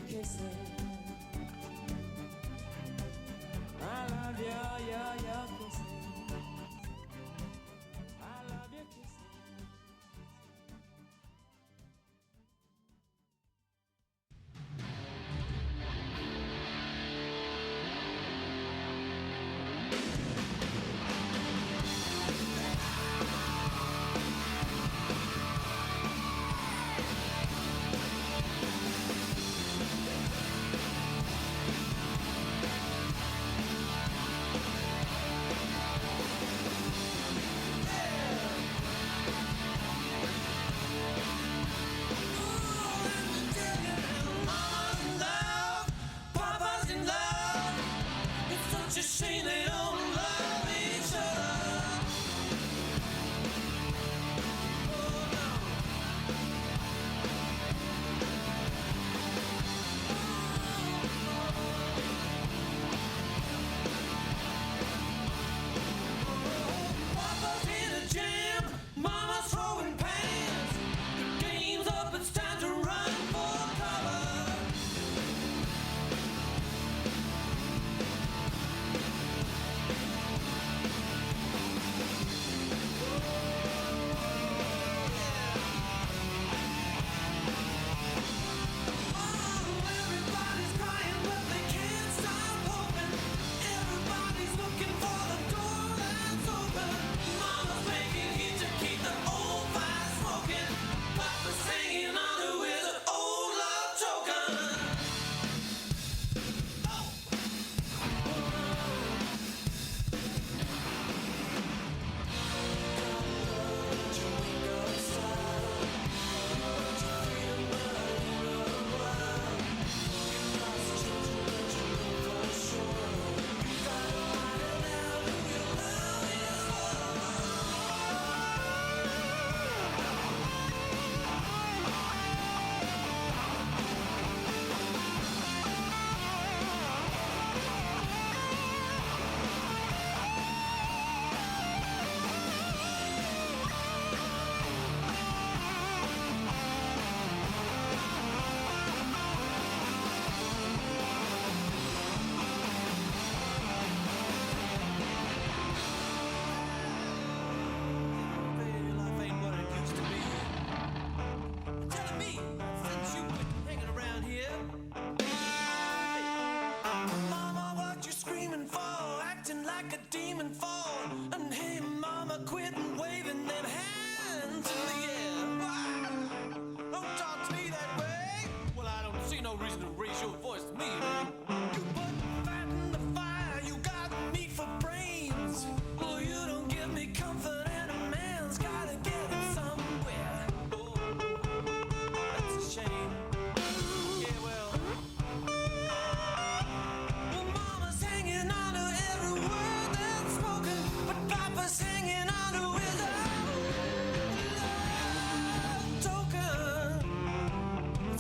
your kisses. I love your kisses. I love your kisses. Just shame they don't love each other. Oh no. Papa's in a jam, Mama's throwing pans. The game's up, it's time to run for cover.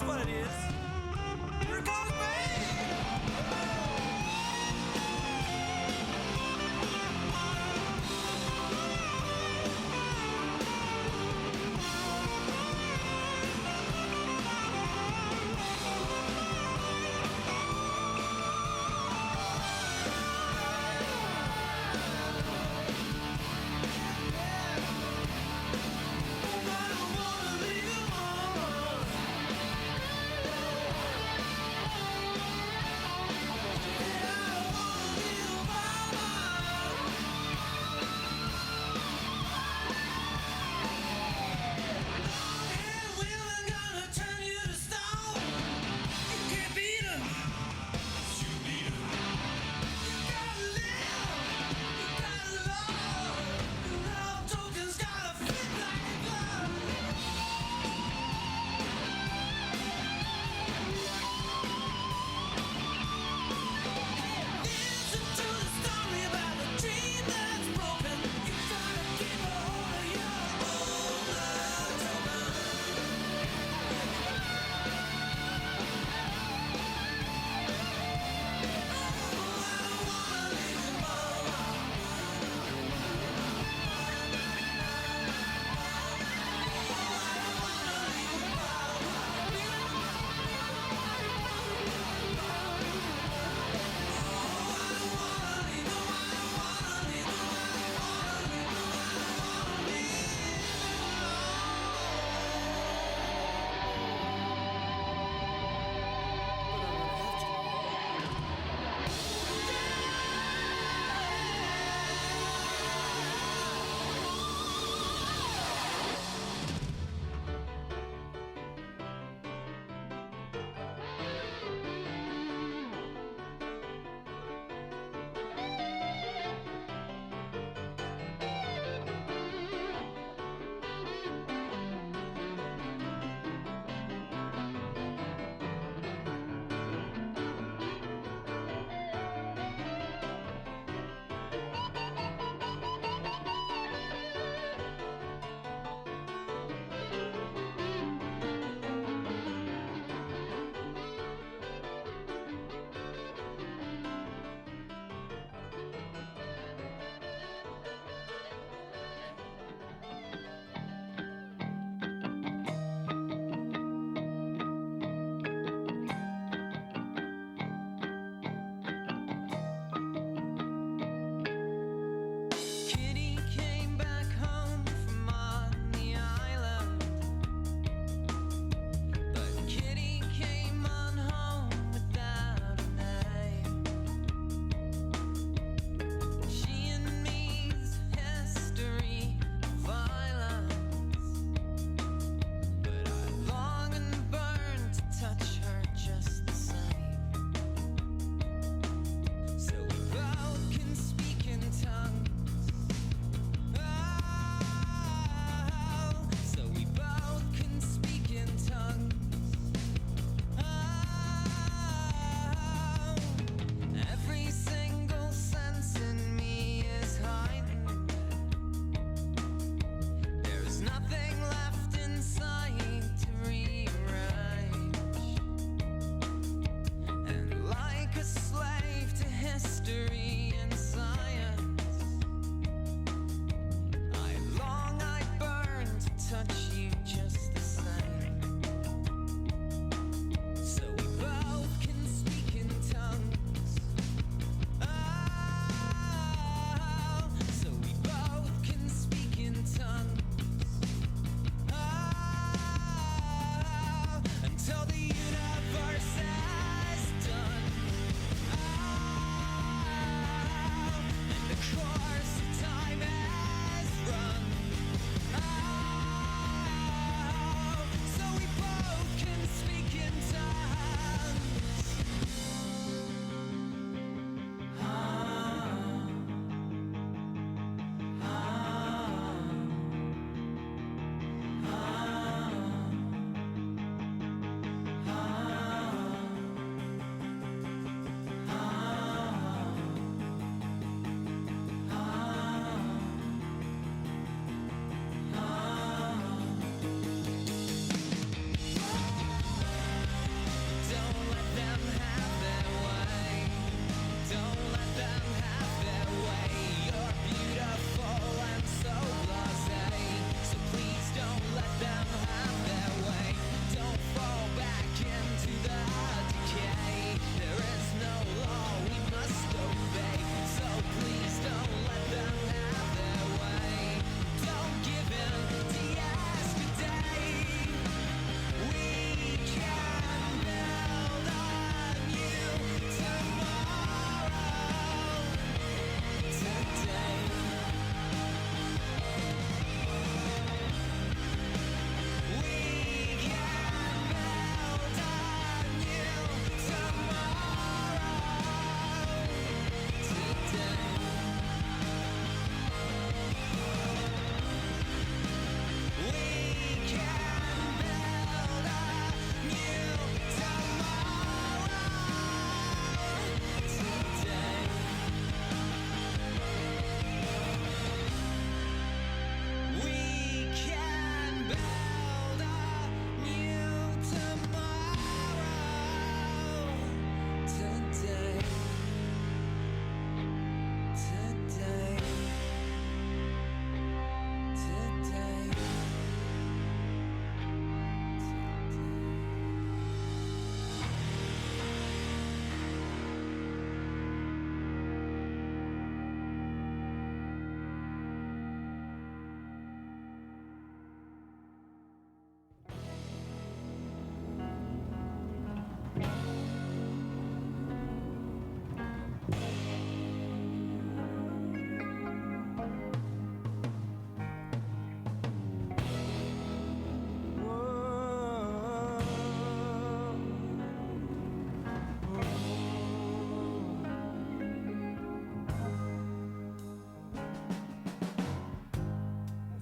What it is. Here it goes, babe!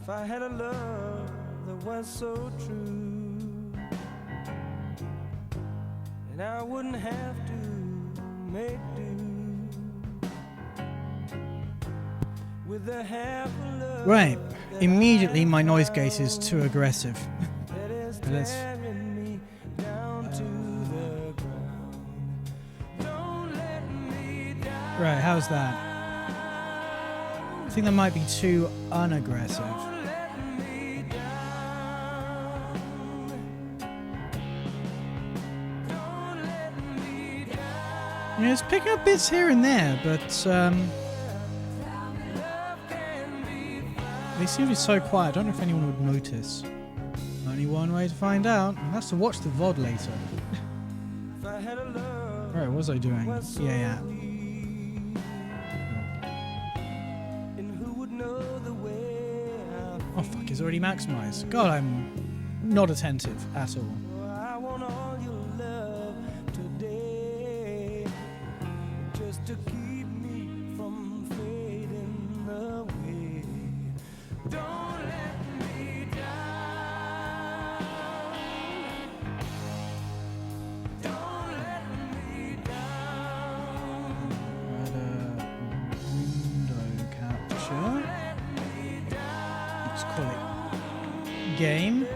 If I had a love that was so true, and I wouldn't have to make do with the half a love. Right. Immediately my noise gate is too aggressive. That is Let's... tearing me down to the ground. Don't let me die. Right, how's that? I think that might be too unaggressive. Don't let me down. Don't let me down. Yeah, it's picking up bits here and there, but they seem to be so quiet. I don't know if anyone would notice. Only one way to find out, and that's to watch the VOD later. If I had a love Right, what was I doing? Yeah. and who would know the way I Oh fuck, it's already maximized. God, I'm not attentive at all. feel. I want all your love today, just to keep me from fading away. Don't let me down. Don't let me down. Window capture. Let's call it game.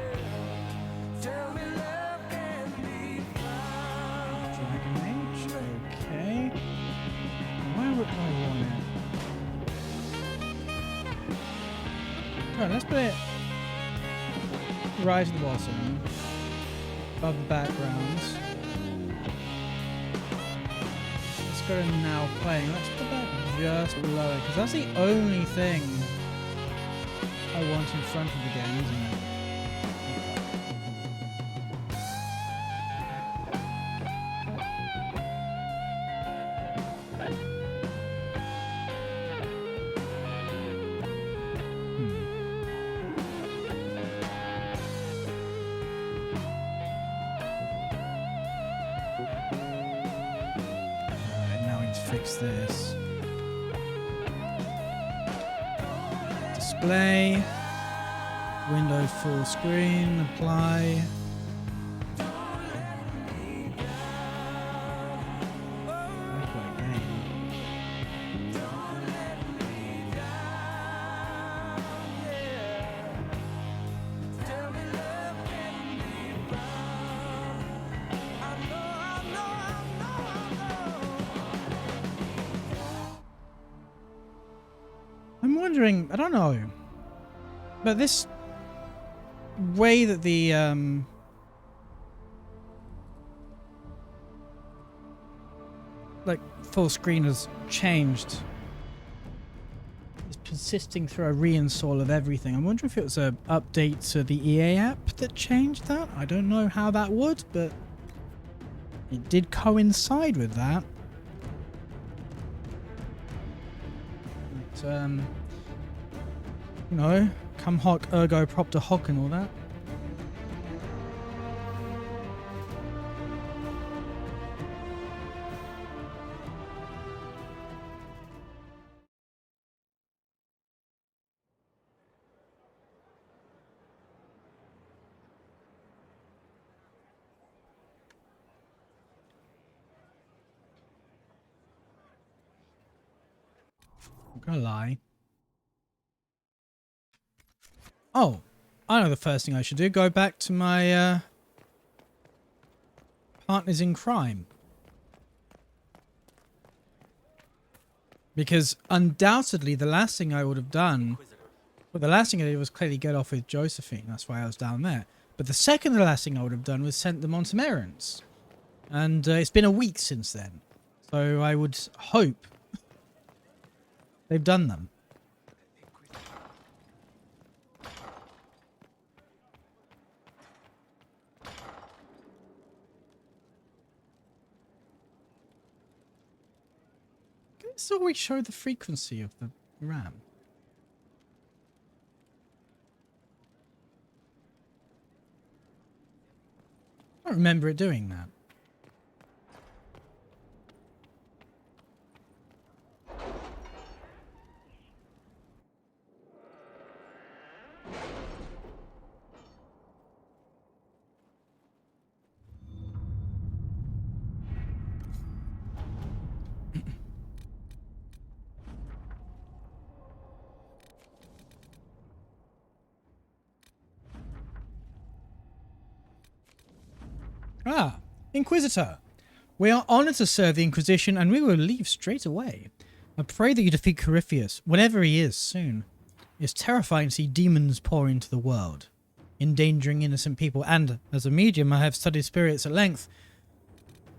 Tell me love can be Dragon Age. Okay. Why would I want it? Right, let's put it right at the bottom, above the backgrounds. Let's go to now playing. Let's put that just below it, because that's the only thing I want in front of the game, isn't it? Alright, now we need to fix this. Display. Windows full screen. Apply. Okay, game. Tell me love can be found. I know. I'm wondering, I don't know, but this way that the like full screen has changed, is persisting through a reinstall of everything. I'm wondering if it was a update to the EA app that changed that. I don't know how that would, but it did coincide with that. But, you know, come hoc ergo propter hoc and all that. I'm gonna lie. Oh, I know the first thing I should do. Go back to my partners in crime. Because undoubtedly the last thing I would have done, well, the last thing I did was clearly get off with Josephine. That's why I was down there. But the second to last thing I would have done was sent them on some errands. And it's been a week since then. So I would hope they've done them. This always show the frequency of the RAM. I don't remember it doing that. Ah, Inquisitor. We are honored to serve the Inquisition, and we will leave straight away. I pray that you defeat Corypheus, whatever he is, soon. It's terrifying to see demons pour into the world, endangering innocent people, and, as a medium, I have studied spirits at length.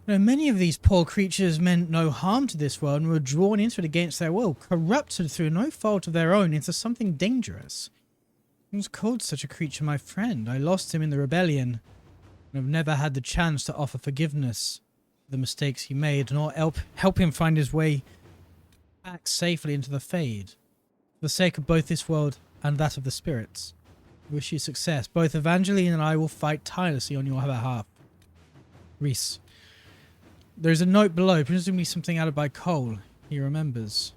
You know, many of these poor creatures meant no harm to this world and were drawn into it against their will, corrupted through no fault of their own into something dangerous. I was called such a creature my friend. I lost him in the rebellion, and have never had the chance to offer forgiveness for the mistakes he made, nor help him find his way back safely into the Fade. For the sake of both this world and that of the spirits, I wish you success. Both Evangeline and I will fight tirelessly on your behalf. Reese. There's a note below, presumably something added by Cole. He remembers.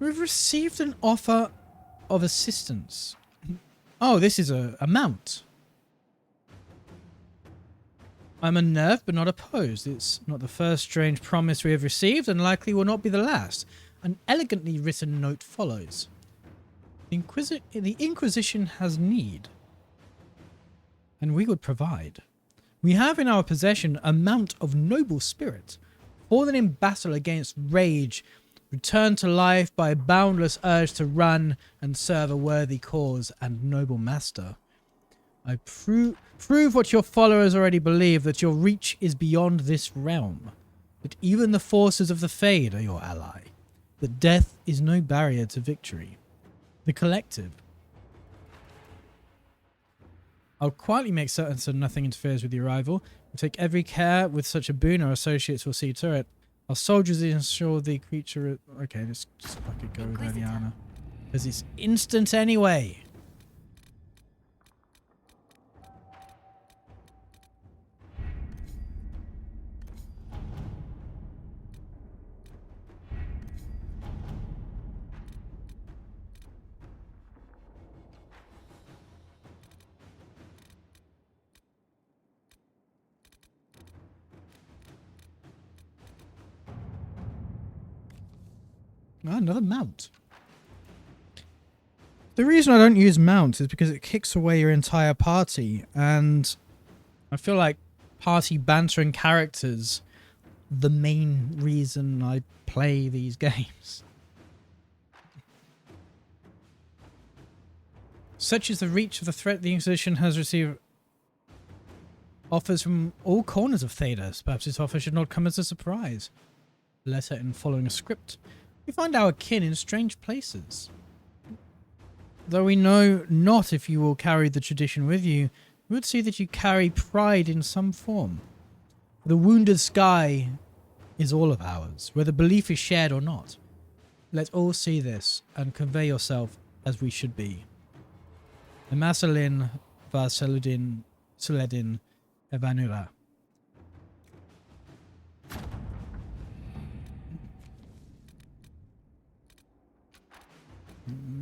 We've received an offer of assistance. Oh, this is a mount. I'm unnerved but not opposed. It's not the first strange promise we have received, and likely will not be the last. An elegantly written note follows. The Inquisition has need, and we would provide. We have in our possession a mount of noble spirit, fallen in battle against rage, returned to life by a boundless urge to run and serve a worthy cause and noble master. I prove what your followers already believe, that your reach is beyond this realm, that even the forces of the Fade are your ally, that death is no barrier to victory. The Collective. I'll quietly make certain so nothing interferes with the arrival. We'll take every care with such a boon our associates will see to it. Our soldiers ensure the creature... Okay, let's just fucking go with Eliana. Because it's instant anyway. Oh, another mount. The reason I don't use mounts is because it kicks away your entire party, and I feel like party banter and characters the main reason I play these games. Such is the reach of the threat the Inquisition has received offers from all corners of Thedas. Perhaps this offer should not come as a surprise. Letter in following a script. We find our kin in strange places. Though we know not if you will carry the tradition with you, we would see that you carry pride in some form. The wounded sky is all of ours, whether belief is shared or not. Let all see this and convey yourself as we should be. Emasalin Varseludin Suledin Evanura.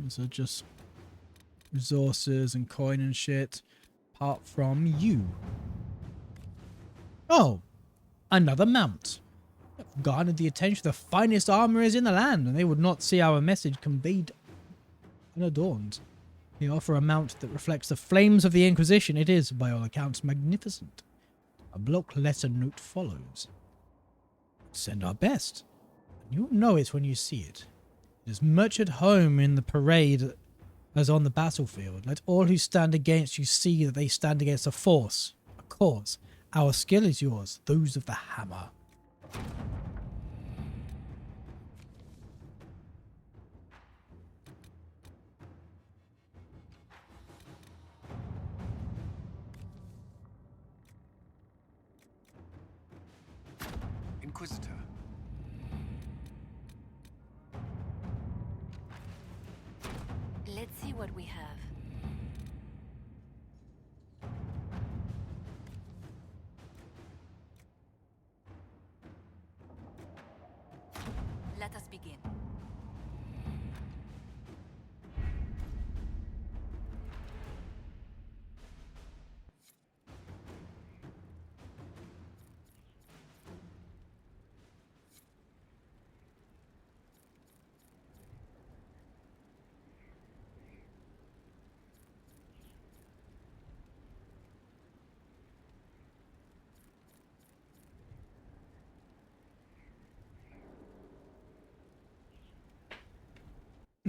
So just resources and coin and shit, apart from you. Oh, another mount. I've garnered the attention of the finest armorers in the land, and they would not see our message conveyed unadorned. They offer a mount that reflects the flames of the Inquisition. It is, by all accounts, magnificent. A block letter note follows. Send our best, and you'll know it when you see it. It is much at home in the parade as on the battlefield. Let all who stand against you see that they stand against a force, a cause. Our skill is yours, those of the hammer. Inquisitor. Let's see what we have. Let us begin.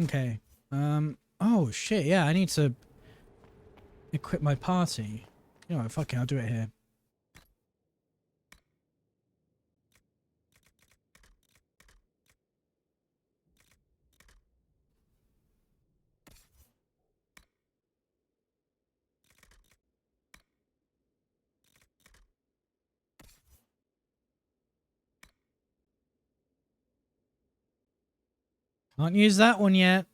Okay. Oh shit, yeah, I need to equip my party. You know what, fuck it, I'll do it here. Can't use that one yet.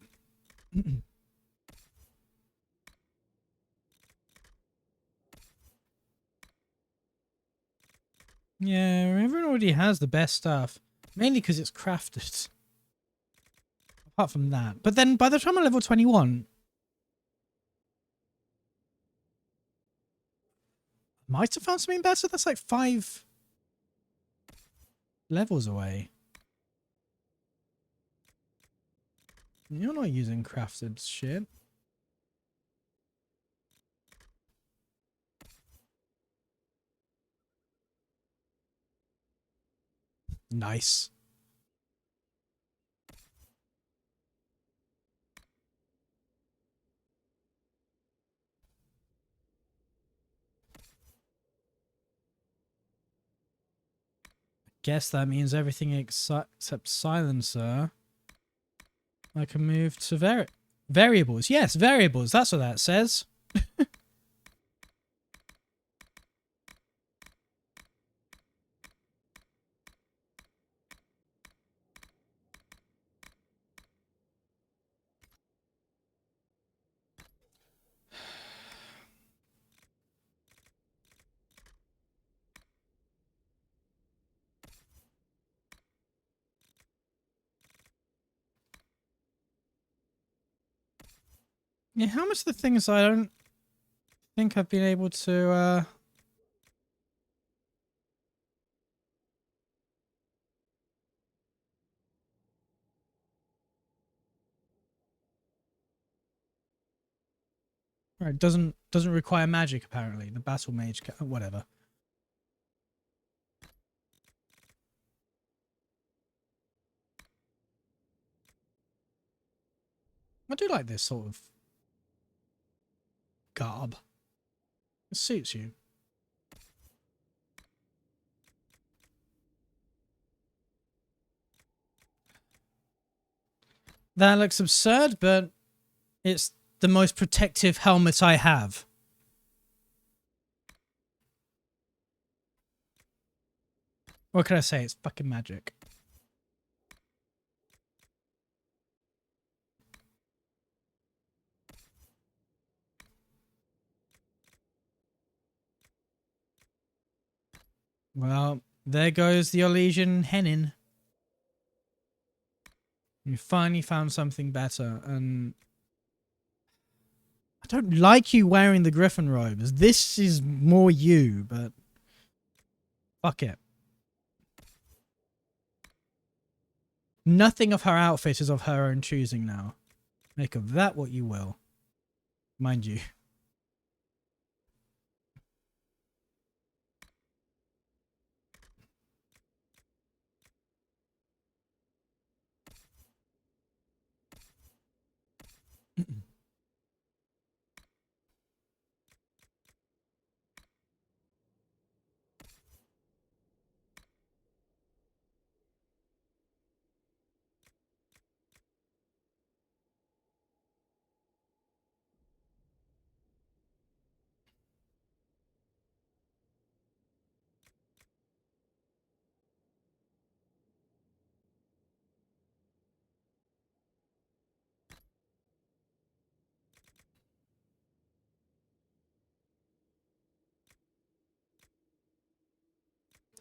Yeah, everyone already has the best stuff. Mainly because it's crafted. Apart from that. But then by the time I'm level 21, I might have found something better. That's like 5 levels away. You're not using crafted shit. Nice. Guess that means everything except silencer. I can move to variables. Yes, variables. That's what that says. Yeah, how much of the things I don't think I've been able to, Right, doesn't require magic apparently. The battle mage, whatever. I do like this sort of garb. It suits you. That looks absurd, but it's the most protective helmet I have. What can I say? It's fucking magic. Well, there goes the Elysian Hennin. You finally found something better, and I don't like you wearing the Griffin robes. This is more you, but fuck it. Nothing of her outfit is of her own choosing now. Make of that what you will. Mind you.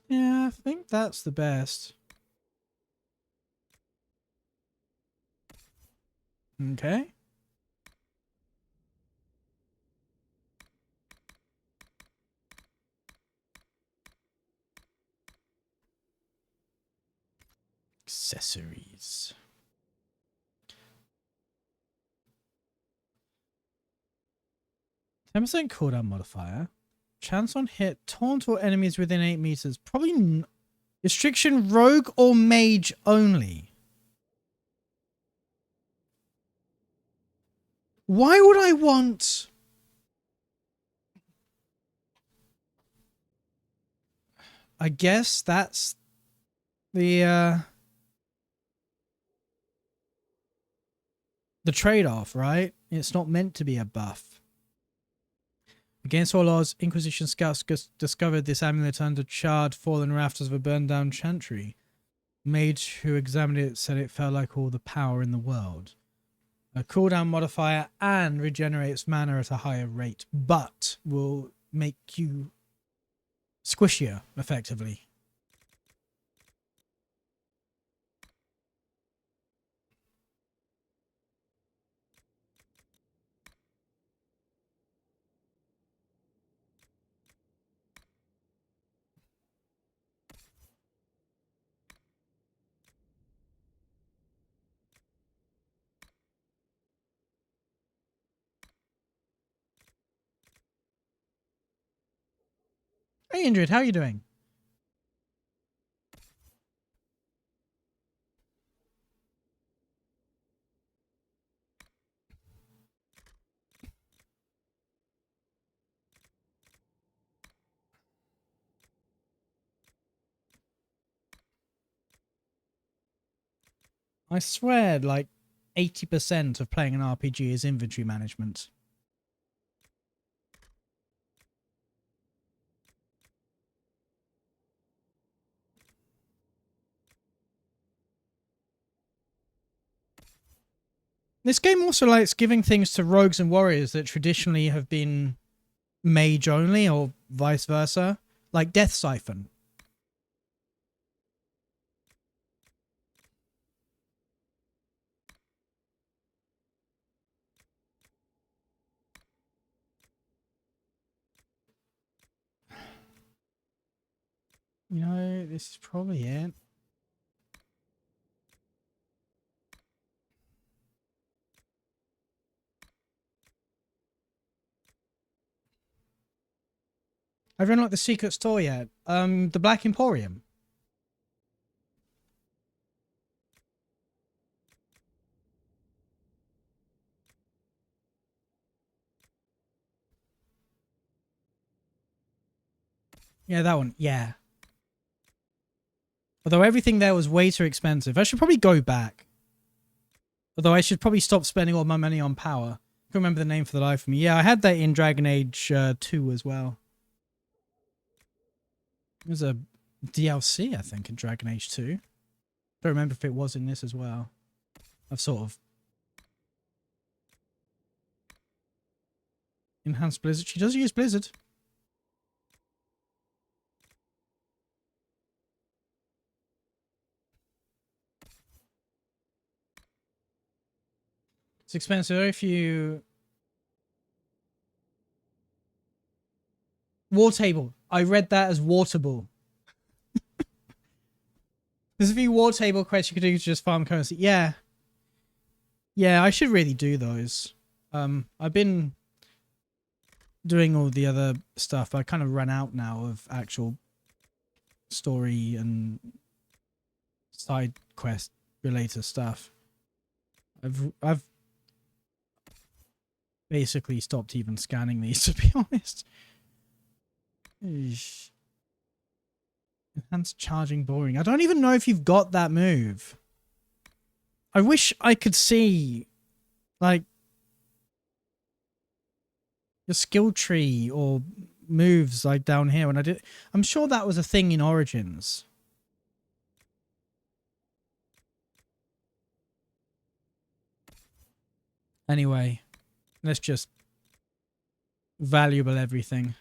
Yeah, I think that's the best. Okay. Accessories. 10% cooldown modifier. Chance on hit. Taunt all enemies within 8 meters. Probably restriction rogue or mage only. Why would I want... I guess that's the trade-off, right? It's not meant to be a buff. Against all odds, Inquisition scouts discovered this amulet under charred, fallen rafters of a burned-down chantry. Mage who examined it said it felt like all the power in the world. A cooldown modifier and regenerates mana at a higher rate, but will make you squishier, effectively. Hey Indrid, how are you doing? I swear, like 80% of playing an RPG is inventory management. This game also likes giving things to rogues and warriors that traditionally have been mage only or vice versa, like Death Siphon. You know, this is probably it. I've run like the secret store yet. The Black Emporium. Yeah, that one. Yeah. Although everything there was way too expensive. I should probably go back. Although I should probably stop spending all my money on power. I can't remember the name for the life of me. Yeah, I had that in Dragon Age 2 as well. It was a DLC, I think, in Dragon Age 2. Don't remember if it was in this as well. I've sort of enhanced Blizzard. She does use Blizzard. It's expensive. Very few. War table. I read that as waterable. There's a few war table quests you could do to just farm currency. Yeah. Yeah, I should really do those. I've been doing all the other stuff. I kind of run out now of actual story and side quest related stuff. I've basically stopped even scanning these, to be honest. Eesh. Enhanced charging boring. I don't even know if you've got that move. I wish I could see, like, your skill tree or moves like down here. When I did, I'm sure that was a thing in Origins. Anyway, let's just valuable everything.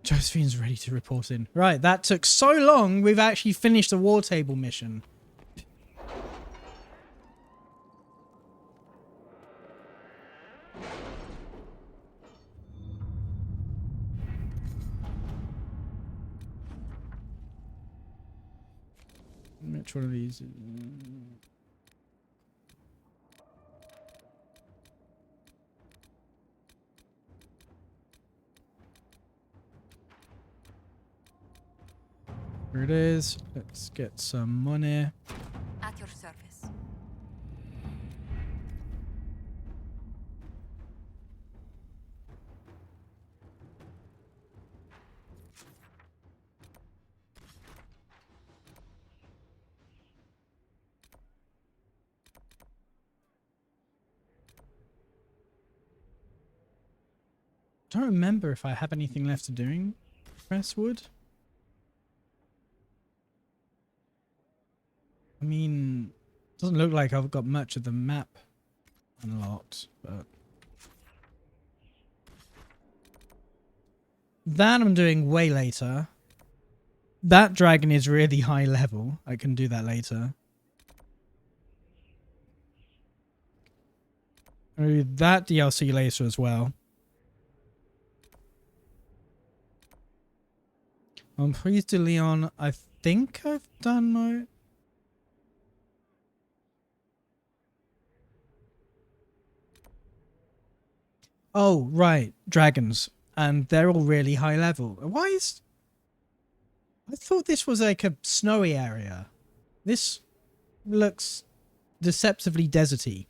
Josephine's ready to report in. Right, that took so long, we've actually finished the war table mission. Which one of these? Here it is. Let's get some money. At your service. Don't remember if I have anything left to doing. Crestwood. I mean, doesn't look like I've got much of the map unlocked, but that I'm doing way later. That dragon is really high level. I can do that later. I'll do that DLC later as well. On Prise de Leon, I think I've done my... Oh, right. Dragons. And they're all really high level. Why is... I thought this was like a snowy area. This looks deceptively deserty.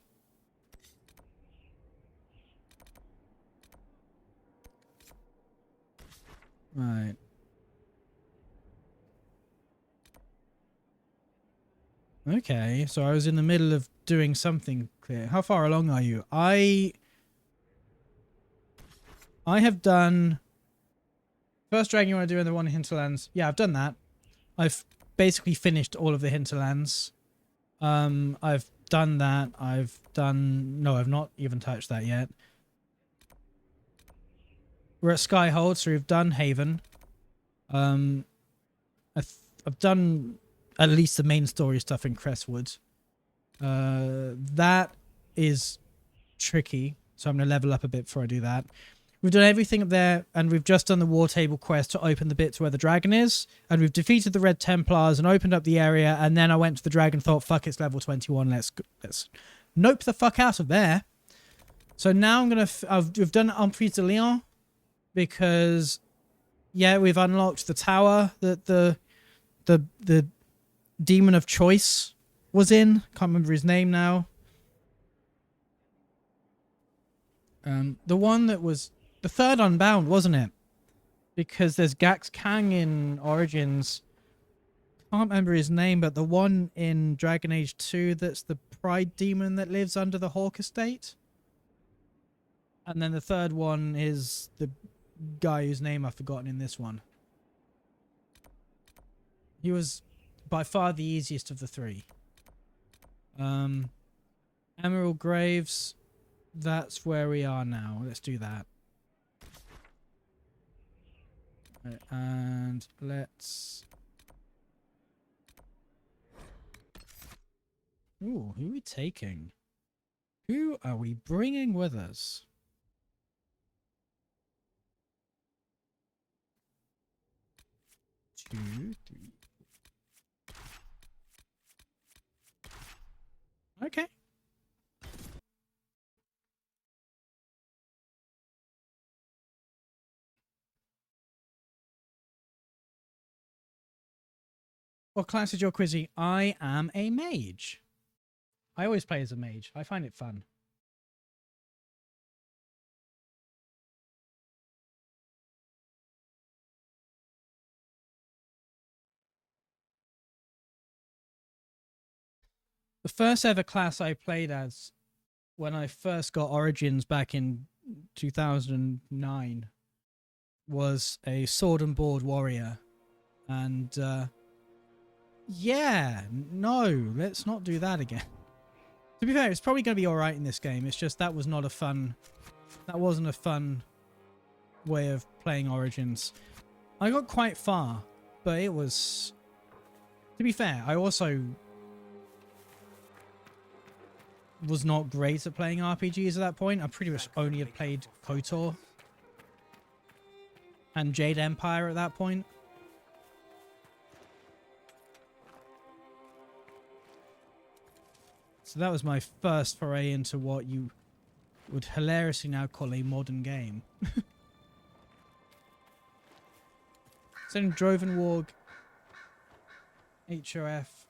Right. Okay, so I was in the middle of doing something clear. How far along are you? I have done... First dragon you want to do in the one hinterlands. Yeah, I've done that. I've basically finished all of the hinterlands. I've done that. I've done... No, I've not even touched that yet. We're at Skyhold, so we've done Haven. I've done at least the main story stuff in Crestwood. That is tricky, so I'm going to level up a bit before I do that. We've done everything up there, and we've just done the War Table quest to open the bits where the dragon is, and we've defeated the Red Templars and opened up the area, and then I went to the dragon, thought, fuck, it's level 21, let's nope the fuck out of there. So now I'm going to... We've done Emprise de Leon, because, yeah, we've unlocked the tower that the Demon of Choice was in. Can't remember his name now. The one that was... The third Unbound, wasn't it? Because there's Gax Kang in Origins. Can't remember his name, but the one in Dragon Age 2 that's the Pride Demon that lives under the Hawk Estate. And then the third one is the guy whose name I've forgotten in this one. He was by far the easiest of the three. Emerald Graves, that's where we are now. Let's do that. And let's... Ooh, who are we taking? Who are we bringing with us? Two, three. Okay. What class is your Quizzy? I am a mage. I always play as a mage. I find it fun. The first ever class I played as when I first got Origins back in 2009 was a sword and board warrior. And yeah, no, let's not do that again. To be fair, it's probably going to be alright in this game. It's just that was not a fun... That wasn't a fun way of playing Origins. I got quite far, but it was... To be fair, I also was not great at playing RPGs at that point. I pretty much only had played KOTOR and Jade Empire at that point. So that was my first foray into what you would hilariously now call a modern game. So in Drovenwarg, HOF.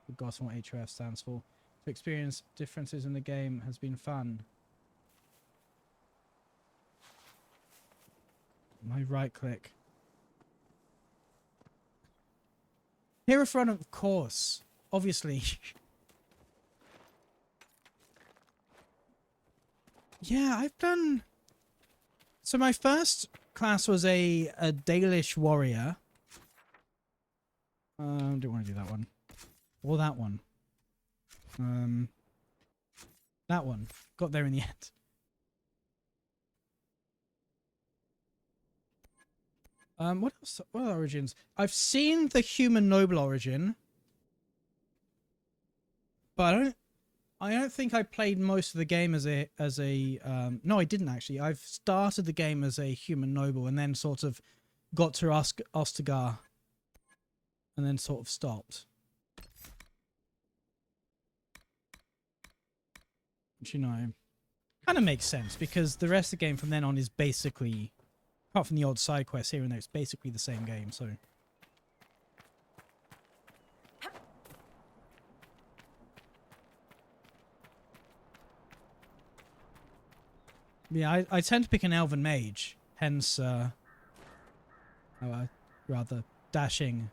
Forgotten what HOF stands for. To experience differences in the game has been fun. My right click. Hero front, of course. Obviously. Yeah, I've done... So my first class was a Dalish warrior. Don't want to do that one. Or that one. That one. Got there in the end. What else? What are origins? I've seen the human noble origin, but I don't think I played most of the game as a no, I didn't actually. I've started the game as a human noble and then sort of got to Ostagar and then sort of stopped. Which, you know, kind of makes sense because the rest of the game from then on is basically, apart from the odd side quests here and there, it's basically the same game, so. Yeah, I tend to pick an elven mage, hence a rather dashing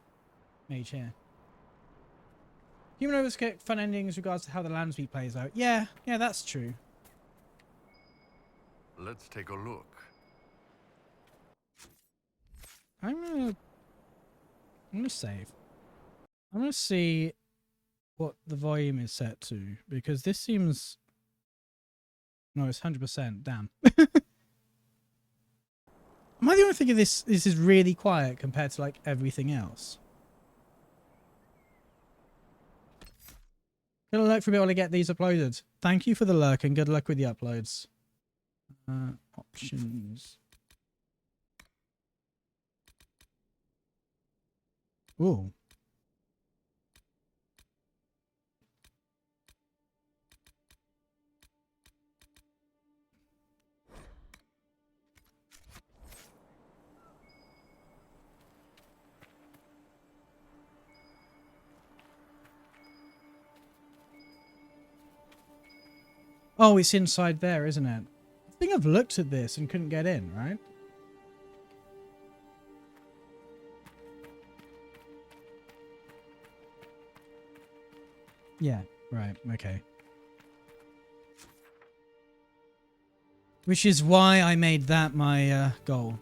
mage here. Human nobles get fun endings regards to how the Landspeed plays out. Yeah, that's true. Let's take a look. I'm gonna save. I'm gonna see what the volume is set to because this seems. No, it's 100%. Damn. Am I the only thing of this? This is really quiet compared to like everything else. Gonna lurk for a bit while I get these uploaded. Thank you for the lurk and good luck with the uploads. Options. Ooh. Oh, it's inside there, isn't it? I think I've looked at this and couldn't get in, right? Yeah, right, okay. Which is why I made that my goal.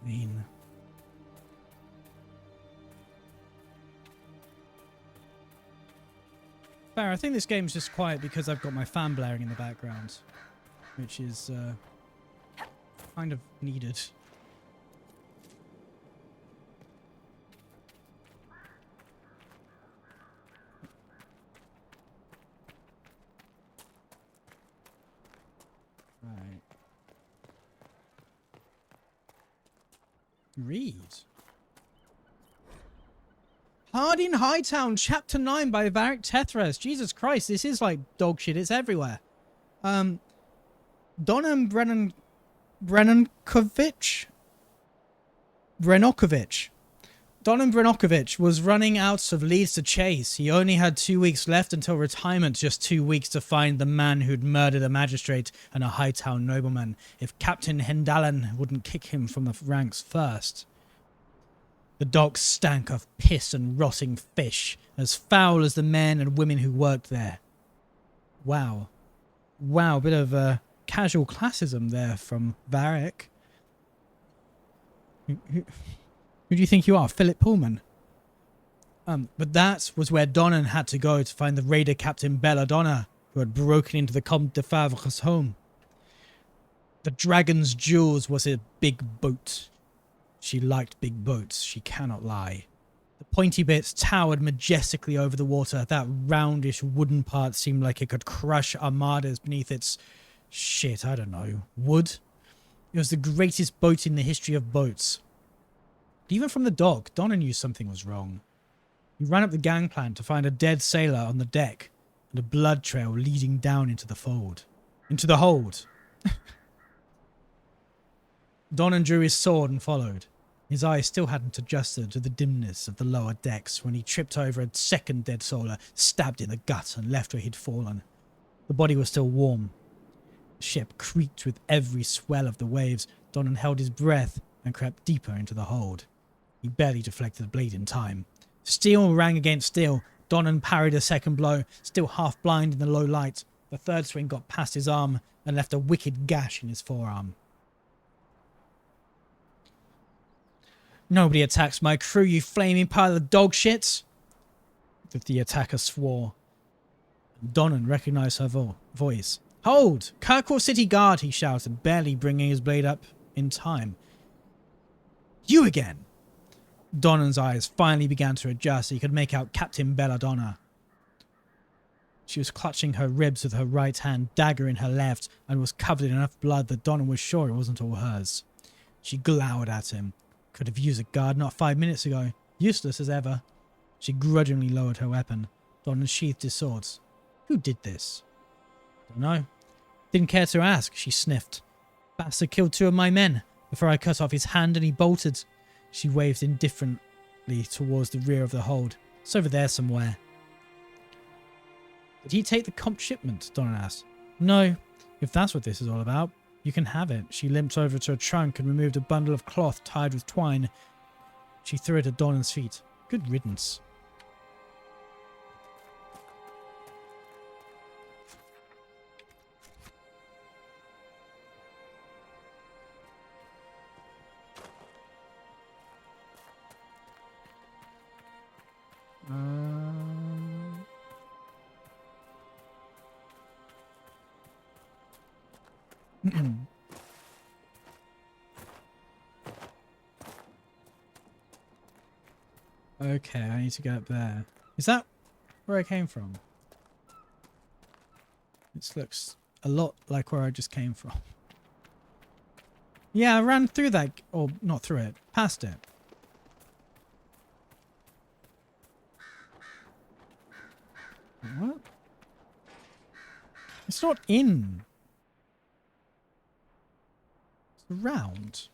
I mean... Fair, I think this game's just quiet because I've got my fan blaring in the background. Which is kind of needed. Right. Read. Hardin Hightown, Chapter 9 by Varric Tethras. Jesus Christ, this is like dog shit. It's everywhere. Donan Brenokovich Donan Brenokovich was running out of leads to chase. He only had 2 weeks left until retirement, just 2 weeks to find the man who'd murdered a magistrate and a Hightown nobleman, if Captain Hendalen wouldn't kick him from the ranks first. The docks stank of piss and rotting fish, as foul as the men and women who worked there. Wow. Wow, a bit of casual classism there from Varric. Who do you think you are, Philip Pullman? But that was where Donan had to go to find the raider Captain Belladonna, who had broken into the Comte de Favre's home. The Dragon's Jewels was a big boat. She liked big boats, she cannot lie. The pointy bits towered majestically over the water. That roundish wooden part seemed like it could crush armadas beneath its... shit, I don't know. Wood? It was the greatest boat in the history of boats. Even from the dock, Donna knew something was wrong. He ran up the gangplank to find a dead sailor on the deck and a blood trail leading down into the fold. Into the hold. Donan drew his sword and followed. His eyes still hadn't adjusted to the dimness of the lower decks when he tripped over a second dead solar, stabbed in the gut and left where he'd fallen. The body was still warm. The ship creaked with every swell of the waves. Donnan held his breath and crept deeper into the hold. He barely deflected the blade in time. Steel rang against steel. Donnan parried a second blow, still half blind in the low light. The third swing got past his arm and left a wicked gash in his forearm. "Nobody attacks my crew, you flaming pile of dog shits!" The attacker swore. Donnan recognized her voice. "Hold! Kirkwall City Guard!" he shouted, barely bringing his blade up in time. "You again!" Donnan's eyes finally began to adjust so he could make out Captain Belladonna. She was clutching her ribs with her right hand, dagger in her left, and was covered in enough blood that Donnan was sure it wasn't all hers. She glowered at him. Could have used a guard not 5 minutes ago. Useless as ever. She grudgingly lowered her weapon. Donnan sheathed his swords. Who did this? Don't know. Didn't care to ask, she sniffed. Bastard killed 2 of my men before I cut off his hand and he bolted. She waved indifferently towards the rear of the hold. It's over there somewhere. Did he take the comp shipment? Donnan asked. No. If that's what this is all about, you can have it. She limped over to a trunk and removed a bundle of cloth tied with twine. She threw it at Donnan's feet. Good riddance. Okay, I need to get up there. Is that where I came from? This looks a lot like where I just came from. Yeah, I ran through that, or not through it, past it. What? It's not in. It's around.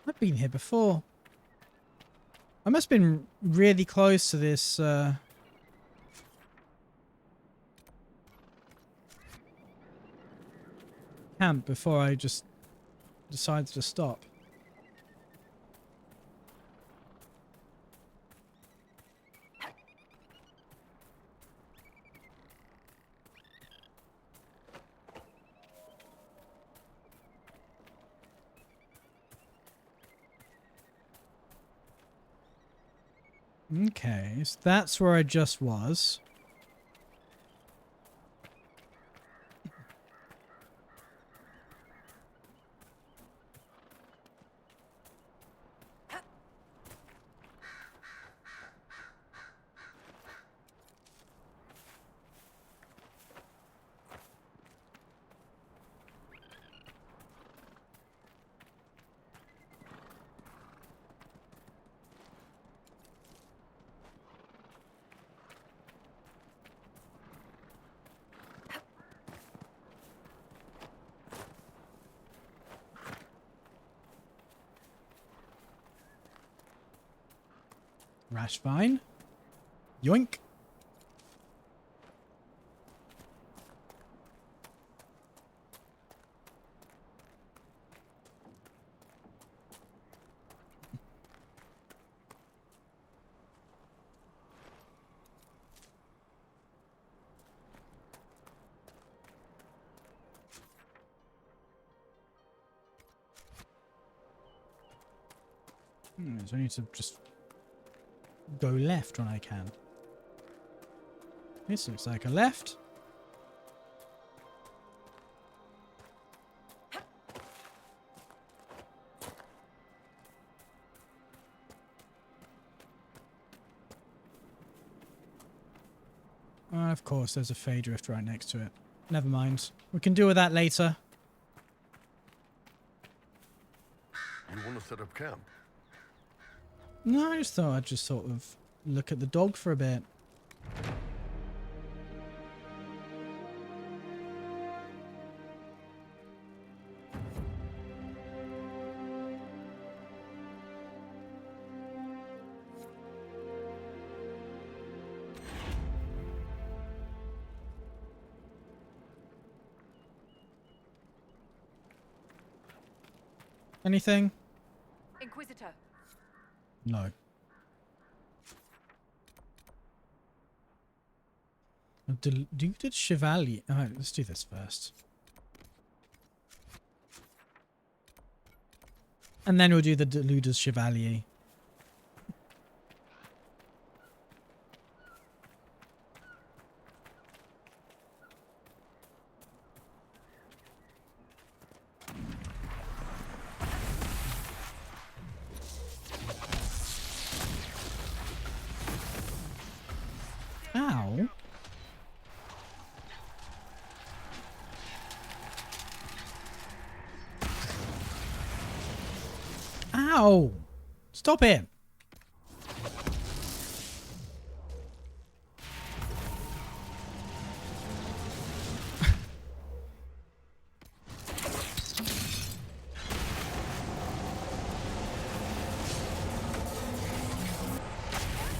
I've been here before. I must have been really close to this camp before I just decided to stop. Okay, so that's where I just was. Rash vine. Yoink. So I need to just go left when I can. This looks like a left. Of course, there's a Fade Rift right next to it. Never mind. We can deal with that later. You want to set up camp? No, I just thought I'd just sort of look at the dog for a bit. Anything? Inquisitor. No. Deluded Chevalier. Alright, let's do this first. And then we'll do the Deluded Chevalier. Ow. Ow! Stop it!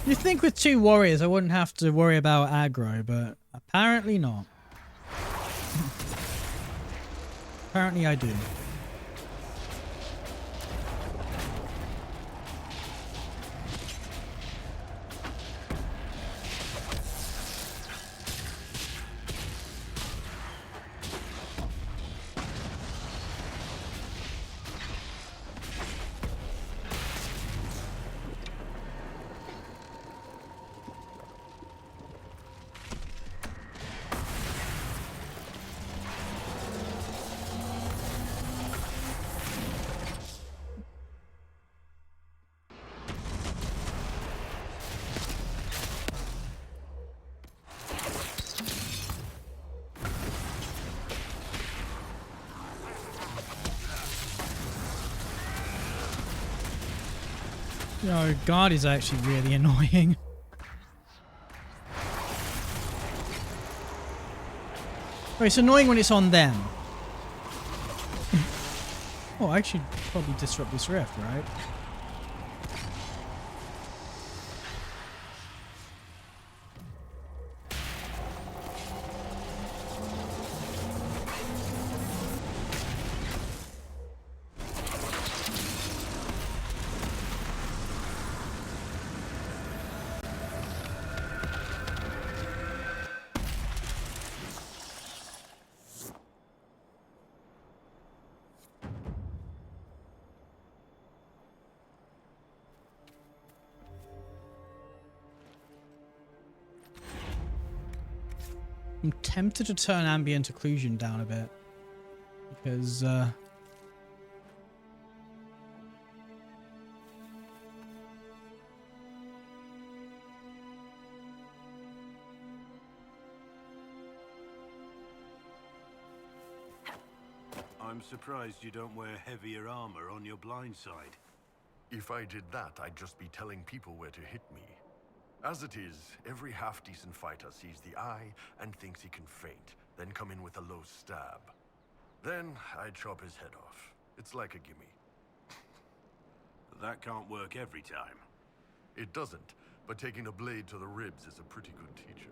You'd think with 2 warriors I wouldn't have to worry about aggro, but apparently not. Apparently I do. No, guard is actually really annoying. Oh, it's annoying when it's on them. Oh, I should probably disrupt this rift, right? I'm tempted to turn ambient occlusion down a bit. Because, I'm surprised you don't wear heavier armor on your blind side. If I did that, I'd just be telling people where to hit me. As it is, every half-decent fighter sees the eye and thinks he can feint, then come in with a low stab. Then I chop his head off. It's like a gimme. That can't work every time. It doesn't, but taking a blade to the ribs is a pretty good teacher.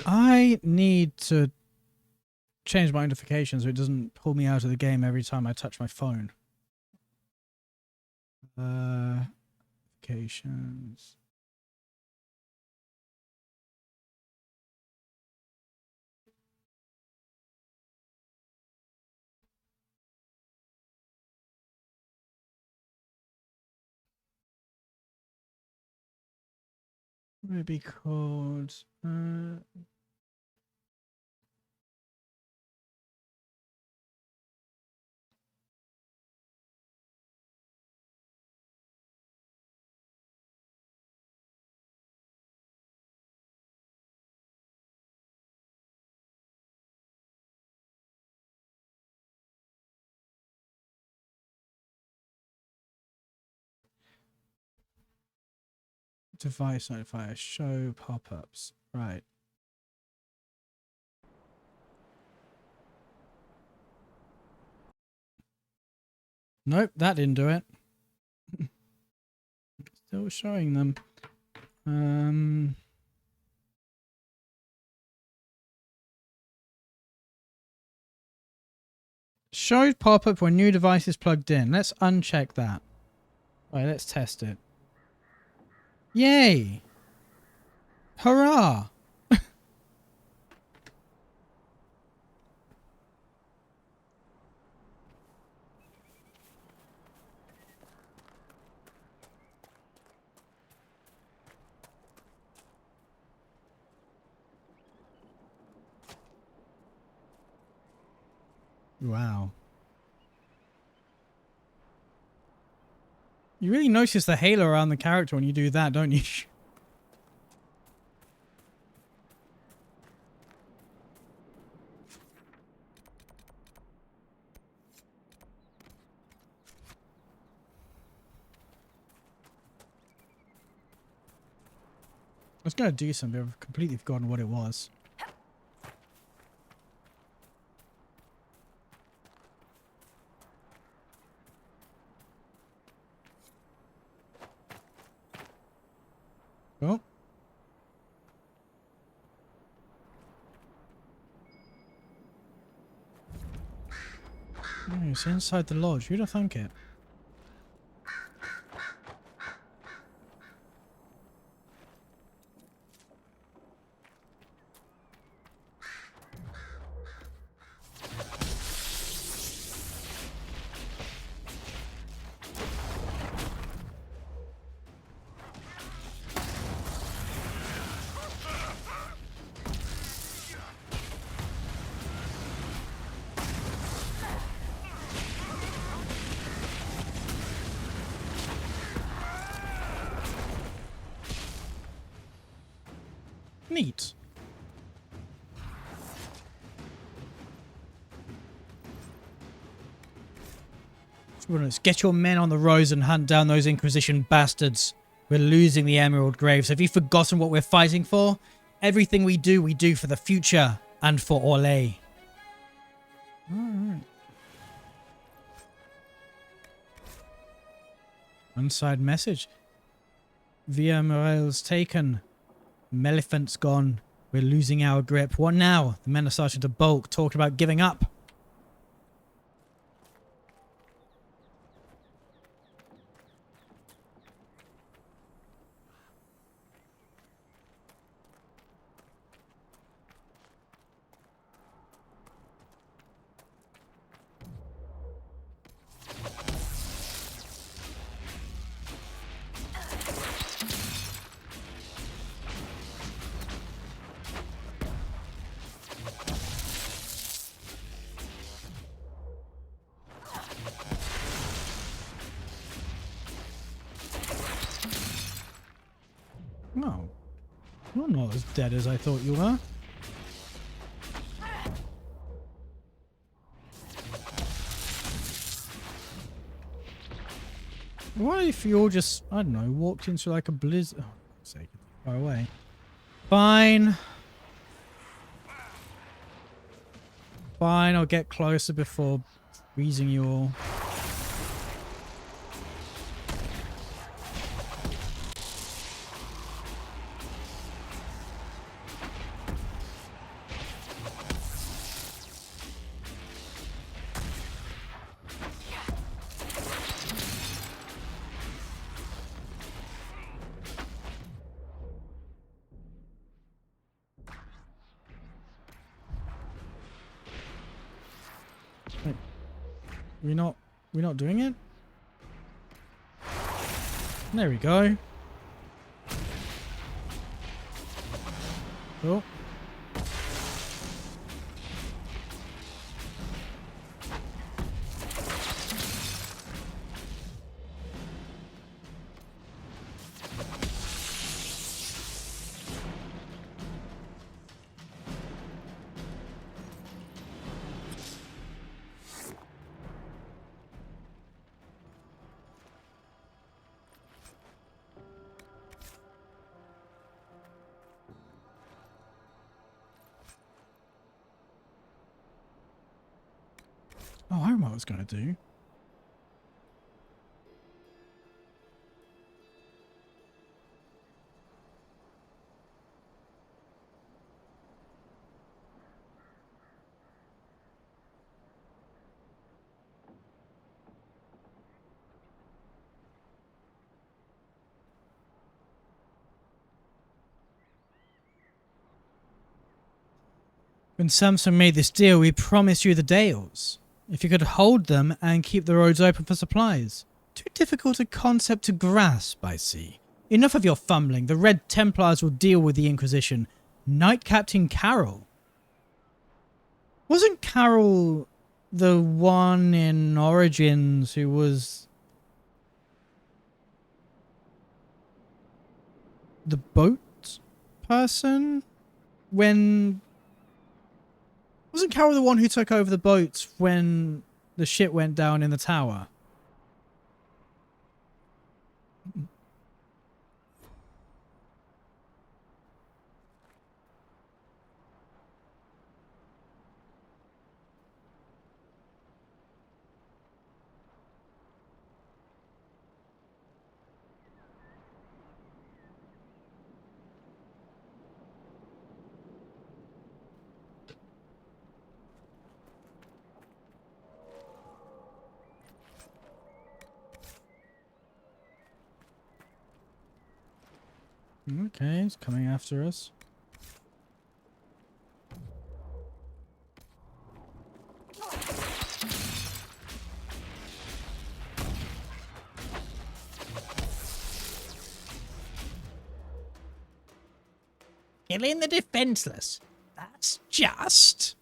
I need to change my notifications so it doesn't pull me out of the game every time I touch my phone. Notifications. What would it be called? Device notifier. Show pop-ups. Right. Nope, that didn't do it. Still showing them. Showed pop-up when new device is plugged in. Let's uncheck that. Right, let's test it. Yay! Hurrah! Wow. You really notice the halo around the character when you do that, don't you? I was going to do something, I've completely forgotten what it was. Oh. Oh, it's inside the lodge. Who'd have thunk it? Neat. Get your men on the roads and hunt down those Inquisition bastards. We're losing the Emerald Graves. Have you forgotten what we're fighting for? Everything we do for the future and for Orlais. Alright. Unside message. Via Morel's taken. Meliphant's gone. We're losing our grip. What now? The men are starting to balk, talking about giving up. Oh, you're not as dead as I thought you were. What if you all just, I don't know, walked into like a blizzard? Oh, for sake, far away. Fine. Fine, I'll get closer before freezing you all. Wait, we're not doing it? There we go. Cool. Oh, I know what I was going to do. When Samsung made this deal, we promised you the Dales. If you could hold them and keep the roads open for supplies. Too difficult a concept to grasp, I see. Enough of your fumbling. The Red Templars will deal with the Inquisition. Knight Captain Carroll. Wasn't Carroll the one in Origins who was the boat person? Wasn't Carroll the one who took over the boat when the ship went down in the tower? Okay, he's coming after us. Killing the defenseless. That's just.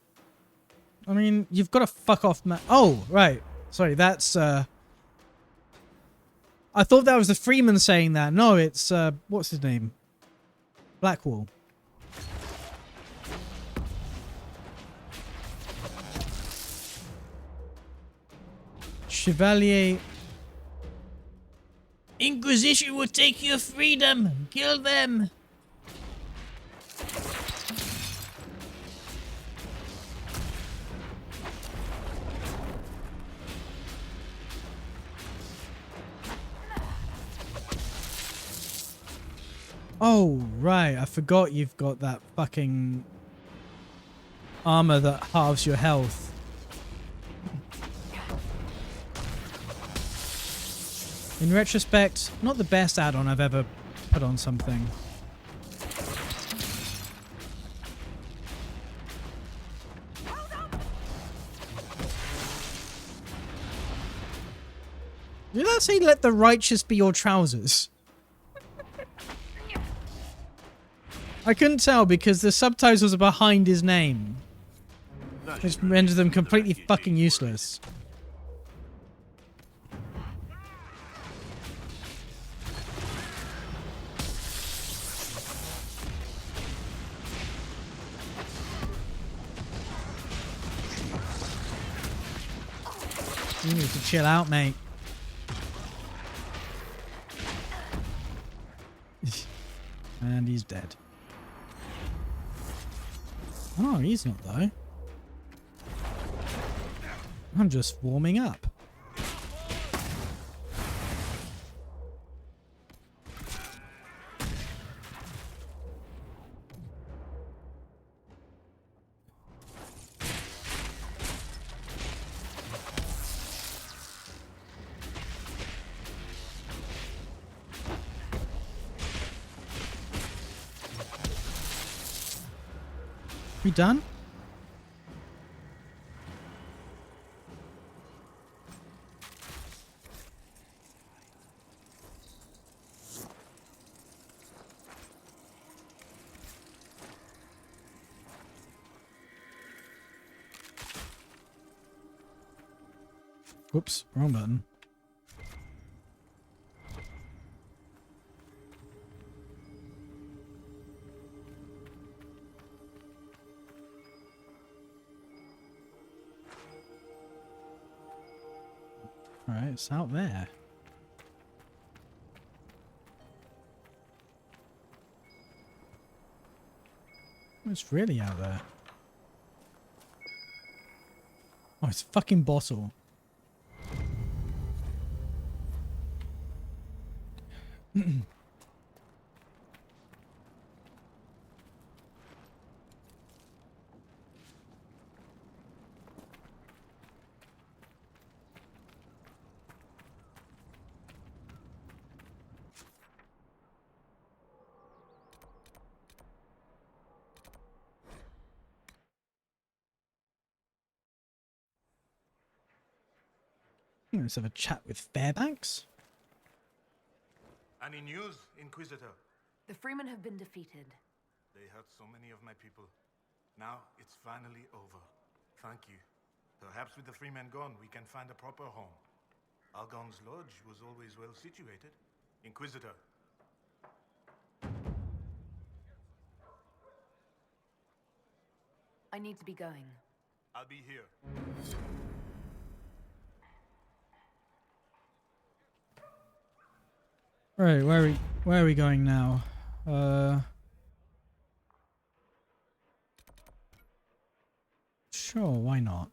I mean, you've got to fuck off, man. Oh, right. Sorry, that's, I thought that was the Freeman saying that. No, it's, what's his name? Blackwall. Chevalier. Inquisition will take your freedom. Kill them. Oh, right. I forgot you've got that fucking armor that halves your health. In retrospect, not the best add-on I've ever put on something. Did that say let the righteous be your trousers? I couldn't tell because the subtitles are behind his name, which renders them completely fucking useless. You need to chill out, mate. And he's dead. Oh, he's not though. I'm just warming up. We done? Whoops, wrong button. Alright, it's out there. It's really out there. Oh, it's fucking bottle. Let's have a chat with Fairbanks. Any news, Inquisitor? The Freemen have been defeated. They hurt so many of my people. Now it's finally over. Thank you. Perhaps with the Freemen gone, we can find a proper home. Algon's lodge was always well situated. Inquisitor. I need to be going. I'll be here. Right, where are we going now? Sure, why not?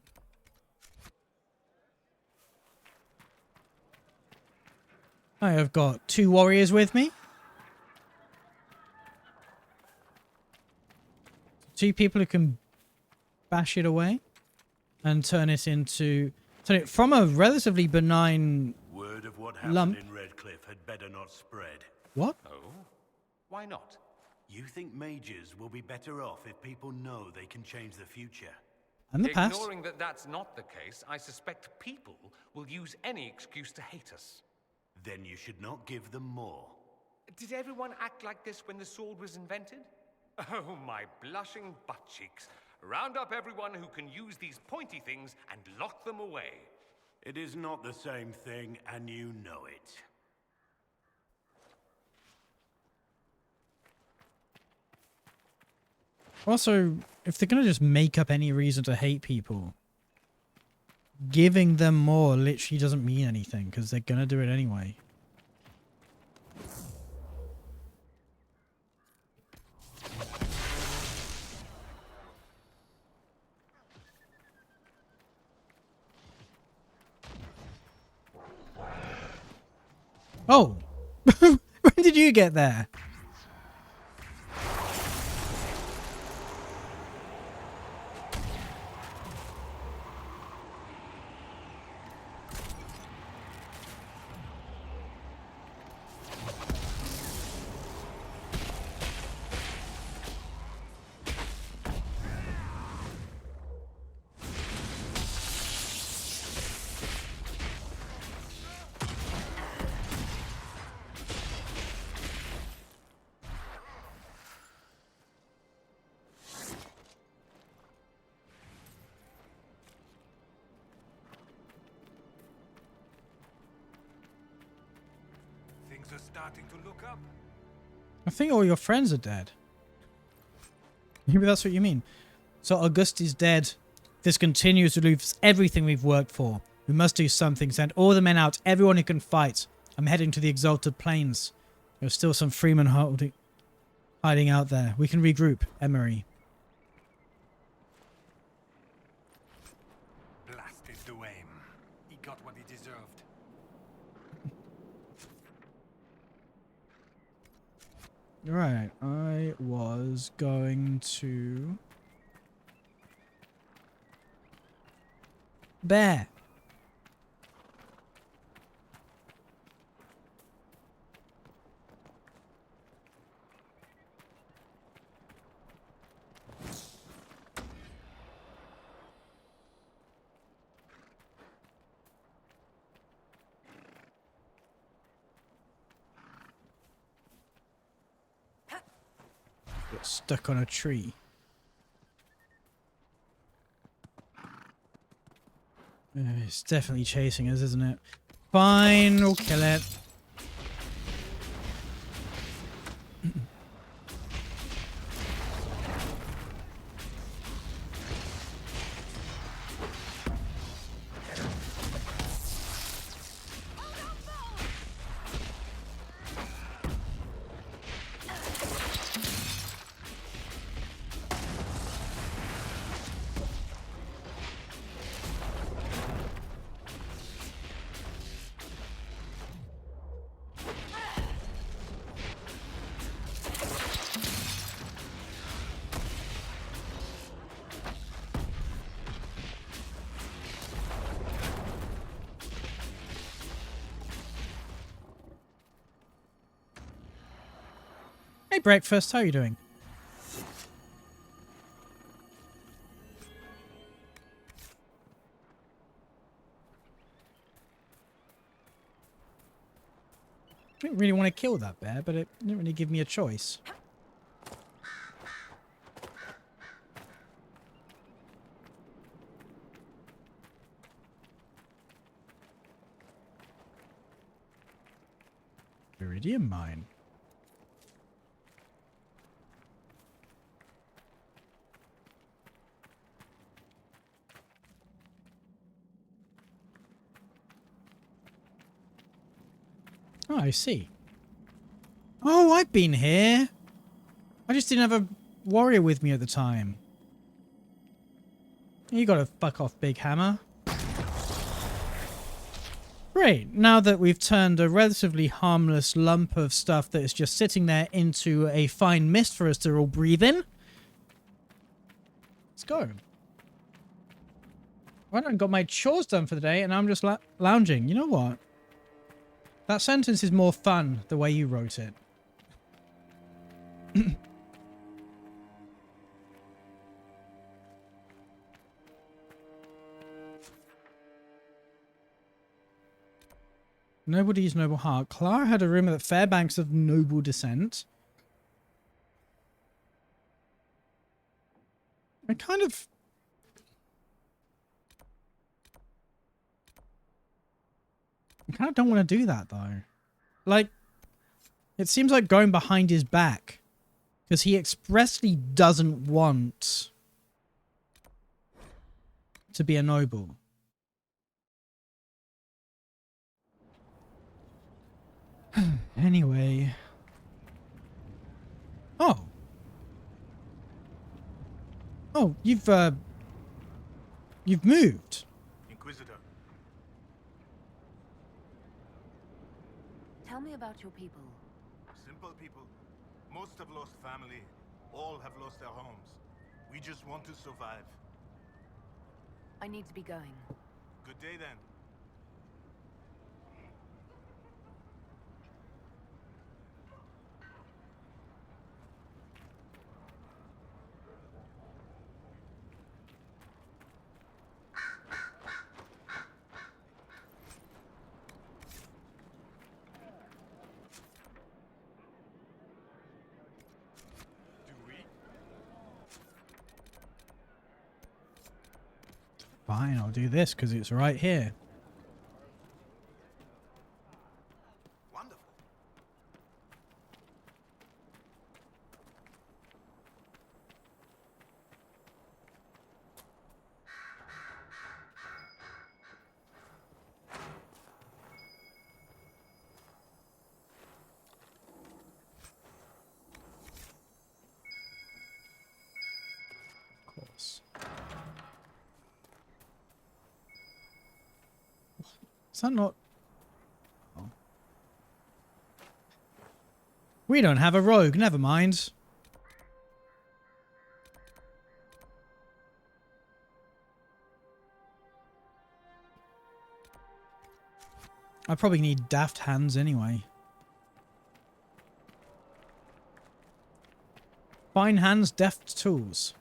I have got 2 warriors with me. 2 people who can bash it away and turn it from a relatively benign Word of what happened lump. in Redcliffe had better not spread. What? Oh? Why not? You think mages will be better off if people know they can change the future? And the past. Ignoring that that's not the case, I suspect people will use any excuse to hate us. Then you should not give them more. Did everyone act like this when the sword was invented? Oh, my blushing butt cheeks. Round up everyone who can use these pointy things and lock them away. It is not the same thing, and you know it. Also, if they're gonna just make up any reason to hate people, giving them more literally doesn't mean anything because they're gonna do it anyway. Oh! When did you get there? Things are starting to look up. I think all your friends are dead. Maybe that's what you mean. So August is dead. This continues to lose everything we've worked for. We must do something. Send all the men out, everyone who can fight. I'm heading to the Exalted Plains. There's still some freemen hiding out there. We can regroup, Emery. Blasted Duane. He got what he deserved. Right, I was going to... Bear. Got stuck on a tree. It's definitely chasing us, isn't it? Fine, we'll kill it. Hey, breakfast. How are you doing? I didn't really want to kill that bear, but it didn't really give me a choice. Iridium mine. Oh, I see. Oh, I've been here. I just didn't have a warrior with me at the time. You gotta fuck off, Big Hammer. Great. Now that we've turned a relatively harmless lump of stuff that is just sitting there into a fine mist for us to all breathe in. Let's go. Right, I got my chores done for the day and I'm just lounging. You know what? That sentence is more fun the way you wrote it. Nobody's noble heart. Clara had a rumor that Fairbanks of noble descent. I kind of don't want to do that, though. Like, it seems like going behind his back. Because he expressly doesn't want to be a noble. Anyway. Oh. Oh, you've moved. Inquisitor, Tell me about your people. simple people. Most have lost family. All have lost their homes. We just want to survive. I need to be going. Good day then. Fine, I'll do this because it's right here. Wonderful. Of course. Is that not... Oh. We don't have a rogue, never mind. I probably need daft hands anyway. Fine hands, deft tools.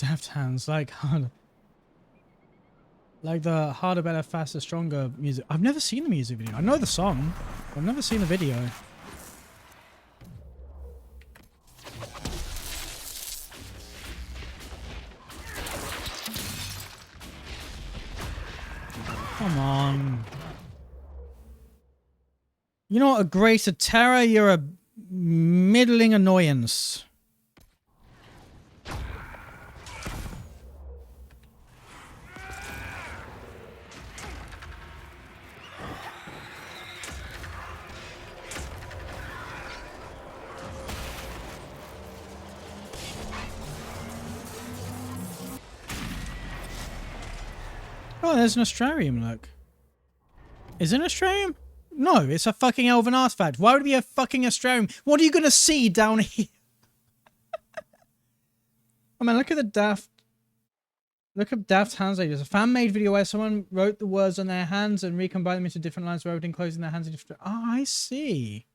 Deft Hands, like harder. Like the harder, better, faster, stronger music. I've never seen the music video. I know the song. I've never seen the video. Come on. You're not a great terror, you're a middling annoyance. Oh, there's an Astrarium, look. Is it an Astrarium? No, it's a fucking elven artifact. Why would it be a fucking Astrarium? What are you gonna see down here? I mean, look at the daft... Look at Daft Hands Ladies. A fan-made video where someone wrote the words on their hands and recombined them into different lines rather than closing their hands in different... Oh, I see.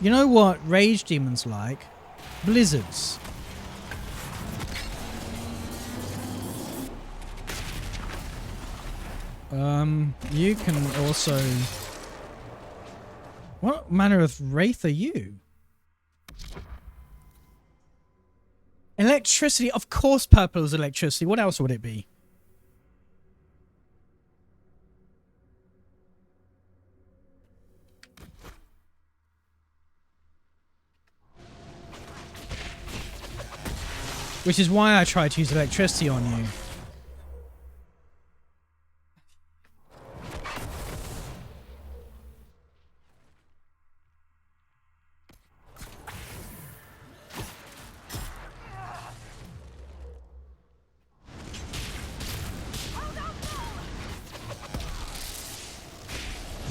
You know what rage demons like? Blizzards. You can also... What manner of wraith are you? Electricity. Of course purple is electricity. What else would it be? Which is why I try to use electricity on you.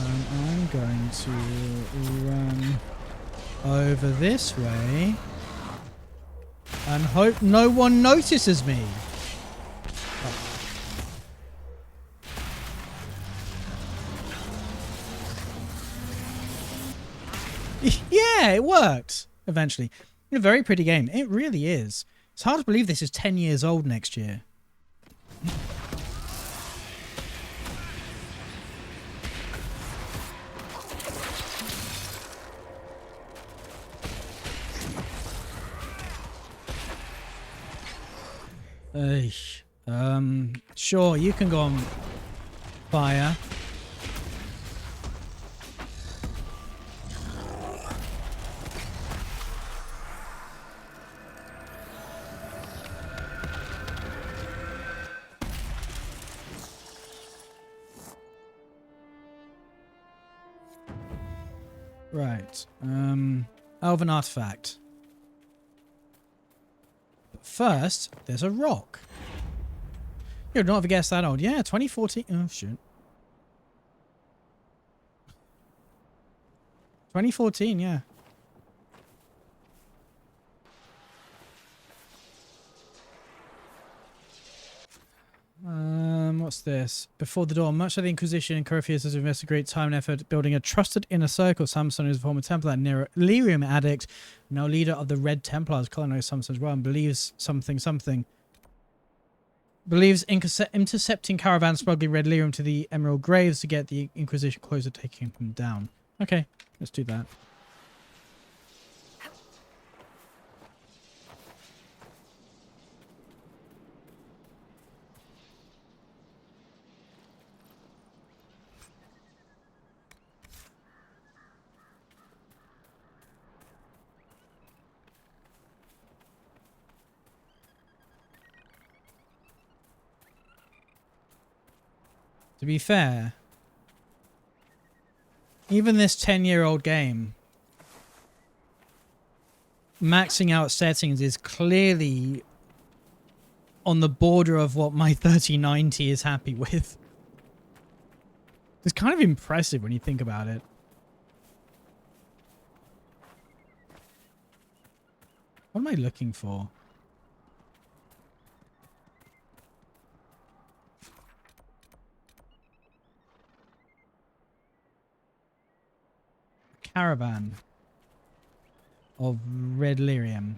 I'm going to run over this way. And hope no one notices me. Yeah, it worked. Eventually. A very pretty game. It really is. It's hard to believe this is 10 years old next year. Sure, you can go on fire. Right. Elven artifact. But first, there's a rock. You'd not have guessed that old. Yeah, 2014. Oh, shit. 2014, yeah. What's this? Before the dawn, much of the Inquisition in Corypheus has invested great time and effort building a trusted inner circle. Samson is a former Templar and Lyrium addict, now leader of the Red Templars, colonized Samson as well, and believes something. Believes intercepting caravan smuggling red lyrium to the Emerald Graves to get the Inquisition closer, taking him down. Okay, let's do that. To be fair, even this 10-year-old game, maxing out settings is clearly on the border of what my 3090 is happy with. It's kind of impressive when you think about it. What am I looking for? Caravan of red lyrium.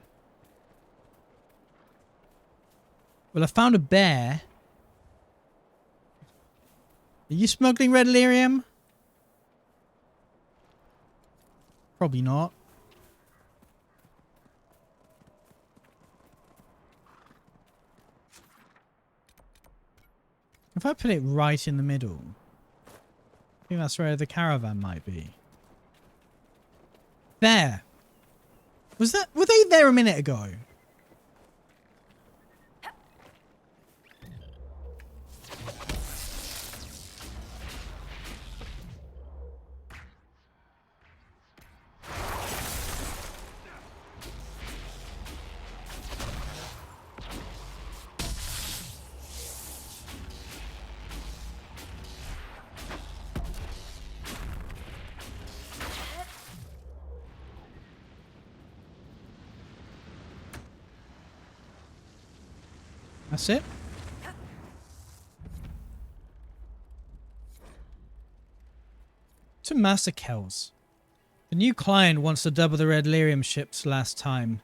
Well, I found a bear. Are you smuggling red lyrium? Probably not. If I put it right in the middle, I think that's where the caravan might be. There. Were they there a minute ago? That's it. To Master Kells. The new client wants to double the red lyrium ships last time.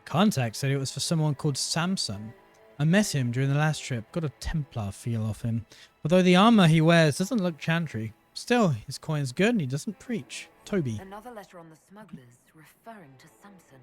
Contact said it was for someone called Samson. I met him during the last trip. Got a Templar feel off him. Although the armor he wears doesn't look chantry. Still, his coin's good and he doesn't preach. Toby. Another letter on the smugglers referring to Samson.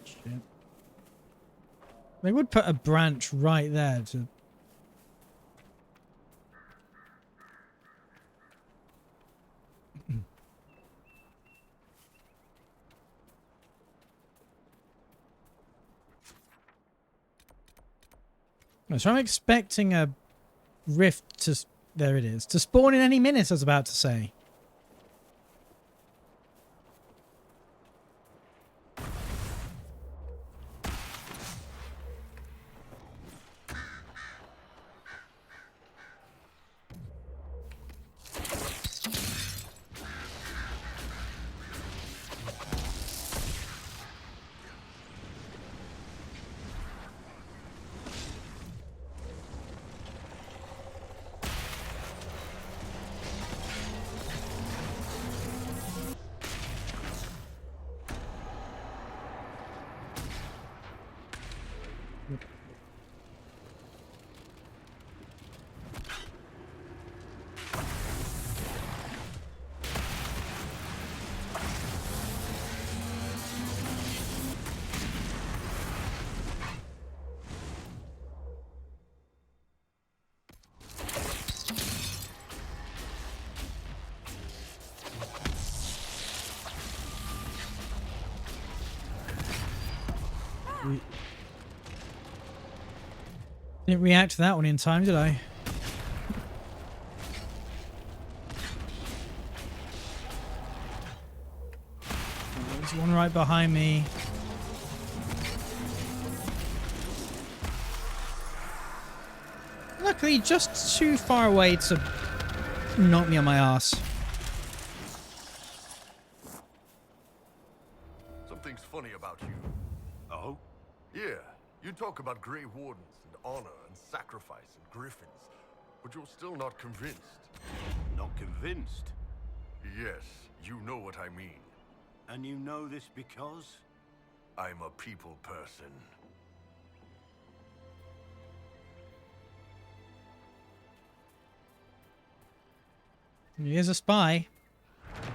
Shit. They would put a branch right there to... So I'm expecting a rift to... There it is. To spawn in any minute, I was about to say. Didn't react to that one in time, did I? There's one right behind me. Luckily, just too far away to knock me on my ass. Something's funny about you. Oh? Yeah, you talk about Grey Wardens and honor and sacrifice and griffins, but you're still not convinced. Not convinced? Yes, you know what I mean. And you know this because? I'm a people person. He is a spy.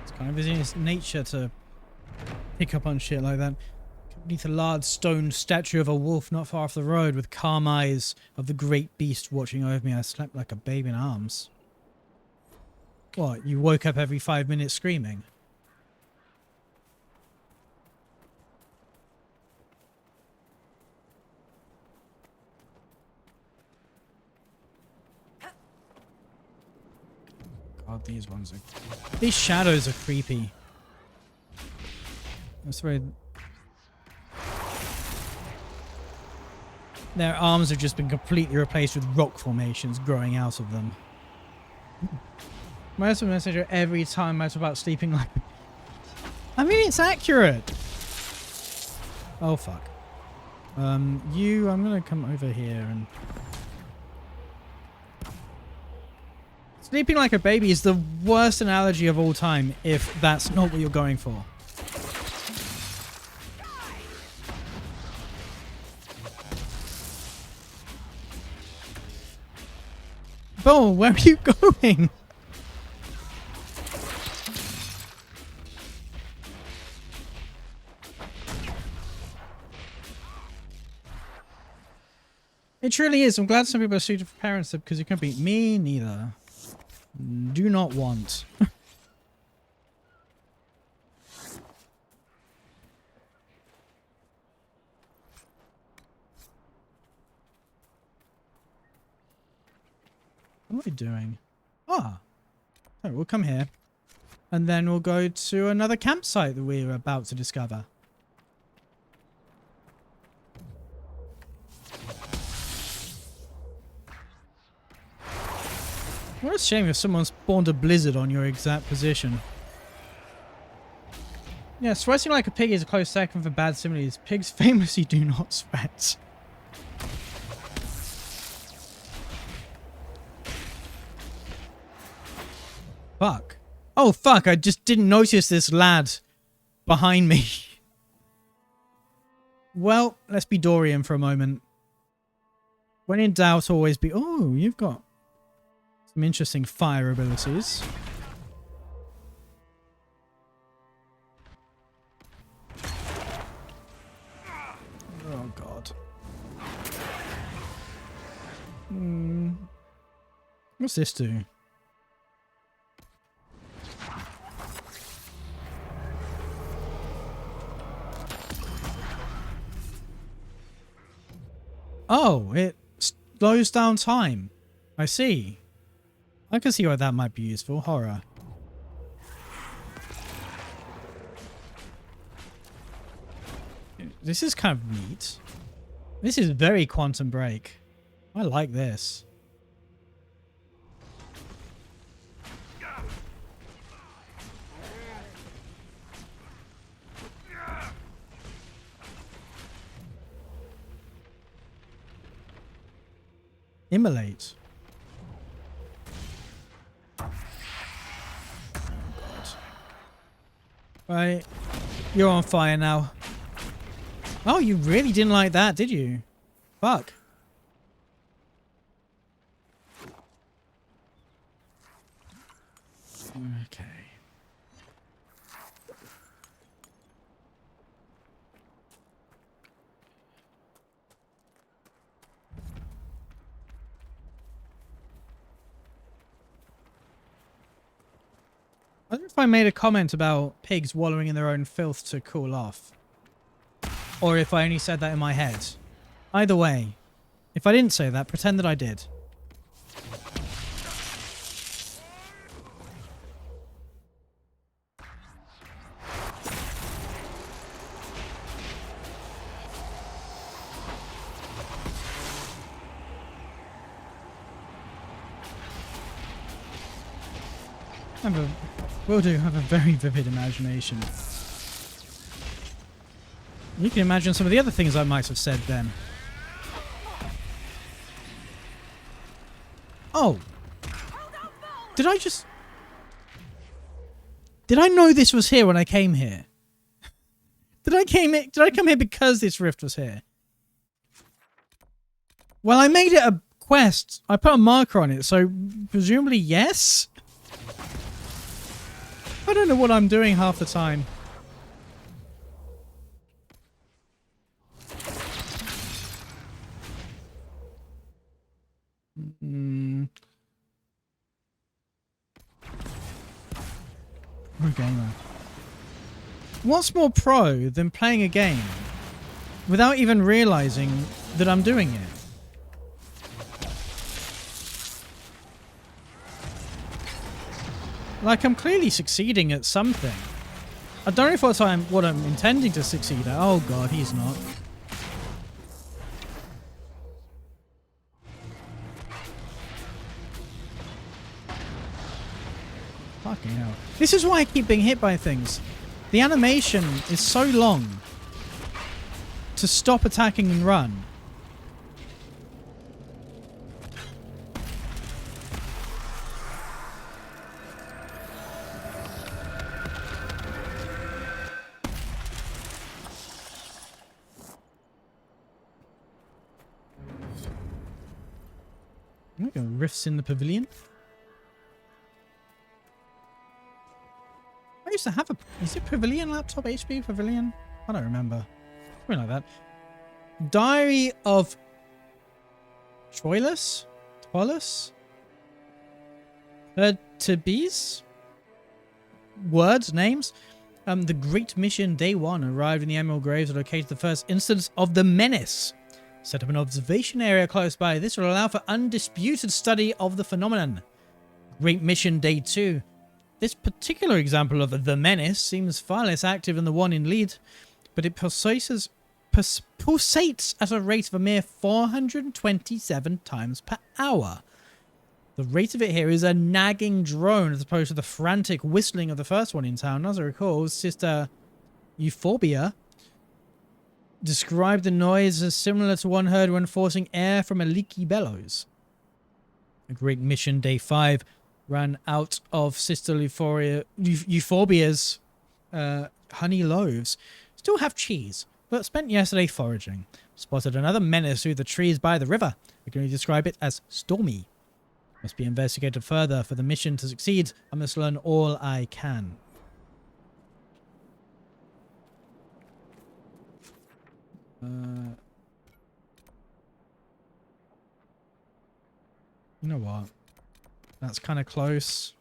It's kind of in his nature to pick up on shit like that. Beneath a large stone statue of a wolf not far off the road with calm eyes of the great beast watching over me, I slept like a babe in arms. What, you woke up every 5 minutes screaming? God, these ones are... These shadows are creepy. That's very... Their arms have just been completely replaced with rock formations growing out of them. My husband message her every time I talk about sleeping like... I mean, it's accurate! Oh, fuck. I'm gonna come over here and... Sleeping like a baby is the worst analogy of all time if that's not what you're going for. Bo, where are you going? It truly is. I'm glad some people are suited for parents because you can't beat me neither. Do not want. What are we doing? Ah. Oh, we'll come here. And then we'll go to another campsite that we're about to discover. What a shame if someone spawned a blizzard on your exact position. Yeah, sweating like a pig is a close second for bad similes. Pigs famously do not sweat. Fuck. Oh, fuck. I just didn't notice this lad behind me. Well, let's be Dorian for a moment. When in doubt, always be... Oh, you've got some interesting fire abilities. Oh, God. What's this do? Oh, it slows down time. I see. I can see why that might be useful. Horror. This is kind of neat. This is very Quantum Break. I like this. Immolate. Oh, God. Right. You're on fire now. Oh, you really didn't like that, did you? Fuck. Okay. I don't know if I made a comment about pigs wallowing in their own filth to cool off. Or if I only said that in my head. Either way, if I didn't say that, pretend that I did. Will do have a very vivid imagination. You can imagine some of the other things I might have said then. Oh. Did I just... Did I know this was here when I came here? Did I come here because this rift was here? Well, I made it a quest. I put a marker on it, so presumably yes? I don't know what I'm doing half the time. Pro gamer. What's more pro than playing a game without even realizing that I'm doing it? Like, I'm clearly succeeding at something. I don't know if what I'm intending to succeed at. Oh god, he's not. Fucking hell. This is why I keep being hit by things. The animation is so long to stop attacking and run. There we go. Rifts in the pavilion. I used to have a... Is it Pavilion laptop? HP Pavilion? I don't remember. Something like that. Diary of... Troilus? Pertibes? Words? Names? The Great Mission Day 1 arrived in the Emerald Graves and located the first instance of the Menace. Set up an observation area close by. This will allow for undisputed study of the phenomenon. Great Mission Day 2. This particular example of the Menace seems far less active than the one in lead, but it pulsates at a rate of a mere 427 times per hour. The rate of it here is a nagging drone as opposed to the frantic whistling of the first one in town. As I recall, Sister Euphorbia described the noise as similar to one heard when forcing air from a leaky bellows. A Great Mission Day 5 ran out of Sister Euphorbia's honey loaves. Still have cheese, but spent yesterday foraging. Spotted another menace through the trees by the river. I can only describe it as stormy. Must be investigated further. For the mission to succeed, I must learn all I can. You know what? That's kind of close.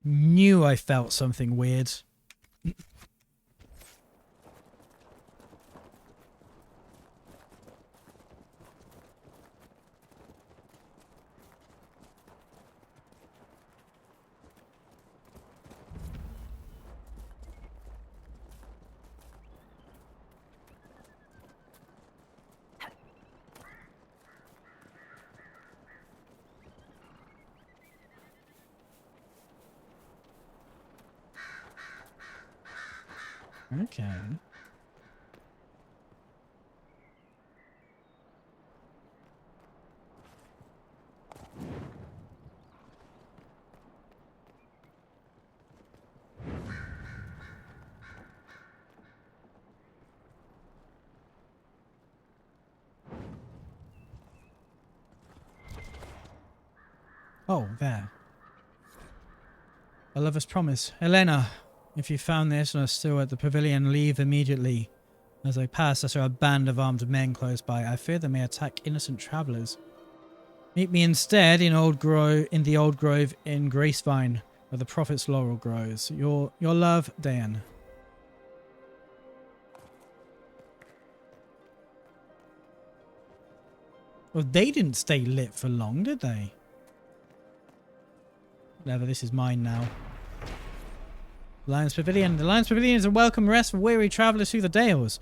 Knew I felt something weird. Okay. Oh, there. A lover's promise. Elena, if you found this and are still at the pavilion, leave immediately. As I pass, I saw a band of armed men close by. I fear they may attack innocent travelers. Meet me instead in the old grove in Gracevine, where the prophet's laurel grows. Your love, Dan. Well, they didn't stay lit for long, did they? Whatever, this is mine now. Lion's Pavilion. The Lion's Pavilion is a welcome rest for weary travellers through the dales.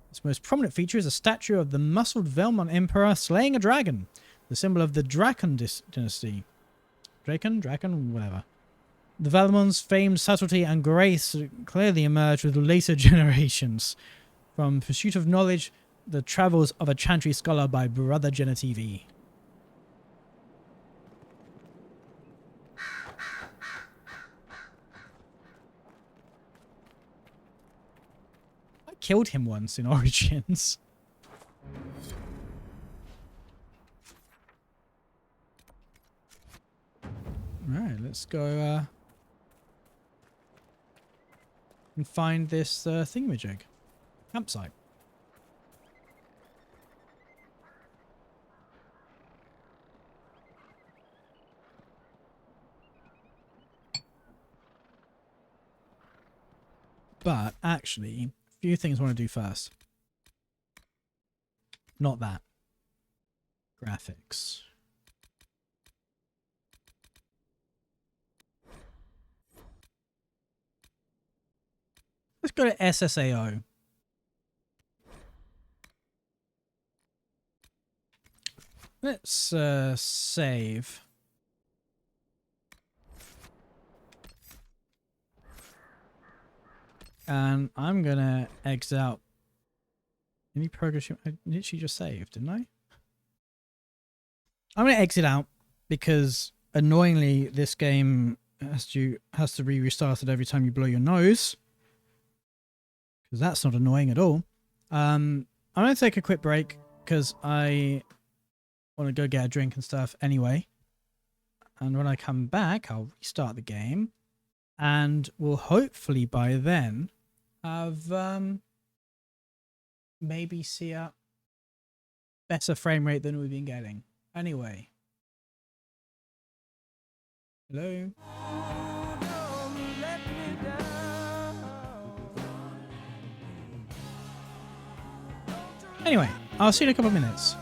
Its most prominent feature is a statue of the muscled Velmont Emperor slaying a dragon, the symbol of the Draken dynasty. Draken, whatever. The Valmon's famed subtlety and grace clearly emerged with later generations. From Pursuit of Knowledge, The Travels of a Chantry Scholar by Brother Genetivi. Killed him once in Origins. Alright, let's go and find this thingamajig. Campsite. But actually, a few things I want to do first. Not that. Graphics. Let's go to SSAO. Let's save. And I'm gonna exit out. Any progress? I literally just saved, didn't I? I'm gonna exit out because annoyingly this game has to be restarted every time you blow your nose. Because that's not annoying at all. I'm gonna take a quick break because I want to go get a drink and stuff anyway. And when I come back, I'll restart the game, and we'll hopefully by then have maybe see a better frame rate than we've been getting. Anyway. Hello. Anyway, I'll see you in a couple of minutes.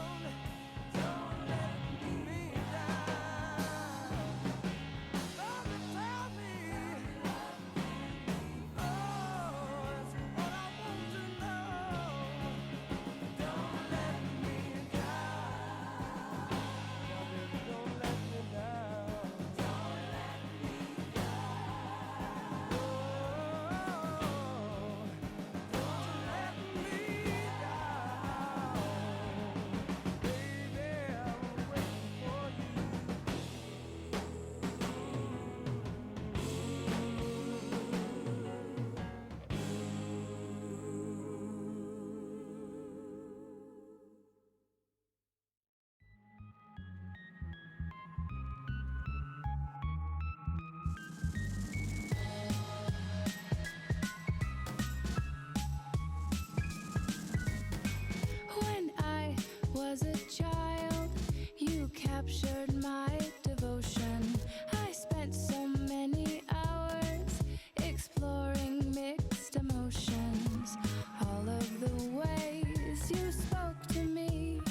When I was a child, you captured my devotion. I spent so many hours exploring mixed emotions. All of the ways you spoke to me,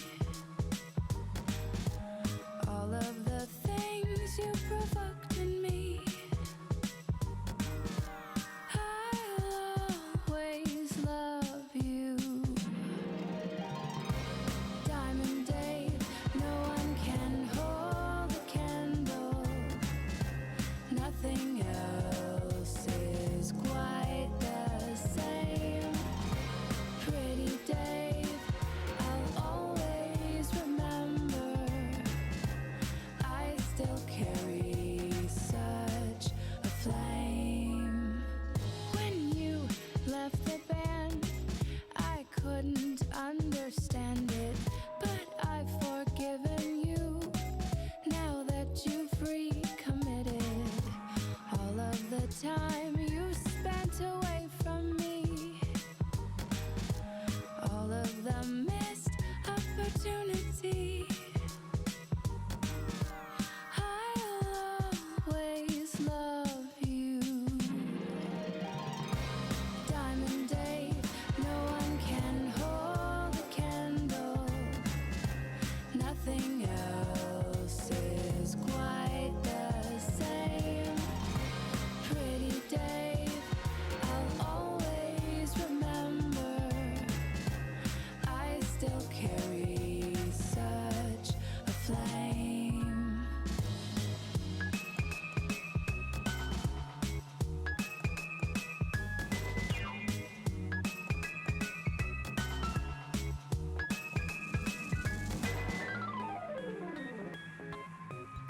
all of the things you provoked in me. I'll always love you. Diamond Dave, no one can hold a candle. Nothing else is quite the same. Pretty Dave, I'll always remember. I still carry such a flame. When you left the band, I couldn't understand it, but I've forgiven you now that you've recommitted. All of the time you spent away from me, all of the missed opportunity. I'll always love you. Diamond Dave, no one can hold a candle. Nothing else is quite the same. Pretty Dave, I'll always remember. I still carry such a flame.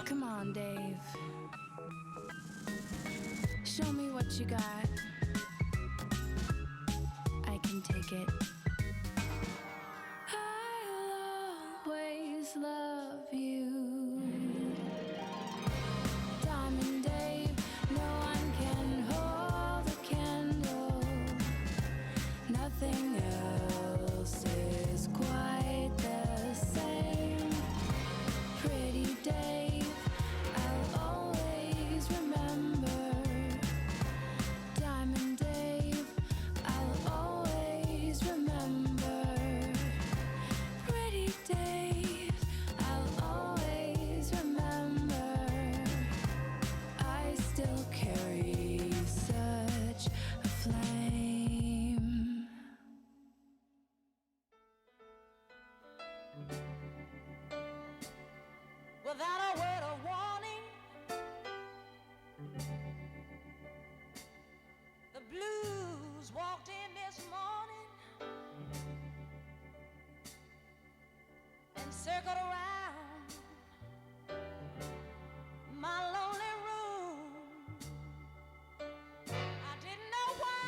Come on, Dave. Show me what you got. I can take it. I'll always love you. Diamond Dave, no one can hold a candle. Nothing else is quite the same. Pretty Dave, I'll always remember. Diamond Dave, without a word of warning. The blues walked in this morning and circled around my lonely room. I didn't know why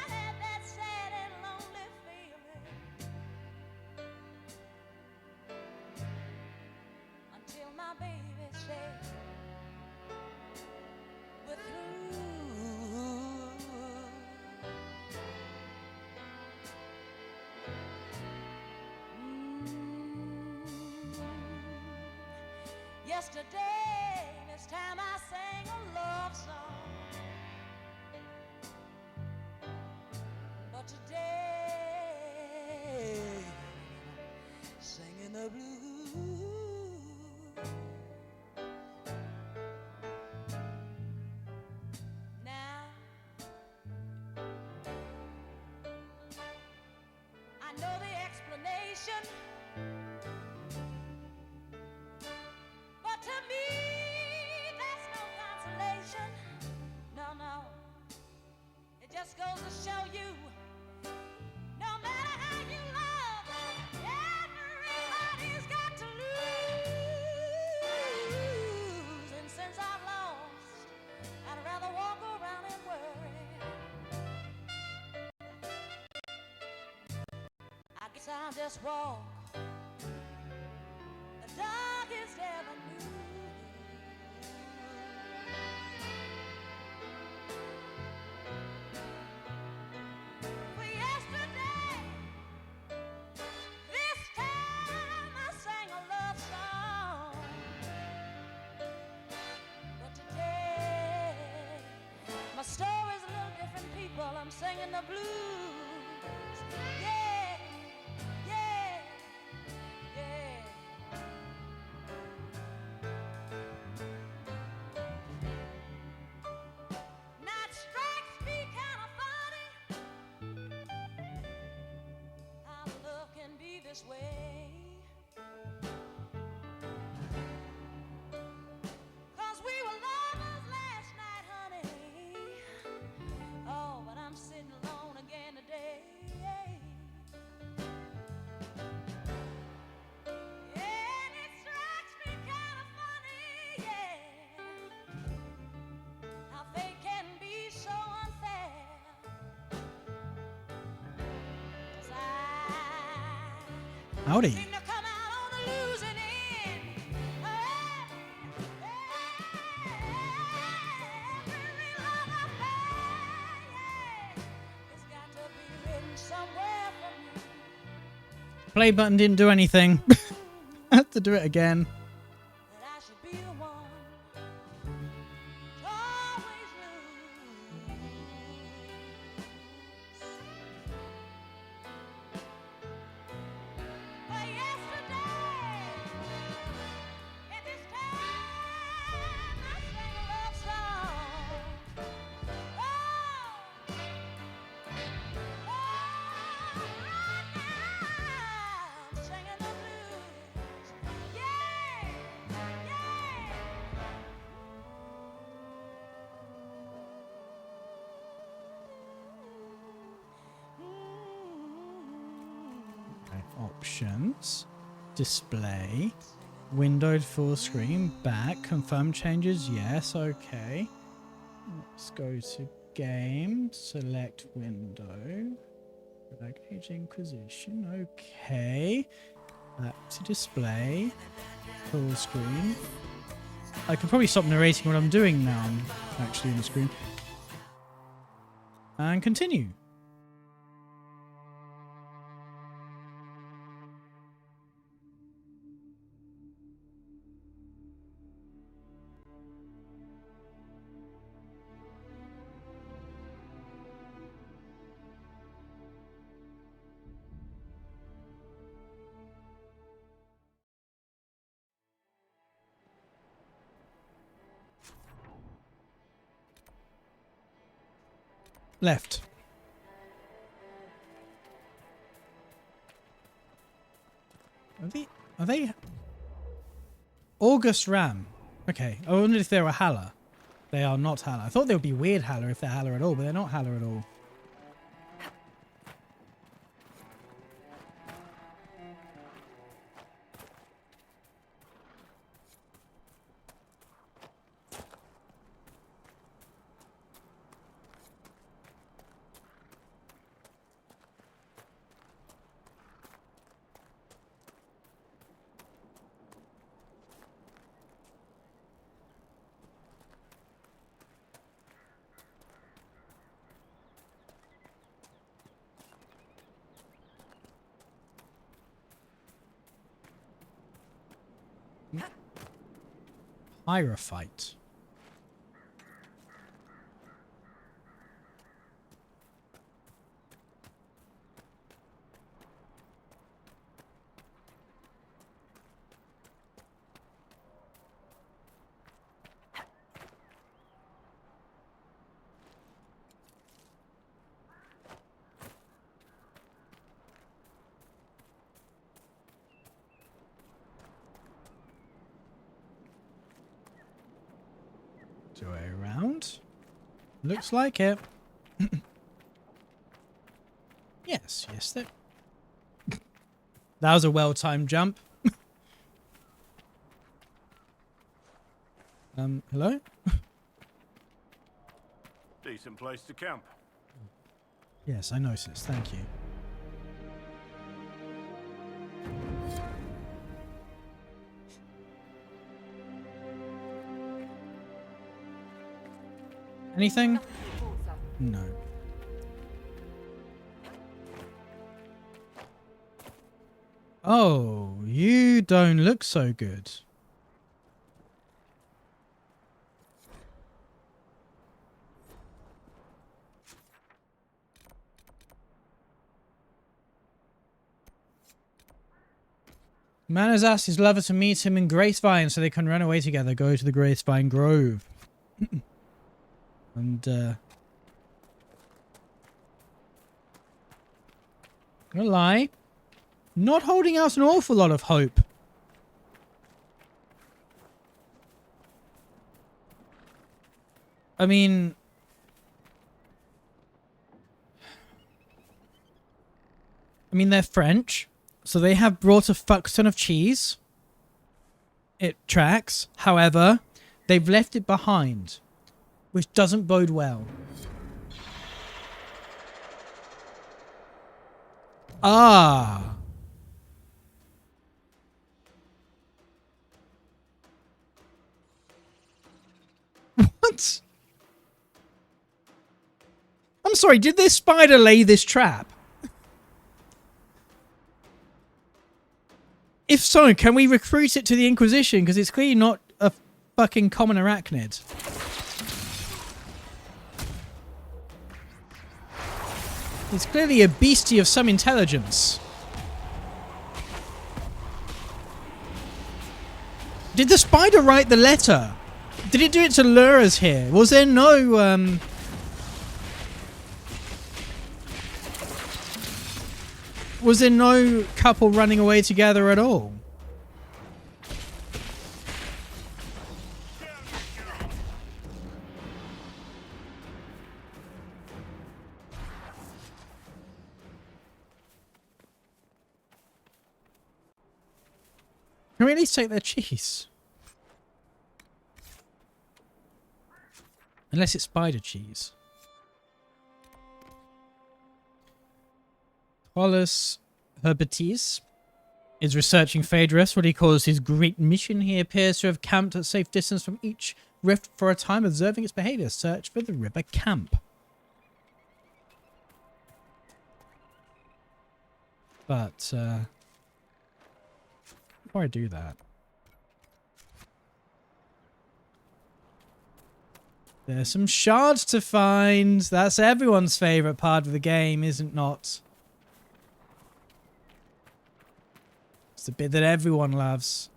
I had that sad and lonely feeling until my baby said, "We're through." Yesterday, this time I sang a love song, but today, singing the blues. Now, I know the explanation, but to me, that's no consolation. No, no. It just goes to show you, no matter how you love, everybody's got to lose. And since I've lost, I'd rather walk around and worry. I guess I'll just walk the darkest avenue. For yesterday, this time I sang a love song, but today my story's a little different, people. I'm singing the blues. Yeah, yeah, yeah. Now it strikes me kind of funny how love can be this way. 'Cause we were lovers last night, honey. Oh, but I'm sitting alone again today. And it strikes me kind of funny, yeah, how fate can be so unfair. 'Cause I Howdy. seem to come out on the losing end. Every love affair, yeah, it's got to be written somewhere for me. Play button didn't do anything. I have to do it again. That I should be the one to always lose. But yesterday, at this time, I sang a love song. Oh, right now, I'm singing the blues. Yeah, yeah. Okay, options, display, windowed full screen, back, confirm changes, yes, okay. Let's go to game, select window, select Age Inquisition, okay. Back to display, full screen. I can probably stop narrating what I'm doing now. I'm actually on the screen. And continue. Left. Are Are they... August Ram. Okay, I wondered if they were Haller. They are not Haller. I thought they would be weird Haller if they're Haller at all, but they're not Haller at all. Hierophite. Do I around? Looks like it. Yes, yes. That was a well-timed jump. Hello? Decent place to camp. Yes, I noticed. Thank you. Anything? No. Oh, you don't look so good. Man has asked his lover to meet him in Gracevine so they can run away together. Go to the Gracevine Grove. And, gonna lie, not holding out an awful lot of hope. I mean, they're French, so they have brought a fuck ton of cheese. It tracks. However, they've left it behind, which doesn't bode well. Ah. What? I'm sorry, did this spider lay this trap? If so, can we recruit it to the Inquisition? Because it's clearly not a fucking common arachnid. It's clearly a beastie of some intelligence. Did the spider write the letter? Did it do it to lure us here? Was there no, was there no couple running away together at all? Can we at least take their cheese? Unless it's spider cheese. Wallace Herbertis is researching Phaedrus. What he calls his great mission. He appears to have camped at a safe distance from each rift for a time, observing its behavior. Search for the river camp. But, before I do that, there's some shards to find. That's everyone's favourite part of the game, isn't not? It's the bit that everyone loves.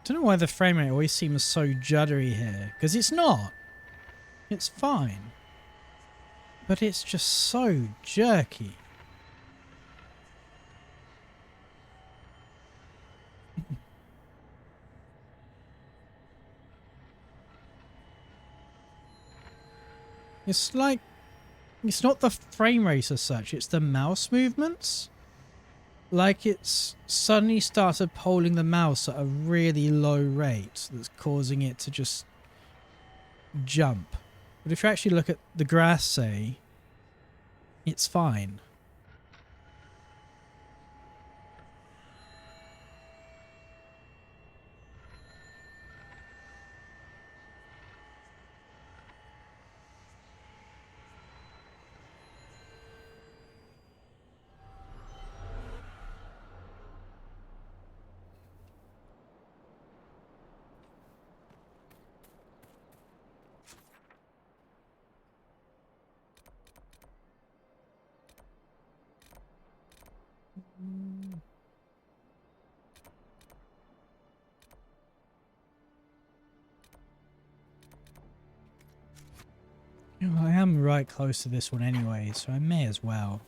Don't know why the frame rate always seems so juddery here, because it's not. It's fine. But it's just so jerky. It's like, it's not the frame rate as such, it's the mouse movements. Like it's suddenly started polling the mouse at a really low rate that's causing it to just jump. But if you actually look at the grass, say, it's fine. I am right close to this one anyway, so I may as well.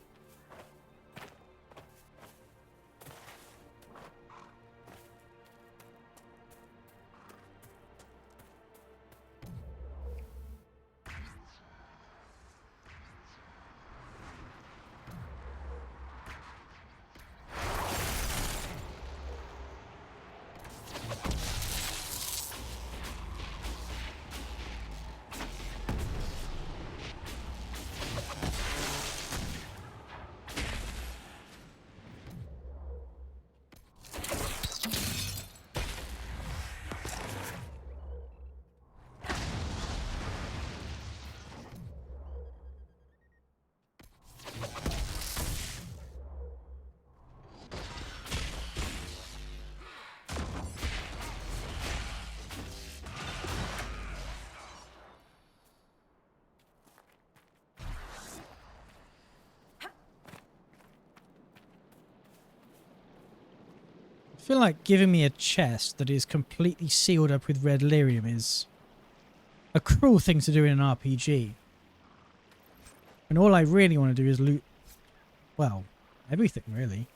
I feel like giving me a chest that is completely sealed up with red lyrium is a cruel thing to do in an RPG. And all I really want to do is loot, well, everything really.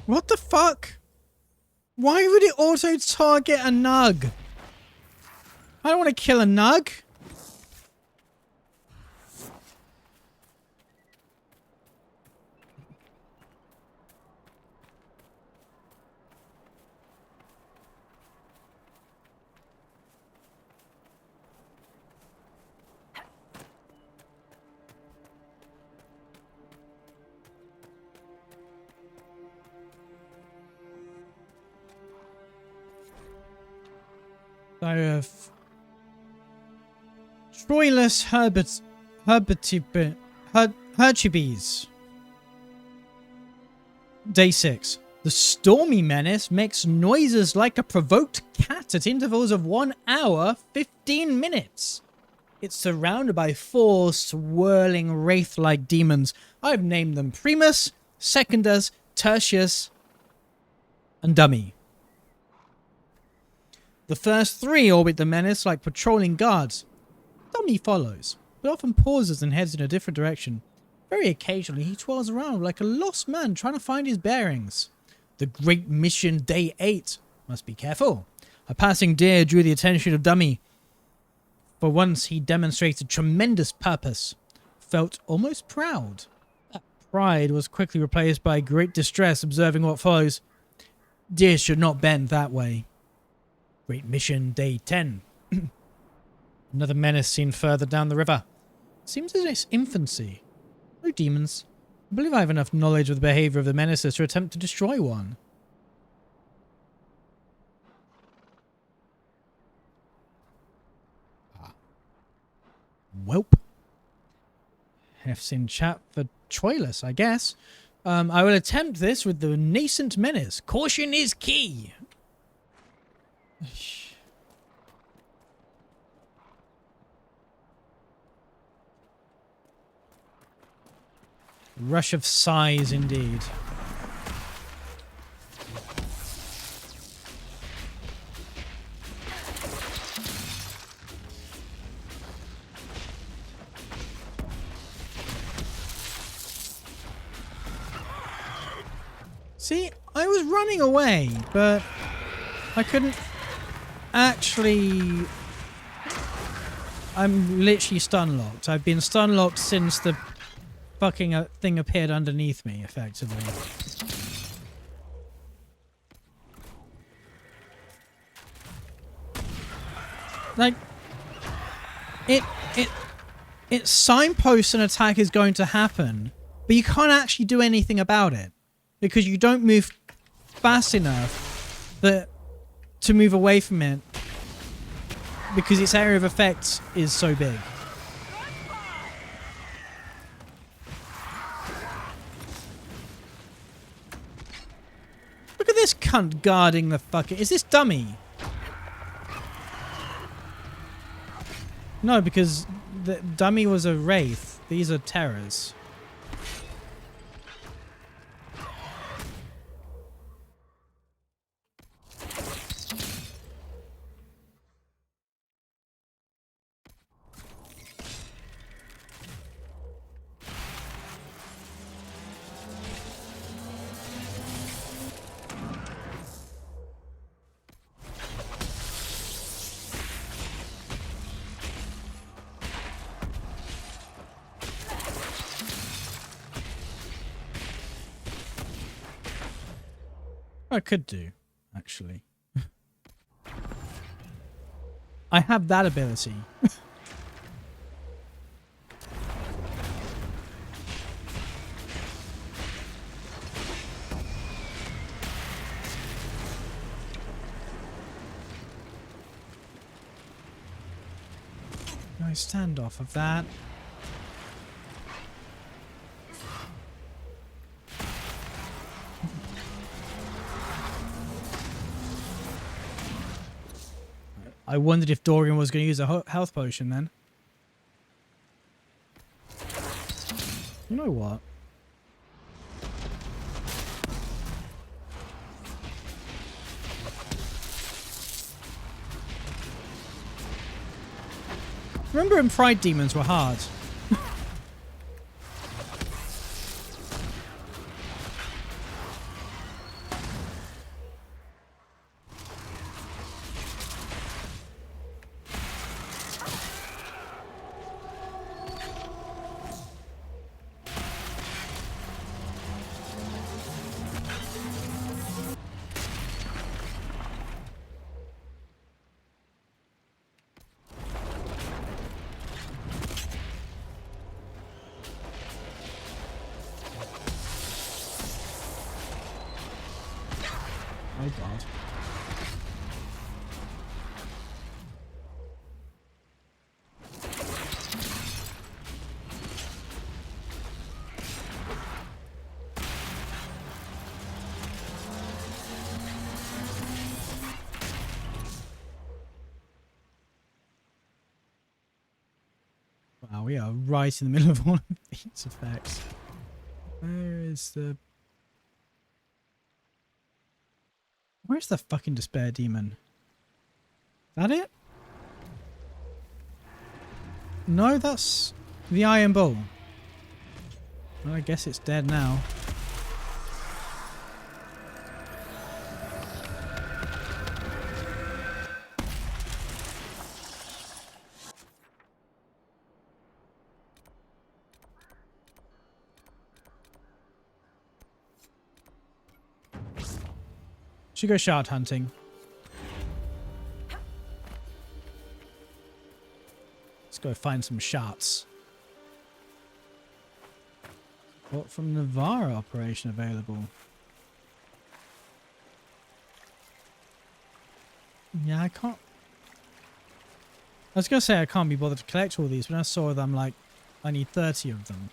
What the fuck? Why would it auto-target a nug? I don't want to kill a nug. So Troilus Herchibes. Day 6. The stormy menace makes noises like a provoked cat at intervals of 1 hour, 15 minutes. It's surrounded by 4 swirling wraith-like demons. I've named them Primus, Secundus, Tertius, and Dummy. The first 3 orbit the menace like patrolling guards. Dummy follows, but often pauses and heads in a different direction. Very occasionally, he twirls around like a lost man trying to find his bearings. The Great Mission Day 8. Must be careful. A passing deer drew the attention of Dummy. For once, he demonstrated tremendous purpose. Felt almost proud. That pride was quickly replaced by great distress observing what follows. Deer should not bend that way. Great Mission Day 10. Another menace seen further down the river. Seems as its infancy. No demons. I believe I have enough knowledge of the behavior of the menaces to attempt to destroy one. Welp. F's in chat for Troilus, I guess. I will attempt this with the nascent menace. Caution is key. Rush of sighs, indeed. See, I was running away, but I couldn't actually... I'm literally stun locked. I've been stun locked since the fucking thing appeared underneath me, effectively. Like, it signposts an attack is going to happen, but you can't actually do anything about it because you don't move fast enough to move away from it because its area of effect is so big. Look at this cunt guarding the fucking... Is this dummy? No, because the dummy was a wraith. These are terrors. I could do, actually. I have that ability. Nice standoff of that. I wondered if Dorian was going to use a health potion then. You know what? Remember when Pride Demons were hard? Oh god. Wow, we are right in the middle of all of these effects. Where is the... Where's the fucking despair demon? That it? No, that's the Iron Bull. Well, I guess it's dead now. Should go shard hunting. Let's go find some shards. What from Navarra operation available? Yeah, I can't. I was going to say I can't be bothered to collect all these, but I saw them like, I need 30 of them.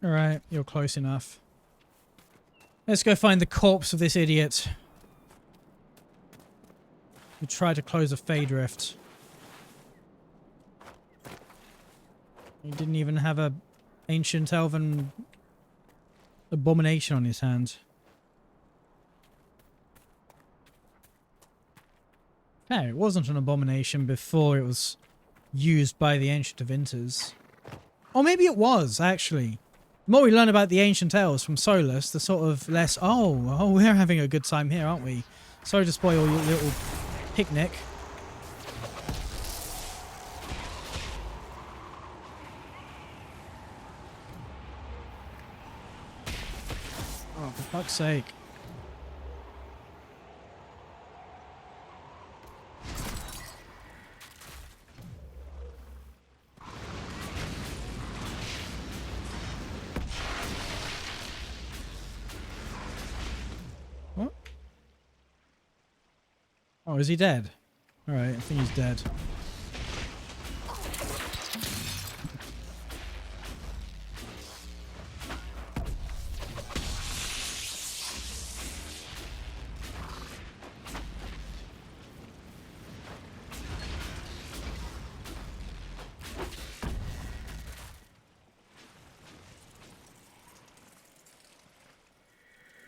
Alright, you're close enough. Let's go find the corpse of this idiot who tried to close a fade rift. He didn't even have a ancient elven abomination on his hand. Hey, it wasn't an abomination before it was used by the Ancient of Winters. Or maybe it was, actually. The more we learn about the ancient elves from Solus, the sort of less, oh, we're having a good time here, aren't we? Sorry to spoil your little picnic. Oh, for fuck's sake. Oh, is he dead? Alright, I think he's dead.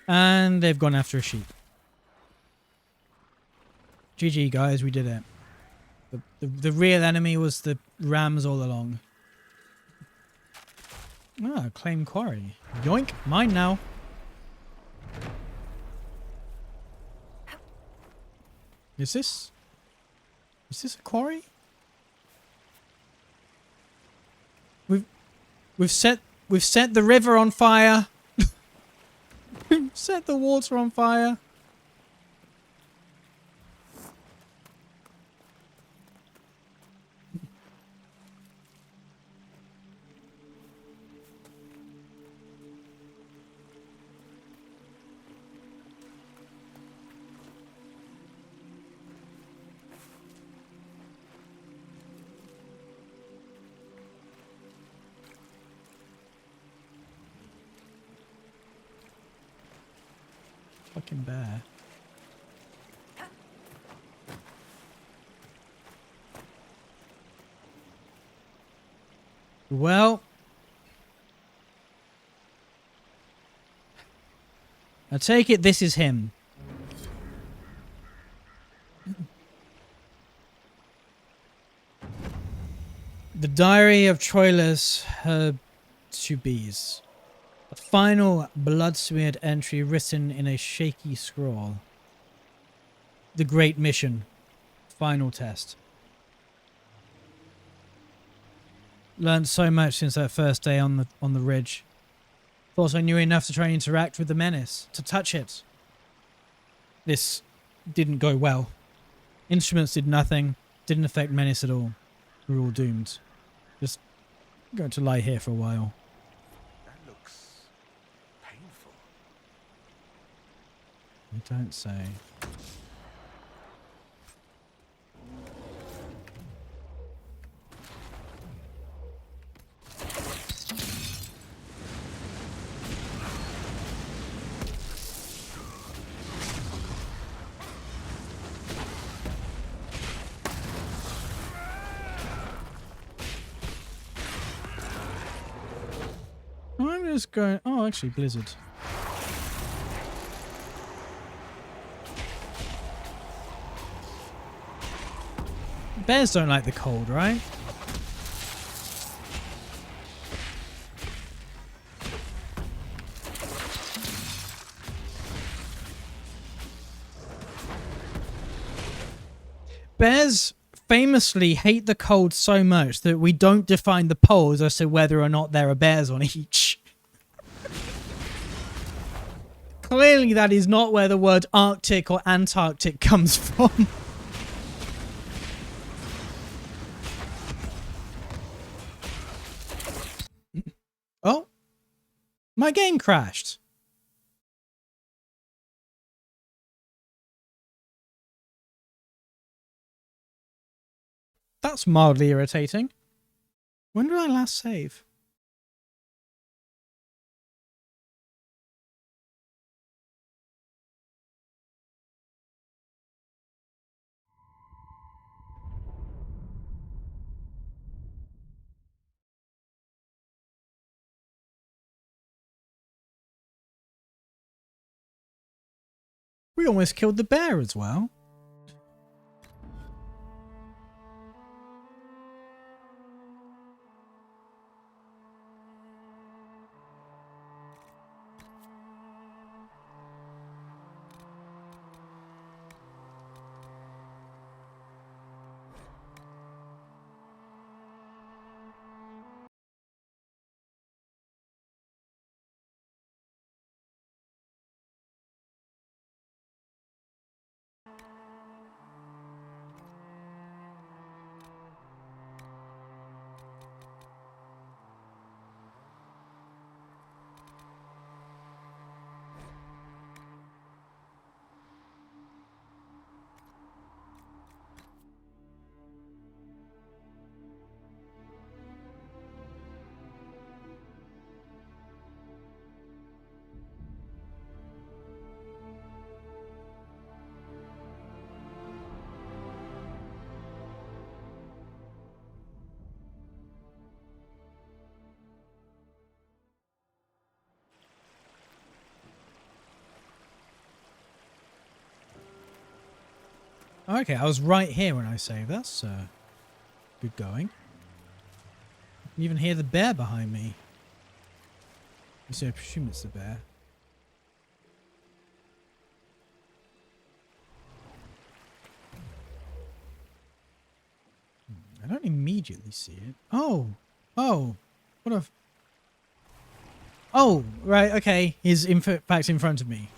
And they've gone after a sheep. GG guys, we did it. The real enemy was the rams all along. Ah, claim quarry. Yoink, mine now. Is this a quarry? We've set the river on fire. We've set the water on fire. Fucking bear. Well, I take it this is him. The Diary of Troilus Herbtubes. A final blood-smeared entry written in a shaky scrawl. The Great Mission. Final test. Learned so much since that first day on the ridge. Thought I knew enough to try and interact with the menace, to touch it. This didn't go well. Instruments did nothing, didn't affect menace at all. We're all doomed. Just going to lie here for a while. You don't say. I'm just going... Oh, actually, Blizzard. Bears don't like the cold, right? Bears famously hate the cold so much that we don't define the poles as to whether or not there are bears on each. Clearly that is not where the word Arctic or Antarctic comes from. Oh, my game crashed. That's mildly irritating. When did I last save? We almost killed the bear as well. Okay, I was right here when I saved. That's good going. You can even hear the bear behind me. So I presume it's the bear. I don't immediately see it. Oh! Oh! What a... Oh! Right, okay. He's in fact in front of me.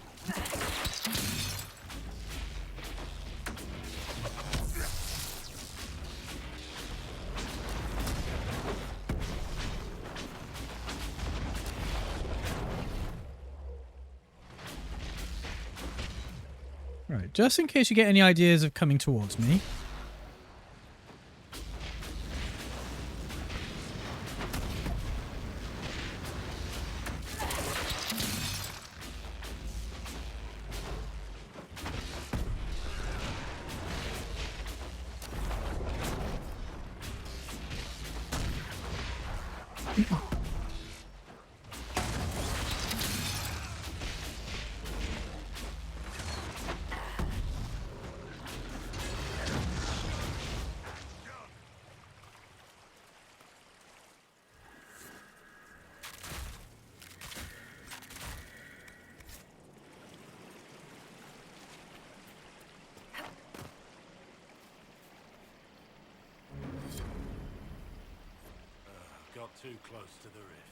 Right, just in case you get any ideas of coming towards me. Got too close to the rift.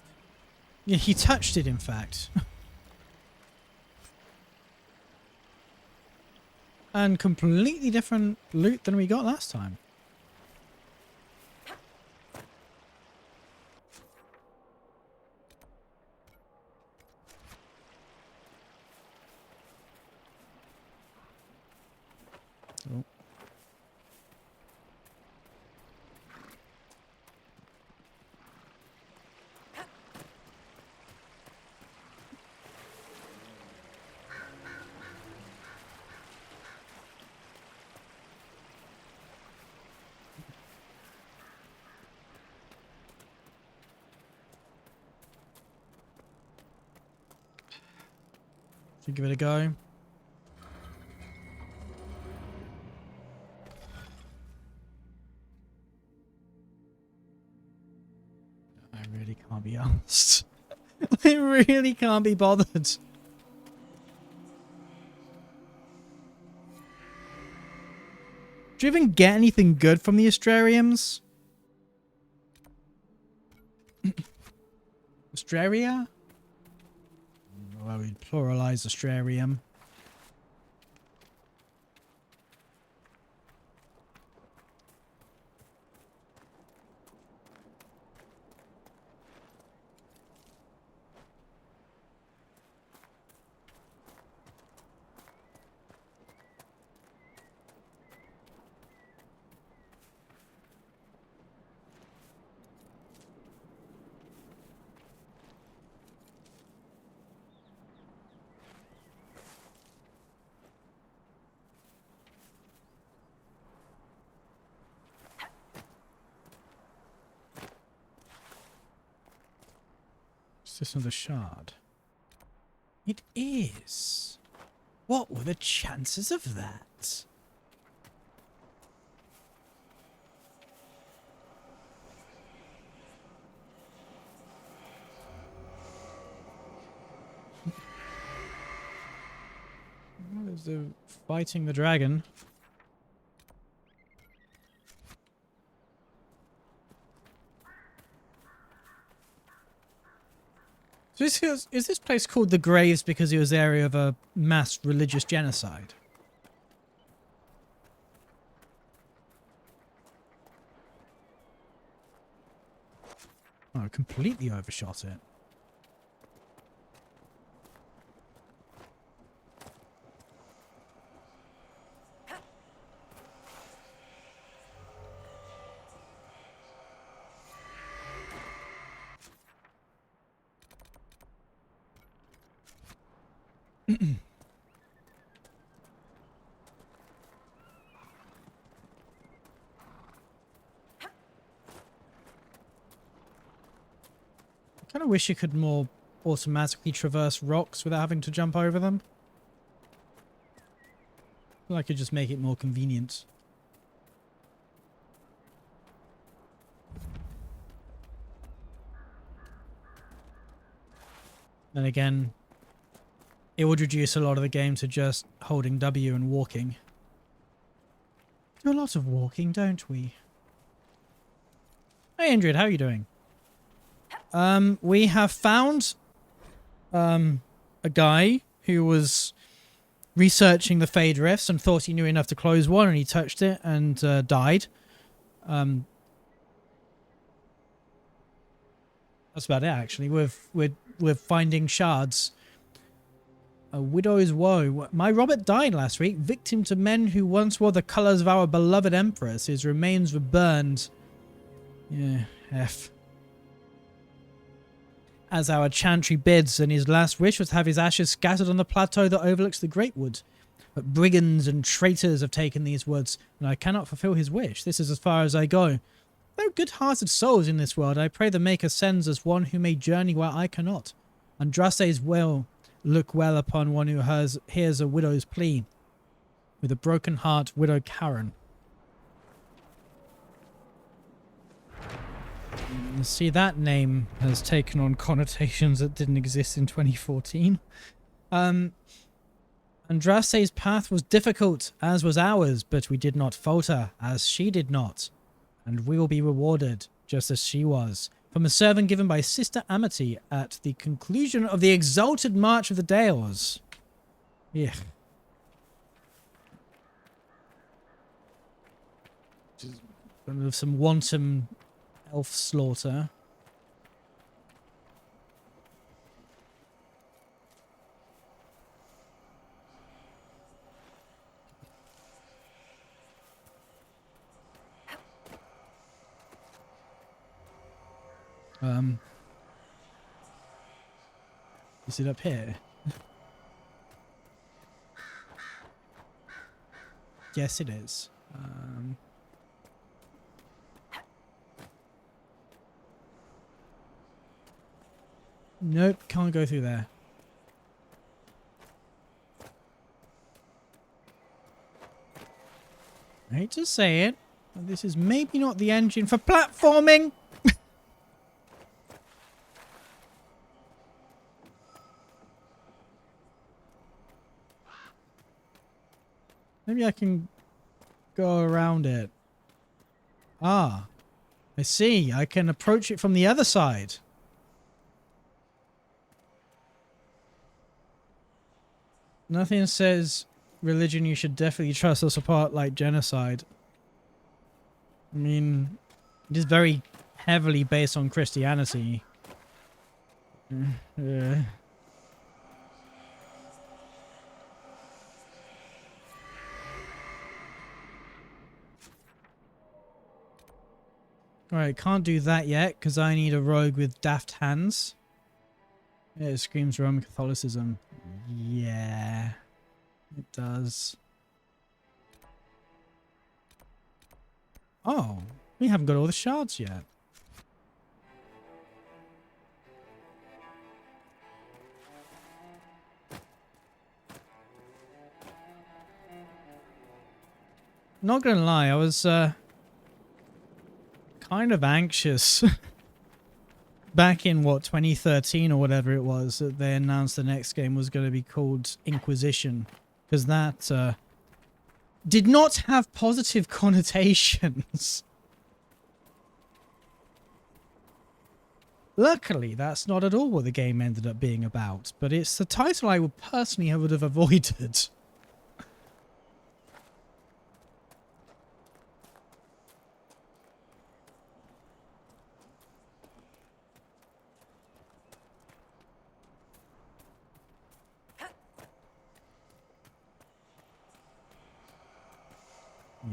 Yeah, he touched it, in fact. And completely different loot than we got last time. Oh. Should we give it a go? really can't be bothered. Do you even get anything good from the Astrariums? Astraria? Well, we pluralize Astrarium. Is this another shard? It is. What were the chances of that? There's the fighting the dragon. So is this place called the Graves because it was the area of a mass religious genocide? Oh, I completely overshot it. I kind of wish you could more automatically traverse rocks without having to jump over them. I feel like it'd just make it more convenient. Then again, it would reduce a lot of the game to just holding W and walking. Do a lot of walking, don't we? Hey Indrid, how are you doing? We have found a guy who was researching the Fade Rifts and thought he knew enough to close one, and he touched it and died. That's about it, actually. We're finding shards. A widow's woe. My Robert died last week, victim to men who once wore the colours of our beloved Empress. His remains were burned. Yeah, F. As our chantry bids, and his last wish was to have his ashes scattered on the plateau that overlooks the Great Wood. But brigands and traitors have taken these woods, and I cannot fulfill his wish. This is as far as I go. There are good-hearted souls in this world. I pray the Maker sends us one who may journey where I cannot. Andraste's will look well upon one who hears a widow's plea. With a broken heart, widow Karen. See, that name has taken on connotations that didn't exist in 2014. Andraste's path was difficult, as was ours, but we did not falter, as she did not. And we will be rewarded, just as she was, from a servant given by Sister Amity at the conclusion of the exalted March of the Dales. Yeah. With some wanton elf slaughter. Is it up here? Yes, it is. Nope, can't go through there. I hate to say it, but this is maybe not the engine for platforming. Maybe I can go around it. Ah, I see. I can approach it from the other side. Nothing says religion you should definitely trust us apart like genocide. I mean, it is very heavily based on Christianity. Alright, can't do that yet because I need a rogue with daft hands. Yeah, it screams Roman Catholicism. Yeah, it does. Oh, we haven't got all the shards yet. Not gonna lie, I was kind of anxious back in what 2013 or whatever it was that they announced the next game was going to be called Inquisition, because that did not have positive connotations. Luckily, that's not at all what the game ended up being about, but it's the title I would personally would have avoided.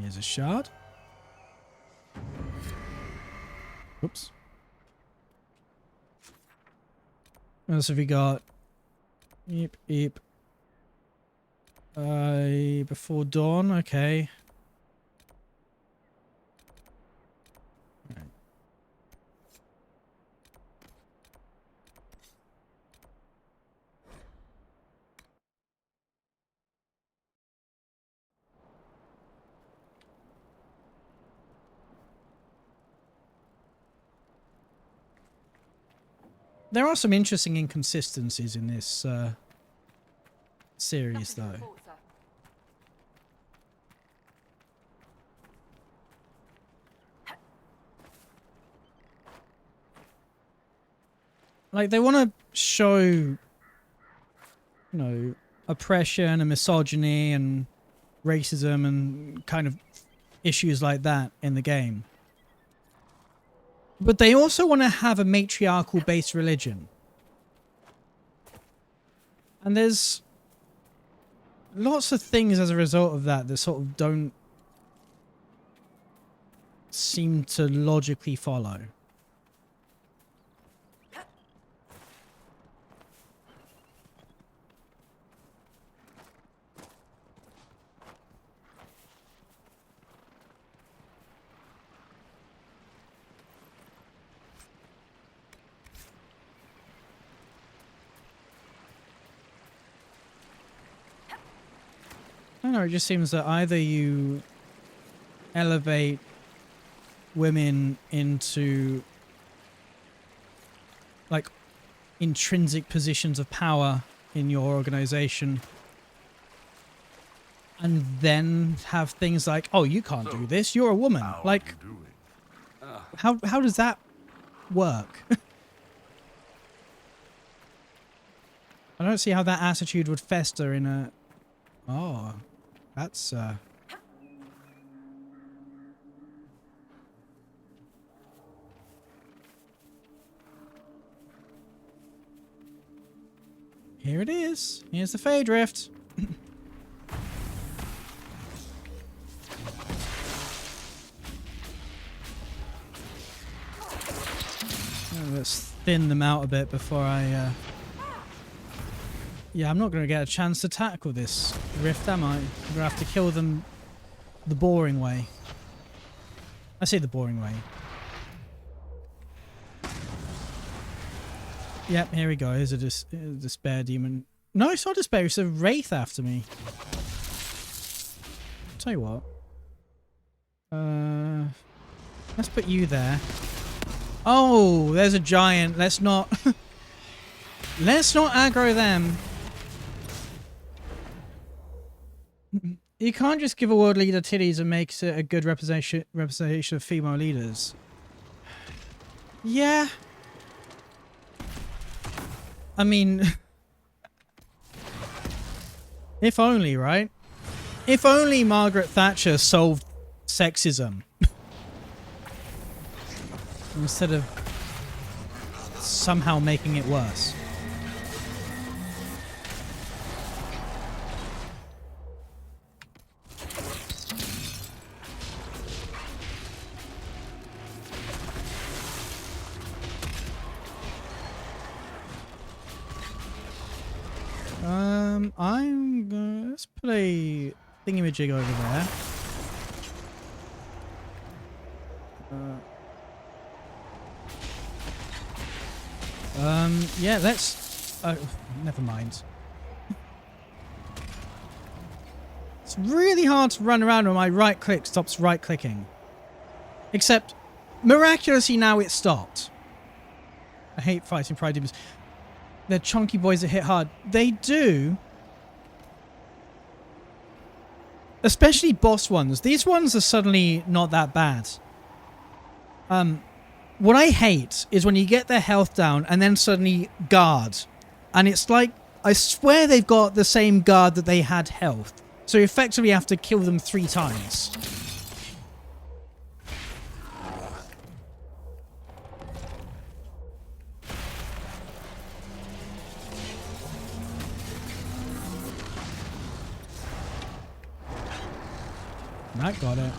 Here's a shard. Oops. What else have we got? Eep, eep. Before dawn, okay. Right. There are some interesting inconsistencies in this series, though. Like, they want to show, you know, oppression and misogyny and racism and kind of issues like that in the game. But they also want to have a matriarchal-based religion. And there's lots of things as a result of that that sort of don't seem to logically follow. I don't know, it just seems that either you elevate women into like intrinsic positions of power in your organization and then have things like, oh, you can't do this, you're a woman. Like, how does that work? I don't see how that attitude would fester in a... Oh, that's here it is. Here's the Fey Drift. Let's thin them out a bit before I yeah, I'm not going to get a chance to tackle this rift, am I? I'm going to have to kill them the boring way. I say the boring way. Yep, here we go. Here's a despair demon. No, it's not despair. It's a wraith after me. Tell you what. Let's put you there. Oh, there's a giant. Let's not... let's not aggro them. You can't just give a world leader titties and make it a good representation of female leaders. Yeah. I mean, if only, right? If only Margaret Thatcher solved sexism. Instead of somehow making it worse. I'm gonna, let's put a thingamajig over there. Yeah, let's, never mind. It's really hard to run around when my right click stops right clicking. Except, miraculously now it stopped. I hate fighting Pride Demons. They're chunky boys that hit hard. They do. Especially boss ones. These ones are suddenly not that bad. What I hate is when you get their health down and then suddenly guard. And it's like, I swear they've got the same guard that they had health. So you effectively have to kill them 3 times. That got it.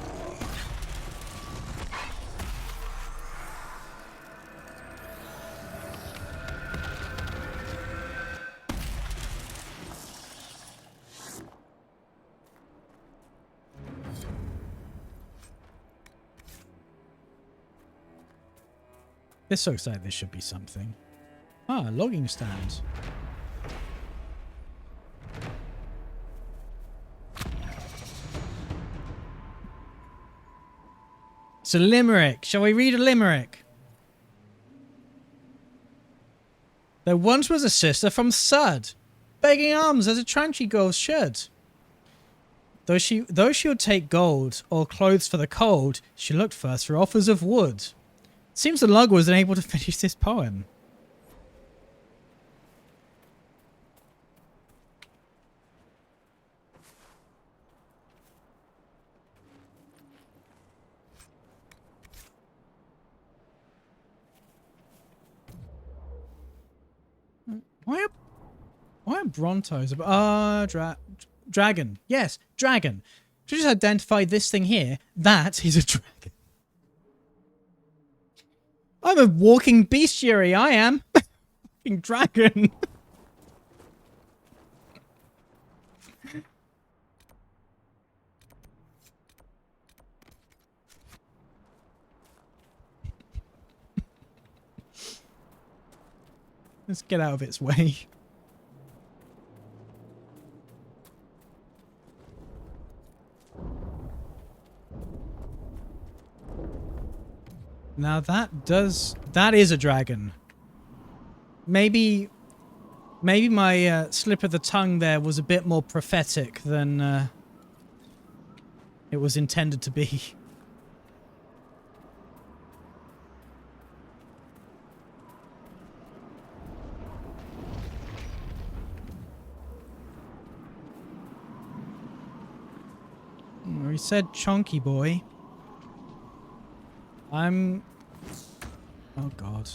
This looks like this should be something. Ah, logging stand. It's a limerick. Shall we read a limerick? There once was a sister from Sud, begging alms as a Tranchi girl should. Though she would take gold or clothes for the cold, she looked first for offers of wood. Seems the lug was unable to finish this poem. Why are Brontos? Dragon. Yes, dragon. Should just identify this thing here. That is a dragon. I'm a walking bestiary, I am. Fucking dragon. Let's get out of its way. Now that is a dragon. Maybe my slip of the tongue there was a bit more prophetic than it was intended to be. He said chunky boy. Oh god.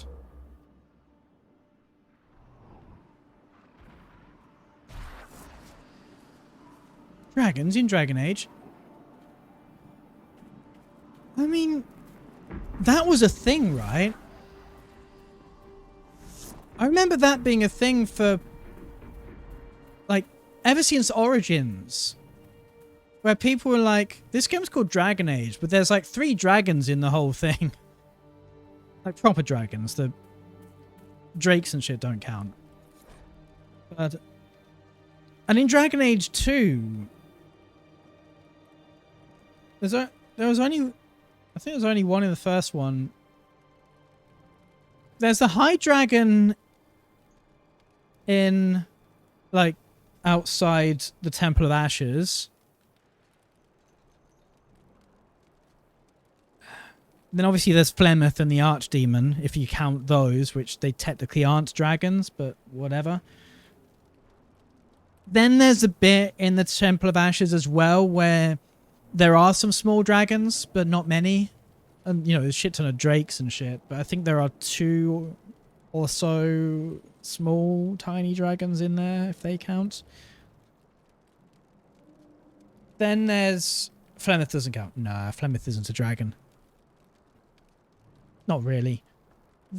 Dragons in Dragon Age? I mean, that was a thing, right? I remember that being a thing for, like, ever since Origins. Where people were like, this game's called Dragon Age, but there's like 3 dragons in the whole thing. Like proper dragons. The drakes and shit don't count. But, and in Dragon Age 2, there was only, I think there was only one in the first one. There's the High Dragon in, like, outside the Temple of Ashes. Then obviously there's Flemeth and the Archdemon, if you count those, which they technically aren't dragons, but whatever. Then there's a bit in the Temple of Ashes as well where there are some small dragons, but not many. And, you know, there's a shit ton of drakes and shit, but I think there are 2 or so small, tiny dragons in there, if they count. Then there's... Flemeth doesn't count. Nah, Flemeth isn't a dragon. Not really.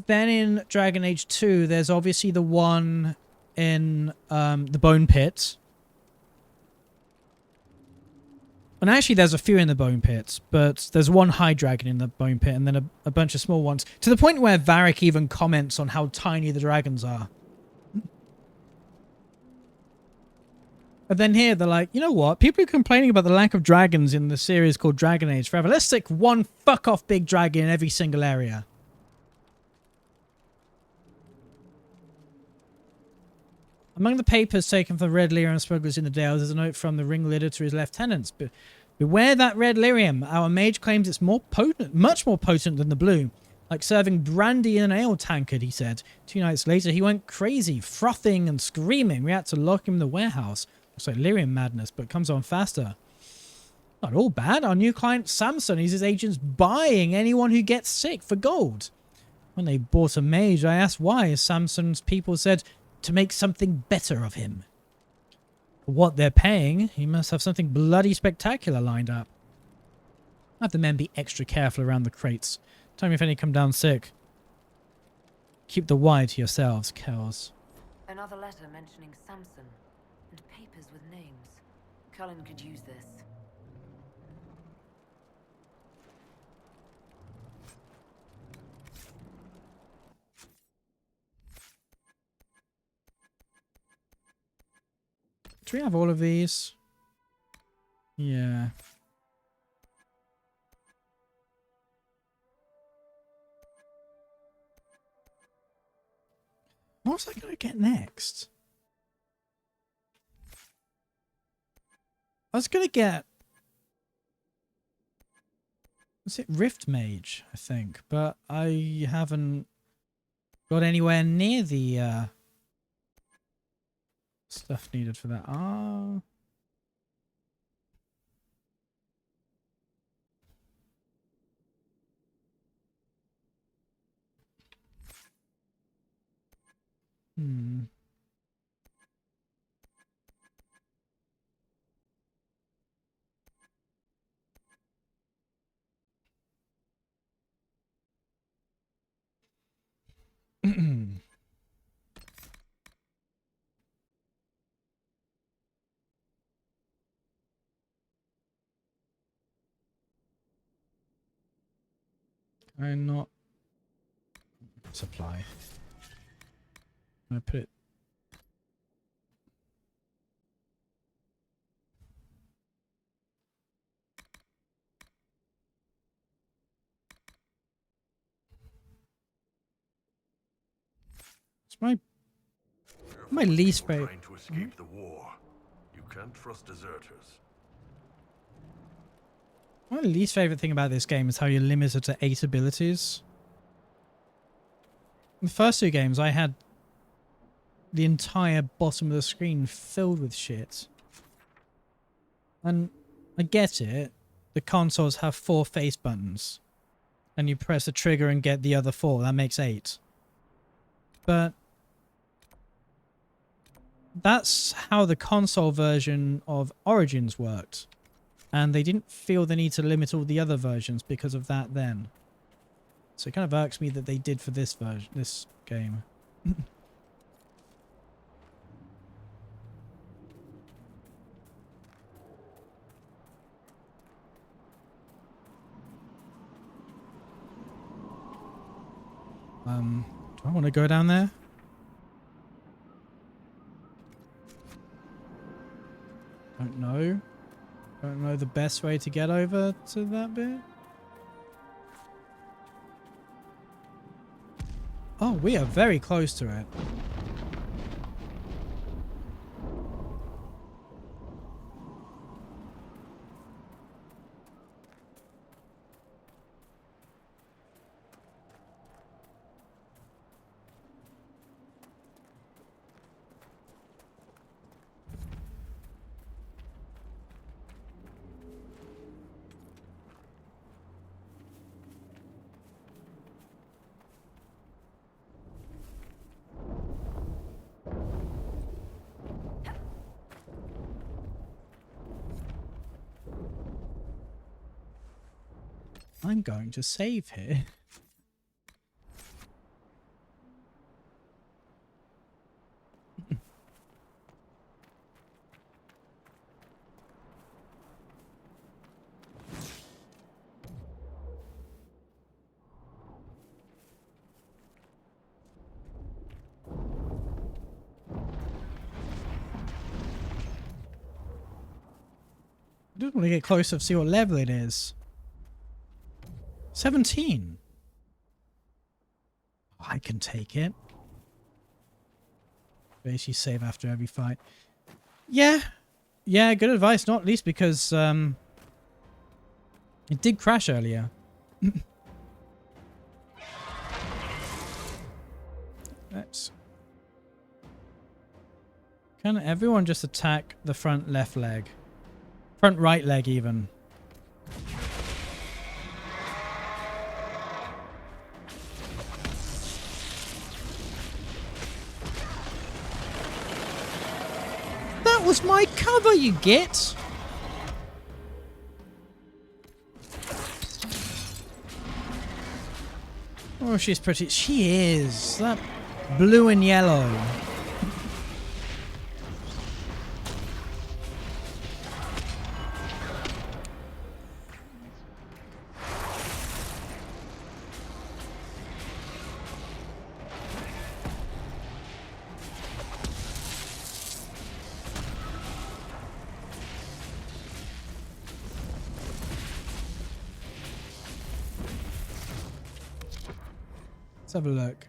Then in Dragon Age 2, there's obviously the one in the Bone Pit. And actually there's a few in the Bone Pit, but there's one high dragon in the Bone Pit and then a bunch of small ones. To the point where Varric even comments on how tiny the dragons are. And then here they're like, you know what? People are complaining about the lack of dragons in the series called Dragon Age Forever. Let's stick one fuck-off big dragon in every single area. Among the papers taken from the Red Lyrium smugglers in the Dales is a note from the ringleader to his lieutenants. Beware that Red Lyrium. Our mage claims it's more potent, much more potent than the blue. Like serving brandy in an ale tankard, he said. 2 nights later, he went crazy, frothing and screaming. We had to lock him in the warehouse. It's like lyrium madness, but comes on faster. Not all bad. Our new client, Samson, is his agents buying anyone who gets sick for gold. When they bought a mage, I asked why. Samson's people said to make something better of him. For what they're paying, he must have something bloody spectacular lined up. Have the men be extra careful around the crates. Tell me if any come down sick. Keep the wine to yourselves, Kells. Another letter mentioning Samson, and papers with names. Cullen could use this. Do we have all of these? Yeah. What was I going to get next? I was going to get... Was it Rift Mage, I think? But I haven't got anywhere near the stuff needed for that. Ah. Hmm. I'm not supply. I put it. It's my least favorite. Trying to escape the war. You can't trust deserters. My least favorite thing about this game is how you're limited to 8 abilities. In the first 2 games, I had the entire bottom of the screen filled with shit. And I get it. The consoles have 4 face buttons. And you press the trigger and get the other 4. That makes 8. But that's how the console version of Origins worked. And they didn't feel the need to limit all the other versions because of that then. So it kind of irks me that they did for this version, this game. Do I want to go down there? Don't know. Don't know the best way to get over to that bit. Oh, we are very close to it. I'm going to save here. I just want to get closer to see what level it is. 17. I can take it. Basically save after every fight. Yeah. Yeah, good advice. Not least because it did crash earlier. Let's... Can everyone just attack the front left leg? Front right leg even. That was my cover, you git! Oh, she's pretty. She is. That blue and yellow. Let's have a look.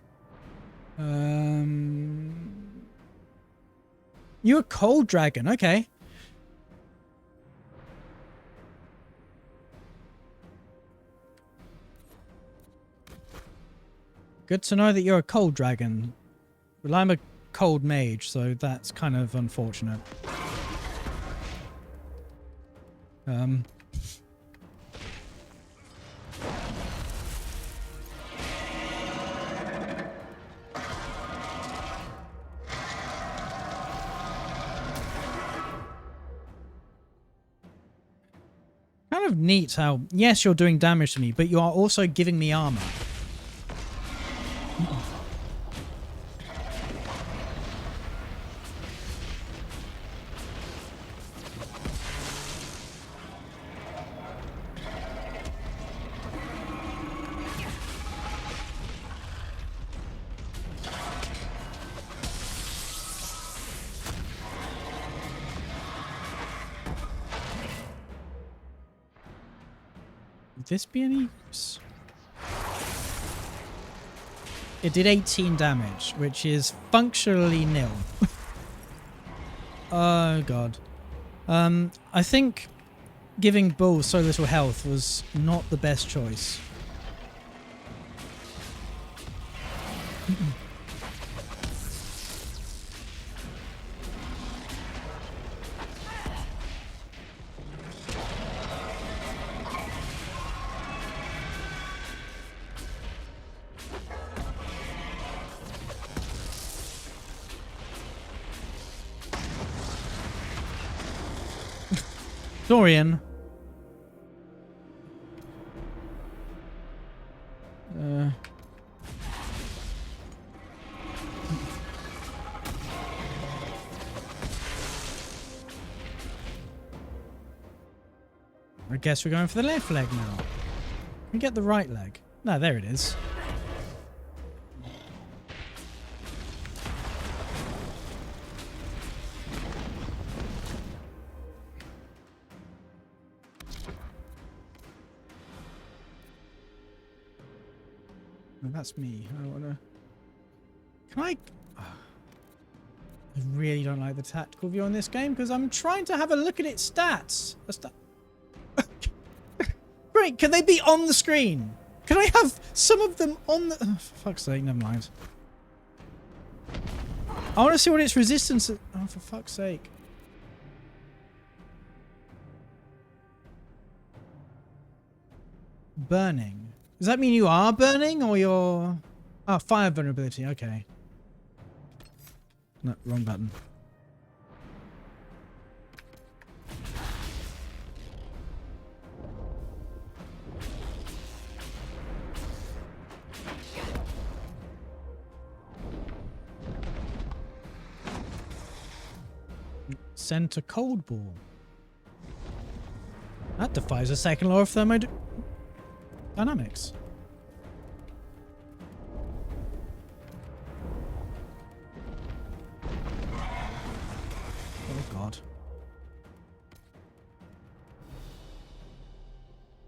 You're a cold dragon, okay. Good to know that you're a cold dragon. Well, I'm a cold mage, so that's kind of unfortunate. Kind of neat how, yes, you're doing damage to me, but you are also giving me armor. Would this be any use? It did 18 damage, which is functionally nil. Oh god. I think giving Bull so little health was not the best choice. Dorian. I guess we're going for the left leg now. Can we get the right leg? No, there it is. No, that's me. I don't wanna... Can I... Oh. I really don't like the tactical view on this game because I'm trying to have a look at its stats. Great, can they be on the screen? Can I have some of them on the... Oh, for fuck's sake, never mind. I want to see what its resistance is. Oh, for fuck's sake. Burning. Does that mean you are burning or you're... Oh, fire vulnerability, okay. No, wrong button. Center cold ball. That defies the second law of thermodynamics. Oh god.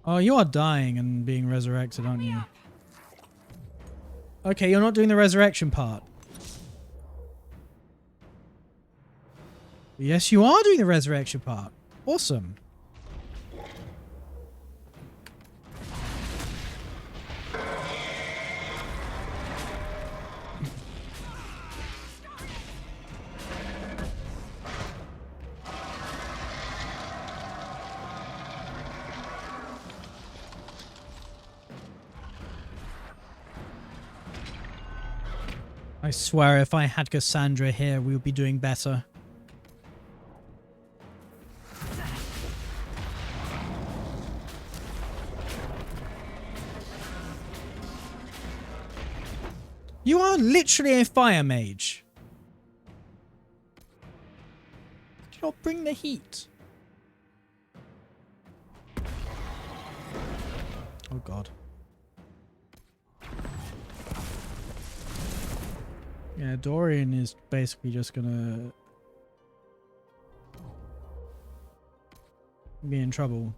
Oh, you are dying and being resurrected, aren't you? Okay, you're not doing the resurrection part. Yes, you are doing the resurrection part. Awesome. I swear if I had Cassandra here, we would be doing better. You are literally a fire mage. Do not bring the heat. Oh god. Yeah, Dorian is basically just gonna be in trouble.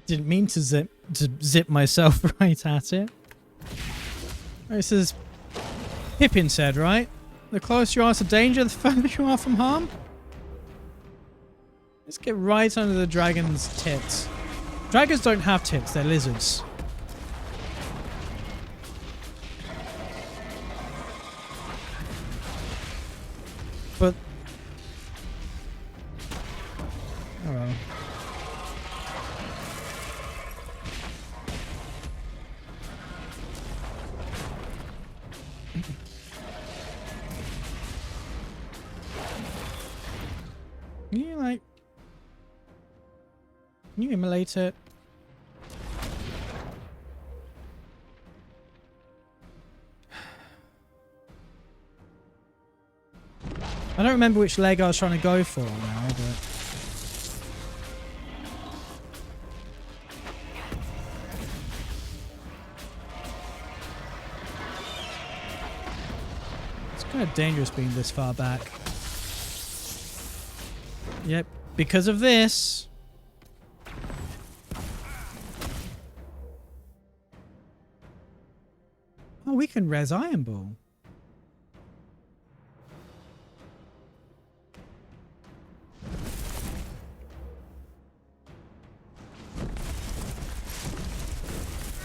Didn't mean to zip myself right at it. This is Pippin said, right? The closer you are to danger, the further you are from harm. Let's get right under the dragon's tits. Dragons don't have tits, they're lizards. But oh well. Can you immolate it? I don't remember which leg I was trying to go for now, but... It's kind of dangerous being this far back. Yep, because of this... Oh, we can res Iron Ball.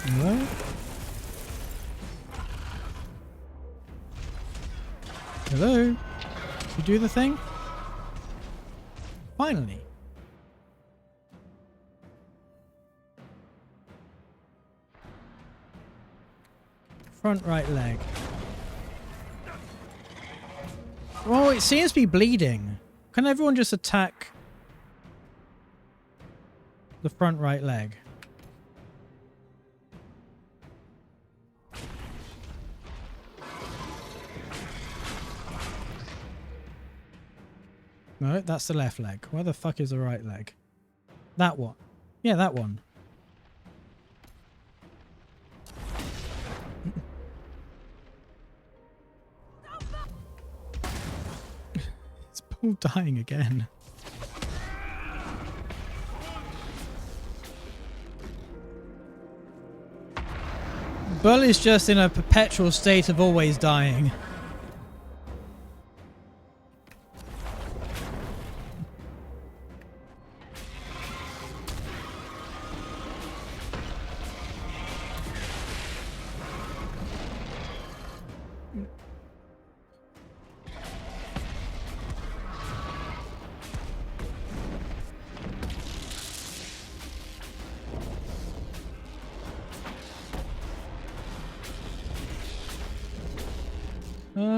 Hello? Hello? You do the thing? Finally. Front right leg. Oh, it seems to be bleeding. Can everyone just attack the front right leg? No, that's the left leg. Where the fuck is the right leg? That one. Yeah, that one. It's Paul dying again. Bull is just in a perpetual state of always dying.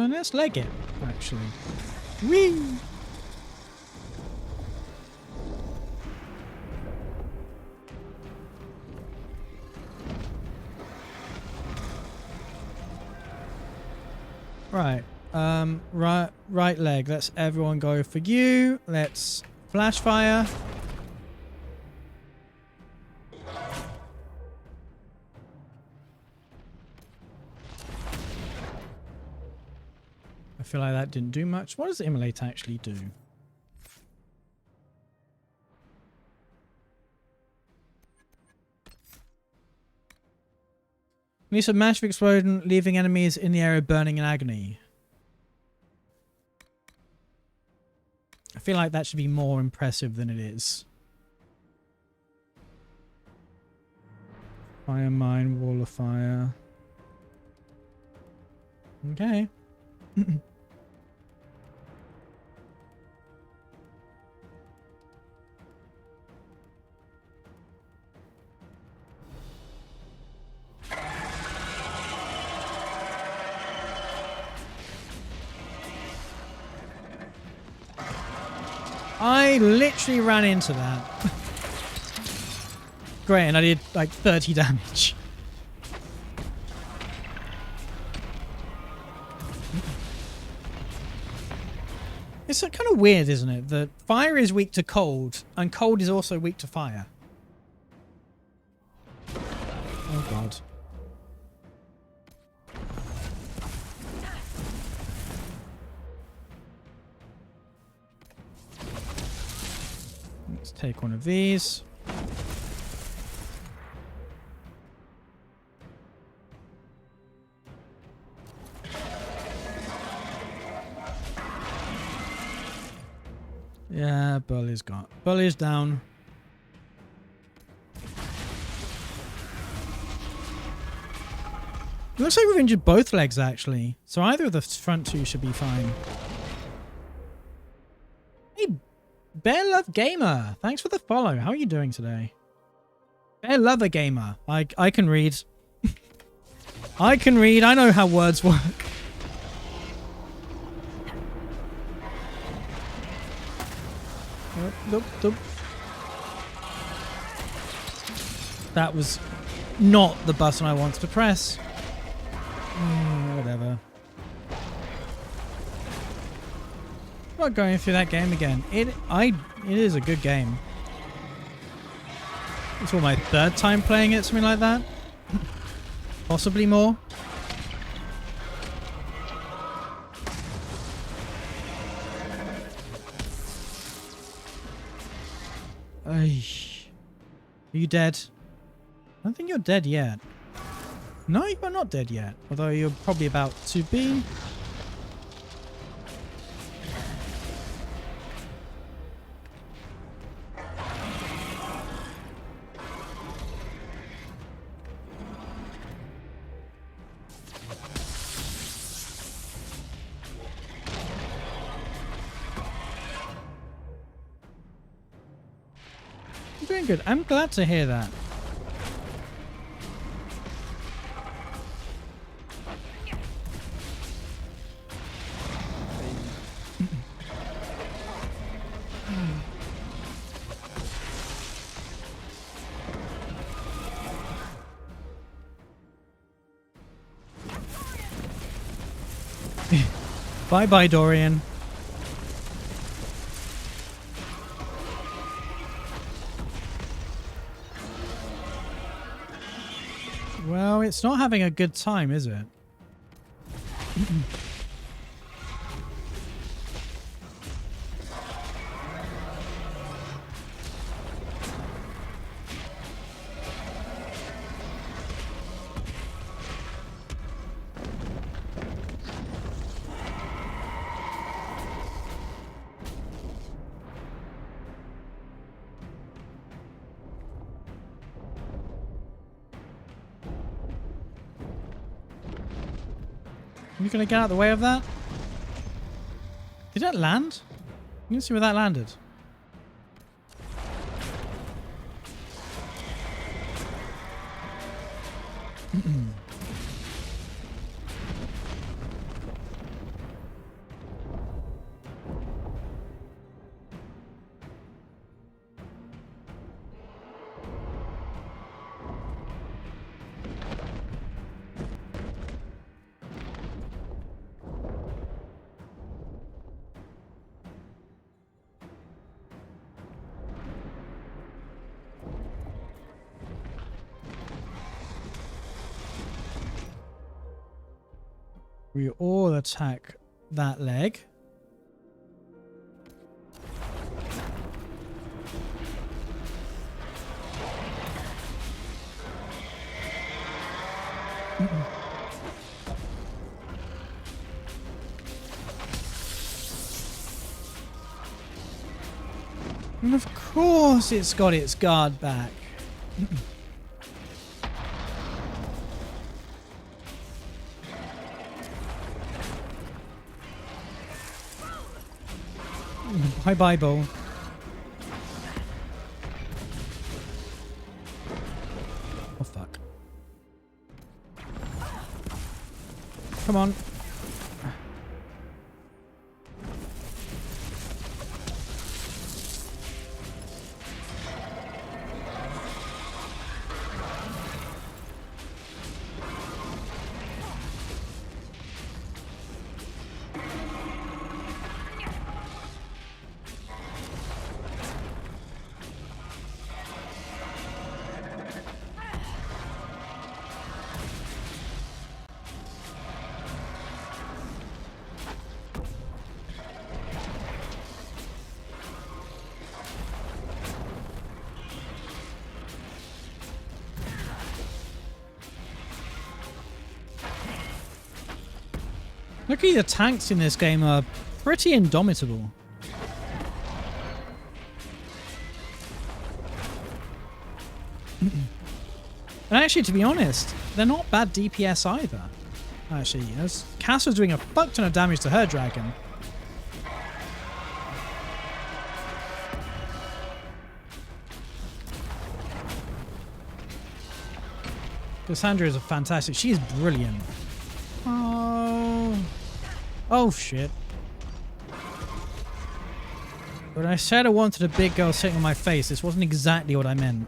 Let's leg it, actually. Whee! Right. Right leg. Let's everyone go for you. Let's flash fire. I feel like that didn't do much. What does Immolate actually do? Release a massive explosion, leaving enemies in the area burning in agony. I feel like that should be more impressive than it is. Fire mine, wall of fire. Okay. I literally ran into that. Great, and I did like 30 damage. It's kind of weird, isn't it? That fire is weak to cold, and cold is also weak to fire. Oh god. Let's take one of these. Yeah, Bully's gone. Bully's down. It looks like we've injured both legs, actually. So either of the front two should be fine. Hey, Bear Love Gamer. Thanks for the follow. How are you doing today? Bear Lover Gamer. I can read. I can read. I know how words work. Nope. That was not the button I wanted to press. Whatever. I'm not going through that game again. It is a good game. It's all my third time playing it, something like that. Possibly more. Are you dead? I don't think you're dead yet. No, you're not dead yet. Although you're probably about to be. You're doing good. I'm glad to hear that. Bye-bye, Dorian. Well, it's not having a good time, is it? You gonna get out of the way of that? Did that land? You can see where that landed. We all attack that leg. And of course it's got its guard back. Bye-bye, Bull. Oh, fuck. Come on. Luckily, the tanks in this game are pretty indomitable. And actually, to be honest, they're not bad DPS either. Actually, yes. Cass was doing a fuck ton of damage to her dragon. Cassandra is a fantastic. She is brilliant. Oh shit. When I said I wanted a big girl sitting on my face, this wasn't exactly what I meant.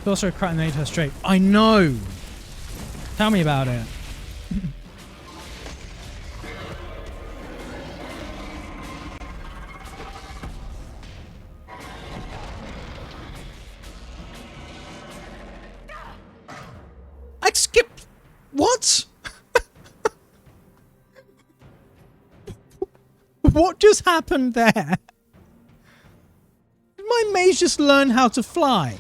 Also, Crack made her straight. I know! Tell me about it. I skipped. What? What just happened there? Did my mage just learn how to fly?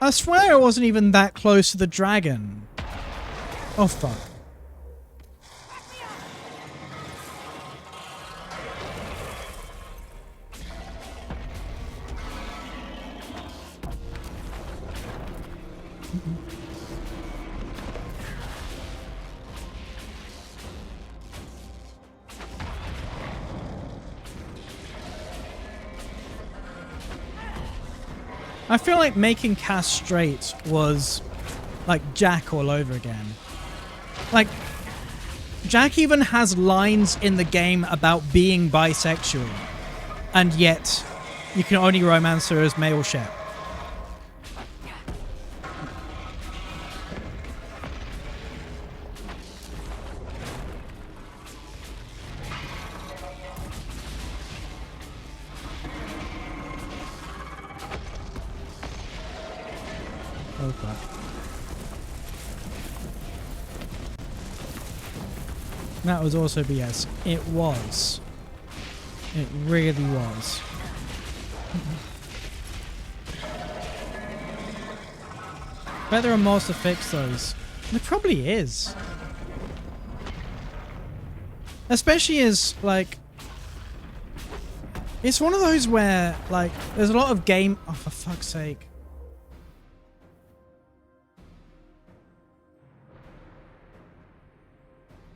I swear I wasn't even that close to the dragon. Oh fuck. I feel like making Cass straight was like Jack all over again. Like, Jack even has lines in the game about being bisexual, and yet you can only romance her as male Shep. Oh fuck. That was also BS. It was. It really was. Bet there are mods to fix those. There probably is. Especially as, like... It's one of those where, like, there's a lot of game... Oh, for fuck's sake.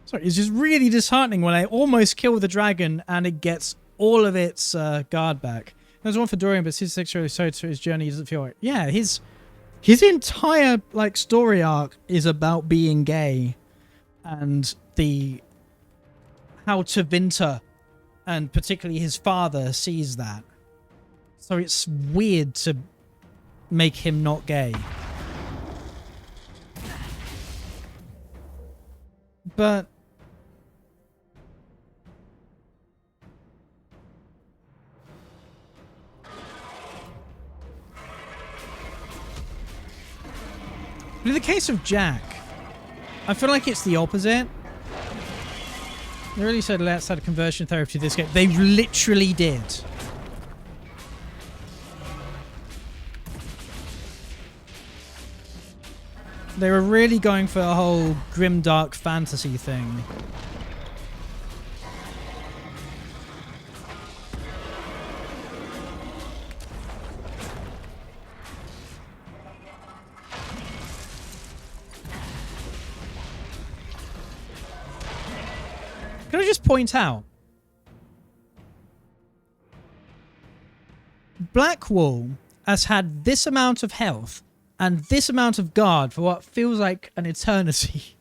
Sorry, it's just really disheartening when I almost kill the dragon and it gets all of its guard back. There's one for Dorian, but since sexually so to his journey, he doesn't feel like... Yeah, his entire, like, story arc is about being gay. And the... How Tavinta, and particularly his father, sees that. So it's weird to make him not gay. But... in the case of Jack, I feel like it's the opposite. They really said let's add conversion therapy to this game. They literally did. They were really going for a whole grimdark fantasy thing. Can I just point out? Blackwall has had this amount of health and this amount of guard for what feels like an eternity.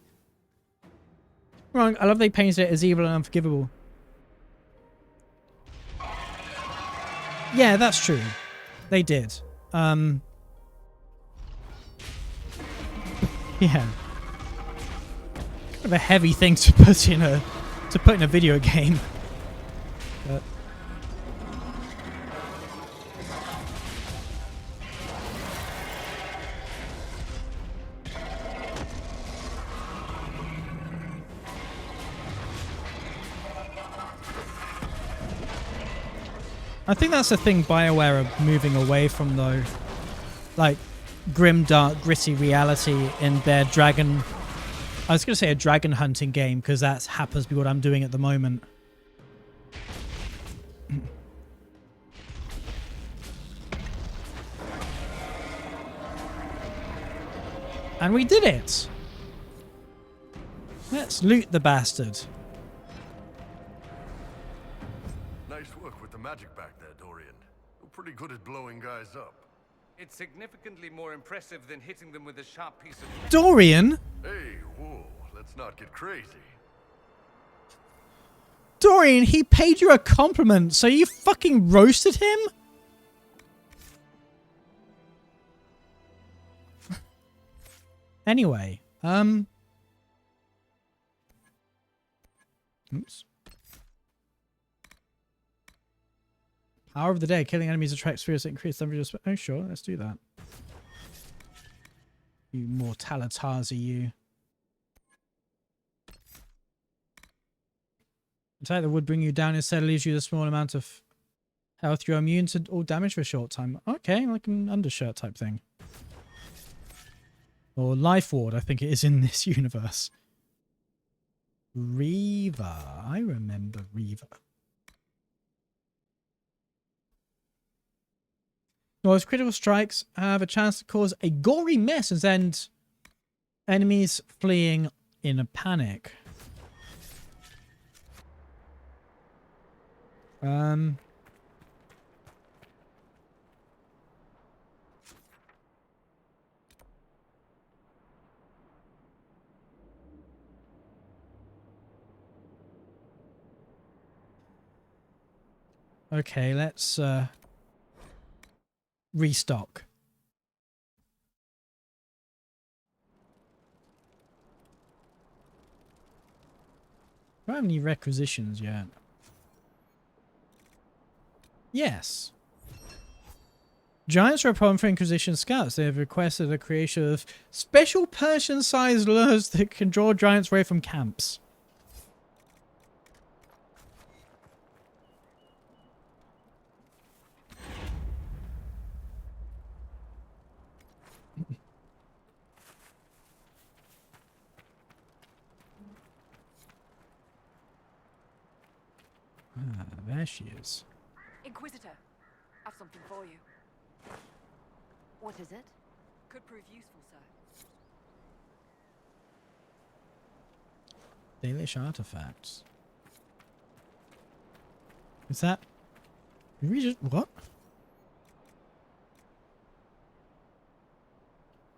Wrong. I love they painted it as evil and unforgivable. Yeah, that's true. They did. Yeah. Kind of a heavy thing to put in a video game. But I think that's the thing BioWare are moving away from, though. Like, grim, dark, gritty reality in their dragon... I was going to say a dragon hunting game, because that happens to be what I'm doing at the moment. And we did it! Let's loot the bastard. Nice work with the magic back there, Dorian. You're pretty good at blowing guys up. It's significantly more impressive than hitting them with a sharp piece of... Dorian? Hey, whoa, let's not get crazy. Dorian, he paid you a compliment, so you fucking roasted him? Anyway, oops. Power of the day. Killing enemies attracts spirits that increase temperature. Oh, sure. Let's do that. You mortalitazi, you. Attack that would bring you down instead leaves you with a small amount of health. You're immune to all damage for a short time. Okay, like an undershirt type thing. Or Life Ward, I think it is in this universe. Reaver. I remember Reaver. Those critical strikes have a chance to cause a gory mess and send enemies fleeing in a panic. Okay, let's restock. Do I have any requisitions yet? Yes. Giants are a problem for Inquisition scouts. They have requested the creation of special Persian-sized lures that can draw giants away from camps. Ah, there she is. Inquisitor, I've something for you. What is it? Could prove useful, sir. Dalish artifacts. Is that... Did we just... What?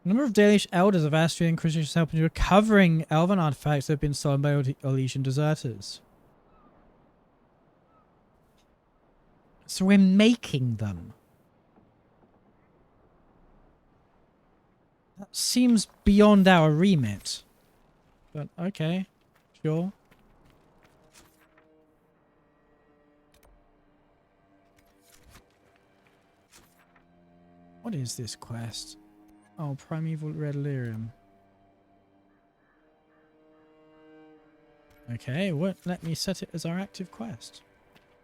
A number of Dalish elders of Astrian Inquisition helped in recovering elven artifacts that have been stolen by Orlesian deserters. So we're making them. That seems beyond our remit. But okay, sure. What is this quest? Oh, Primeval Red Lyrium. Okay, what? Let me set it as our active quest.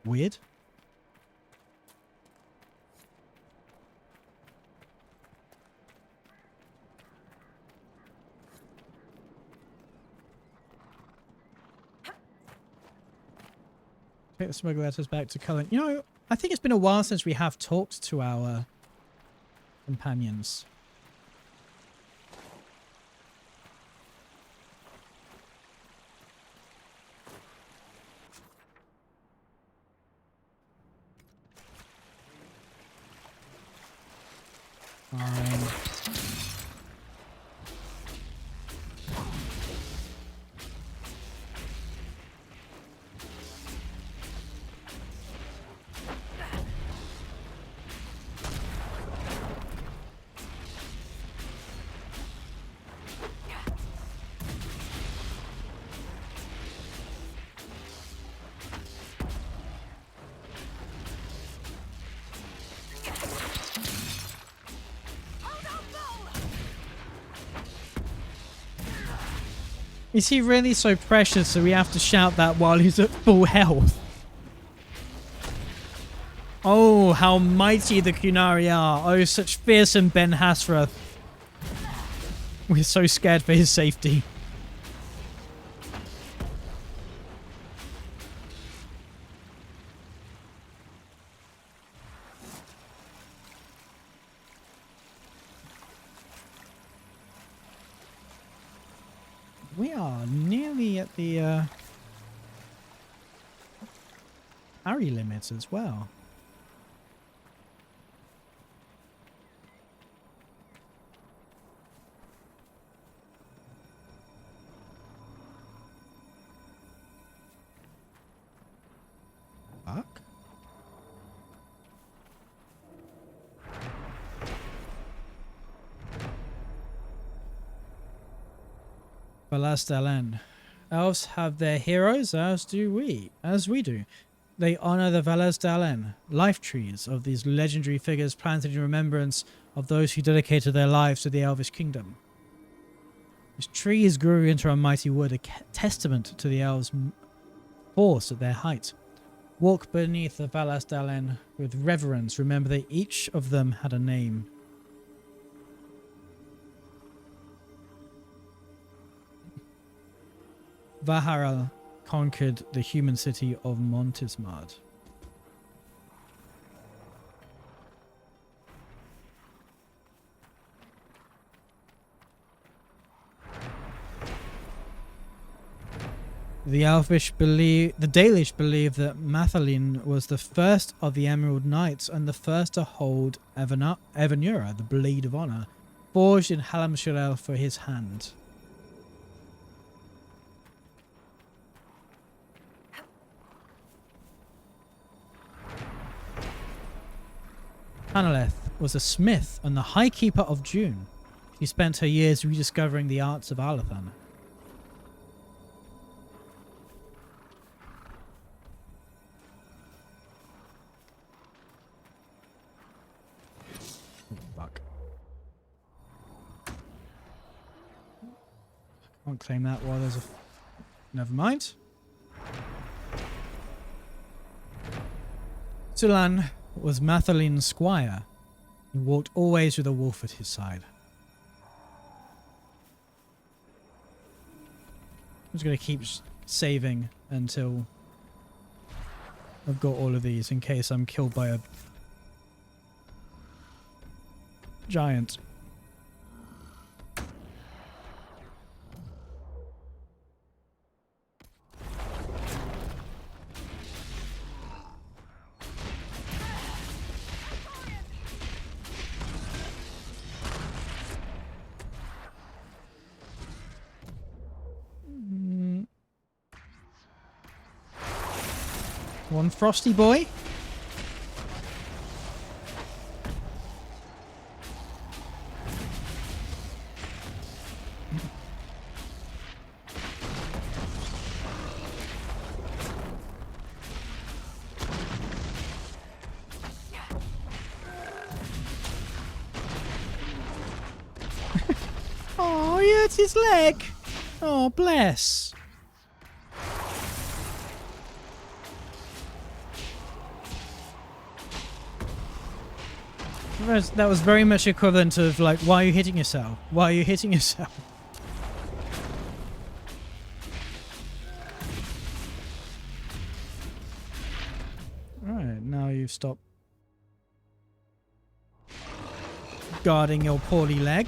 Weird. Take the smuggler letters back to Cullen. You know, I think it's been a while since we have talked to our companions. Is he really so precious that we have to shout that while he's at full health? Oh, how mighty the Kunari are. Oh, such fearsome Ben Hasrath. We're so scared for his safety. We are nearly at the Ari limits as well. Fuck. Valas-Dalen. Elves have their heroes, as we do. They honor the Valas-Dalen, life trees of these legendary figures planted in remembrance of those who dedicated their lives to the Elvish kingdom. These trees grew into a mighty wood, a testament to the elves' force at their height. Walk beneath the Valas-Dalen with reverence. Remember that each of them had a name. Vaharal conquered the human city of Montismard. The Dalish believe that Mathalin was the first of the Emerald Knights and the first to hold Evanura, the Blade of Honor, forged in Halam-Shirel for his hand. Hanaleth was a smith and the High Keeper of June. She spent her years rediscovering the arts of Alathan. Oh, fuck. Can't claim that while there's a... Never mind. Sulan was Mathalin's squire. He walked always with a wolf at his side. I'm just going to keep saving until I've got all of these in case I'm killed by a giant. One frosty boy. Oh, he hurts his leg. Oh, bless. That was very much equivalent of like, why are you hitting yourself? Why are you hitting yourself? Alright, now you've stopped guarding your poorly leg.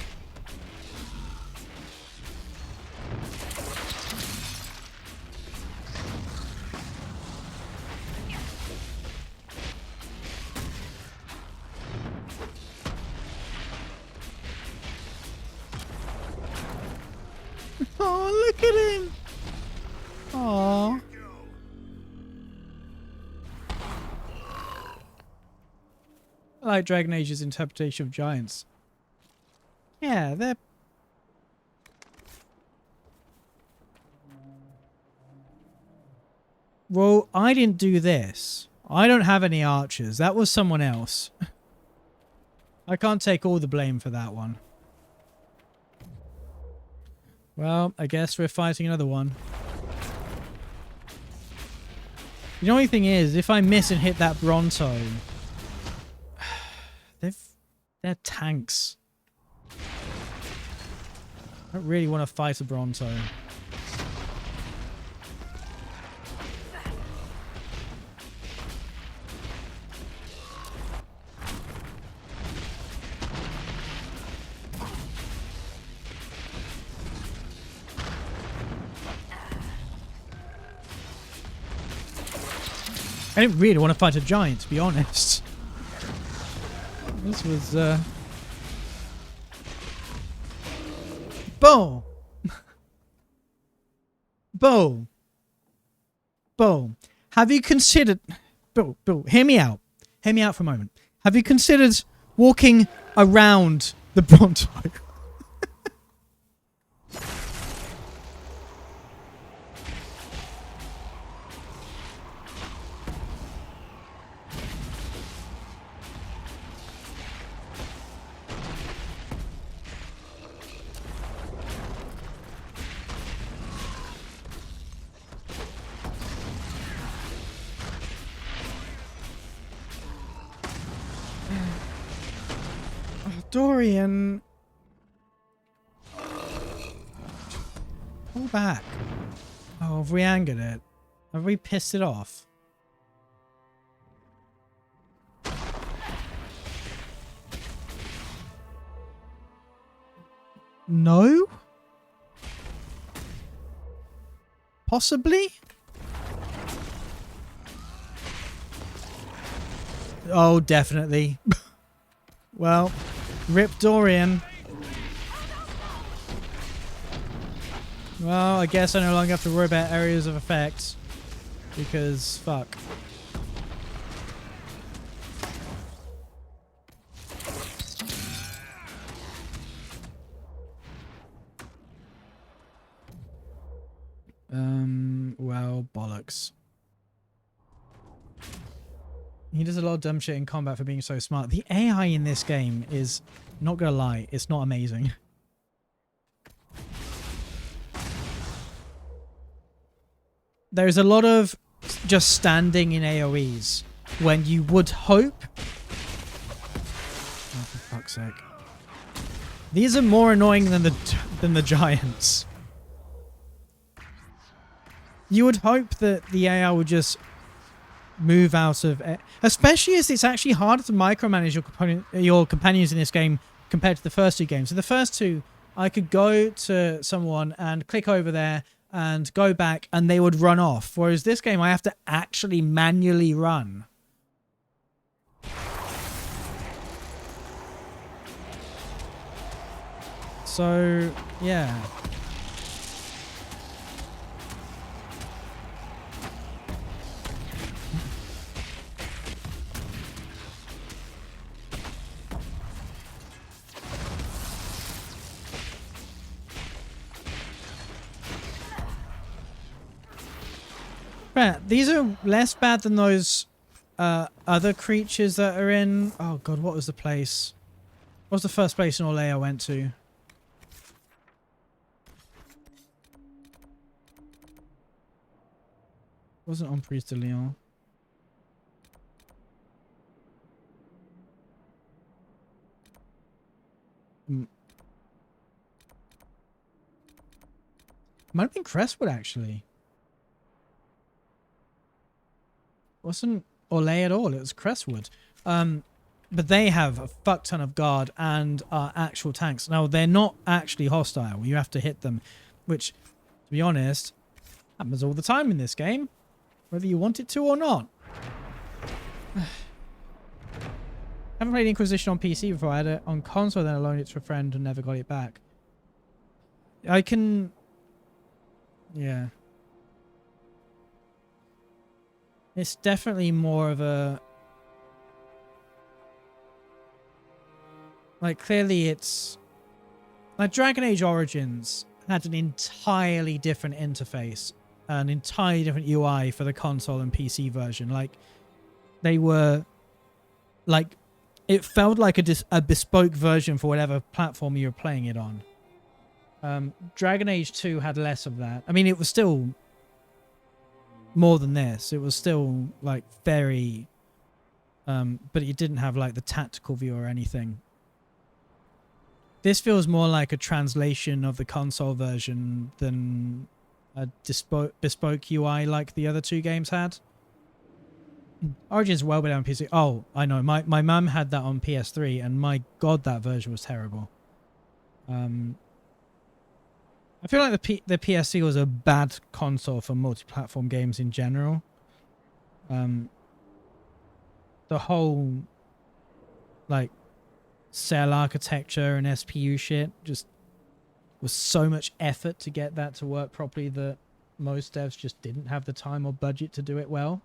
Oh, look at him! Aww. I like Dragon Age's interpretation of giants. Yeah, they're... Well, I didn't do this. I don't have any archers. That was someone else. I can't take all the blame for that one. Well, I guess we're fighting another one. The only thing is, if I miss and hit that Bronto, they're tanks. I don't really want to fight a Bronto. I didn't really want to fight a giant, to be honest. This was, Boom! Boom! Boom. Have you considered... Bill, hear me out. Hear me out for a moment. Have you considered walking around the Bronto? Dorian. Pull back. Oh, have we angered it? Have we pissed it off? No? Possibly? Oh, definitely. Well, rip Dorian. Well, I guess I no longer have to worry about areas of effect. Because, fuck. Well, bollocks. He does a lot of dumb shit in combat for being so smart. The AI in this game is, not gonna lie, it's not amazing. There's a lot of just standing in AoEs when you would hope... Oh, for fuck's sake. These are more annoying than the giants. You would hope that the AI would just move out of it, especially as it's actually harder to micromanage your companions in this game compared to the first two games. In the first two, I could go to someone and click over there and go back and they would run off, whereas this game I have to actually manually run. So yeah. Right, these are less bad than those other creatures that are in... Oh god, what was the place? What was the first place in Orlais I went to? Wasn't on Prise de Lyon. Might have been Crestwood, actually. Wasn't Orlais at all, it was Crestwood. But they have a fuck ton of guard and are actual tanks. Now, they're not actually hostile. You have to hit them, which, to be honest, happens all the time in this game, whether you want it to or not. Haven't played Inquisition on PC before. I had it on console, then I loaned it to a friend and never got it back. I can... Yeah. It's definitely more of a... Like, clearly it's... Like, Dragon Age Origins had an entirely different interface. An entirely different UI for the console and PC version. Like, they were... Like, it felt like a bespoke version for whatever platform you were playing it on. Dragon Age 2 had less of that. I mean, it was still more than this. It was still, like, very... but it didn't have, like, the tactical view or anything. This feels more like a translation of the console version than a bespoke UI like the other two games had. Origins well better on PC. Oh, I know. My mum had that on PS3, and my god, that version was terrible. I feel like the PSC was a bad console for multi-platform games in general. The whole, like, cell architecture and SPU shit just was so much effort to get that to work properly that most devs just didn't have the time or budget to do it well.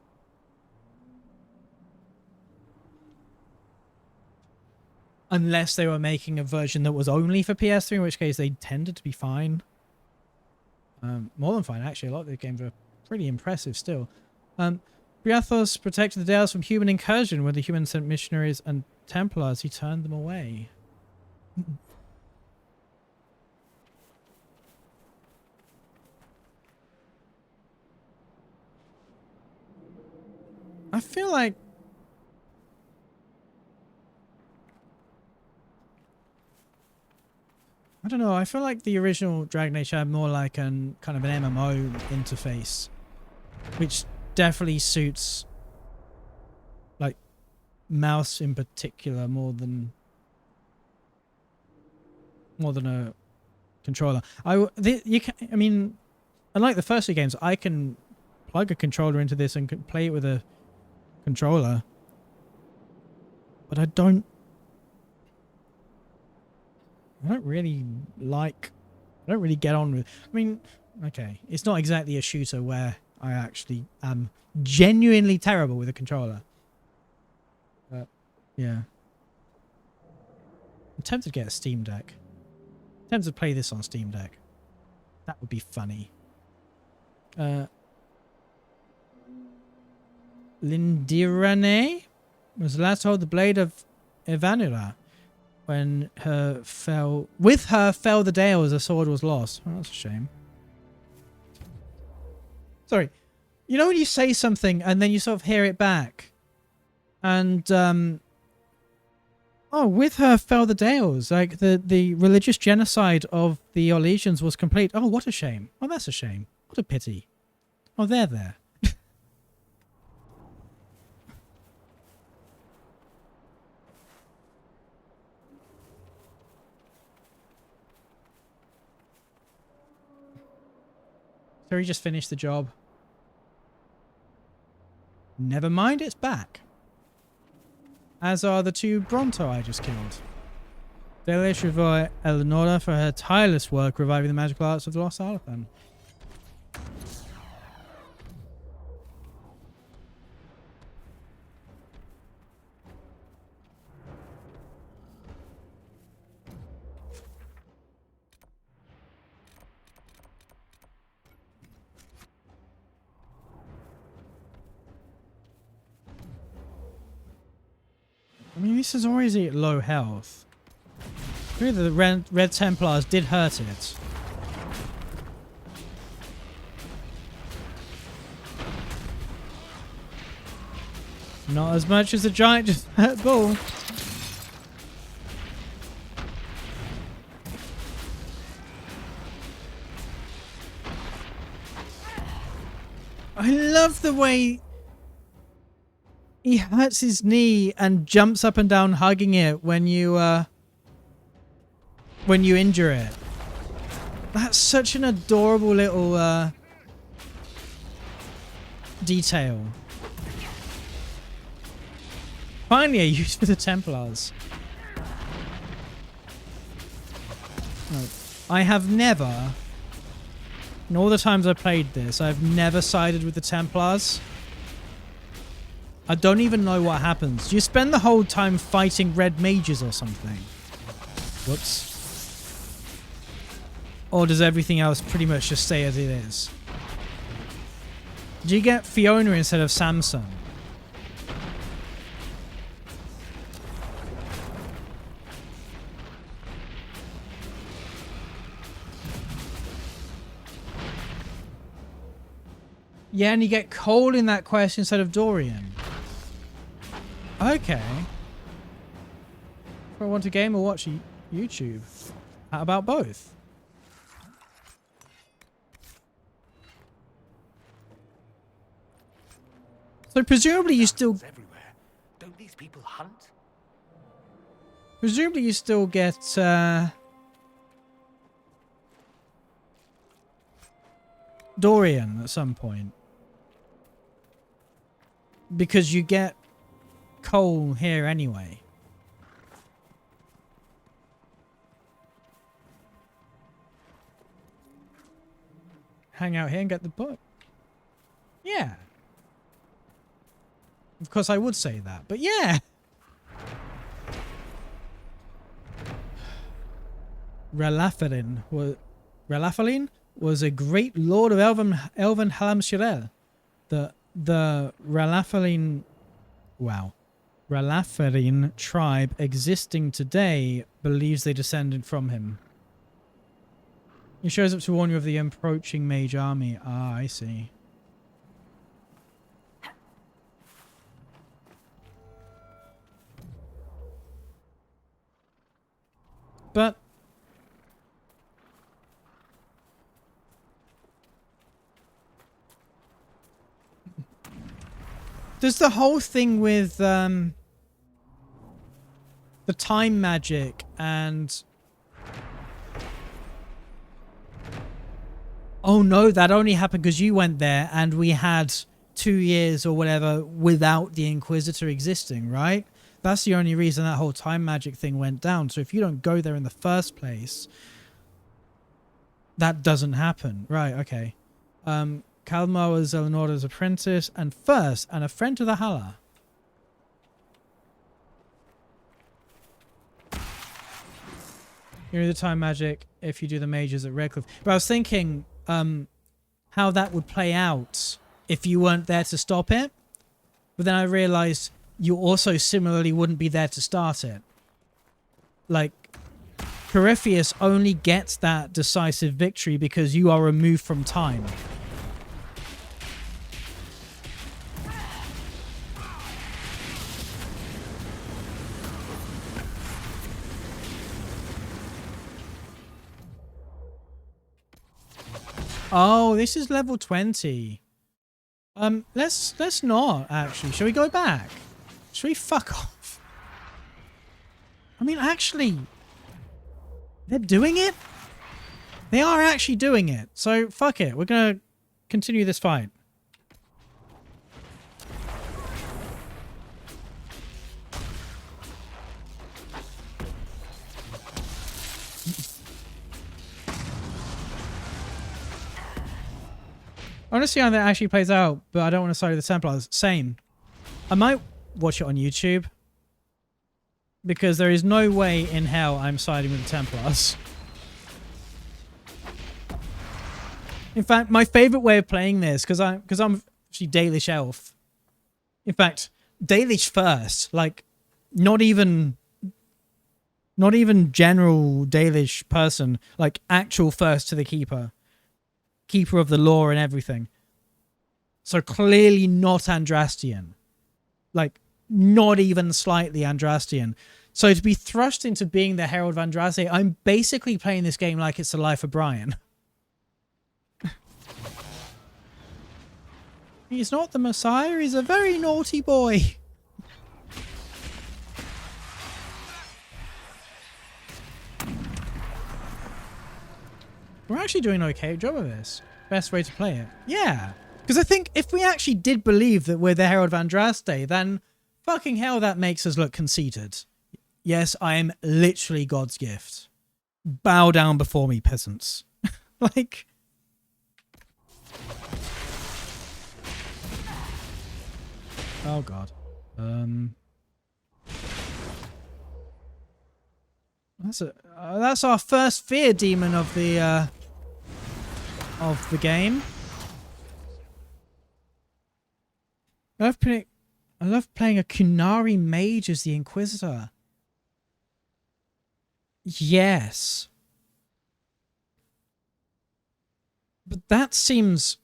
Unless they were making a version that was only for PS3, in which case they tended to be fine. More than fine, actually. A lot of the games are pretty impressive still. Briathos protected the Dales from human incursion when the humans sent missionaries and Templars. He turned them away. I feel like... I don't know, I feel like the original Dragon Age had more like an kind of an MMO interface, which definitely suits like mouse in particular more than a controller. I mean, unlike the first two games, I can plug a controller into this and play it with a controller, but I don't really get on with... I mean, okay, it's not exactly a shooter where I actually am genuinely terrible with a controller. But, yeah. I'm tempted to get a Steam Deck. I'm tempted to play this on Steam Deck. That would be funny. Lindirane was the last to hold the blade of Evanira. When with her fell the Dale as the sword was lost. Oh, that's a shame. Sorry. You know when you say something and then you sort of hear it back? And, oh, with her fell the Dales. Like, the religious genocide of the Orlesians was complete. Oh, what a shame. Oh, that's a shame. What a pity. Oh, they're there. So he just finished the job. Never mind, it's back. As are the 2 Bronto I just killed. Delish revere Eleonora for her tireless work reviving the magical arts of the Lost Artisan. I mean, this is already at low health. Maybe the Red Templars did hurt it. Not as much as the giant just hurt Bull. I love the way he hurts his knee and jumps up and down hugging it when you injure it. That's such an adorable little detail. Finally a use for the Templars. No, I have never, in all the times I played this, I've never sided with the Templars. I don't even know what happens. Do you spend the whole time fighting red mages or something? Whoops. Or does everything else pretty much just stay as it is? Do you get Fiona instead of Samson? Yeah, and you get Cole in that quest instead of Dorian. Okay. If I want a game or watch YouTube. How about both? So presumably you still... everywhere. Don't these people hunt? Presumably you still get... Dorian at some point. Because you get Cole here anyway. Hang out here and get the book. Yeah. Of course I would say that, but yeah. Relafalin was a great lord of Elven Halam-Shirel. The Relafalin... Wow. Relafalin tribe existing today believes they descended from him. He shows up to warn you of the approaching mage army. Ah, I see. But... Does the whole thing with the time magic and... Oh no, that only happened because you went there and we had 2 years or whatever without the Inquisitor existing, right? That's the only reason that whole time magic thing went down. So if you don't go there in the first place, that doesn't happen. Right, okay. Kalmar was Eleonora's apprentice and first, and a friend to the Hala. You know the time magic if you do the mages at Redcliffe. But I was thinking how that would play out if you weren't there to stop it. But then I realized you also similarly wouldn't be there to start it. Like, Corypheus only gets that decisive victory because you are removed from time. Oh, this is level 20. Let's not actually. Shall we go back? Shall we fuck off? I mean, actually, they're doing it. They are actually doing it. So fuck it. We're gonna continue this fight. I want to see how that actually plays out, but I don't want to side with the Templars. Same. I might watch it on YouTube, because there is no way in hell I'm siding with the Templars. In fact, my favorite way of playing this, because I'm actually Dalish elf. In fact, Dalish first, like not even general Dalish person, like actual first to the keeper of the law and everything. So clearly not Andrastian, like not even slightly Andrastian. So to be thrust into being the Herald of Andraste, I'm basically playing this game like it's the life of Brian. He's not the Messiah, he's a very naughty boy. We're actually doing an okay job of this. Best way to play it. Yeah. Because I think if we actually did believe that we're the Herald of Andraste, then fucking hell that makes us look conceited. Yes, I am literally God's gift. Bow down before me, peasants. Like... Oh god. That's our first fear demon of the game. I love playing a Kunari mage as the Inquisitor. Yes. But that seems...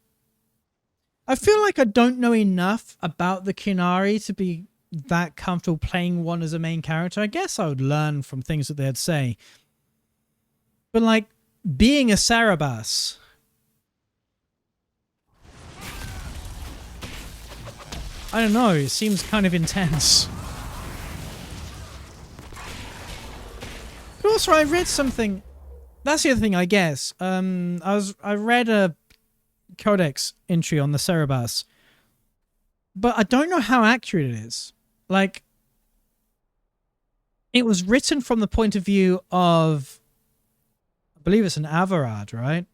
I feel like I don't know enough about the Kunari to be that comfortable playing one as a main character. I guess I would learn from things that they'd say. But like, being a Sarabas... I don't know, it seems kind of intense. But also I read something... That's the other thing, I guess. I read a Codex entry on the Cerebas, but I don't know how accurate it is. Like, it was written from the point of view of, I believe it's an Avarad, right?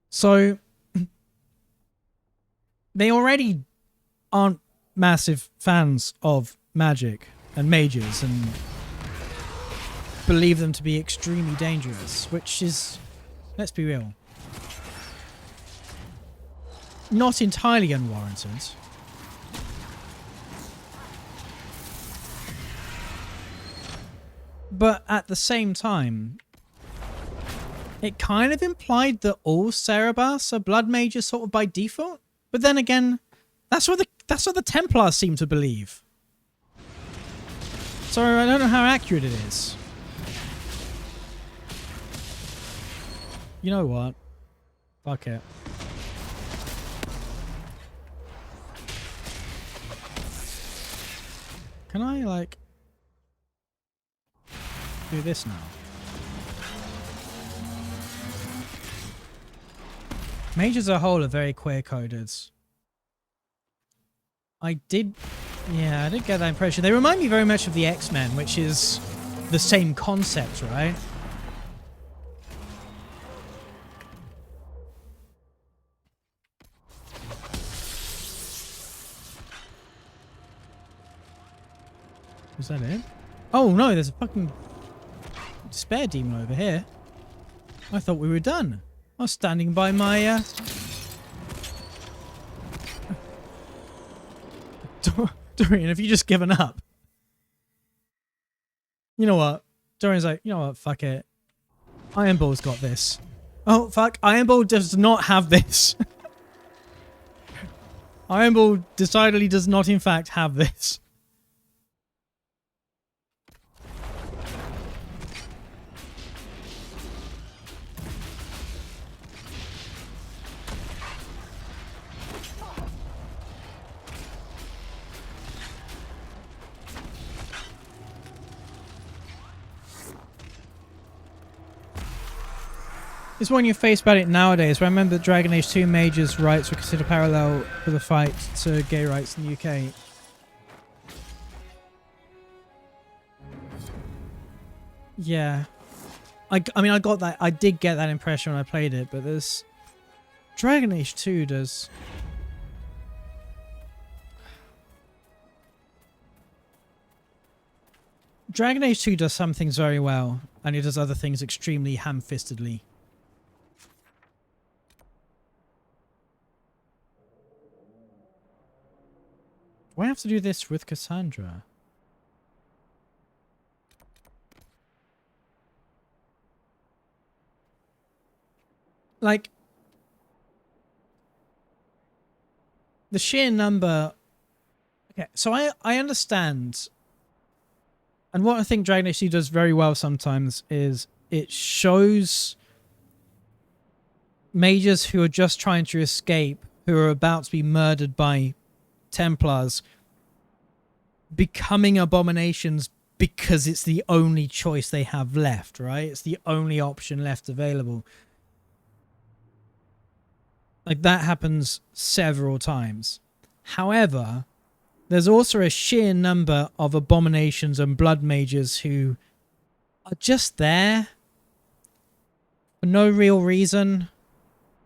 So they already aren't massive fans of magic and mages and believe them to be extremely dangerous, which is, let's be real, not entirely unwarranted. But at the same time, it kind of implied that all Cerebas are blood mages sort of by default. But then again, that's what the Templars seem to believe. So I don't know how accurate it is. You know what? Fuck it. Can I, like, do this now? Mages as a whole are very queer-coded. I did get that impression. They remind me very much of the X-Men, which is the same concept, right? Is that it? Oh no, there's a fucking despair demon over here. I thought we were done. I was standing by my Dorian, have you just given up? You know what? Dorian's like, you know what? Fuck it. Iron Ball's got this. Oh, fuck. Iron Ball does not have this. Iron Ball decidedly does not, in fact, have this. It's more in your face about it nowadays. But I remember that Dragon Age 2 mages' rights were considered parallel with the fight to gay rights in the UK. Yeah. I mean, I got that. I did get that impression when I played it, but there's... Dragon Age 2 does... Dragon Age 2 does some things very well, and it does other things extremely ham-fistedly. Do I have to do this with Cassandra? Like, the sheer number... Okay, so I understand... And what I think Dragon Age 2 does very well sometimes is it shows mages who are just trying to escape, who are about to be murdered by Templars, becoming abominations because it's the only choice they have left, right? It's the only option left available. Like, that happens several times. However, there's also a sheer number of abominations and blood mages who are just there for no real reason.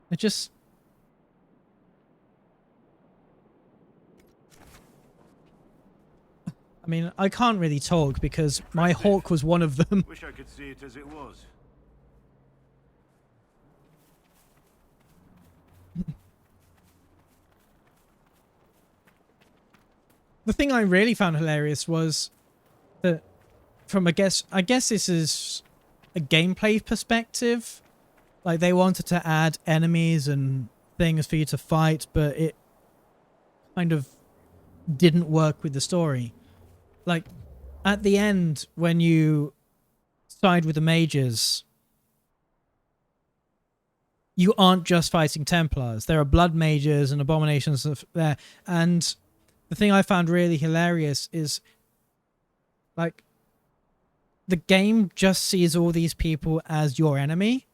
They're just... I mean, I can't really talk because my hawk was one of them. Wish I could see it as it was. The thing I really found hilarious was that from I guess this is a gameplay perspective. Like, they wanted to add enemies and things for you to fight, but it kind of didn't work with the story. Like, at the end, when you side with the mages, you aren't just fighting Templars. There are blood mages and abominations there. And the thing I found really hilarious is, like, the game just sees all these people as your enemy.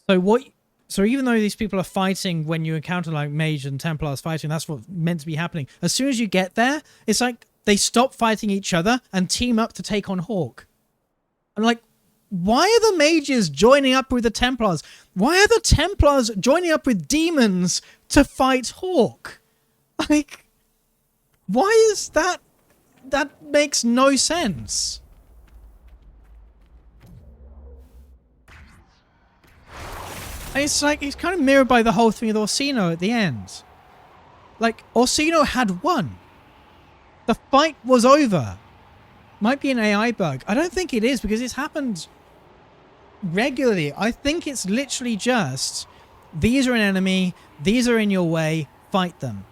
So even though these people are fighting when you encounter, like, mage and Templars fighting, that's what's meant to be happening. As soon as you get there, it's like they stop fighting each other and team up to take on Hawk. I'm like, why are the mages joining up with the Templars? Why are the Templars joining up with demons to fight Hawk? Like, why is that? That makes no sense. It's like, it's kind of mirrored by the whole thing with Orsino at the end. Like, Orsino had won. The fight was over. Might be an AI bug. I don't think it is, because it's happened regularly. I think it's literally just, these are an enemy, these are in your way, fight them.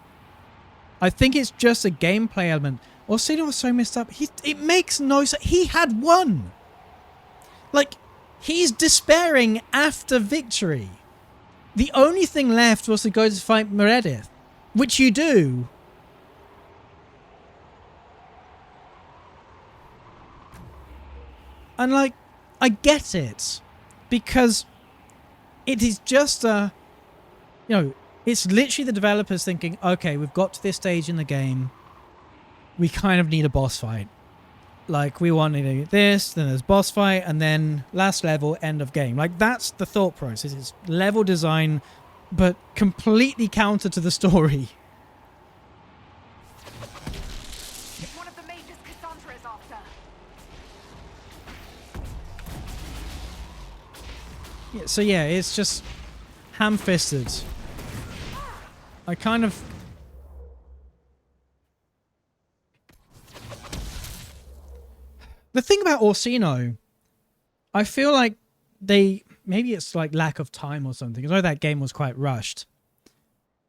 I think it's just a gameplay element. Orsino was so messed up. It makes no sense. He had won. Like, he's despairing after victory. The only thing left was to go to fight Meredith, which you do. And, like, I get it, because it is just a, you know, it's literally the developers thinking, okay, we've got to this stage in the game, we kind of need a boss fight. Like, we want to do this, then there's boss fight, and then last level, end of game. Like, that's the thought process. It's level design, but completely counter to the story. One of the mages Cassandra is after. Yeah, so yeah, it's just ham-fisted. I kind of... The thing about Orsino, I feel like they... Maybe it's like lack of time or something. I know that game was quite rushed.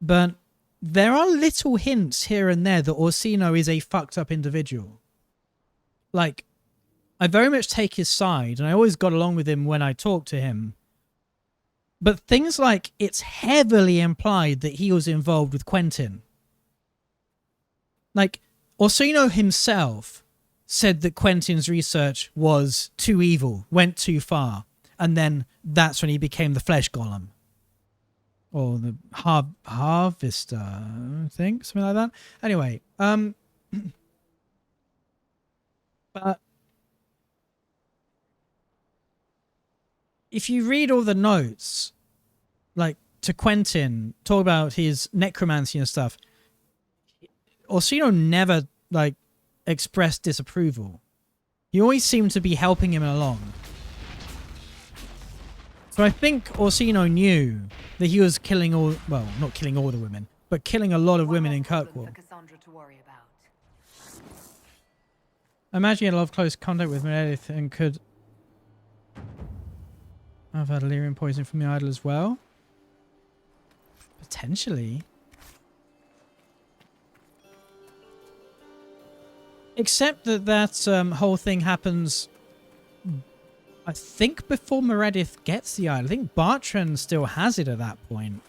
But there are little hints here and there that Orsino is a fucked up individual. Like, I very much take his side, and I always got along with him when I talked to him. But things like, it's heavily implied that he was involved with Quentin. Like, Orsino himself said that Quentin's research was too evil, went too far. and then that's when he became the flesh golem. Or the harvester, I think, something like that. Anyway, but if you read all the notes, like to Quentin, talk about his necromancy and stuff, Orsino never like expressed disapproval. He always seemed to be helping him along. So I think Orsino knew that he was killing all, well, not killing all the women, but killing a lot of women in Kirkwall. I imagine he had a lot of close contact with Meredith and could have had delirium poison from the idol as well. Potentially. Except that whole thing happens, I think, before Meredith gets the idol. I think Bartrand still has it at that point.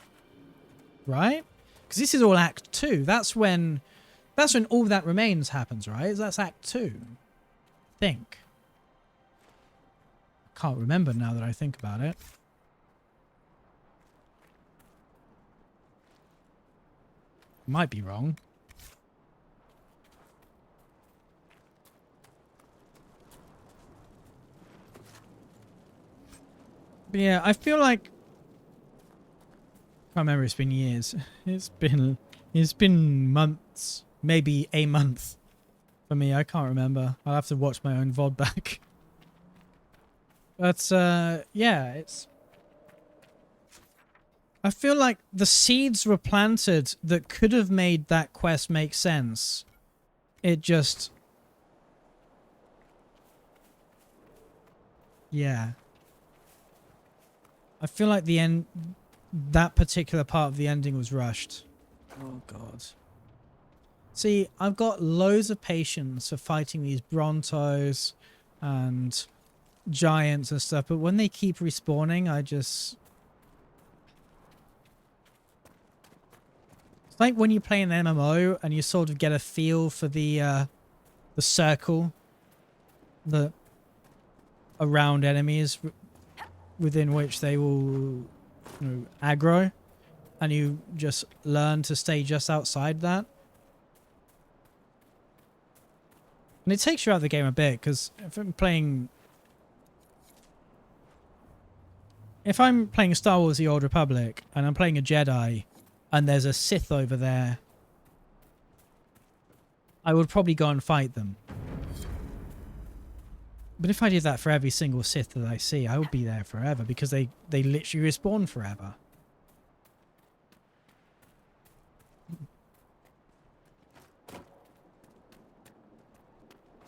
Right? Because this is all Act 2. That's when All That Remains happens, right? That's Act 2. I think. Can't remember now that I think about it. Might be wrong. But yeah, I feel like, I can't remember, it's been years. It's been months, maybe a month for me. I can't remember. I'll have to watch my own VOD back. But yeah, I feel like the seeds were planted that could have made that quest make sense. It just, yeah. I feel like the end, that particular part of the ending was rushed. Oh god. See, I've got loads of patience for fighting these Brontos and giants and stuff, but when they keep respawning, I just... It's like when you play an MMO and you sort of get a feel for the circle that around enemies within which they will, aggro, and you just learn to stay just outside that. And it takes you out of the game a bit, because if I'm playing Star Wars The Old Republic and I'm playing a Jedi and there's a Sith over there, I would probably go and fight them. But if I did that for every single Sith that I see, I would be there forever, because they literally respawn forever.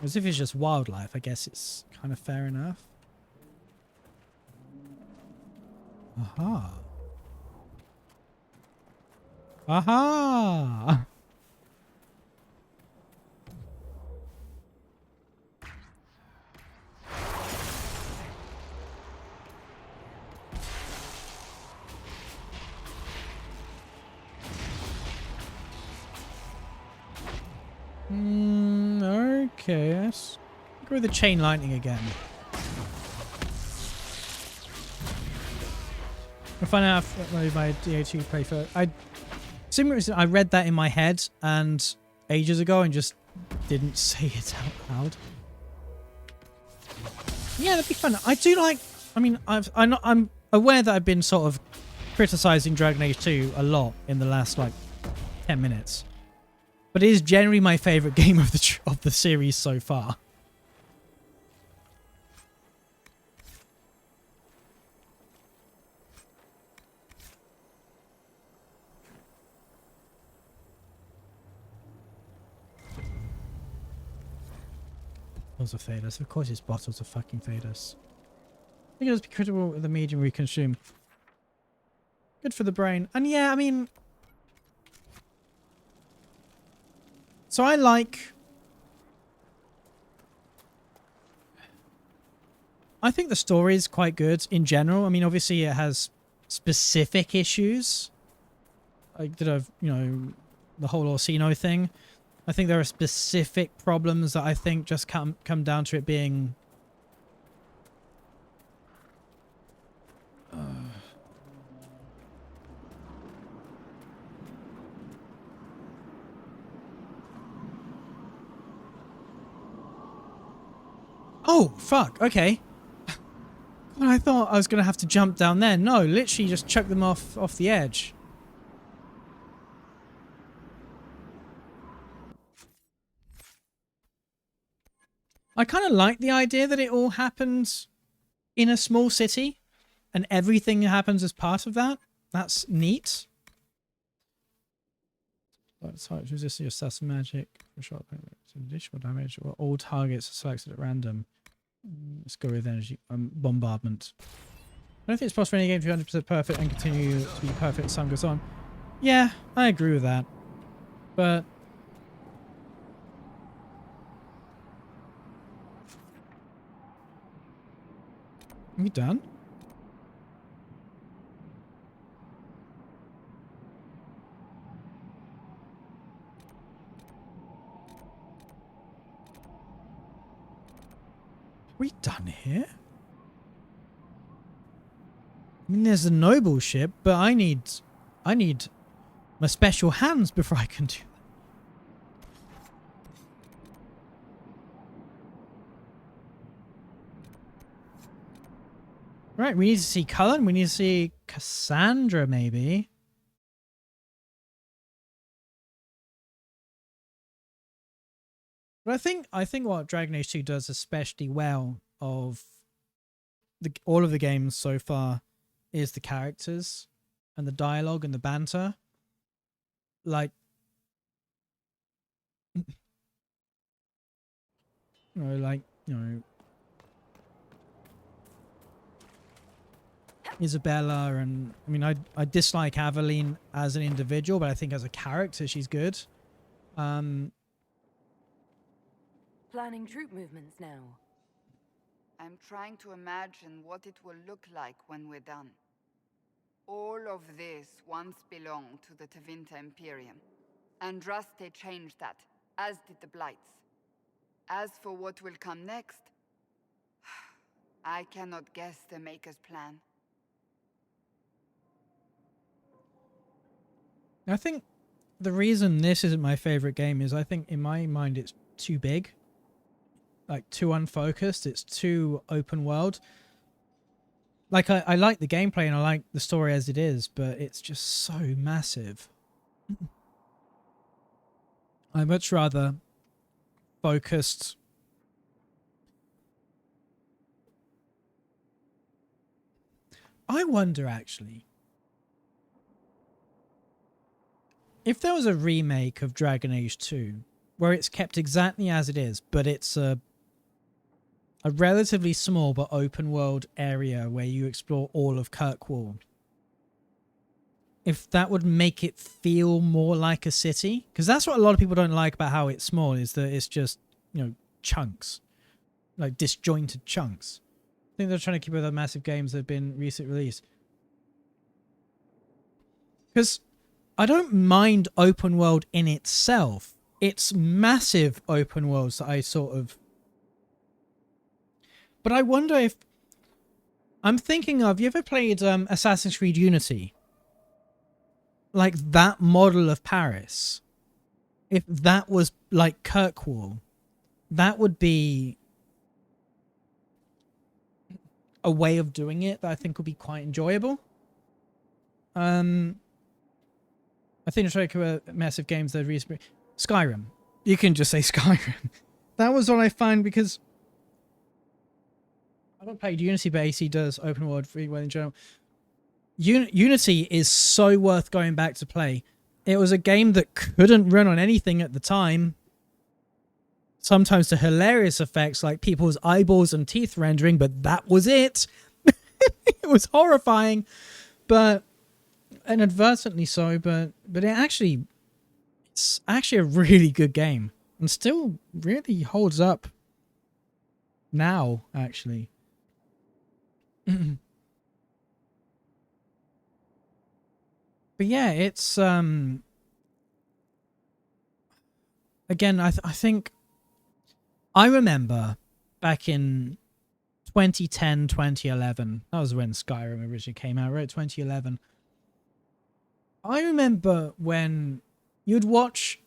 As if it's just wildlife, I guess it's kind of fair enough. Aha. Aha! Okay, let's go with the chain lightning again. I'll find out if my DA2 playthrough. I read that in my head and ages ago and just didn't say it out loud. Yeah, that'd be fun. I do like. I mean, I'm aware that I've been sort of criticizing Dragon Age 2 a lot in the last like 10 minutes. But it is generally my favourite game of the series so far. Bottles of Thedas. Of course it's bottles of fucking Thedas. I think it'll just be critical with the medium we consume. Good for the brain. And yeah, I mean... So I think the story is quite good in general. I mean, obviously it has specific issues. Like, the whole Orsino thing. I think there are specific problems that I think just come down to it being Oh, fuck. Okay. God, I thought I was going to have to jump down there. No, literally just chuck them off the edge. I kind of like the idea that it all happens in a small city and everything happens as part of that. That's neat. Types resist your assassin magic for short additional damage, or all targets are selected at random. Let's go with energy bombardment. I don't think it's possible for any game to be 100% perfect and continue to be perfect as time goes on. Yeah, I agree with that. But are we done? Are we done here? I mean, there's a noble ship, but I need my special hands before I can do that. Right, we need to see Cullen. We need to see Cassandra, maybe. But I think what Dragon Age 2 does especially well of all of the games so far is the characters and the dialogue and the banter. Like, Isabella, and I mean, I dislike Aveline as an individual, but I think as a character she's good. Planning troop movements now. I'm trying to imagine what it will look like when we're done. All of this once belonged to the Tevinter Imperium. Andraste changed that, as did the Blights. As for what will come next, I cannot guess the Maker's plan. I think the reason this isn't my favorite game is I think in my mind it's too big. Like, too unfocused. It's too open world. Like, I like the gameplay and I like the story as it is, but it's just so massive. I much rather focused. I wonder, actually, if there was a remake of Dragon Age 2 where it's kept exactly as it is, but it's a relatively small but open world area where you explore all of Kirkwall, if that would make it feel more like a city, because that's what a lot of people don't like about how it's small, is that it's just, chunks, like disjointed chunks. I think they're trying to keep with the massive games that have been recently released, because I don't mind open world in itself. It's massive open worlds that I sort of, but I wonder if I'm thinking of, you ever played Assassin's Creed Unity? Like that model of Paris, if that was like Kirkwall, that would be a way of doing it that I think would be quite enjoyable. I think it's like massive games that recently, Skyrim. You can just say Skyrim. That was what I found, because I haven't played Unity, but AC does open world free well in general. Unity is so worth going back to play. It was a game that couldn't run on anything at the time. Sometimes to hilarious effects like people's eyeballs and teeth rendering, but that was it. It was horrifying, but inadvertently so. But it's actually a really good game and still really holds up now, actually. But yeah, it's again, I think I remember back in 2010, 2011, that was when Skyrim originally came out, right? 2011. I remember when you'd watch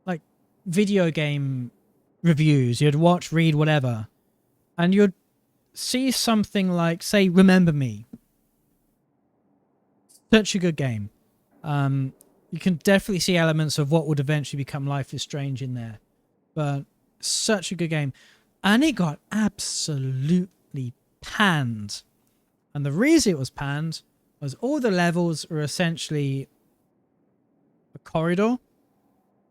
like video game reviews, you'd watch, read, whatever, and you'd see something like, say, Remember Me. Such a good game. You can definitely see elements of what would eventually become Life is Strange in there. But such a good game. And it got absolutely panned. And the reason it was panned was all the levels were essentially a corridor.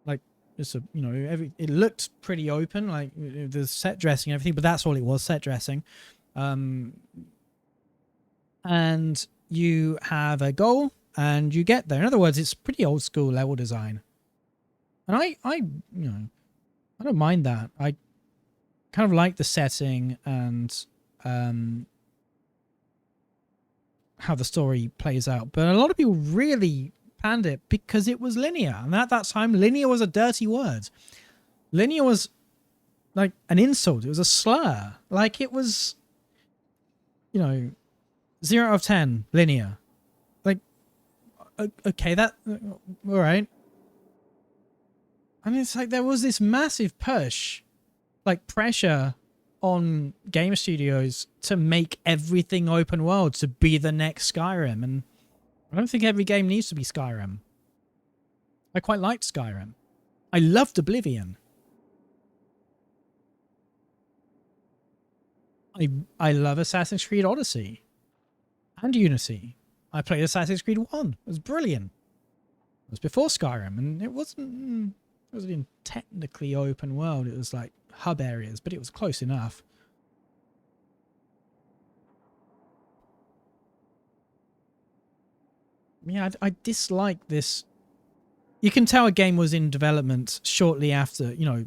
Like, just a, you know, it looked pretty open, like the set dressing and everything, but that's all it was, set dressing. And you have a goal and you get there. In other words, it's pretty old school level design. And I you know, I don't mind that. I kind of like the setting and how the story plays out. But a lot of people really panned it because it was linear. And at that time, linear was a dirty word. Linear was like an insult. It was a slur. Like it was, you know, 0 out of 10 linear. Like, okay, that, all right. And it's like there was this massive push, like pressure on game studios to make everything open world, to be the next Skyrim. And I don't think every game needs to be Skyrim. I quite liked Skyrim. I loved Oblivion. I love Assassin's Creed Odyssey and Unity. I played Assassin's Creed 1. It was brilliant. It was before Skyrim, and it wasn't technically open world. It was like hub areas, but it was close enough. Yeah, I dislike this. You can tell a game was in development shortly after, you know,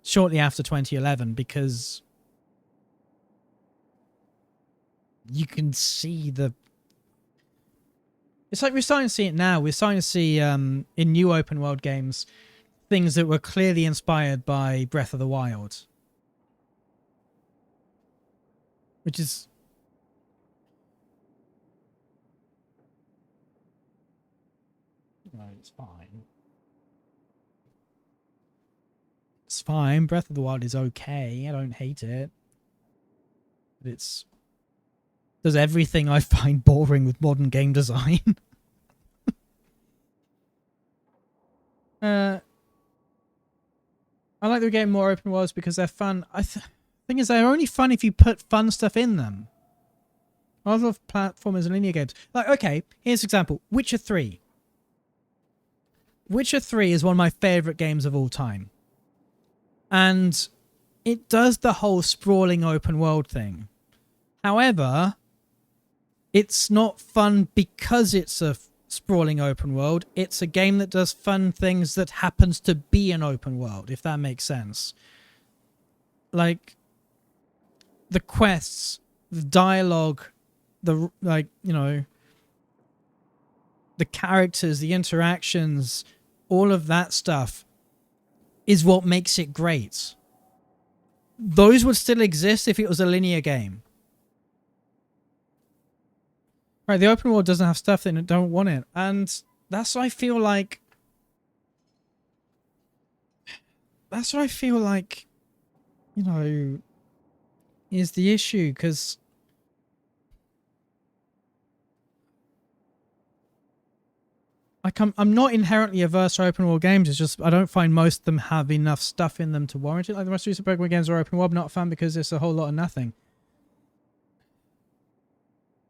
shortly after 2011 because you can see the... It's like we're starting to see it now. We're starting to see in new open world games things that were clearly inspired by Breath of the Wild. Which is... No, it's fine. It's fine. Breath of the Wild is okay. I don't hate it. But it's... does everything I find boring with modern game design. I like the game more open worlds because they're fun. Thing is, they're only fun if you put fun stuff in them. I love platformers and linear games. Like, okay, here's an example. Witcher 3. Witcher 3 is one of my favourite games of all time. And it does the whole sprawling open world thing. However, it's not fun because it's a sprawling open world. It's a game that does fun things that happens to be an open world, if that makes sense. Like, the quests, the dialogue, the, like, you know, the characters, the interactions, all of that stuff is what makes it great. Those would still exist if it was a linear game. Right, the open world doesn't have stuff that don't want it. And that's what I feel like... That's what I feel like, you know, is the issue, because... I'm not inherently averse to open world games, it's just I don't find most of them have enough stuff in them to warrant it. Like the most recent Pokemon games are open world, not fun because it's a whole lot of nothing.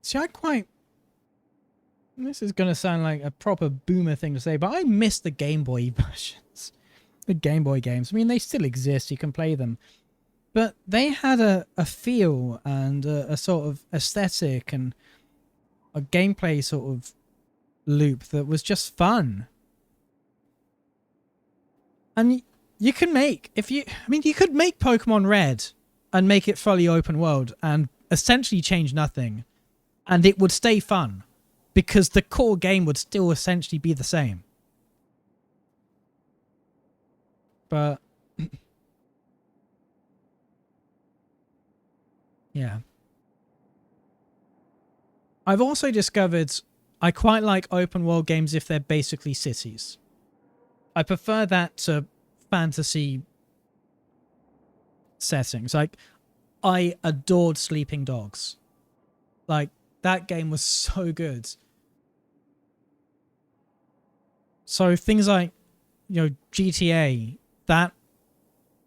See, I quite... This is going to sound like a proper boomer thing to say, but I miss the Game Boy versions. The Game Boy games. I mean, they still exist, you can play them. But they had a feel and a sort of aesthetic and a gameplay sort of loop that was just fun. And you can make... I mean, you could make Pokemon Red and make it fully open world and essentially change nothing. And it would stay fun. Because the core game would still essentially be the same. But... yeah. I've also discovered I quite like open world games if they're basically cities. I prefer that to fantasy settings. Like, I adored Sleeping Dogs. Like, that game was so good. So things like, you know, GTA, that,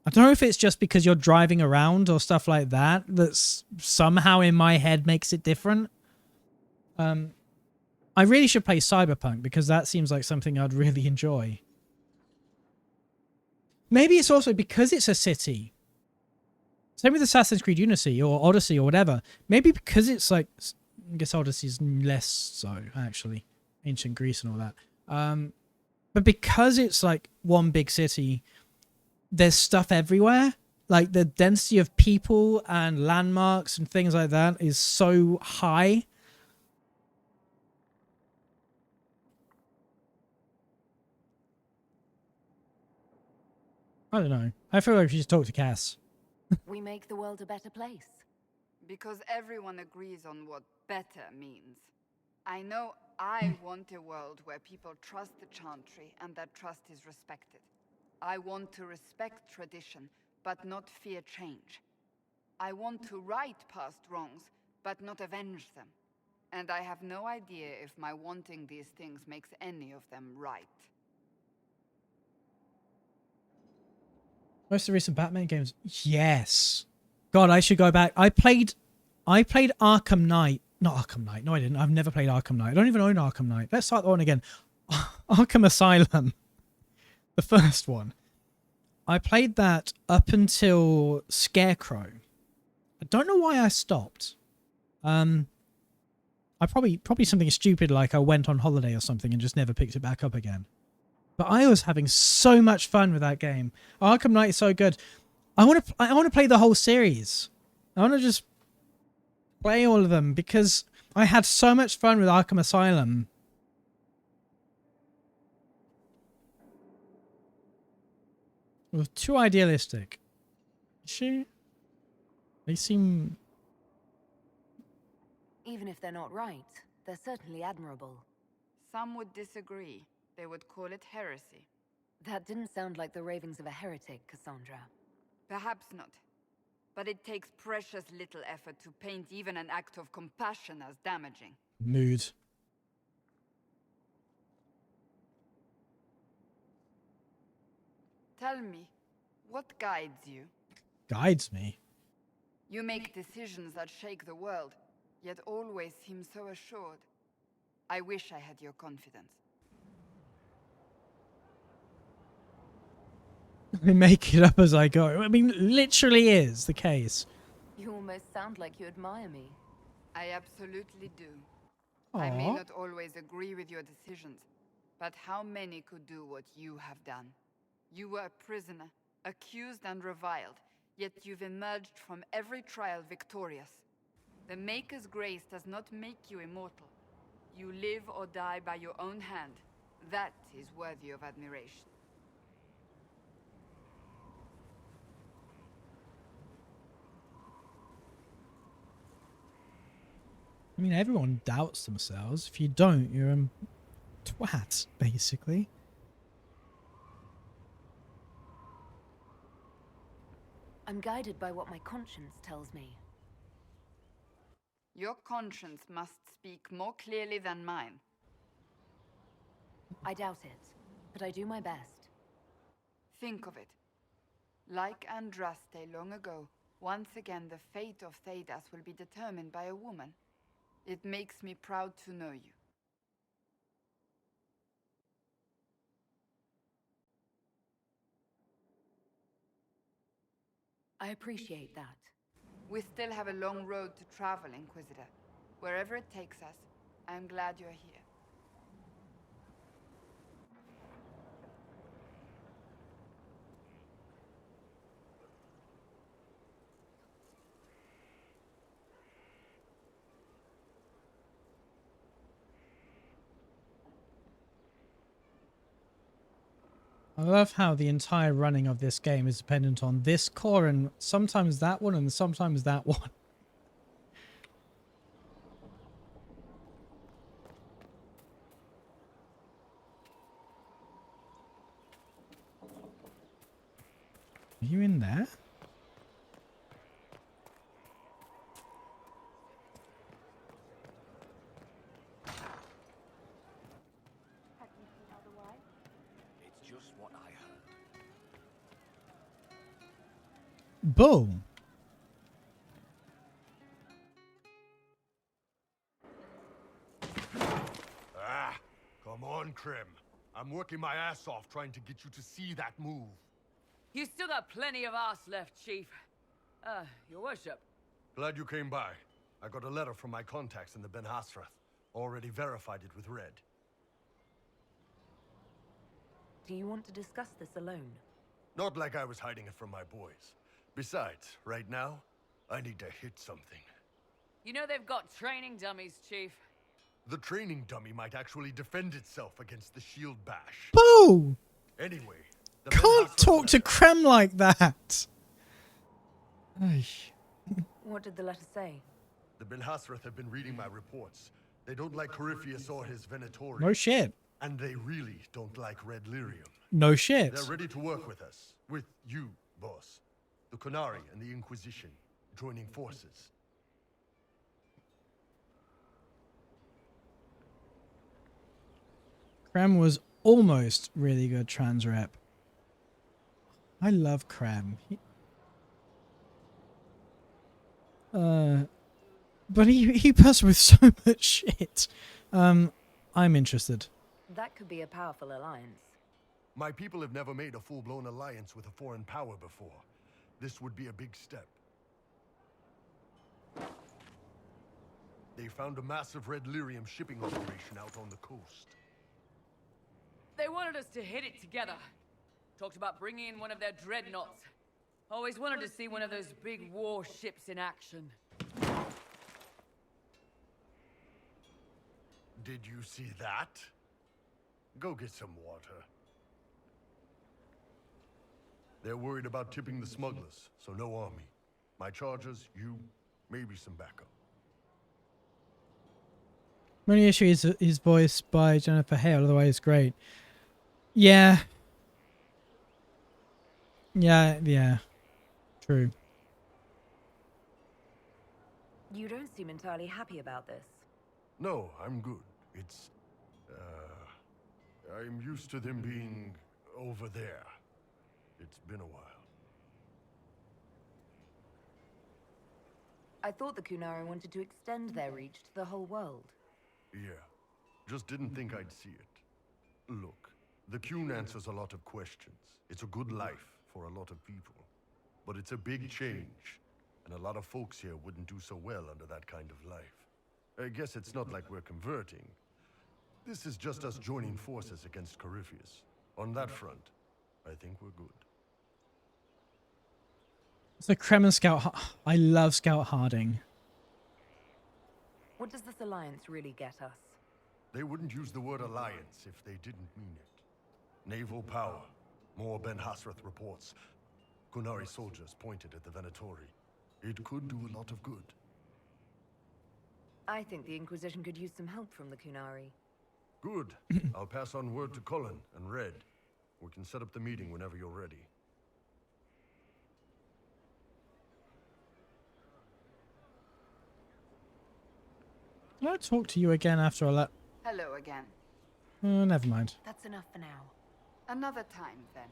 I don't know if it's just because you're driving around or stuff like that, that's somehow in my head makes it different. I really should play Cyberpunk because that seems like something I'd really enjoy. Maybe it's also because it's a city. Same with Assassin's Creed Unity or Odyssey or whatever. Maybe because it's like, I guess Odyssey's less so, actually. Ancient Greece and all that. But because it's like one big city, there's stuff everywhere. Like the density of people and landmarks and things like that is so high. I don't know. I feel like we should talk to Cass. We make the world a better place. Because everyone agrees on what better means. I know I want a world where people trust the Chantry and that trust is respected. I want to respect tradition, but not fear change. I want to right past wrongs, but not avenge them. And I have no idea if my wanting these things makes any of them right. Most of the recent Batman games, yes. God, I should go back. I played Arkham Knight. Not Arkham Knight. No, I didn't. I've never played Arkham Knight. I don't even own Arkham Knight. Let's start that one again. Arkham Asylum. The first one. I played that up until Scarecrow. I don't know why I stopped. I probably something stupid like I went on holiday or something and just never picked it back up again. But I was having so much fun with that game. Arkham Knight is so good. I want to play the whole series. I want to just play all of them because I had so much fun with Arkham Asylum. It was too idealistic. They seem... Even if they're not right, they're certainly admirable. Some would disagree. They would call it heresy. That didn't sound like the ravings of a heretic, Cassandra. Perhaps not. But it takes precious little effort to paint even an act of compassion as damaging. Mood. Tell me, what guides you? Guides me? You make decisions that shake the world, yet always seem so assured. I wish I had your confidence. I make it up as I go. I mean, literally is the case. You almost sound like you admire me. I absolutely do. Aww. I may not always agree with your decisions, but how many could do what you have done? You were a prisoner, accused and reviled, yet you've emerged from every trial victorious. The Maker's grace does not make you immortal. You live or die by your own hand. That is worthy of admiration. I mean, everyone doubts themselves. If you don't, you're a twat, basically. I'm guided by what my conscience tells me. Your conscience must speak more clearly than mine. I doubt it, but I do my best. Think of it. Like Andraste long ago, once again the fate of Thedas will be determined by a woman. It makes me proud to know you. I appreciate that. We still have a long road to travel, Inquisitor. Wherever it takes us, I'm glad you're here. I love how the entire running of this game is dependent on this core and sometimes that one and sometimes that one. Are you in there? Bull. Ah, come on, Krem. I'm working my ass off trying to get you to see that move. You still got plenty of arse left, Chief. Your worship. Glad you came by. I got a letter from my contacts in the Ben Hasrath. Already verified it with Red. Do you want to discuss this alone? Not like I was hiding it from my boys. Besides, right now, I need to hit something. You know they've got training dummies, Chief. The training dummy might actually defend itself against the shield bash. Bull! Anyway, the Can't Ben talk to letter- Krem like that. Ay. What did the letter say? The Ben Hasrath have been reading my reports. They don't like Corypheus or his Venatori. No shit. And they really don't like Red Lyrium. No shit. They're ready to work with us. With you, boss. The Qunari and the Inquisition joining forces. Krem was almost really good trans rep. I love Krem. But he puts with so much shit. I'm interested. That could be a powerful alliance. My people have never made a full-blown alliance with a foreign power before. This would be a big step. They found a massive Red Lyrium shipping operation out on the coast. They wanted us to hit it together. Talked about bringing in one of their dreadnoughts. Always wanted to see one of those big warships in action. Did you see that? Go get some water. They're worried about tipping the smugglers, so no army. My chargers, you, maybe some backup. Only issue is his voice by Jennifer Hale, otherwise great. Yeah. Yeah. True. You don't seem entirely happy about this. No, I'm good. It's, I'm used to them being over there. It's been a while. I thought the Qunari wanted to extend their reach to the whole world. Yeah, just didn't think I'd see it. Look, the Qun answers a lot of questions. It's a good life for a lot of people. But it's a big change, and a lot of folks here wouldn't do so well under that kind of life. I guess it's not like we're converting. This is just us joining forces against Corypheus. On that front, I think we're good. It's the Krem and Scout. I love Scout Harding. What does this alliance really get us? They wouldn't use the word alliance if they didn't mean it. Naval power. More Ben Hasrath reports. Qunari soldiers pointed at the Venatori. It could do a lot of good. I think the Inquisition could use some help from the Qunari. Good. I'll pass on word to Cullen and Red. We can set up the meeting whenever you're ready. Can I talk to you again after I let... Hello again. never mind. That's enough for now. Another time, then.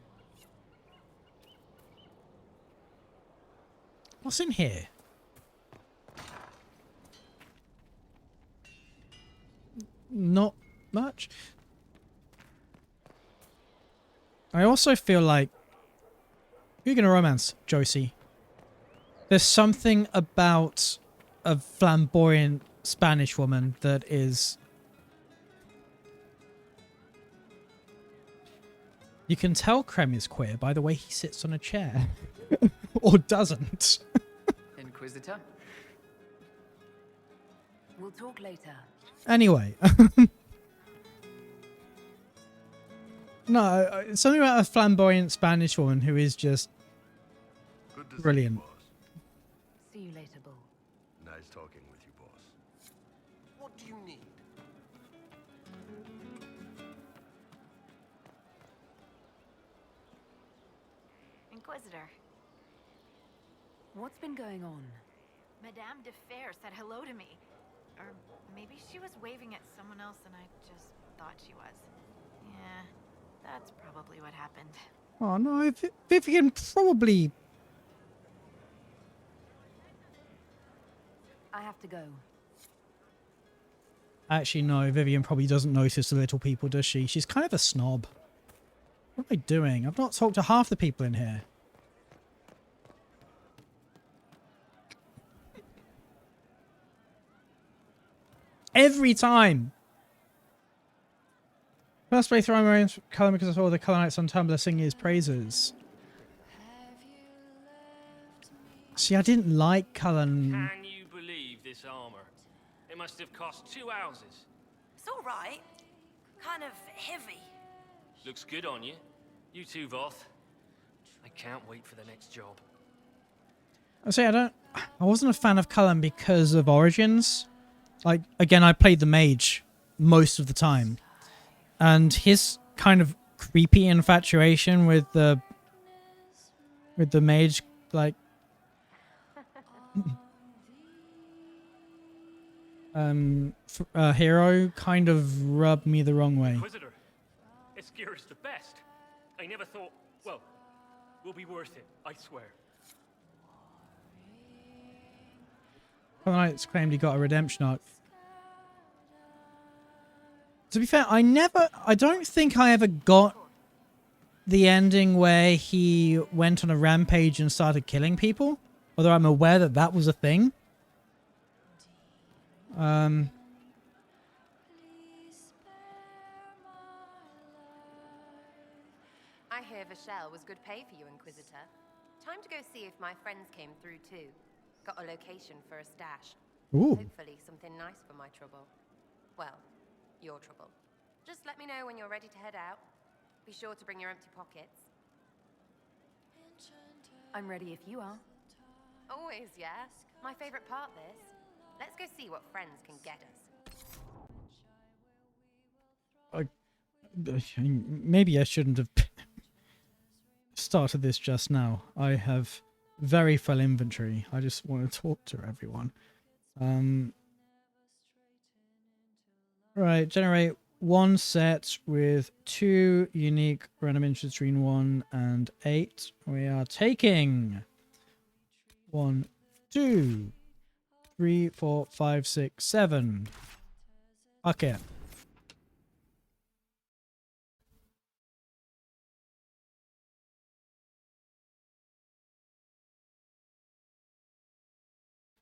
What's in here? Not much. I also feel like... You're gonna romance, Josie. There's something about a flamboyant Spanish woman that is... You can tell Krem is queer by the way he sits on a chair. Or doesn't. Inquisitor? We'll talk later. Anyway. No, something about a flamboyant Spanish woman who is just Good to see you, brilliant. boss. See you later, Bull. Nice talking with you, boss. What do you need? Inquisitor, What's been going on? Madame de Fer said hello to me. Or maybe she was waving at someone else and I just thought she was. Yeah, that's probably what happened. Oh no, Vivian probably I have to go. Actually, no, Vivian probably doesn't notice the little people, does she? She's kind of a snob. What am I doing? I've not talked to half the people in here. Every time! First playthrough I'm wearing Cullen because I saw the Cullenites on Tumblr singing his praises. See, I didn't like Cullen. Can you believe this armor? It must have cost 2 houses. It's all right. Kind of heavy. Looks good on you. You too, Voth. I can't wait for the next job. I wasn't a fan of Cullen because of Origins. Like, again, I played the mage most of the time. And his kind of creepy infatuation with the mage, like, hero kind of rubbed me the wrong way. Inquisitor, Escira's the best. I never thought, well, will be worth it, I swear. Knights claimed he got a redemption arc. To be fair, I don't think I ever got the ending where he went on a rampage and started killing people. Although I'm aware that that was a thing. I hear Vashel was good pay for you, Inquisitor. Time to go see if my friends came through too. Got a location for a stash. Ooh. Hopefully something nice for my trouble. Well, your trouble. Just let me know when you're ready to head out. Be sure to bring your empty pockets. I'm ready if you are. Always, yeah? My favorite part, this. Let's go see what friends can get us. Maybe I shouldn't have started this just now. I have very full inventory. I just want to talk to everyone. Right, generate 1 set with 2 unique random inches between 1 and 8. We are taking 1, 2, 3, 4, 5, 6, 7. Okay.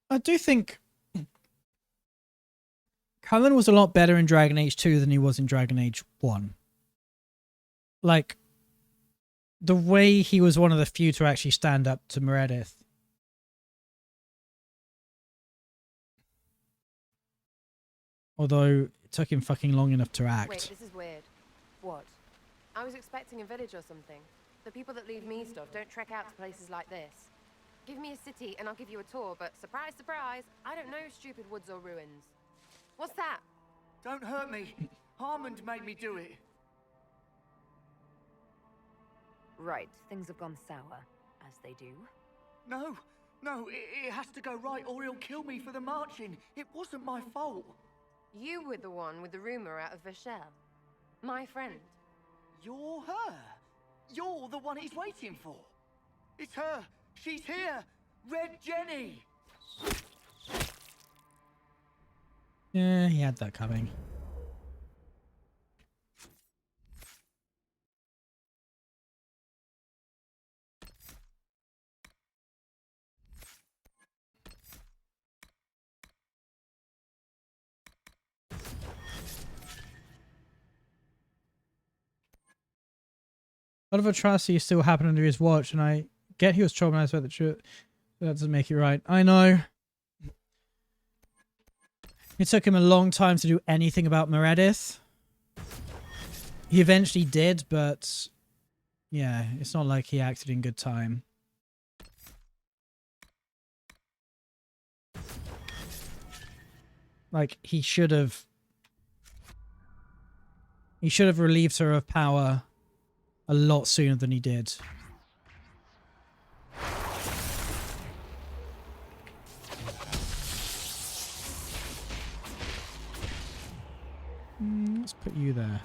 I do think Cullen was a lot better in Dragon Age 2 than he was in Dragon Age 1. Like, the way he was one of the few to actually stand up to Meredith. Although, it took him fucking long enough to act. Wait, this is weird. What? I was expecting a village or something. The people that leave me stuff don't trek out to places like this. Give me a city and I'll give you a tour, but surprise, surprise, I don't know stupid woods or ruins. What's that? Don't hurt me. Harmond made me do it. Right, things have gone sour, as they do. No, it has to go right or he'll kill me for the marching. It wasn't my fault. You were the one with the rumor out of Vashel. My friend. You're her. You're the one he's waiting for. It's her. She's here. Red Jenny. Yeah, he had that coming. A lot of atrocities still happen under his watch, and I get he was traumatized about the truth. That doesn't make it right. I know. It took him a long time to do anything about Meredith. He eventually did, but yeah, it's not like he acted in good time. Like, he should have relieved her of power a lot sooner than he did. Let's put you there.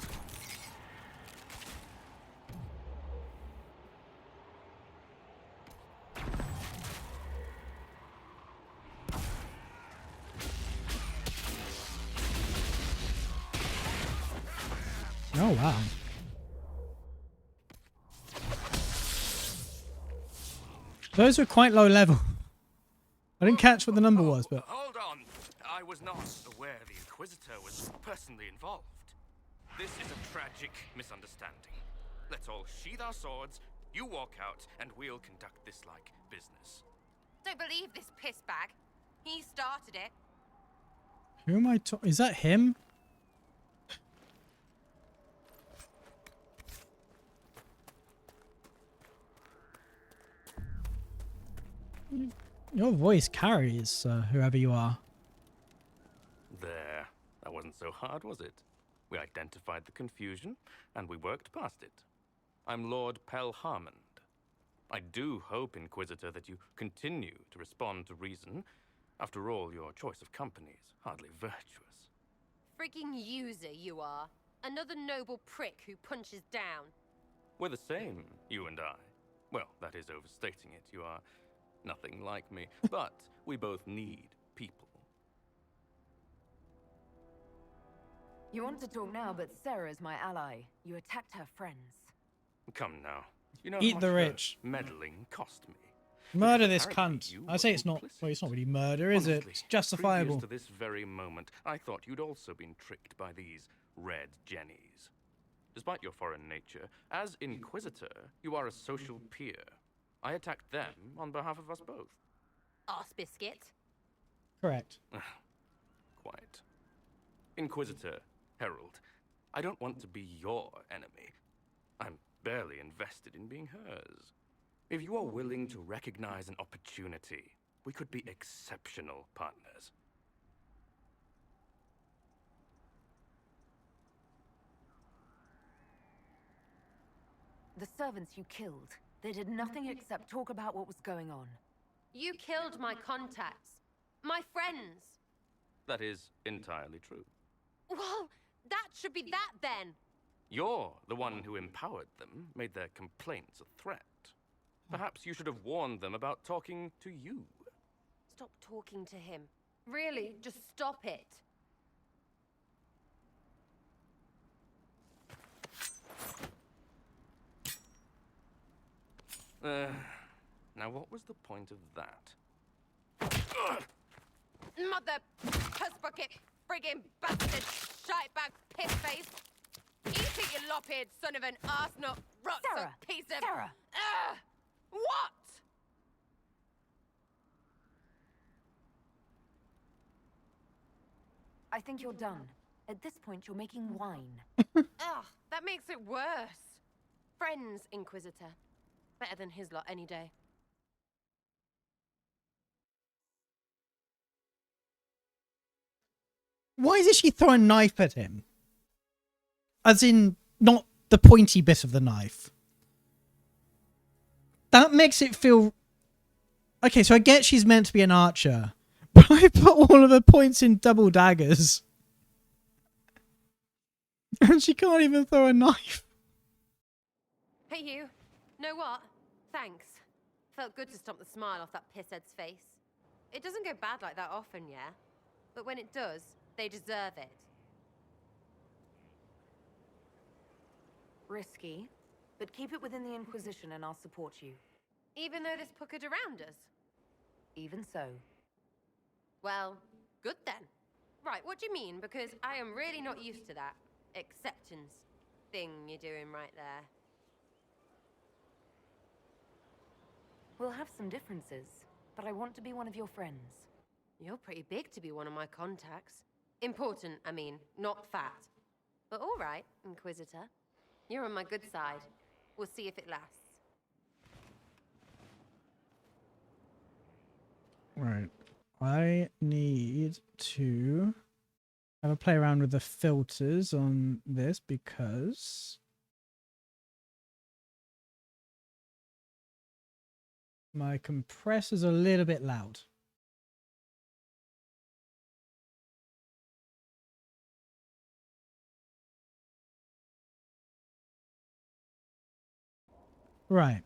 Oh, wow. Those were quite low level. I didn't catch what the number was, but... Hold on. I was not aware the Inquisitor was personally involved. This is a tragic misunderstanding. Let's all sheath our swords, you walk out, and we'll conduct this like business. Don't believe this piss bag. He started it. Who am I talking? Is that him? Your voice carries, whoever you are. There. That wasn't so hard, was it? We identified the confusion, and we worked past it. I'm Lord Pel Harmond. I do hope, Inquisitor, that you continue to respond to reason. After all, your choice of company is hardly virtuous. Freaking user you are. Another noble prick who punches down. We're the same, you and I. Well, that is overstating it. You are nothing like me, but we both need people. You want to talk now, but Sarah's my ally. You attacked her friends. Come now. You know Eat how the much rich. her meddling cost me. Murder this Apparently cunt. you I say were it's not. complicit. Well, it's not really murder, is it? Honestly, It's justifiable. Previous to this very moment, I thought you'd also been tricked by these red jennies. Despite your foreign nature, as Inquisitor, you are a social peer. I attacked them on behalf of us both. Arse biscuit. Correct. Quite. Inquisitor, Herald, I don't want to be your enemy. I'm barely invested in being hers. If you are willing to recognize an opportunity, we could be exceptional partners. The servants you killed, they did nothing except talk about what was going on. You killed my contacts. My friends. That is entirely true. Well, that should be that then. You're the one who empowered them, made their complaints a threat. Perhaps you should have warned them about talking to you. Stop talking to him. Really, just stop it. Now what was the point of that? Mother puss bucket, friggin' bastard, shite bag, piss face. Eat it, you lop-eared son of an arsenut, rot Sarah, piece of... Sarah. What? I think you're done. At this point, you're making wine. Ugh, that makes it worse. Friends, Inquisitor. Better than his lot any day. Why is she throwing a knife at him? As in, not the pointy bit of the knife. That makes it feel... Okay, so I get she's meant to be an archer. But I put all of her points in double daggers. And she can't even throw a knife. Hey you, know what? Thanks. Felt good to stomp the smile off that pisshead's face. It doesn't go bad like that often, yeah? But when it does, they deserve it. Risky, but keep it within the Inquisition and I'll support you. Even though this puckered around us? Even so. Well, good then. Right, what do you mean? Because I am really not used to that acceptance thing you're doing right there. We'll have some differences, but I want to be one of your friends. You're pretty big to be one of my contacts. Important, I mean, not fat. But all right, Inquisitor. You're on my good side. We'll see if it lasts. Right. I need to have a play around with the filters on this because my compressor's a little bit loud. Right.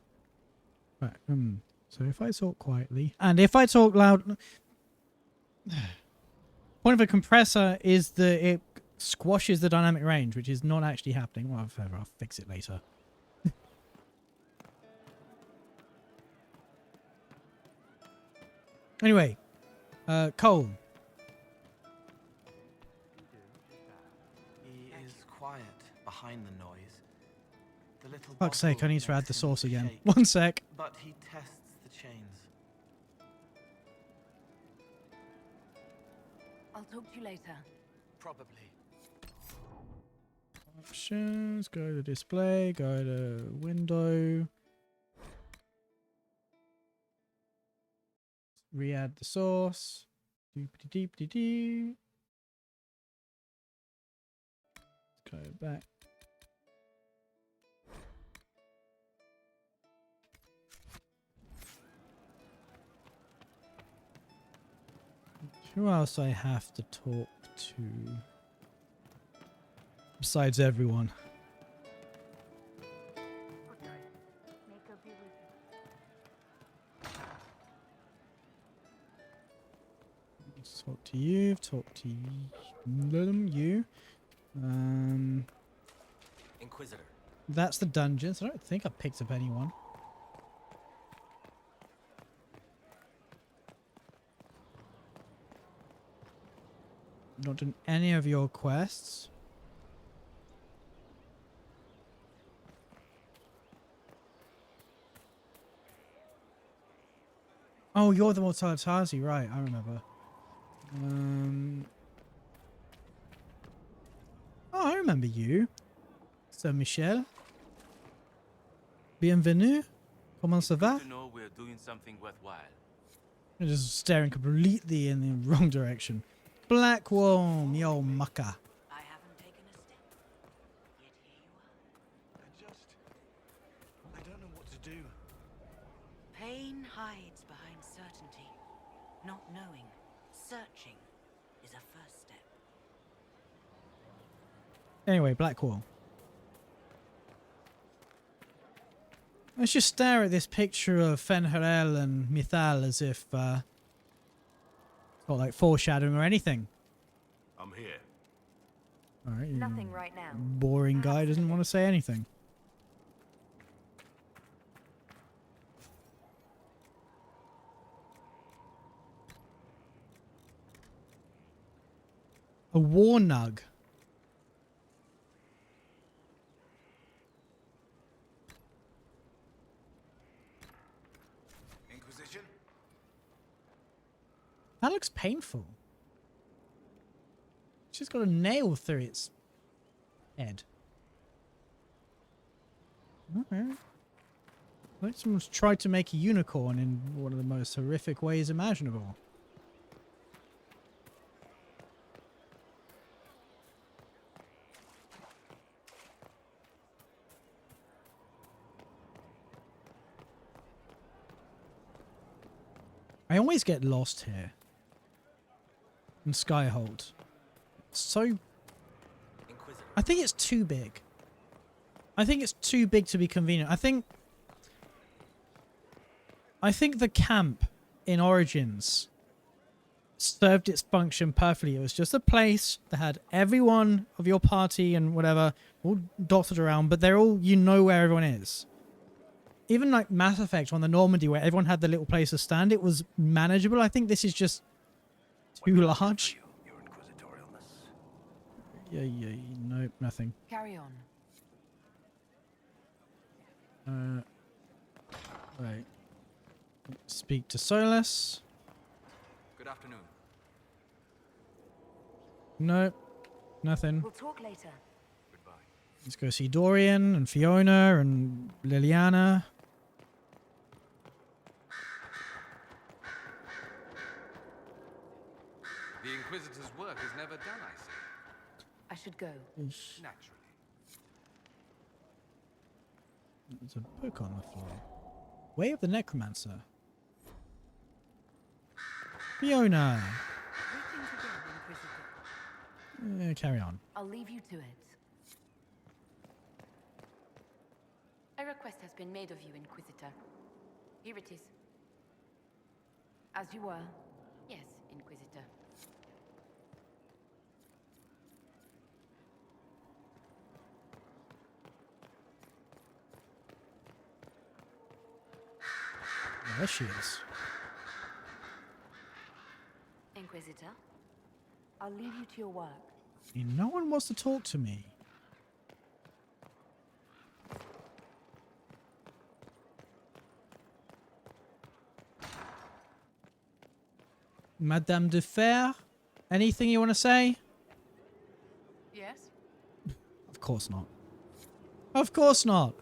Right. So if I talk quietly and if I talk loud, point of a compressor is that it squashes the dynamic range, which is not actually happening. Whatever, I'll fix it later. Anyway, Cole. He is quiet behind the noise. The little Fuck's sake, I bottle need to add makes the him sauce again. shake, 1 sec. But he tests the chains. I'll talk to you later. Probably. Options, go to display, go to window. Re-add the source. Doopity-deepity-doo. Let's go back. Who else I have to talk to? Besides everyone. Talk to you, talk to you. Inquisitor. That's the dungeons. I don't think I picked up anyone. Not done any of your quests. Oh, you're the Mortalitazi, right? I remember. Oh, I remember you. Sir Michel. Bienvenue. Comment ça va? To know we're doing something worthwhile. I'm just staring completely in the wrong direction. Black Worm, yo mucker. I haven't taken a step. Yet here you are. I don't know what to do. Pain hides behind certainty. Not knowing, searching, is a first step. Anyway, Black Worm. Let's just stare at this picture of Fenharel and Mithal as if it's not like foreshadowing or anything. I'm here. Alright. Nothing right now. Boring guy doesn't want to say anything. A war nug. Inquisition? That looks painful. She's got a nail through its head. Okay. Like someone's tried to make a unicorn in one of the most horrific ways imaginable. I always get lost here. In Skyhold. So... I think it's too big. I think it's too big to be convenient. I think the camp in Origins served its function perfectly. It was just a place that had everyone of your party and whatever all dotted around, but they're all, you know where everyone is. Even like Mass Effect on the Normandy where everyone had the little place to stand, it was manageable. I think this is just too large. Yeah, nope, nothing. Carry on. Right. Speak to Solus. Good afternoon. Nope, nothing. We'll talk later. Let's go see Dorian and Fiona and Liliana. The Inquisitor's work is never done, I see. I should go. Naturally. There's a book on the floor. Way of the Necromancer. Fiona! Carry on. I'll leave you to it. A request has been made of you, Inquisitor. Here it is. As you were. Yes, Inquisitor. There she is. Inquisitor, I'll leave you to your work. No one wants to talk to me. Madame de Fer, anything you want to say? Yes? Of course not. Of course not.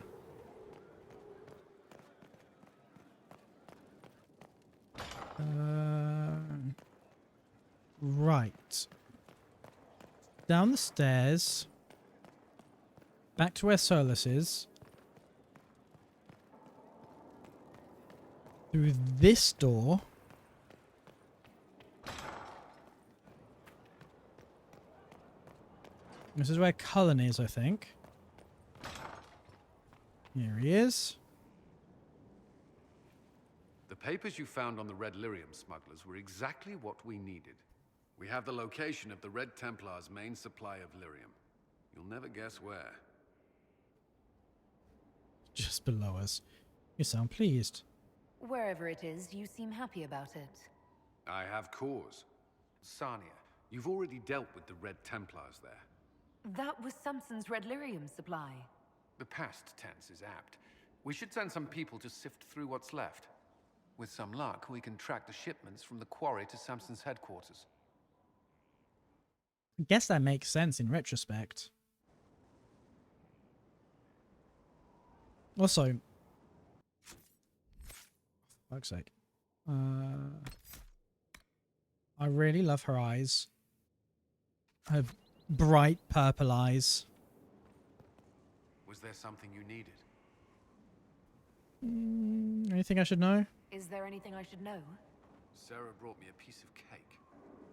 Right. Down the stairs. Back to where Solus is. Through this door. This is where Cullen is, I think. Here he is. The papers you found on the Red Lyrium smugglers were exactly what we needed. We have the location of the Red Templar's main supply of lyrium. You'll never guess where. Just below us. You sound pleased. Wherever it is, you seem happy about it. I have cause. Sarnia, you've already dealt with the Red Templars there. That was Samson's Red Lyrium supply. The past tense is apt. We should send some people to sift through what's left. With some luck, we can track the shipments from the quarry to Samson's headquarters. I guess that makes sense in retrospect. Also, for fuck's sake, I really love her eyes. Her bright purple eyes. Was there something you needed? Anything I should know? Is there anything I should know? Sarah brought me a piece of cake.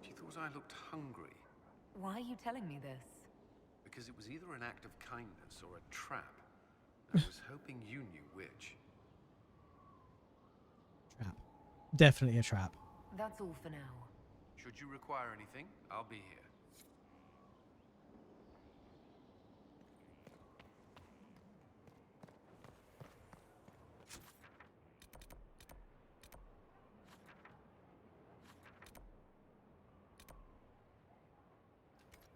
She thought I looked hungry. Why are you telling me this? Because it was either an act of kindness or a trap. I was hoping you knew which. Trap. Definitely a trap. That's all for now. Should you require anything, I'll be here.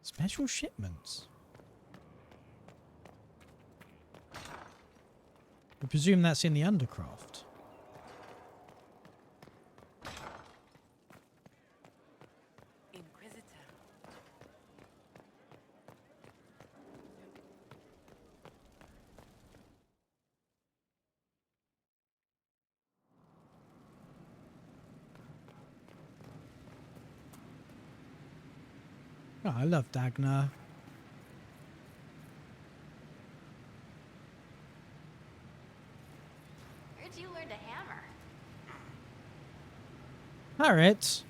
Special shipments. I presume that's in the Undercroft. Inquisitor. Oh, I love Dagna. Where'd you learn to hammer? Harriet.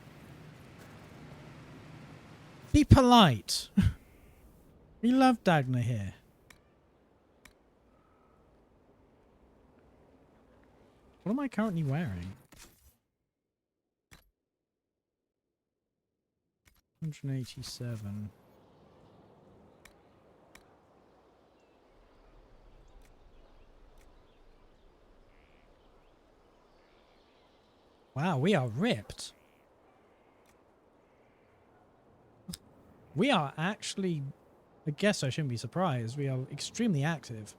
Be polite. We love Dagna here. What am I currently wearing? 187. Wow, we are ripped. We are actually, I guess I shouldn't be surprised. We are extremely active.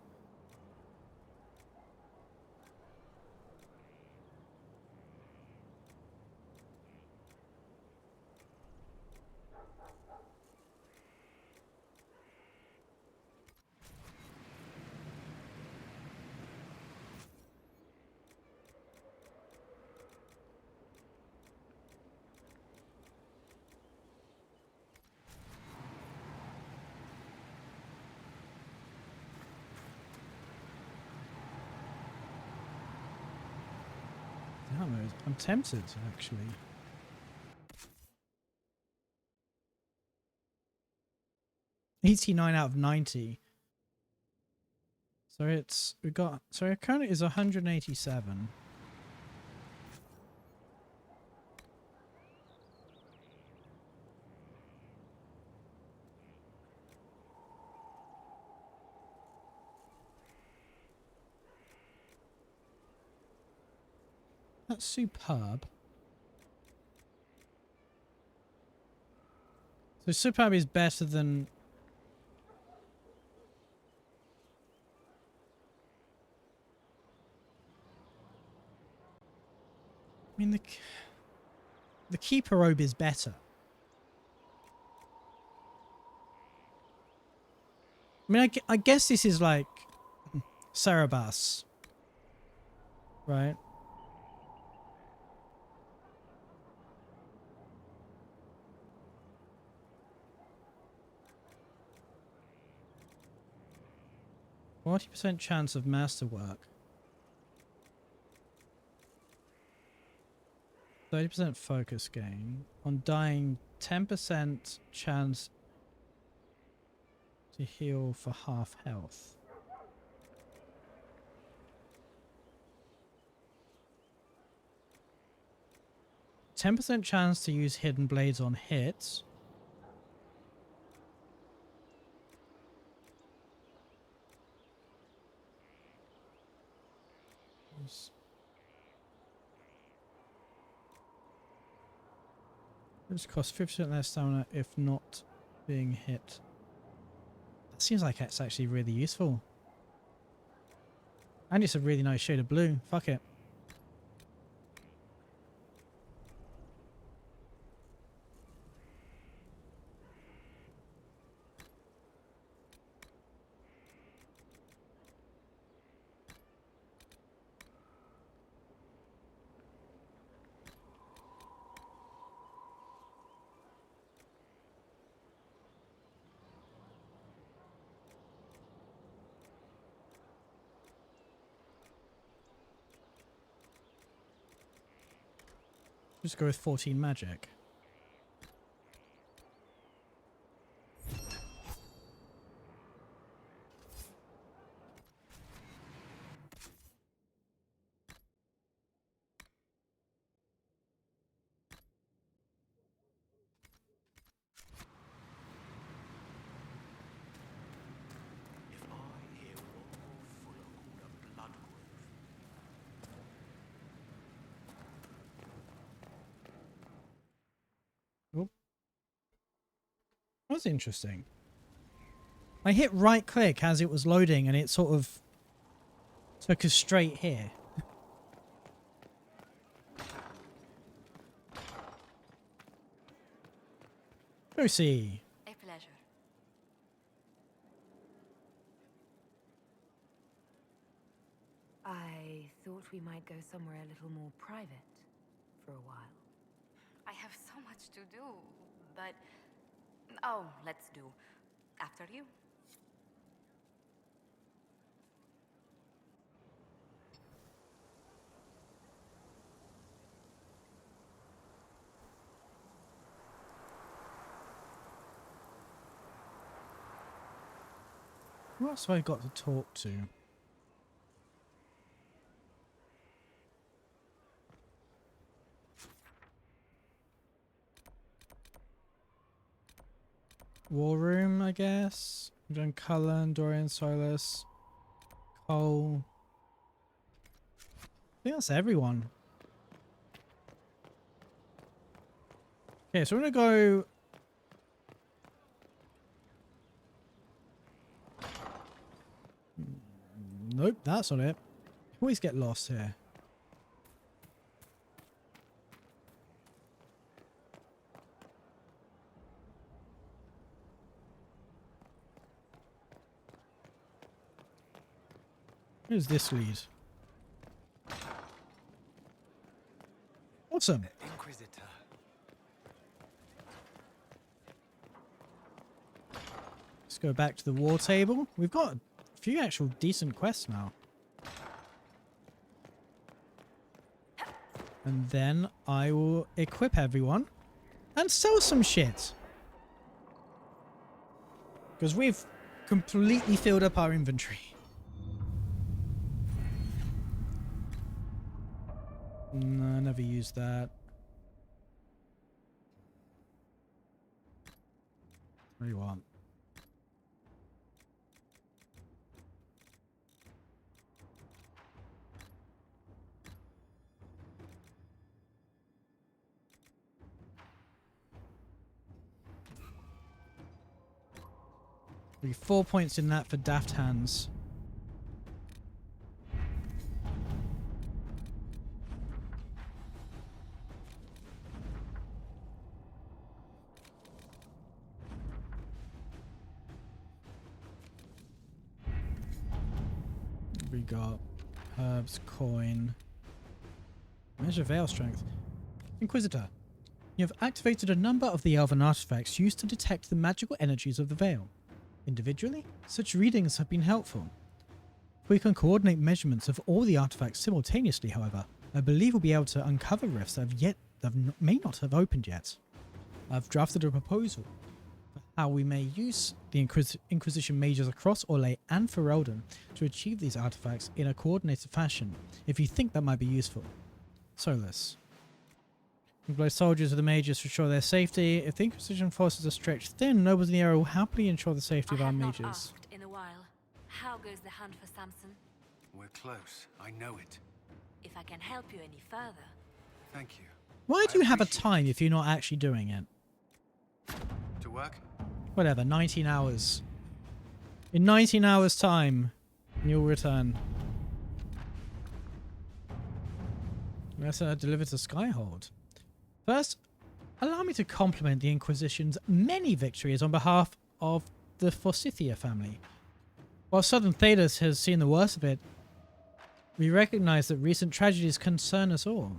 I'm tempted, actually. $89 out of 90. So our current is 187. That's superb. So superb is better than... I mean, the Keeper robe is better. I mean, I guess this is like Cerebas, right? %40 chance of masterwork. 30% focus gain. On dying, 10% chance to heal for half health. %10 chance to use hidden blades on hits. This costs 50% less stamina if not being hit. That seems like it's actually really useful. And it's a really nice shade of blue. Fuck it. Just go with 14 magic. Oh. That's interesting. I hit right click as it was loading and it sort of took us straight here. Go see. A pleasure. I thought we might go somewhere a little more private for a while. I have so much to do, but... Oh, let's do. After you. Who else have I got to talk to? War Room, I guess. We've done Cullen, Dorian, Solus, Cole. I think that's everyone. Okay, so we're gonna go. Nope, that's not it. Always get lost here. Who's this lead? Awesome. Inquisitor. Let's go back to the war table. We've got a few actual decent quests now. And then I will equip everyone and sell some shit. Because we've completely filled up our inventory. No, I never used that. What do you want? Be 4 points in that for daft hands. We got herbs, coin, measure veil strength. Inquisitor, you have activated a number of the elven artifacts used to detect the magical energies of the veil. Individually, such readings have been helpful. If we can coordinate measurements of all the artifacts simultaneously, however, I believe we'll be able to uncover rifts may not have opened yet. I've drafted a proposal for how we may use the Inquisition mages across Orlais and Ferelden to achieve these artifacts in a coordinated fashion, if you think that might be useful. Solus. Employ soldiers of the mages to ensure their safety. If the Inquisition forces are stretched thin, nobles in the area will happily ensure the safety of our mages. I have not asked in a while. How goes the hunt for Samson? We're close. I know it. If I can help you any further. Thank you. Why do you have a time if you're not actually doing it? To work? Whatever, 19 hours. In 19 hours' time, you'll return. Let's deliver to Skyhold. First, allow me to compliment the Inquisition's many victories on behalf of the Forsythia family. While Southern Thedas has seen the worst of it, we recognize that recent tragedies concern us all.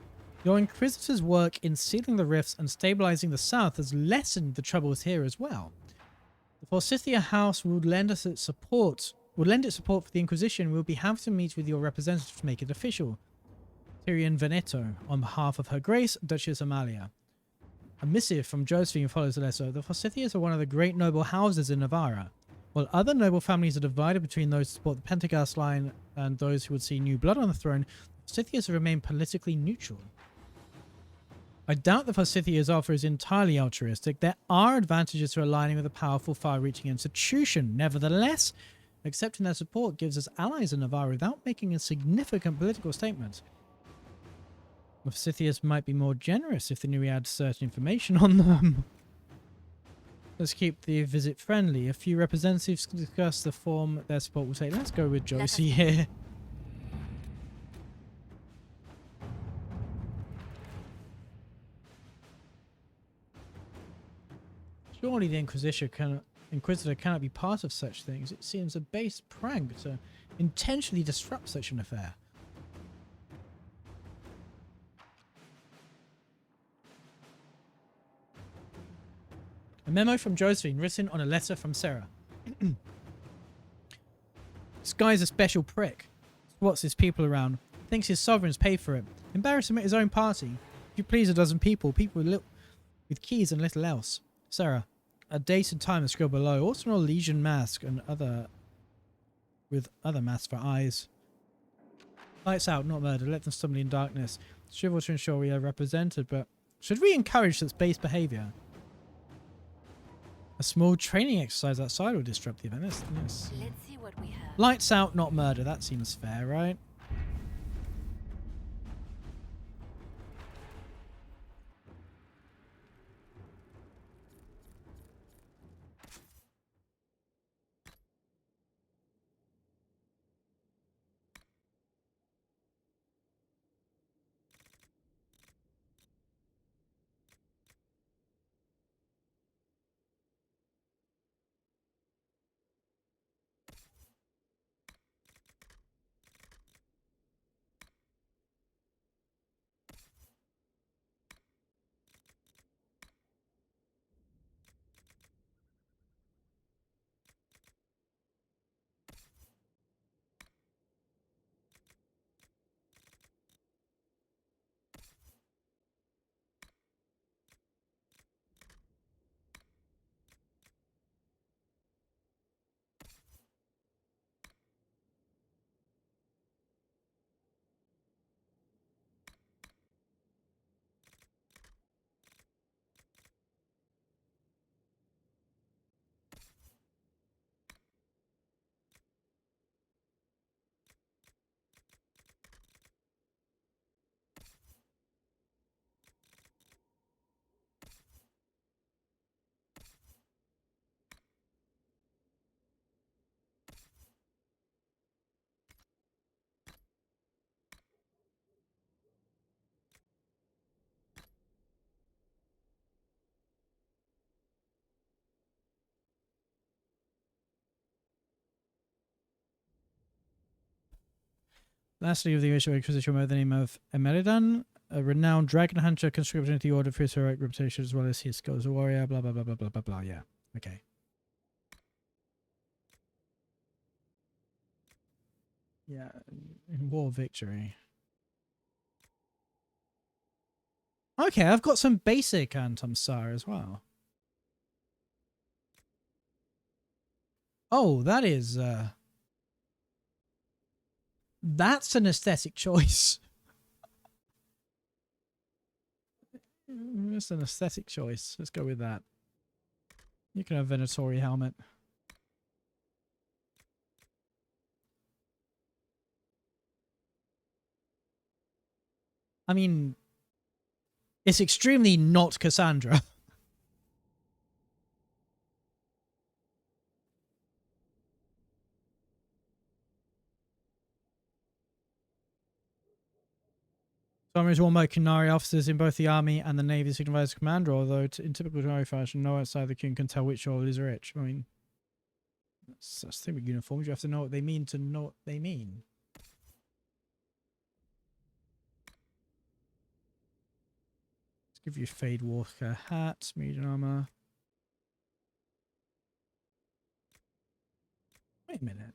Your Inquisitor's work in sealing the rifts and stabilizing the south has lessened the troubles here as well. The Forsythia House would lend its support for the Inquisition. We'll be happy to meet with your representative to make it official. Tyrion Veneto, on behalf of Her Grace, Duchess Amalia. A missive from Josephine follows the letter. The Forsythias are one of the great noble houses in Navarra. While other noble families are divided between those who support the Pentagast line and those who would see new blood on the throne, the Forsythias have remained politically neutral. I doubt the Forsythia's offer is entirely altruistic. There are advantages to aligning with a powerful, far-reaching institution. Nevertheless, accepting their support gives us allies in Navarra without making a significant political statement. The Forsythias might be more generous if they knew we had certain information on them. Let's keep the visit friendly. A few representatives can discuss the form their support will take. Let's go with Josie here. Surely the Inquisitor cannot be part of such things. It seems a base prank to intentionally disrupt such an affair. A memo from Josephine written on a letter from Sarah. This guy's a special prick. Swats his people around. Thinks his sovereigns pay for it. Embarrass him at his own party. If you please a dozen people with keys and little else. Sarah, a date and time is scribbled below. Also an Elysian mask and other masks for eyes. Lights out, not murder. Let them stumble in darkness. Shrivel to ensure we are represented, but should we encourage such base behavior? A small training exercise outside will disrupt the event. Yes. Let's see what we have. Lights out, not murder. That seems fair, right? Lastly, of the Age Inquisition by the name of Emeridan, a renowned dragon hunter conscripted into the order for his heroic reputation as well as his skills as a warrior, blah, blah, blah, blah, blah, blah, blah. Yeah. Okay. Yeah. War victory. Okay, I've got some basic Antam-Sar as well. Oh, that is, that's an aesthetic choice. That's an aesthetic choice. Let's go with that. You can have Venatori helmet. I mean, it's extremely not Cassandra. Summary is worn by Kunari officers in both the army and the navy, signifies commander, although in typical Kunari fashion, no outside the king can tell which role is rich. I mean, that's the thing with uniforms. You have to know what they mean to know what they mean. Let's give you Fade Walker hat, medium armor. Wait a minute.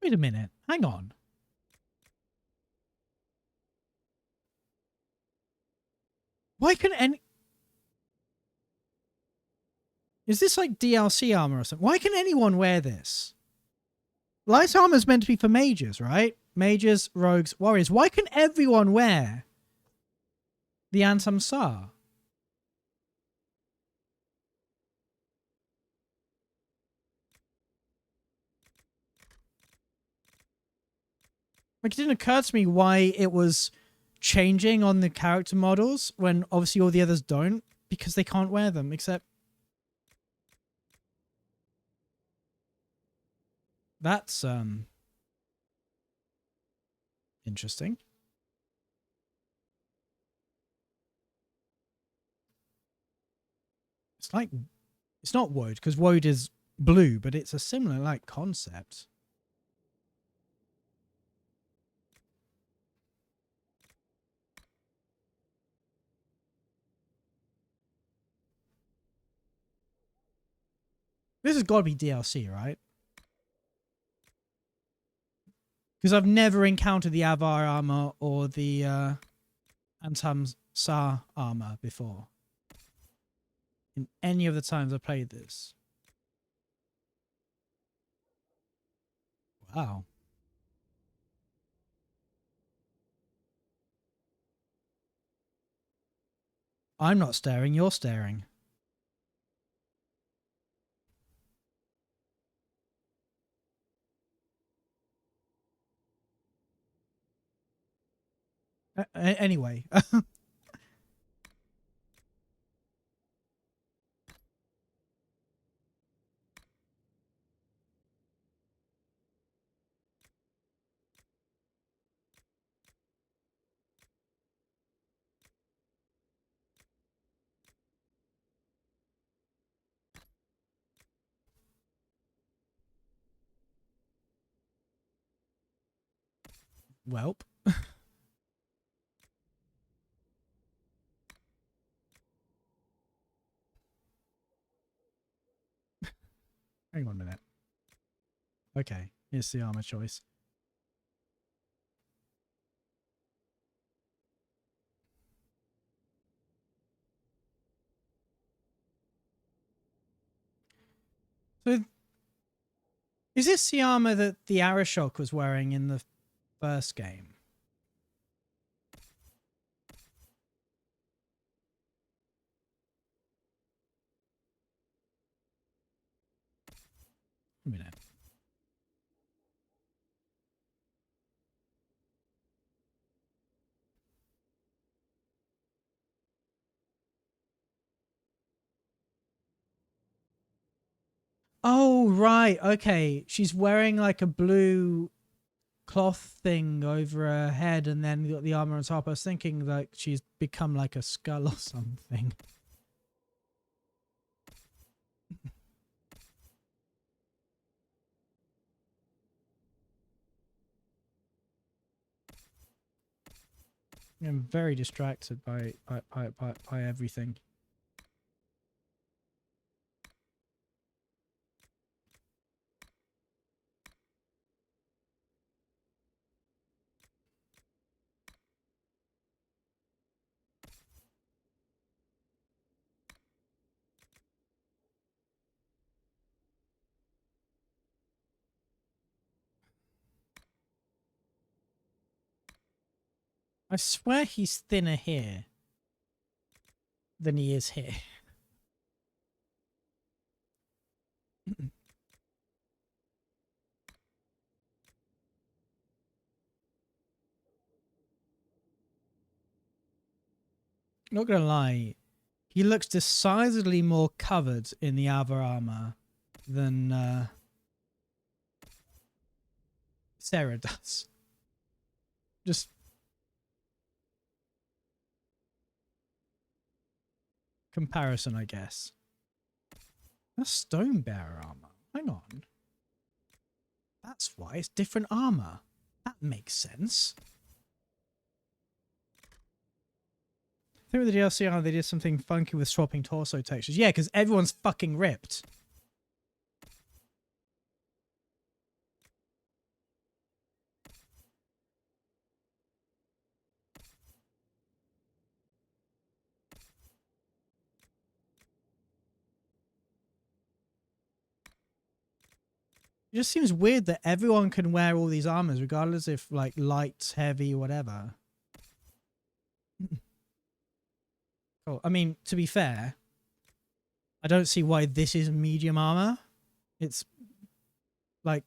Wait a minute. Hang on. Why can any... Is this like DLC armor or something? Why can anyone wear this? Light armor is meant to be for mages, right? Mages, rogues, warriors. Why can everyone wear the Antam-Sar? Like, it didn't occur to me why it was changing on the character models when obviously all the others don't, because they can't wear them, except... That's, interesting. It's like... It's not Woad, because Woad is blue, but it's a similar, like, concept. This has got to be DLC, right? Because I've never encountered the Avar armor or the Antam-Sar armor before. In any of the times I played this. Wow. I'm not staring, you're staring. Anyway. Welp. Hang on a minute. Okay, here's the armor choice. So, is this the armor that the Arashok was wearing in the first game? A minute. Oh, right. Okay. She's wearing like a blue cloth thing over her head and then got the armor on top. I was thinking like she's become like a skull or something. I'm very distracted by everything. I swear he's thinner here than he is here. Not gonna lie, he looks decidedly more covered in the other armor than Sarah does. Just comparison, I guess. That's stone bearer armor. Hang on. That's why it's different armor. That makes sense. I think with the DLC, they did something funky with swapping torso textures. Yeah, because everyone's fucking ripped. It just seems weird that everyone can wear all these armors, regardless if, like, light, heavy, whatever. Cool. I mean, to be fair, I don't see why this is medium armor. It's, like...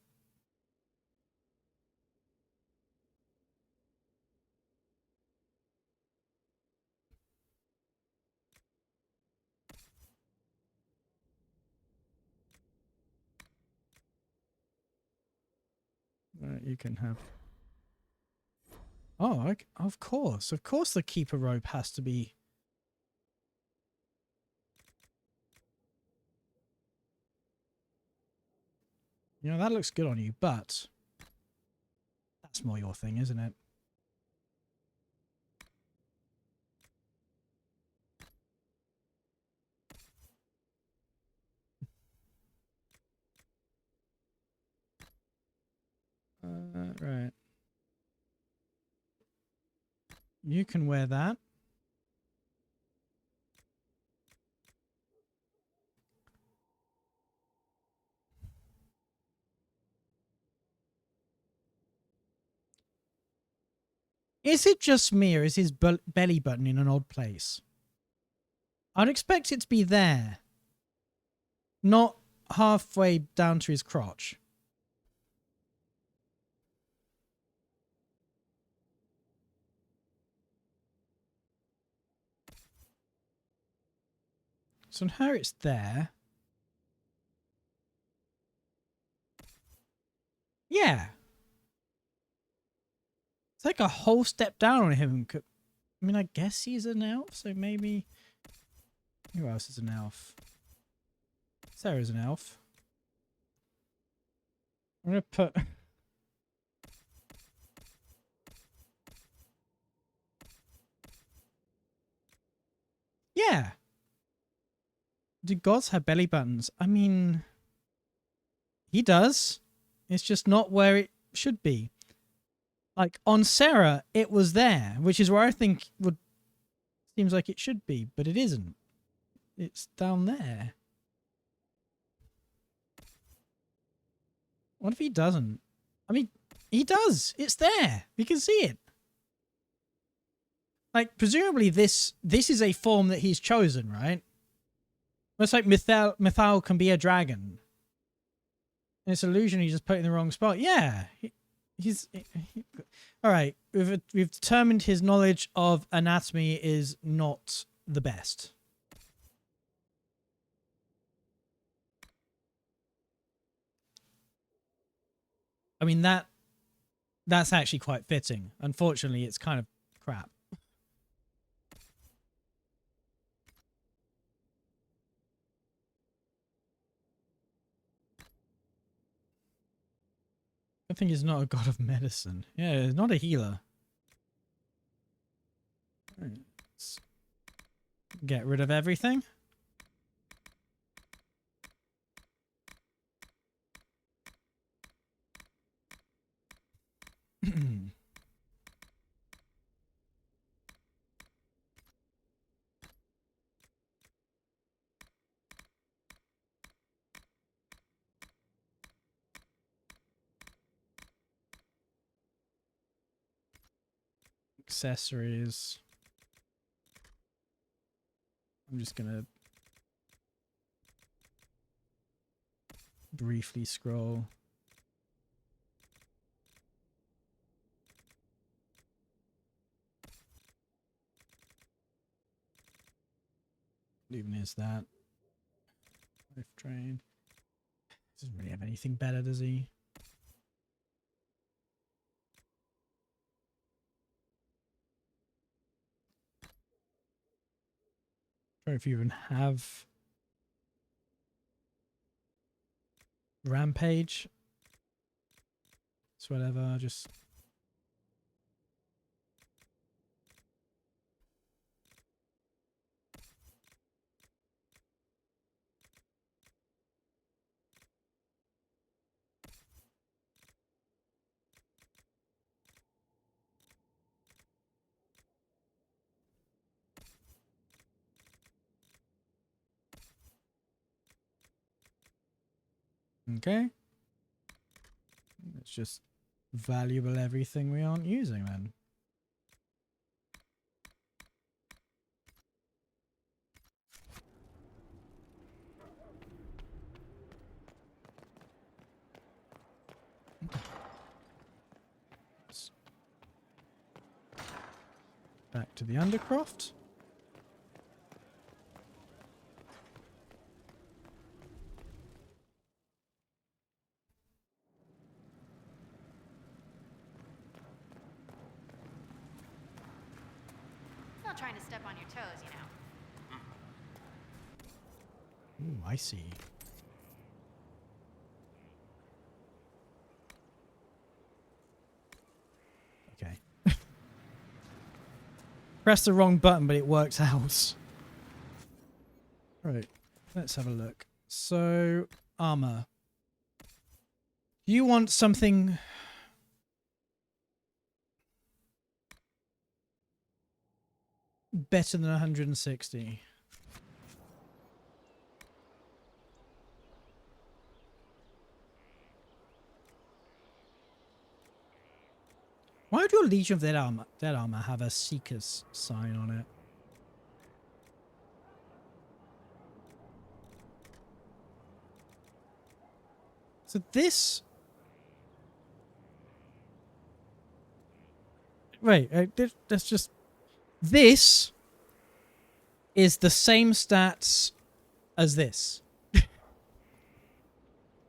you can have... Oh, of course. Of course the keeper robe has to be... You know, that looks good on you, but... That's more your thing, isn't it? Right. You can wear that. Is it just me, or is his belly button in an odd place? I'd expect it to be there. Not halfway down to his crotch. So on her it's there. Yeah. It's like a whole step down on him. I mean, I guess he's an elf, so maybe... Who else is an elf? Sarah's an elf. I'm going to put... Yeah. Do gods have belly buttons? I mean... He does. It's just not where it should be. Like, on Sarah, it was there, which is where I think would... Seems like it should be, but it isn't. It's down there. What if he doesn't? I mean, he does. It's there. We can see it. Like, presumably this is a form that he's chosen, right? It's like Mythal can be a dragon. And it's illusion he just put in the wrong spot. Yeah. All right. We've determined his knowledge of anatomy is not the best. I mean, that's actually quite fitting. Unfortunately, it's kind of crap. I think he's not a god of medicine. Yeah, he's not a healer. Let's get rid of everything. Accessories. I'm just gonna briefly scroll. Even is that life train doesn't really have anything better, does he? Or if you even have Rampage. It's whatever, just okay. It's just valuable everything we aren't using then. Back to the Undercroft. Not trying to step on your toes, you know. Ooh, I see. Okay. Press the wrong button, but it works out. Right, let's have a look. So, armor. You want something... better than 160. Why would your Legion of Dead armor have a Seeker's sign on it? So this... Wait, that's just... This is the same stats as this.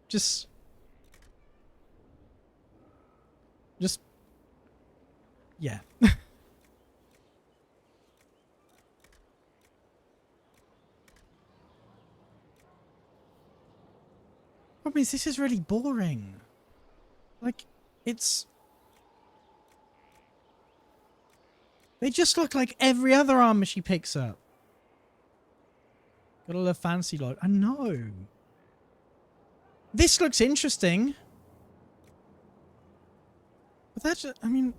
Just... Yeah. Problem is, this is really boring. Like, it's... They just look like every other armor she picks up. Got all the fancy lot. I know. This looks interesting. But that's just, I mean...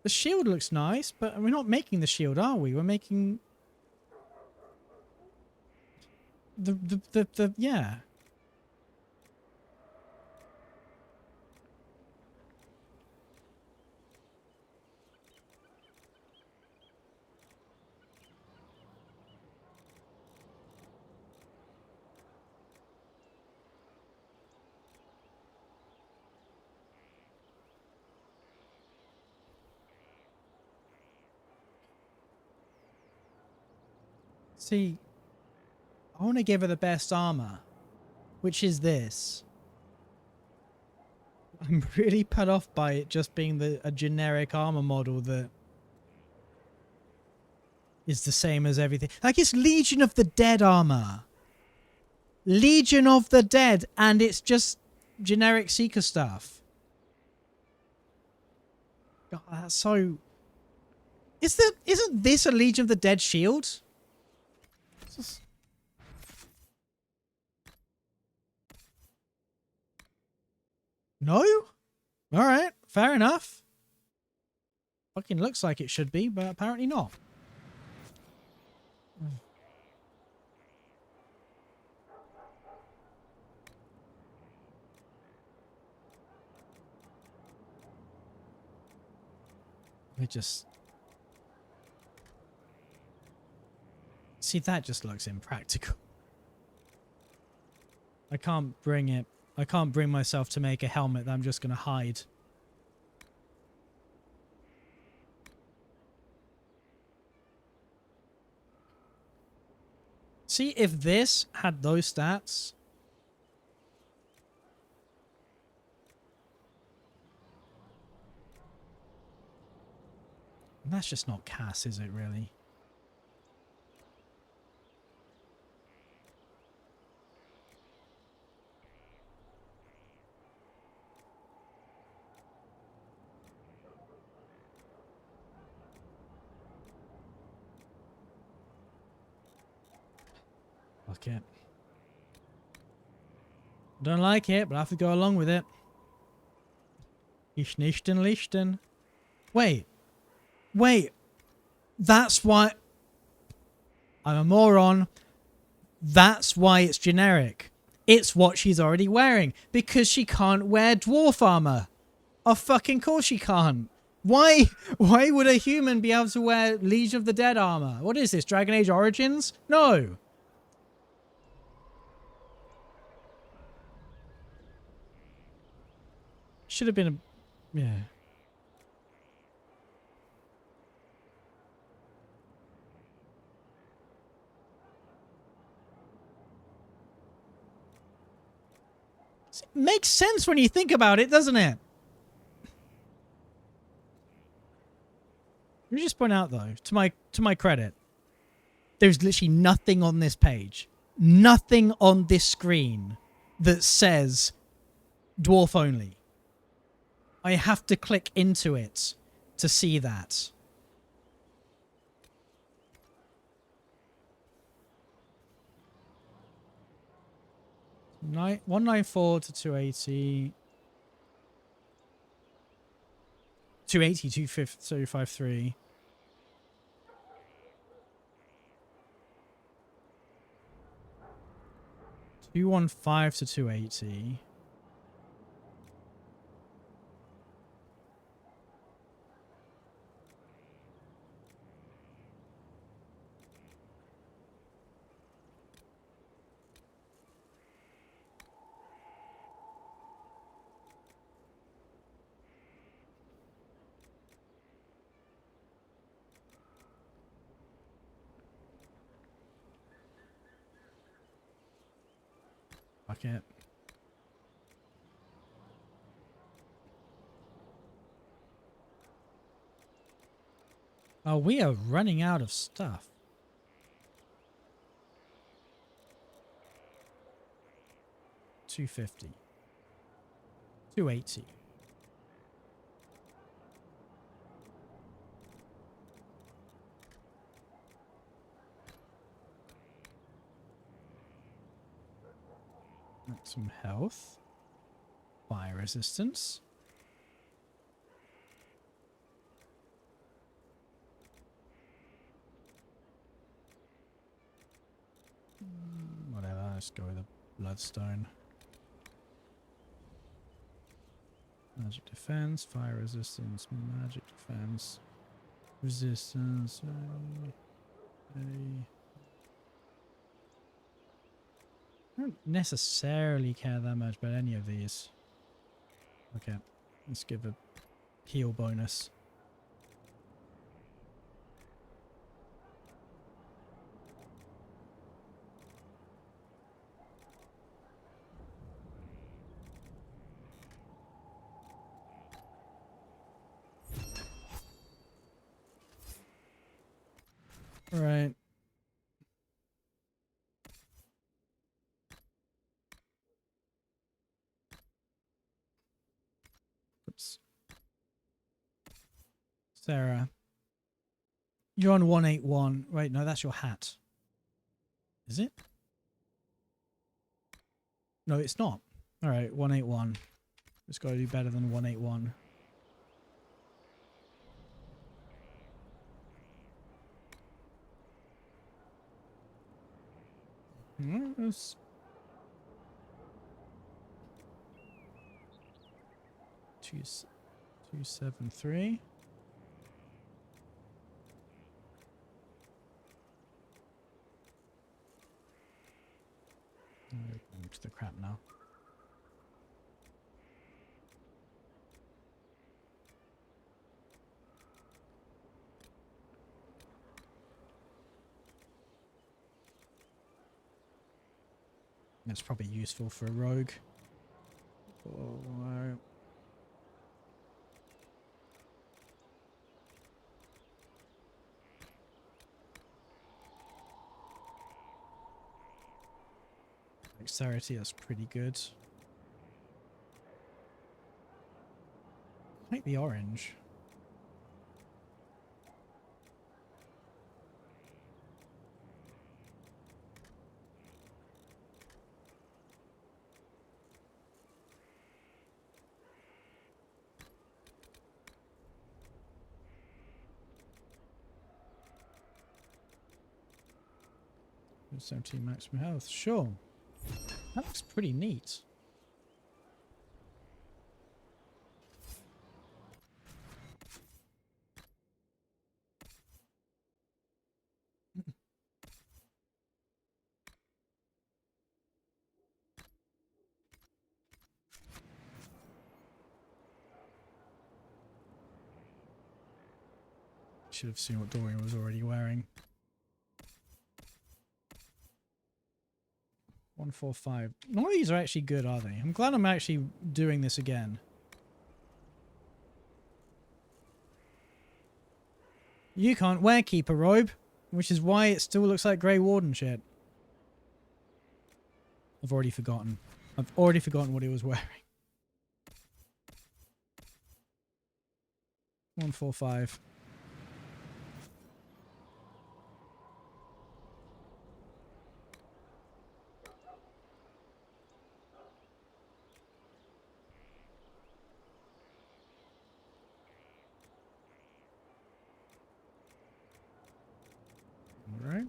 The shield looks nice, but we're not making the shield, are we? We're making... yeah. See, I want to give her the best armor, which is this. I'm really put off by it just being a generic armor model that is the same as everything. Like, it's Legion of the Dead armor. Legion of the Dead, and it's just generic Seeker stuff. God, that's so... Isn't this a Legion of the Dead shield? No? Alright, fair enough. Fucking looks like it should be, but apparently not. We just... See, that just looks impractical. I can't bring it. I can't bring myself to make a helmet that I'm just going to hide. See, if this had those stats... That's just not Cass, is it, really? Fuck it. Don't like it, but I have to go along with it. Ich nichten lichten. Wait. Wait. That's why... I'm a moron. That's why it's generic. It's what she's already wearing. Because she can't wear dwarf armor. Of fucking course she can't. Why would a human be able to wear Legion of the Dead armor? What is this, Dragon Age Origins? No. Should have been a... Yeah. It makes sense when you think about it, doesn't it? Let me just point out, though, to my credit, there's literally nothing on this page, nothing on this screen that says dwarf only. I have to click into it to see that. Nine, 194 to 280. 280, 253. 215 to 280. Fuck it. Oh, we are running out of stuff. $250. $280. Some health. Fire resistance. Whatever, let's go with a bloodstone. Magic defense, fire resistance, magic defense, resistance. I don't necessarily care that much about any of these. Okay, let's give a heal bonus. All right. Sarah. You're on 181. Wait, no, that's your hat. Is it? No, it's not. All right, 181. It's got to do better than 181. Yes. 273. Going to the crap now. That's probably useful for a rogue. Oh, dexterity, that's pretty good. I like the orange. There's 17 maximum health. Sure. That looks pretty neat. Should have seen what Dorian was already wearing. 145. None of these are actually good, are they? I'm glad I'm actually doing this again. You can't wear Keeper robe, which is why it still looks like Grey Warden shit. I've already forgotten. I've already forgotten what he was wearing. 145. All right.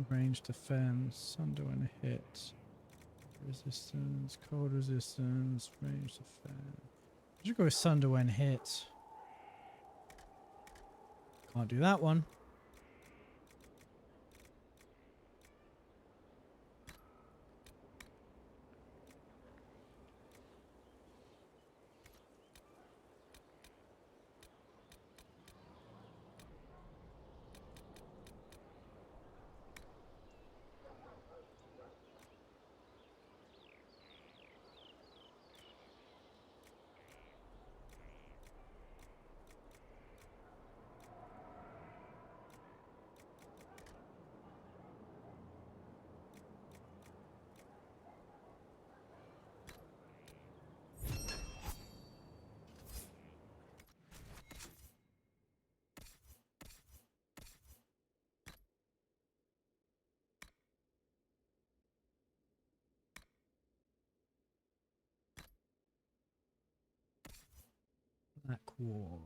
Range defense, under when hit. Resistance, cold resistance, range defense. I should go with Sunder when hit. Can't do that one. Black wall.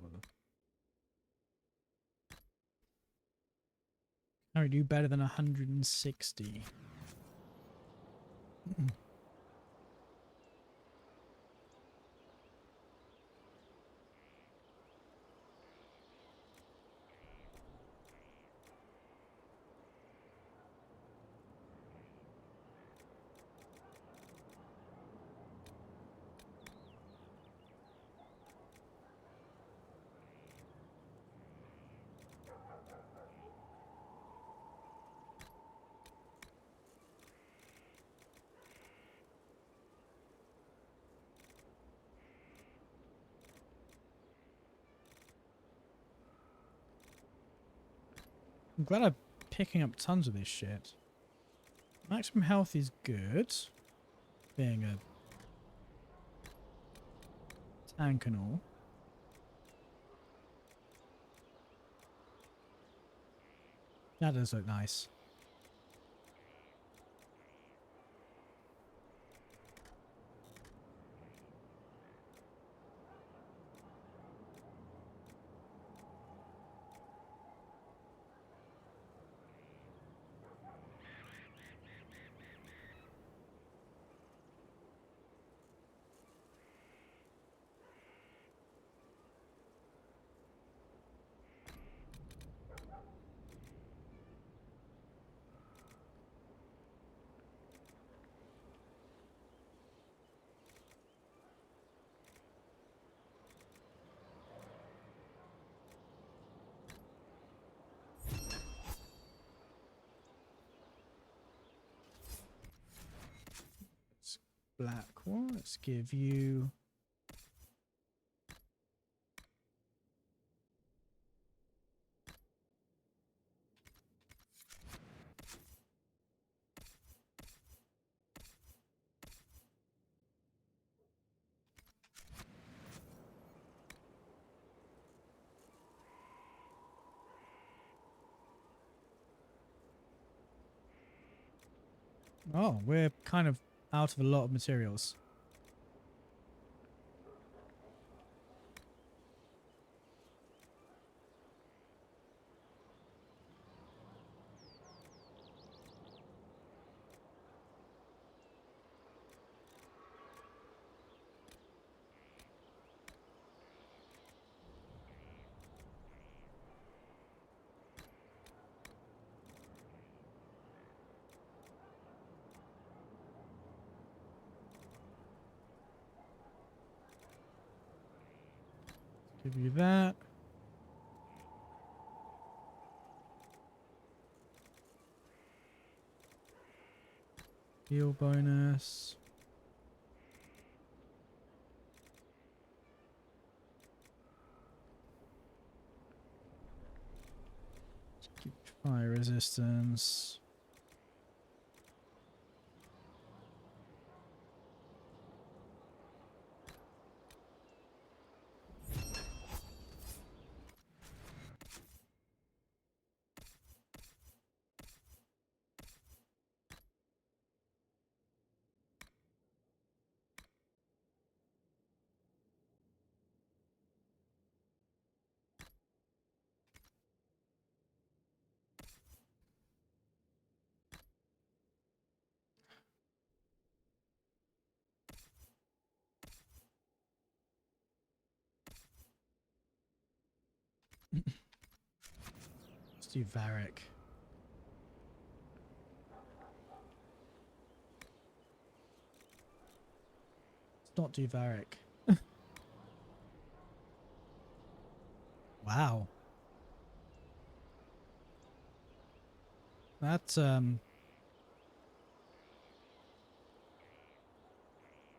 Can we do better than 160? I'm glad I'm picking up tons of this shit. Maximum health is good. Being a tank and all. That does look nice. Black one. Let's give you oh, we're kind of out of a lot of materials. Give you that. Heal bonus. Keep fire resistance. Let's do Varric. Let's not do Varric. Wow. That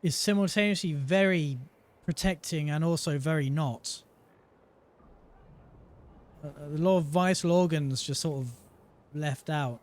is simultaneously very protecting and also very not. A lot of vital organs just sort of left out.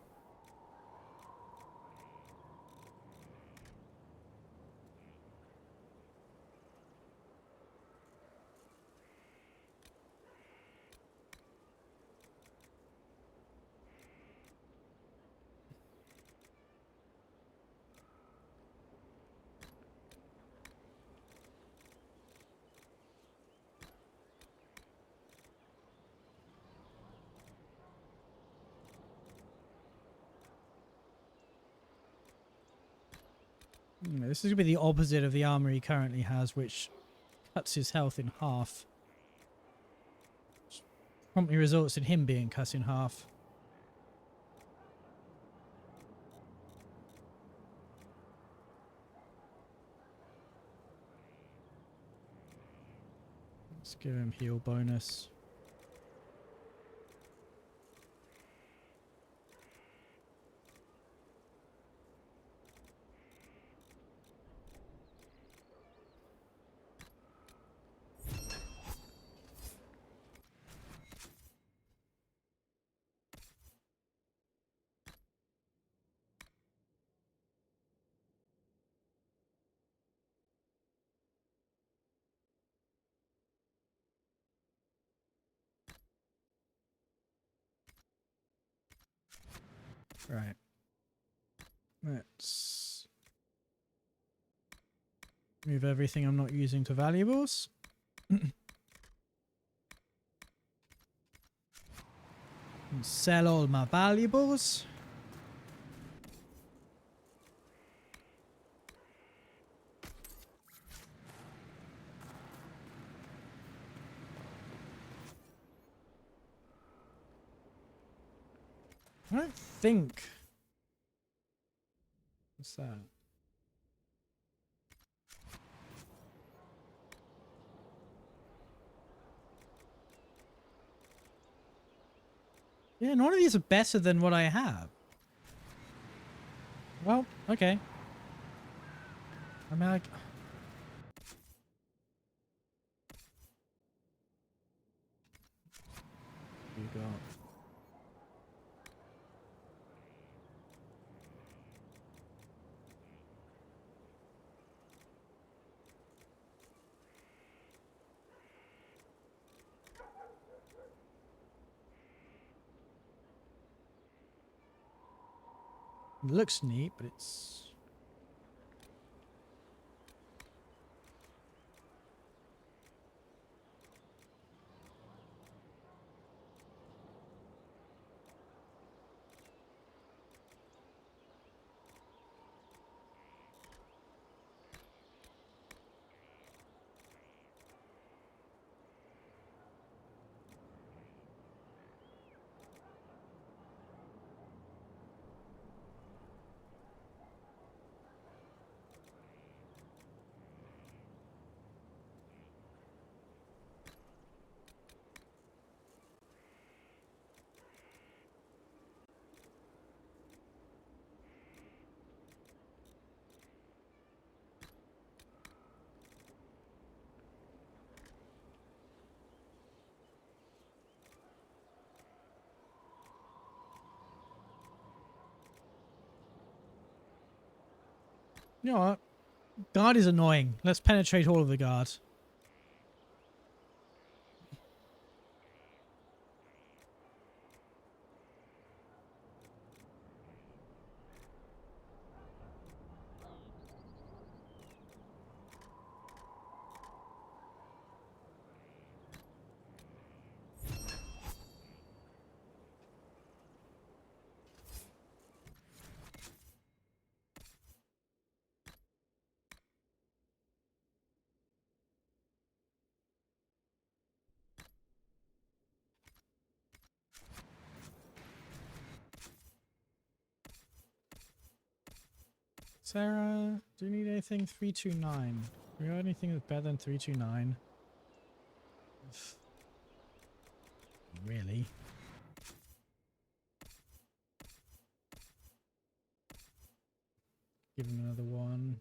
This is going to be the opposite of the armor he currently has, which cuts his health in half. Which promptly results in him being cut in half. Let's give him heal bonus. Right. Let's move everything I'm not using to valuables. And sell all my valuables. I don't think... What's that? Yeah, none of these are better than what I have. Well, okay. I mean, you got... It looks neat, but it's... You know what? Guard is annoying. Let's penetrate all of the guards. Sarah, do you need anything? 329. Do you got anything that's better than 329? Really? Give him another one.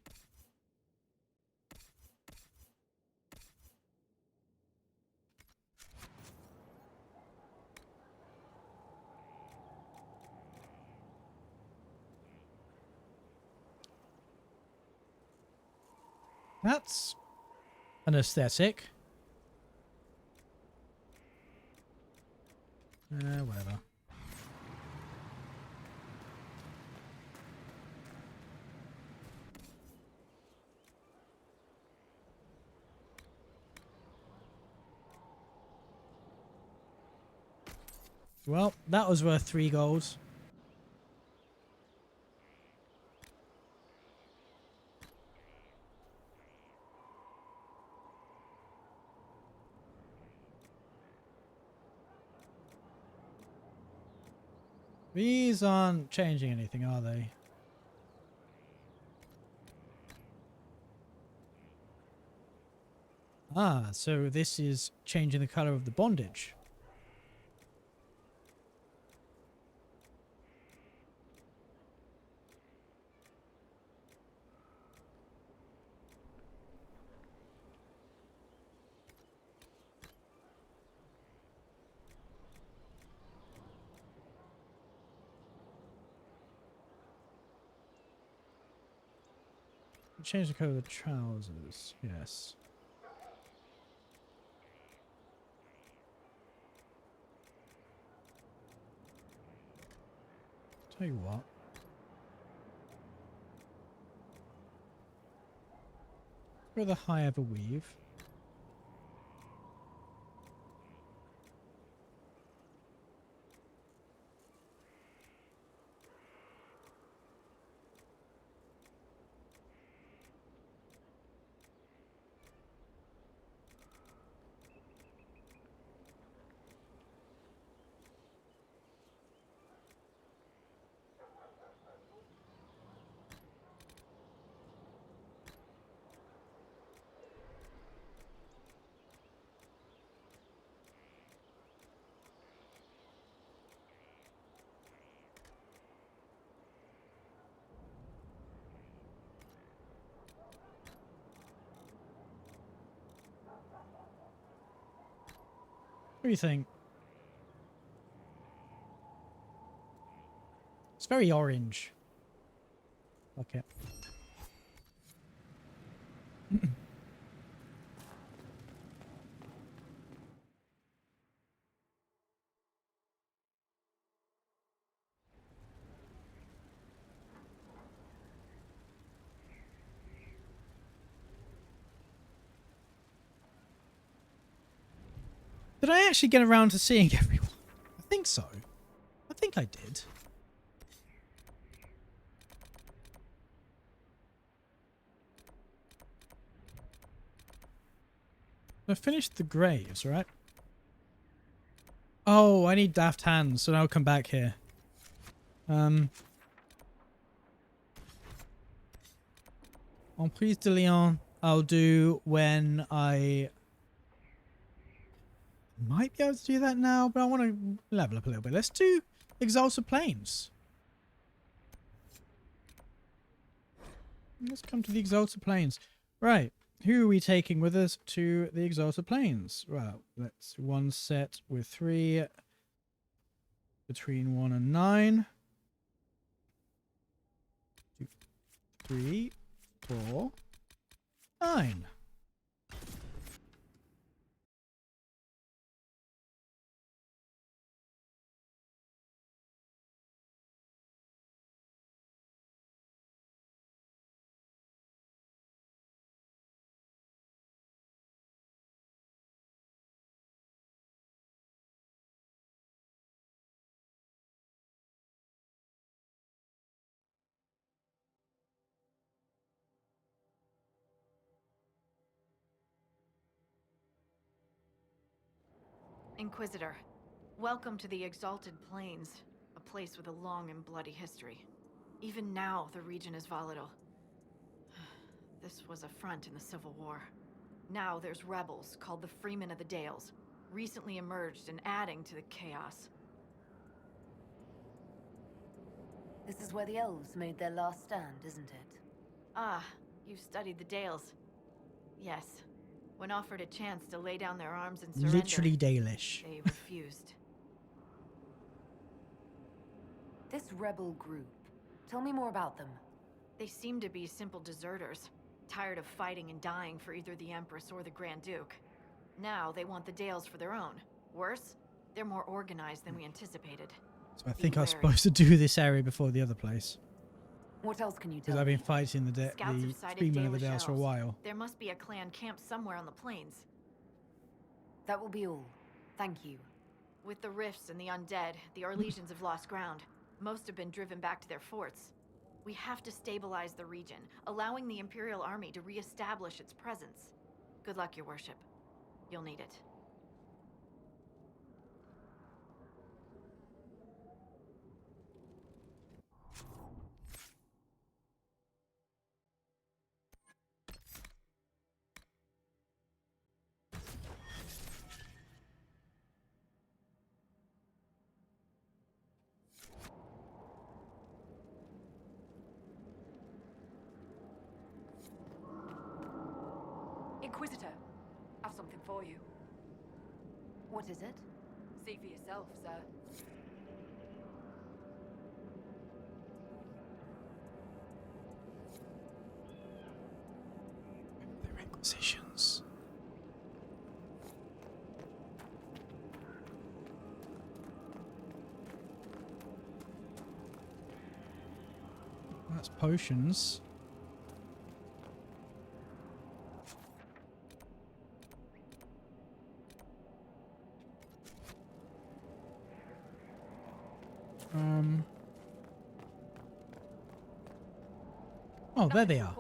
That's an aesthetic. Whatever. Well, that was worth 3 gold. These aren't changing anything, are they? Ah, so this is changing the color of the bondage. Change the color of the trousers, yes. Tell you what. For the high of a weave. What do you think? It's very orange. Okay. Did I actually get around to seeing everyone? I think so. I think I did. I finished the graves, right? Oh, I need daft hands, so I'll come back here. Emprise de Lyon, I'll do when I might be able to do that now, but I want to level up a little bit. Let's do Exalted Plains. Let's come to the Exalted Plains. Right. Who are we taking with us to the Exalted Plains? Well, let's one set with 3 between 1 and 9. 2, 3, 4, 9. Inquisitor, welcome to the Exalted Plains, a place with a long and bloody history. Even now, the region is volatile. This was a front in the Civil War. Now there's rebels called the Freemen of the Dales, recently emerged and adding to the chaos. This is where the elves made their last stand, isn't it? Ah, you've studied the Dales. Yes. When offered a chance to lay down their arms and surrender, Literally Dalish. they refused. This rebel group, tell me more about them. They seem to be simple deserters, tired of fighting and dying for either the Empress or the Grand Duke. Now they want the Dales for their own. Worse, they're more organized than we anticipated. So I think I was supposed to do this area before the other place. What else can you tell Because me? I've been fighting the Freemen of the Dales for a while. There must be a clan camped somewhere on the plains. That will be all. Thank you. With the rifts and the undead, the Orlesians have lost ground. Most have been driven back to their forts. We have to stabilize the region, allowing the Imperial Army to re-establish its presence. Good luck, Your Worship. You'll need it. Inquisitor. I've something for you. What is it? See for yourself, sir. The Inquisitions. That's potions. Oh, there they are.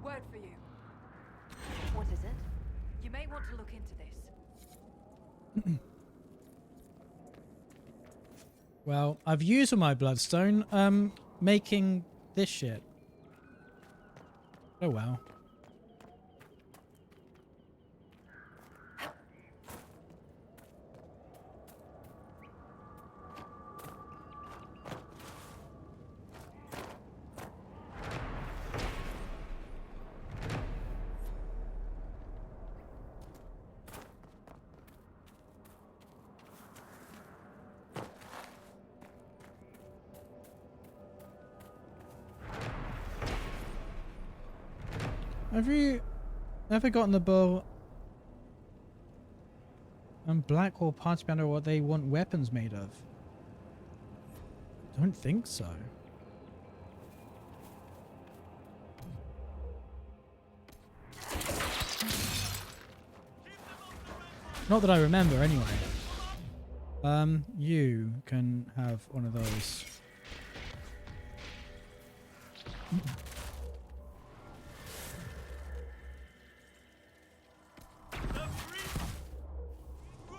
Word for you. What is it? You may want to look into this. Well, I've used all my bloodstone, making this shit. Oh well. Have you ever gotten the bow and Blackwall party banner what they want weapons made of? Don't think so. Not that I remember anyway. You can have one of those.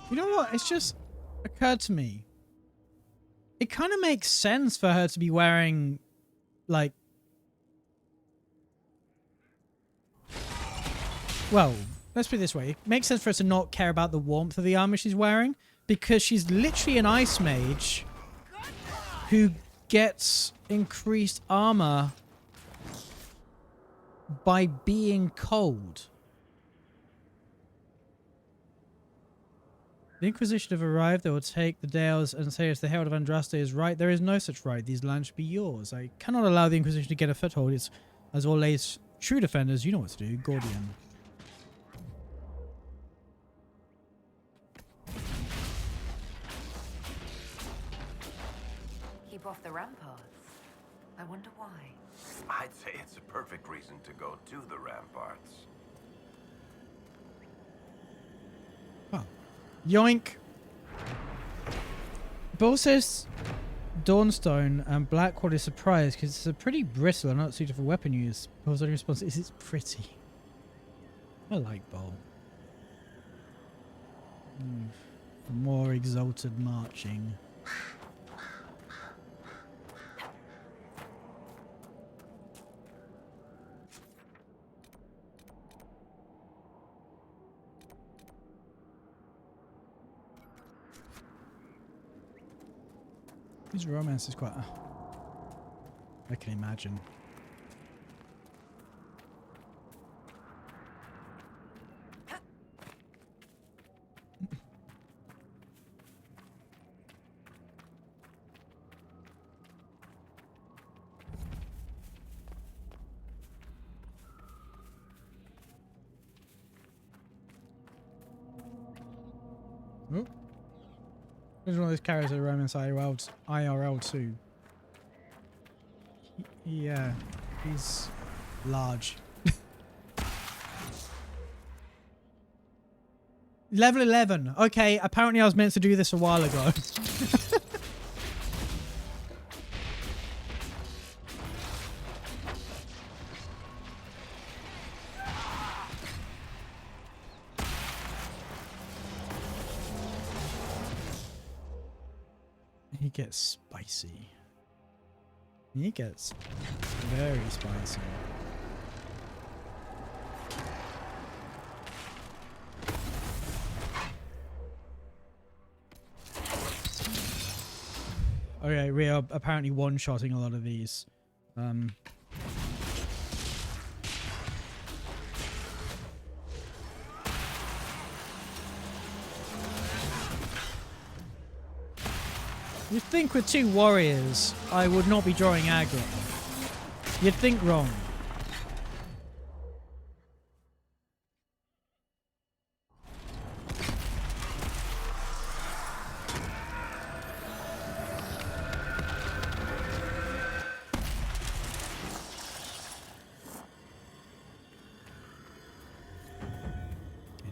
You know what? It's just occurred to me. It kind of makes sense for her to be wearing, like... Well, let's put it this way. It makes sense for her to not care about the warmth of the armor she's wearing, because she's literally an ice mage who gets increased armor by being cold. The Inquisition have arrived. They will take the Dales and say, as the Herald of Andraste is right, there is no such right. These lands should be yours. I cannot allow the Inquisition to get a foothold. It's, as always, true defenders, you know what to do. Gordian. Keep off the ramparts. I wonder why. I'd say it's a perfect reason to go to the ramparts. Oh. Yoink. Bill says Dawnstone and Blackwall is surprised because it's a pretty bristle and not suited for weapon use. Bill's only response is it's pretty. I like Bull. More exalted marching. His romance is quite... I can imagine. Oh. There's one of those characters that romance IRL too. Yeah, he's large. Level 11. Okay, apparently I was meant to do this a while ago. He gets spicy. He gets very spicy. Okay, we are apparently one-shotting a lot of these. You'd think with 2 warriors, I would not be drawing aggro. You'd think wrong.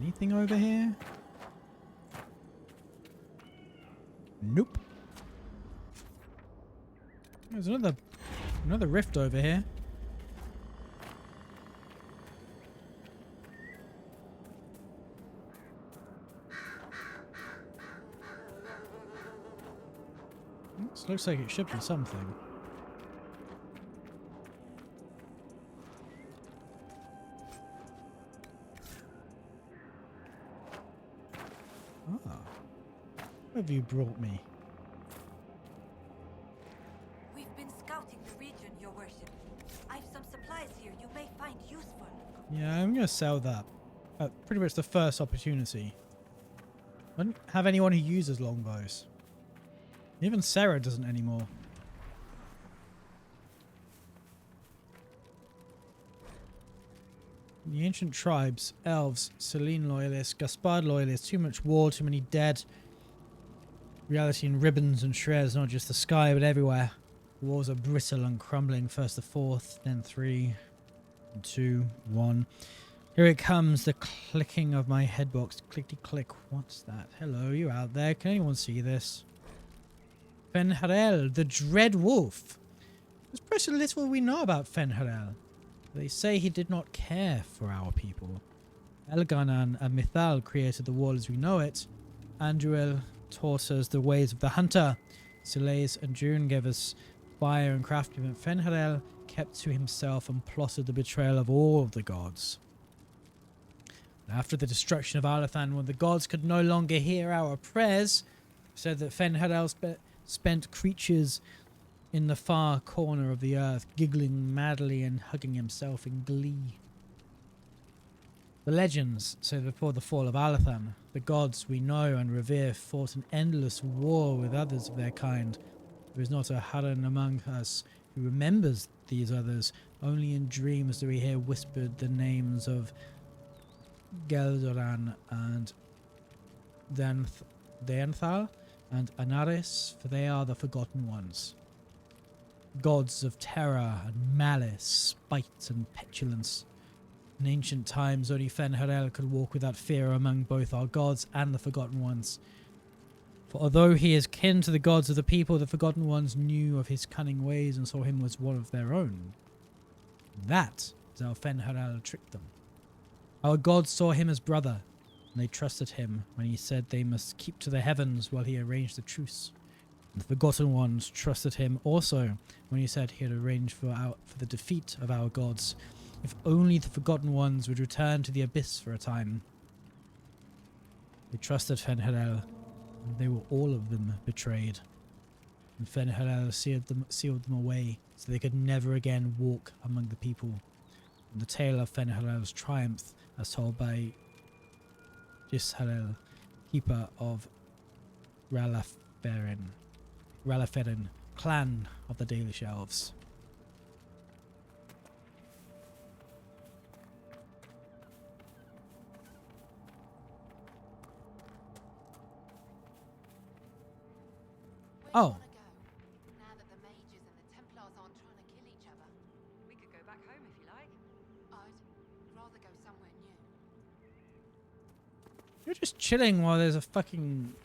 Anything over here? Nope. There's another rift over here. This looks like it should be something. Ah. What have you brought me? We've been scouting the region, Your Worship. I've some supplies here you may find useful. Yeah, I'm gonna sell that at pretty much the first opportunity. I don't have anyone who uses longbows. Even Sarah doesn't anymore. The ancient tribes, elves, Celine loyalists, Gaspard loyalists, too much war, too many dead. Reality in ribbons and shreds, not just the sky, but everywhere. Walls are brittle and crumbling, first the 4th, then 3, 2, 1. Here it comes, the clicking of my headbox. Clickety-click. What's that? Hello, you out there? Can anyone see this? Fen'Harel, the Dread Wolf. There's precious little we know about Fen'Harel. They say he did not care for our people. Elganan and Mithal created the world as we know it. Andruel taught us the ways of the hunter. Sileis and June gave us fire and craftsmanship. Fen'Harel kept to himself and plotted the betrayal of all of the gods. After the destruction of Alathan, when the gods could no longer hear our prayers, said that Fen'Harel spent creatures in the far corner of the earth, giggling madly and hugging himself in glee. The legends say that before the fall of Alathan, the gods we know and revere fought an endless war with others of their kind. There is not a Haran among us who remembers these others. Only in dreams do we hear whispered the names of Geldoran and Daenthal and Anaris, for they are the Forgotten Ones. Gods of terror and malice, spite and petulance. In ancient times, only Fen'Harel could walk without fear among both our gods and the Forgotten Ones. For although he is kin to the gods of the people, the Forgotten Ones knew of his cunning ways and saw him as one of their own. That is how Fen'Harel tricked them. Our gods saw him as brother, and they trusted him when he said they must keep to the heavens while he arranged the truce. And the Forgotten Ones trusted him also when he said he had arranged for the defeat of our gods. If only the Forgotten Ones would return to the abyss for a time. They trusted Fen'Harel, and they were all of them betrayed. And Fen'Harel sealed them away so they could never again walk among the people. And the tale of Fen'Harel's triumph, as told by Jisharel, keeper of Ralaferin, clan of the Dalish Elves. Oh. Now that the mages and the Templars aren't trying to kill each other. We could go back home if you like. I'd rather go somewhere new. You're just chilling while there's a fucking...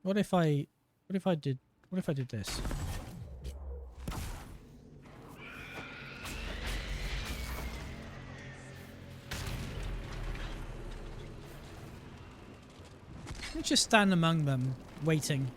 What if I did this? Let's just stand among them, waiting.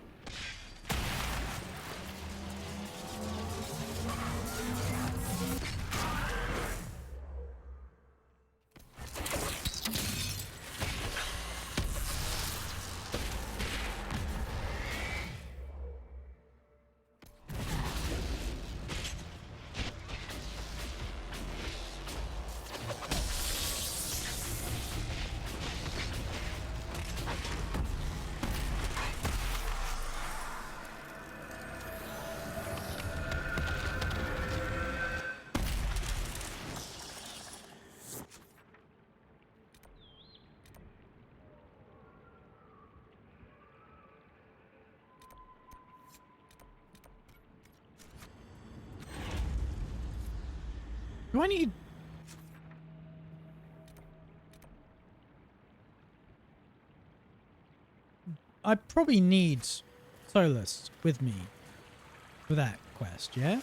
Do I need... I probably need Solus with me for that quest, yeah?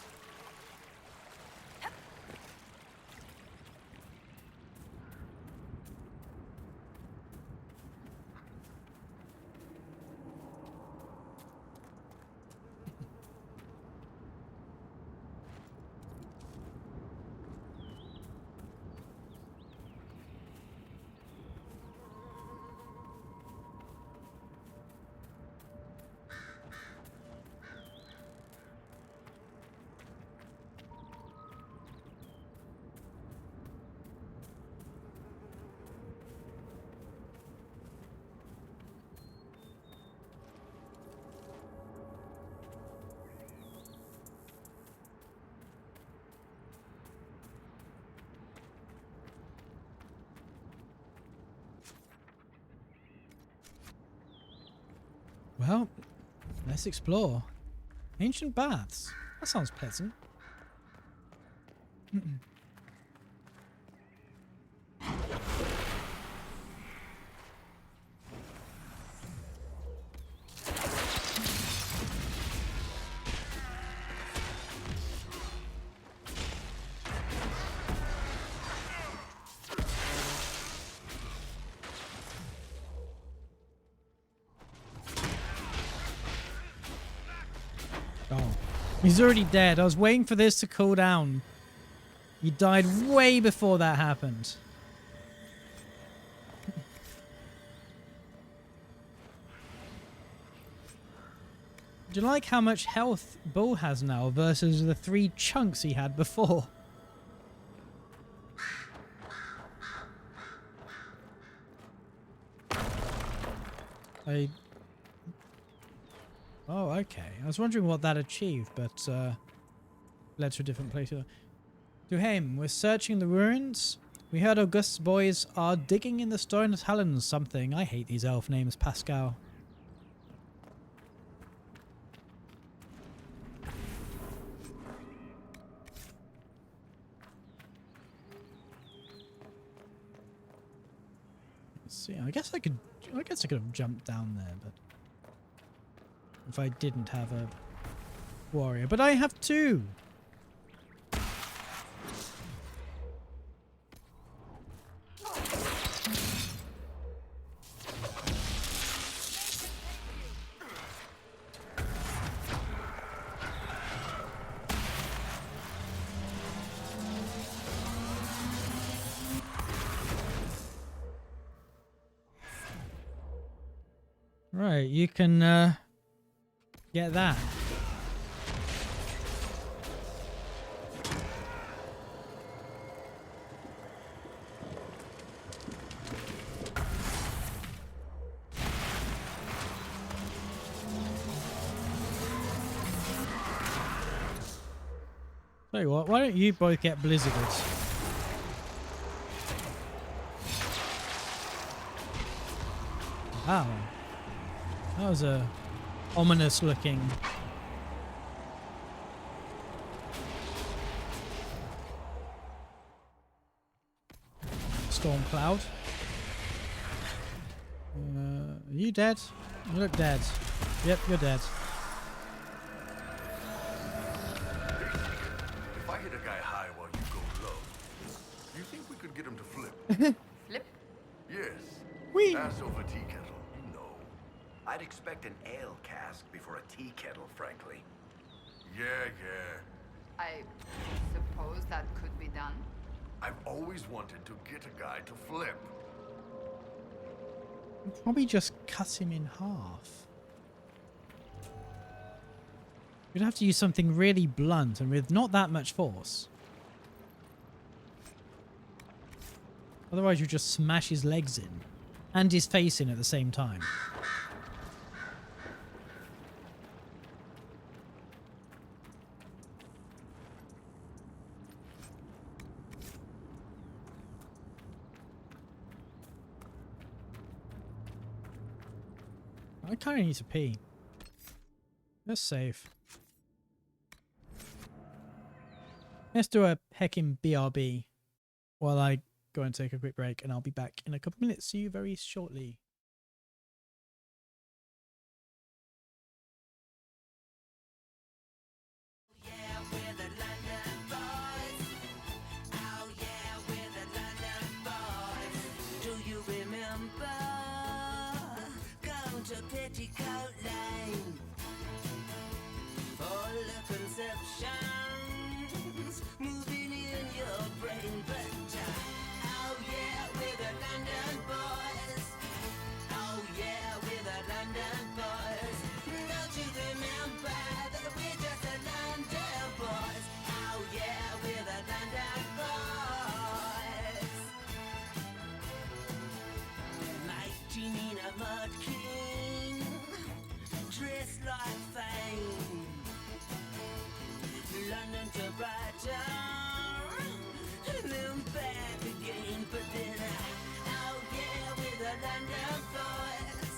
Well, let's explore. Ancient baths. That sounds pleasant. Oh, he's already dead. I was waiting for this to cool down. He died way before that happened. Do you like how much health Bull has now versus the 3 chunks he had before? Oh, okay. I was wondering what that achieved, but led to a different place. Duhaim, we're searching the ruins. We heard August's boys are digging in the stone talons something. I hate these elf names, Pascal. Let's see. I guess I could have jumped down there, but if I didn't have a warrior. But I have 2. Right, you can get that. Tell you what, why don't you both get blizzarded? Wow. That was a ominous looking storm cloud. Are you dead? You look dead. Yep, you're dead. If I hit a guy high while you go low, you think we could get him to flip? Flip? Yes. Whee! Ass over tea kettle. No. I'd expect an ale cask before a tea kettle, frankly. Yeah. I suppose that could be done. I've always wanted to get a guy to flip. Probably just cut him in half. You'd have to use something really blunt and with not that much force. Otherwise you just smash his legs in and his face in at the same time. I kind of need to pee. Let's save. Let's do a heckin' BRB while I go and take a quick break, and I'll be back in a couple minutes. See you very shortly. Petticoat Lane, full of conceptions moving in your brain. But oh yeah, we're the London boys. Oh yeah, we're the London boys. Don't you remember that we're just the London boys? Oh yeah, we're the London boys. Like Janina Mudkin, dressed like fame. London to Brighton, and then back again. But then, oh yeah, we're the London boys.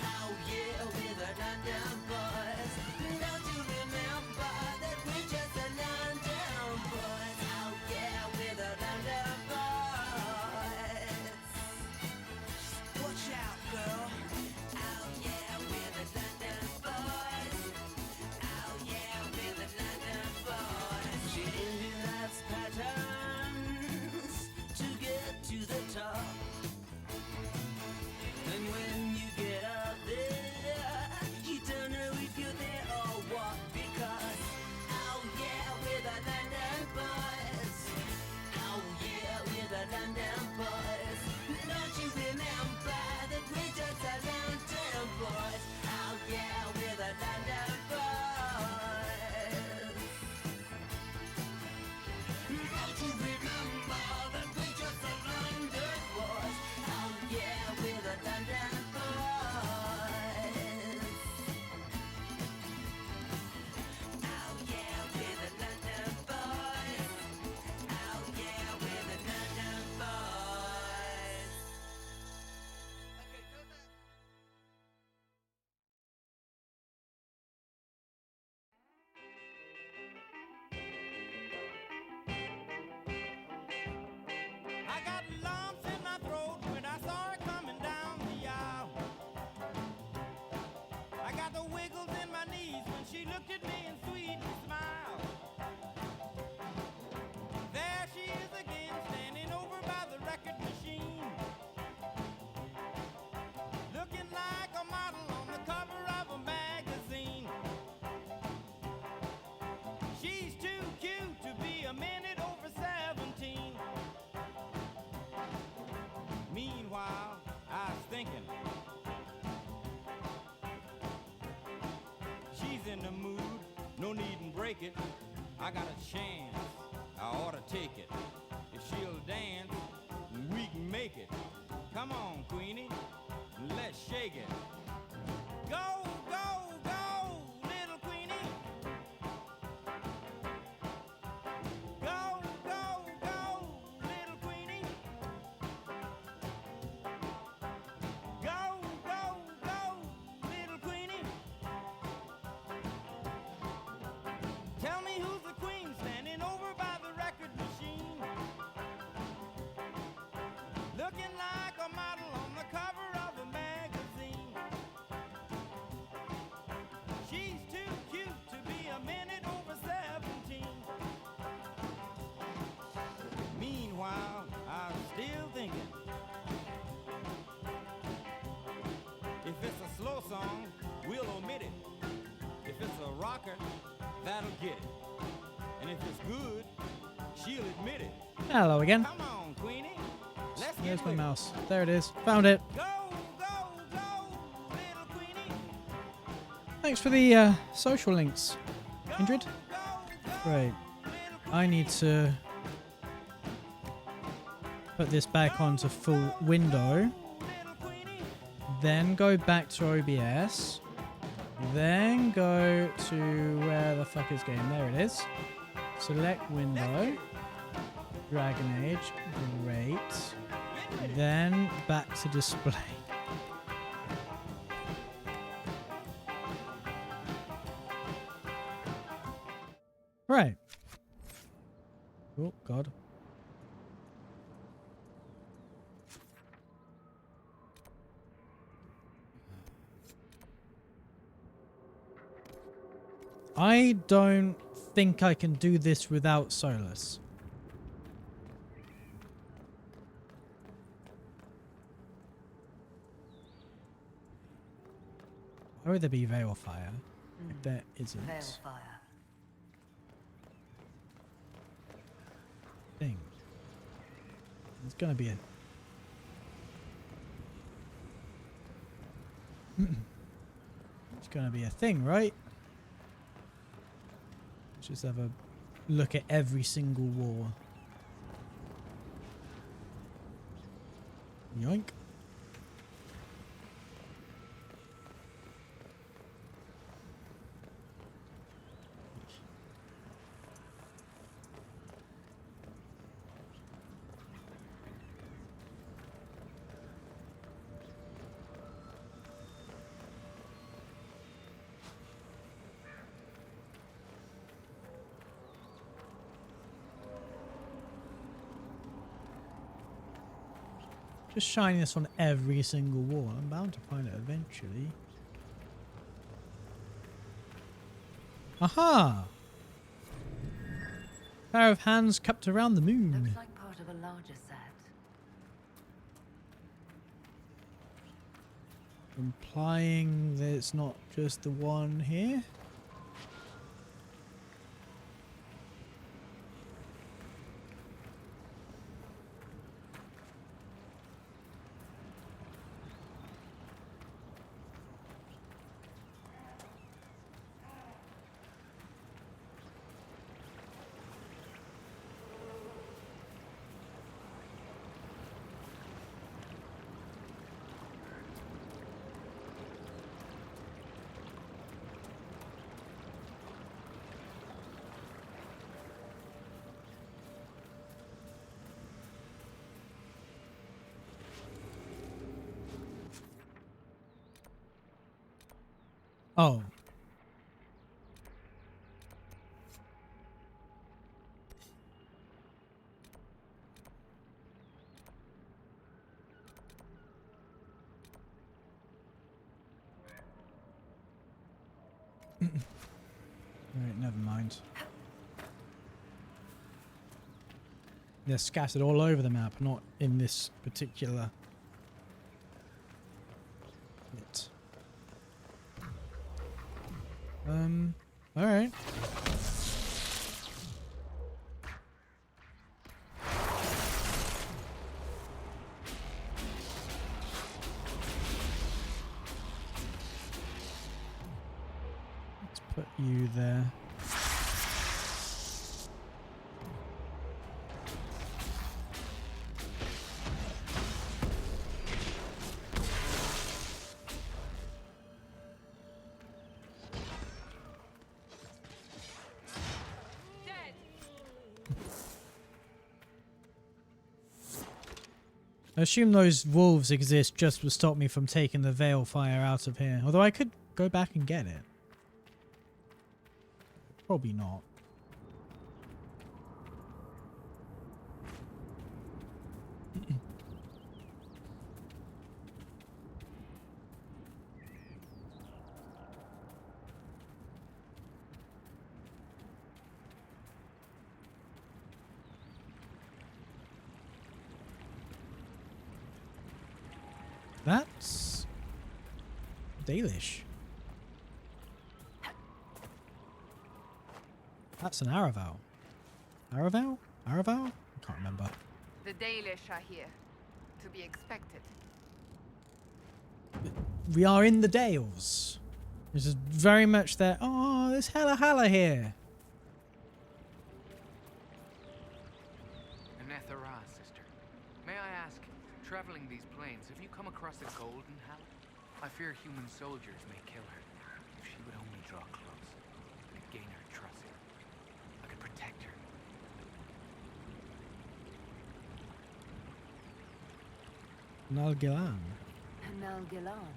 Oh yeah, we're the London boys. Don't you remember that we're just the London boys? Oh yeah, we're the London boys. Watch out, girl. Oh yeah, we're the London boys. Oh yeah, we're the London boys. Changing life's patterns to get to the top. And when you get up there, you don't know if you're there or what. Because oh yeah, we're the London boys. Oh yeah, we're the London boys. Don't you remember that we're just the London boys? Oh yeah, we're the London boys. Don't you remember that we're just the London boys? Oh yeah, we're the London boys. Oh yeah, we're the London boys. Oh yeah, we're the London boys. I got lumps in my throat when I saw her coming down the aisle. I got the wiggles in my knees when she looked at me and sweetly smiled. There she is again, standing over by the record machine, looking like a model on the cover of a magazine. She's too cute to be a minute over 17. Meanwhile, I was thinking, she's in the mood, no need and break it. I got a chance, I ought to take it. If she'll dance, we can make it. Come on, Queenie, let's shake it. Go, go, go, little Queenie. Go, go, go, little Queenie. Go, go, go, little Queenie. Tell me who's the queen standing over by the record machine, looking like a model on the cover of a magazine. She's too cute to be a minute over 17. Meanwhile, I'm still thinking, if it's a slow song, we'll omit it. If it's a rocker, that'll get it. And if it's good, she'll admit it. Hello again. Come on, Queenie. Let's There's get my with it. mouse. There it is. Found it. Go, go, go, little Queenie. Thanks for the social links, Kindred. Great. I need to put this back onto full window. Then go back to OBS. Then go to where the fuck is game? There it is. Select window. Dragon Age. Great. Then back to display. Right. Oh, God. I don't think I can do this without Solus. Why would there be Veil Fire if there isn't? Veil fire. Thing. There's gonna be a... It's gonna be a thing, right? Let's just have a look at every single wall. Yoink. Just shining this on every single wall. I'm bound to find it eventually. Aha! Pair of hands cupped around the moon. Looks like part of a larger set. Implying that it's not just the one here. Oh. Alright, never mind. They're scattered all over the map, not in this particular bit. Alright. Let's put you there. I assume those wolves exist just to stop me from taking the Veil Fire out of here. Although I could go back and get it. Probably not. That's Dalish. That's an Araval. Araval? Araval? I can't remember. The Dalish are here. To be expected. We are in the Dales. This is very much that, oh, there's hella here. Anethera, sister. May I ask, traveling these plains, have you come across a golden Halla? I fear human soldiers may kill her. If she would only draw close, I could gain her trust. I could protect her. Nalgilan. Nalgilan.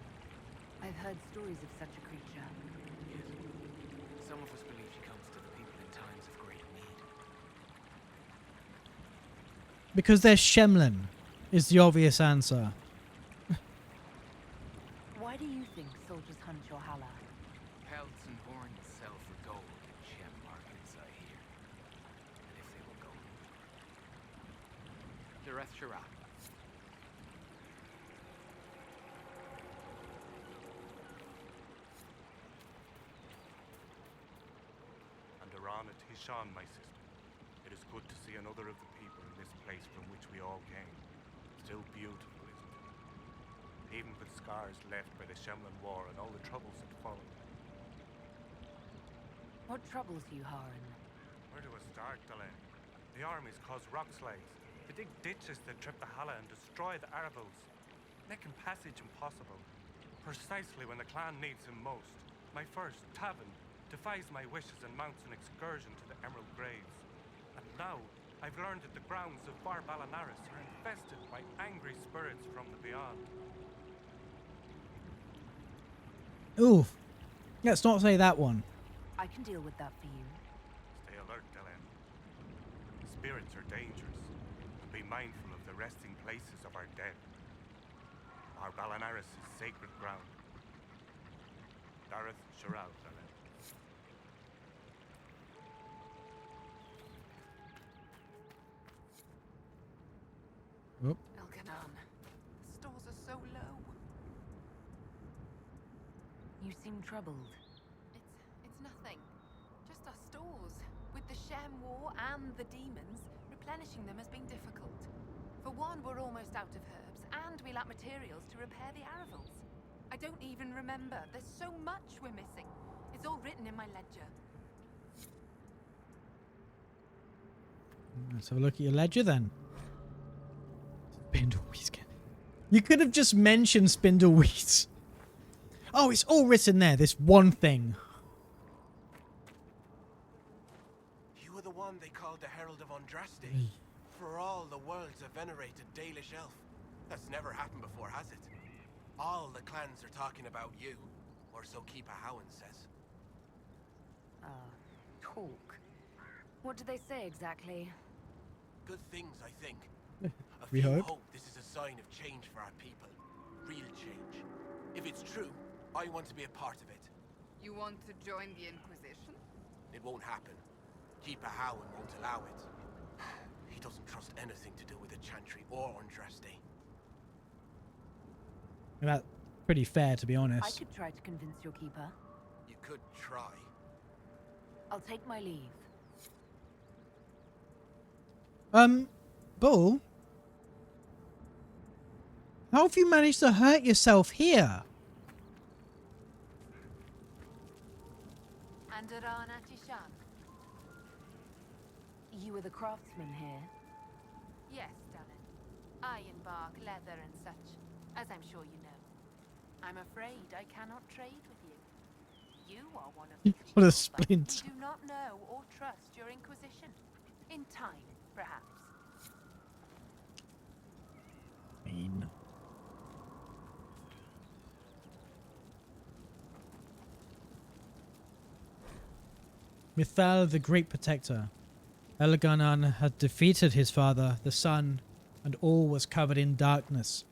I've heard stories of such a creature. Yes. Some of us believe she comes to the people in times of great need. Because they're Shemlin, is the obvious answer. Why do you think soldiers hunt your hala? Pelts and horns sell for gold in gem markets, I hear. And if they will go. Direth Shira. And Aranat Hishan, my sister. It is good to see another of the people in this place from which we all came. Still beautiful, isn't it? Even with scars left by the Shemlin War and all the troubles that followed. What troubles you, Haran? Where do I start, Delaine? The armies cause rock slides. They dig ditches that trip the Hala and destroy the Arvils, making passage impossible. Precisely when the clan needs him most, my first, Tavin, defies my wishes and mounts an excursion to the Emerald Graves. And now, I've learned that the grounds of Bar Balanaris are infested by angry spirits from the beyond. Ooh. Let's not say that one. I can deal with that for you. Stay alert, Delaine. Spirits are dangerous, and be mindful of the resting places of our dead. Bar Balanaris is sacred ground. Dareth Shiral, Delaine. Whoop. Elkanan, the stores are so low. You seem troubled. It's nothing. Just our stores. With the Shem War and the demons, replenishing them has been difficult. For one, we're almost out of herbs, and we lack materials to repair the Arvils. I don't even remember. There's so much we're missing. It's all written in my ledger. Let's have a look at your ledger then. Spindleweed. You could have just mentioned Spindleweed. Oh, it's all written there. This one thing. You were the one they called the Herald of Andraste. For all the world's a venerated Dalish elf. That's never happened before, has it? All the clans are talking about you. Or so Keeper Howan says. Talk. What do they say exactly? Good things, I think. We hope. This is a sign of change for our people. Real change. If it's true, I want to be a part of it. You want to join the Inquisition? It won't happen. Keeper Howan won't allow it. He doesn't trust anything to do with the Chantry or Andraste. That's pretty fair, to be I honest. could try to convince your keeper. You could try. I'll take my leave. Bull? How have you managed to hurt yourself here? Andaran Atishan. You were the craftsman here. Yes, darling. Ironbark, leather and such, as I'm sure you know. I'm afraid I cannot trade with you. You are one of the What a people splint. who do not know or trust your Inquisition. In time, perhaps. Mean. Mithal, the Great Protector. Elganan had defeated his father, the sun, and all was covered in darkness.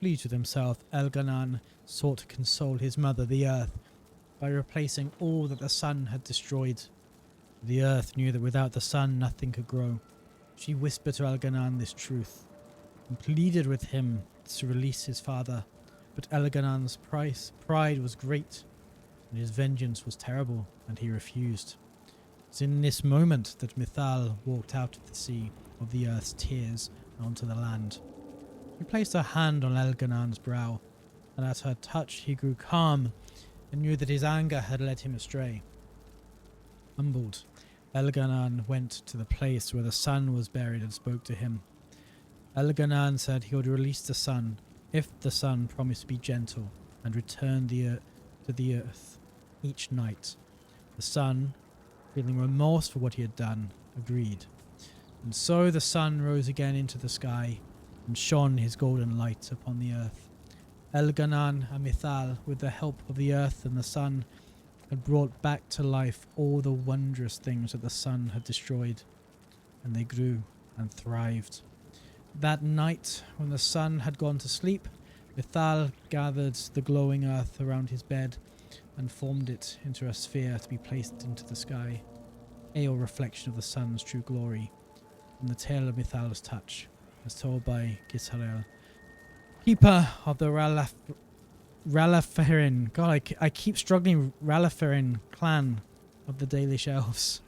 Pleased with himself, Elganan sought to console his mother, the earth, by replacing all that the sun had destroyed. The earth knew that without the sun nothing could grow. She whispered to Elganan this truth, and pleaded with him to release his father. But Elganan's pride was great, and his vengeance was terrible, and he refused. It was in this moment that Mithal walked out of the sea, of the earth's tears, and onto the land. She placed her hand on Elganan's brow, and at her touch he grew calm, and knew that his anger had led him astray. Humbled, Elganan went to the place where the sun was buried and spoke to him. Elganan said he would release the sun if the sun promised to be gentle and return to the earth each night. The sun, feeling remorse for what he had done, agreed. And so the sun rose again into the sky and shone his golden light upon the earth. Elganan and Mithal, with the help of the earth and the sun, had brought back to life all the wondrous things that the sun had destroyed, and they grew and thrived. That night, when the sun had gone to sleep, Mithal gathered the glowing earth around his bed and formed it into a sphere to be placed into the sky, a reflection of the sun's true glory, and the tale of Mithal's touch, as told by Gisarel, keeper of the Ralaferin. God, I keep struggling. Ralaferin clan of the Dalish elves.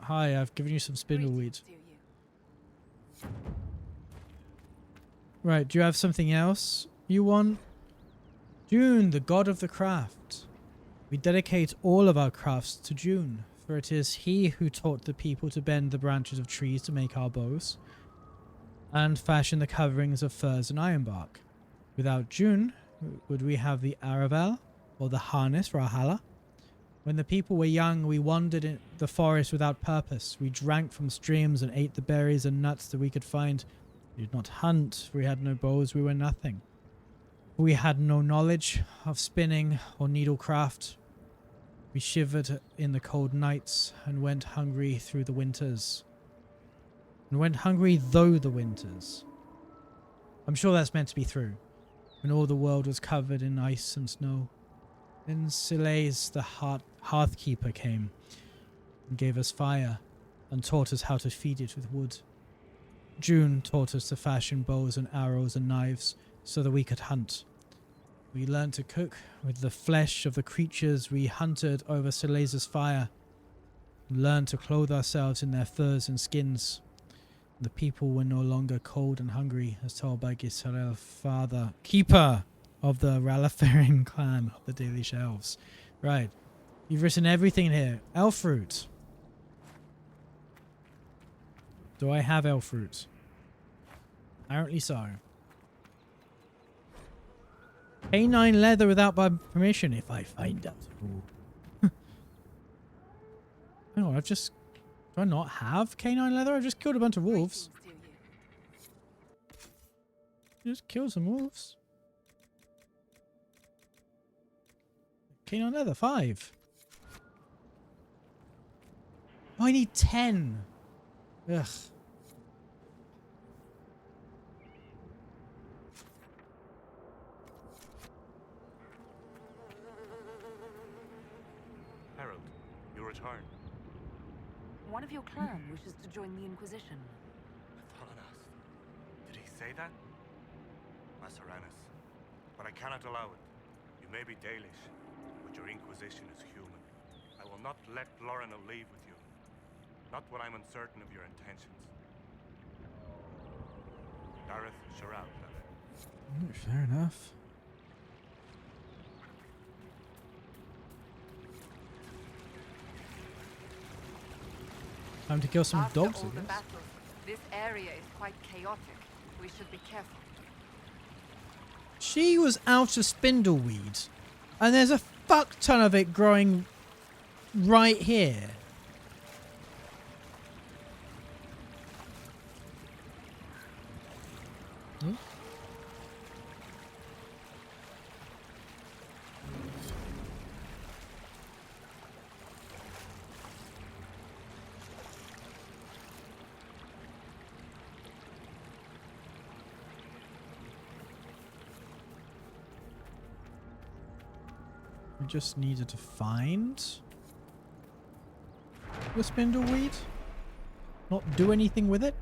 Hi, I've given you some spindleweed. Right, do you have something else you want? June, the god of the craft. We dedicate all of our crafts to June, for it is he who taught the people to bend the branches of trees to make our bows, and fashion the coverings of furs and ironbark. Without June, would we have the Aravel, or the harness for our Hala? When the people were young, we wandered in the forest without purpose. We drank from streams and ate the berries and nuts that we could find. We did not hunt, for we had no bows, we were nothing. We had no knowledge of spinning or needlecraft. We shivered in the cold nights and went hungry through the winters. And went hungry though the winters. I'm sure that's meant to be through, when all the world was covered in ice and snow. Then Siles, the hearthkeeper, came and gave us fire and taught us how to feed it with wood. June taught us to fashion bows and arrows and knives so that we could hunt. We learned to cook with the flesh of the creatures we hunted over Siles' fire, and learned to clothe ourselves in their furs and skins. The people were no longer cold and hungry, as told by Gisarel, father, keeper of the Ralaferin clan of the Dalish elves. Right. You've written everything in here. Elf fruit. Do I have elf fruit? Apparently so. Canine leather without my permission if I find out. No, I've just... Do I not have canine leather? I just killed a bunch of wolves. Just killed some wolves. Canine leather, 5. Oh, I need 10. Ugh. Harold, you return. One of your clan wishes to join the Inquisition. Thalanas. Did he say that? Masaranis. But I cannot allow it. You may be Dalish, but your Inquisition is human. I will not let Lorna leave with you. Not when I'm uncertain of your intentions. Dareth Sharab. Fair enough. Time to kill some After dogs, all I the guess. battles, this area is quite chaotic. We should be careful. She was out of spindleweed, and there's a fuck ton of it growing right here. Hmm? We just needed to find the spindleweed, not do anything with it.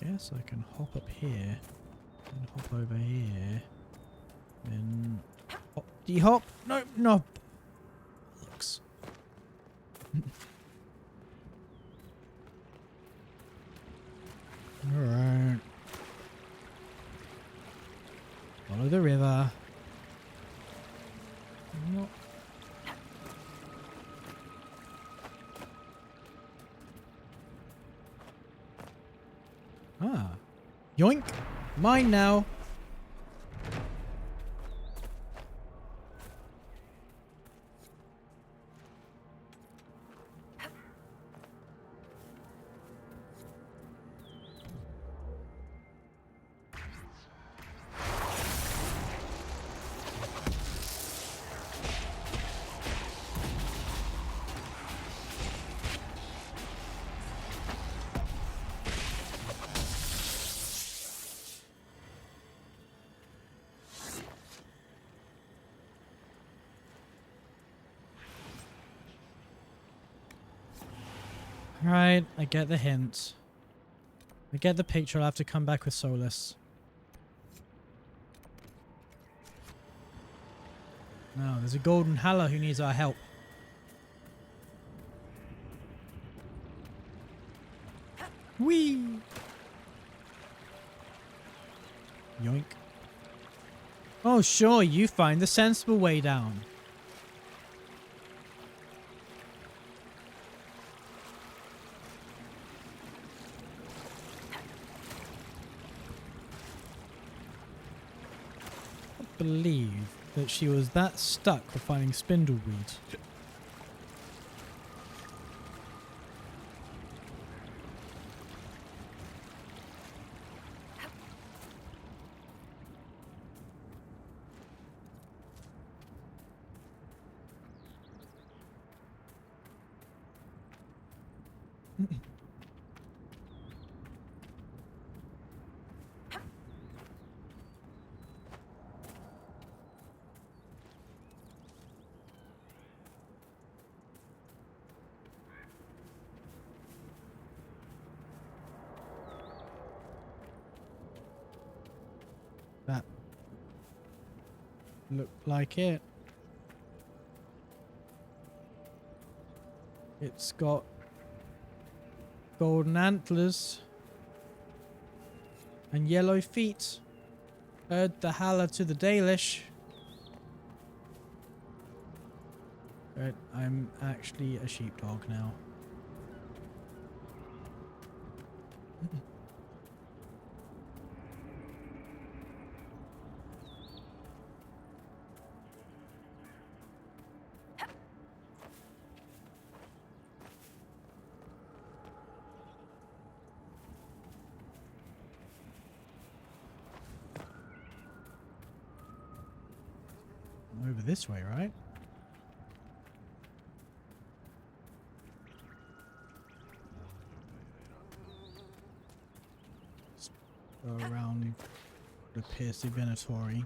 Guess I can hop up here and hop over here, then hop, de-hop. No, no. Looks. Alright. Follow the river. No. Ah. Yoink. Mine now. Right, I get the hint. I get the picture. I'll have to come back with Solus. No, there's a golden Halla who needs our help. Whee! Yoink. Oh, sure, you find the sensible way down. I believe that she was that stuck with finding spindleweed. That looked like it. It's got golden antlers and yellow feet. Heard the Halla to the Dalish. But I'm actually a sheepdog now. Over this way, right? Let's go around the Pierce Divinatory.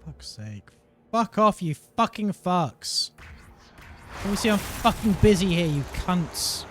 Fuck's sake. Fuck off, you fucking fucks. Let me see I'm fucking busy here, you cunts.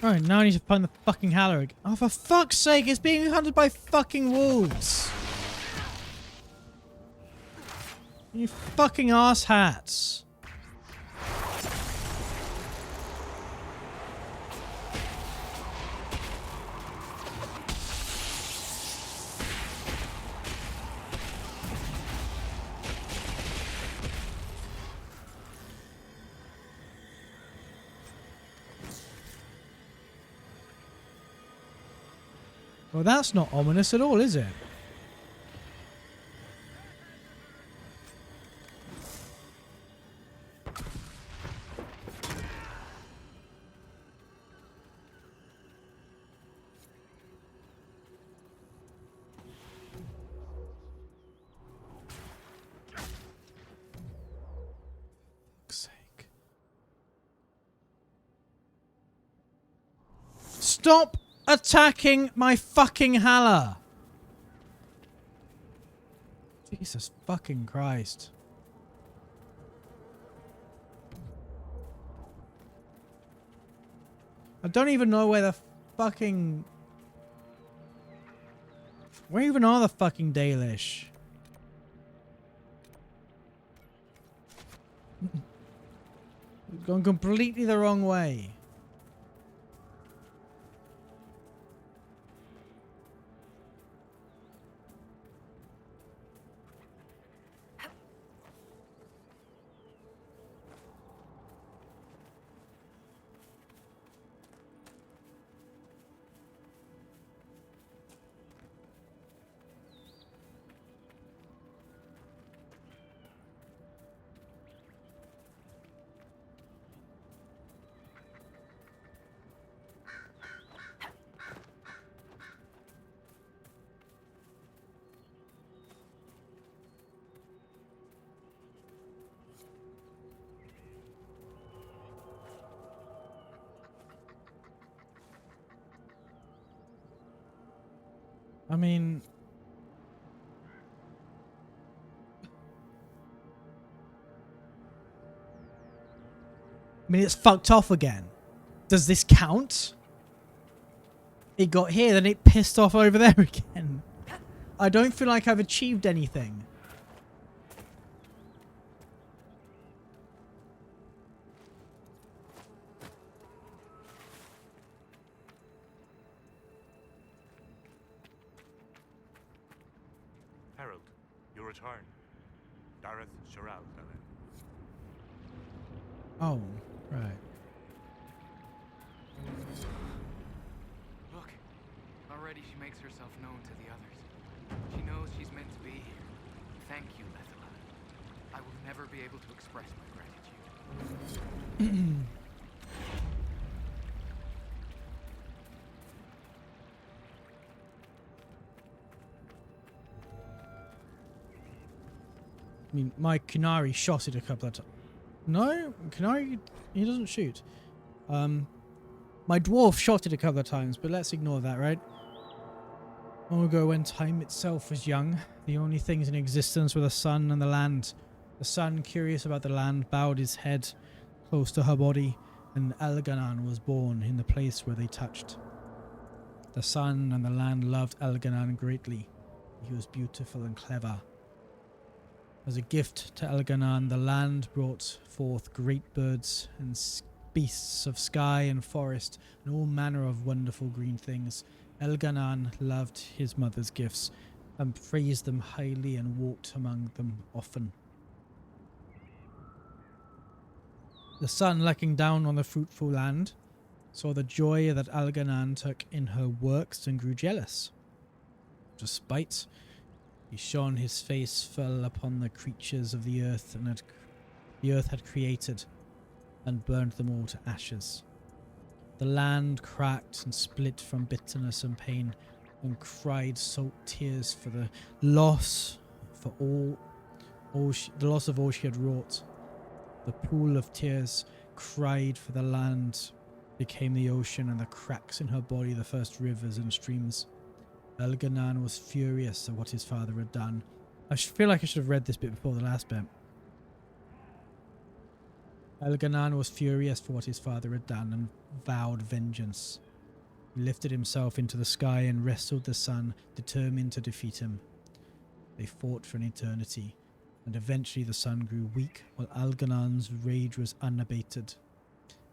Alright, now I need to find the fucking Halla. Oh, for fuck's sake, it's being hunted by fucking wolves. You fucking asshats. Well, that's not ominous at all, is it? For fuck's sake. Stop attacking my fucking Halla! Jesus fucking Christ. I don't even know where the fucking Where even are the fucking Dalish? We've gone completely the wrong way. I mean, it's fucked off again. Does this count? It got here, then it pissed off over there again. I don't feel like I've achieved anything. Herald, you return. Dareth Shiral, Dalin. Oh, right. Look, already she makes herself known to the others. She knows she's meant to be here. Thank you, Lethala. I will never be able to express my gratitude. I mean, my Kunari shot it a couple of times. No, Kunari, he doesn't shoot. My dwarf shot it a couple of times, but let's ignore that, right? Long ago, when time itself was young, the only things in existence were the sun and the land. The sun, curious about the land, bowed his head close to her body, and Elganan was born in the place where they touched. The sun and the land loved Elganan greatly. He was beautiful and clever. As a gift to Elganan, the land brought forth great birds and beasts of sky and forest and all manner of wonderful green things. Elganan loved his mother's gifts and praised them highly and walked among them often. The sun, looking down on the fruitful land, saw the joy that Elganan took in her works and grew jealous. Despite he shone, his face fell upon the creatures of the earth, and the earth had created, and burned them all to ashes. The land cracked and split from bitterness and pain, and cried salt tears for the loss of all she had wrought. The pool of tears cried for the land, became the ocean, and the cracks in her body the first rivers and streams. Elganan was furious at what his father had done. I feel like I should have read this bit before the last bit. Elganan was furious for what his father had done and vowed vengeance. He lifted himself into the sky and wrestled the sun, determined to defeat him. They fought for an eternity, and eventually the sun grew weak while Elganan's rage was unabated.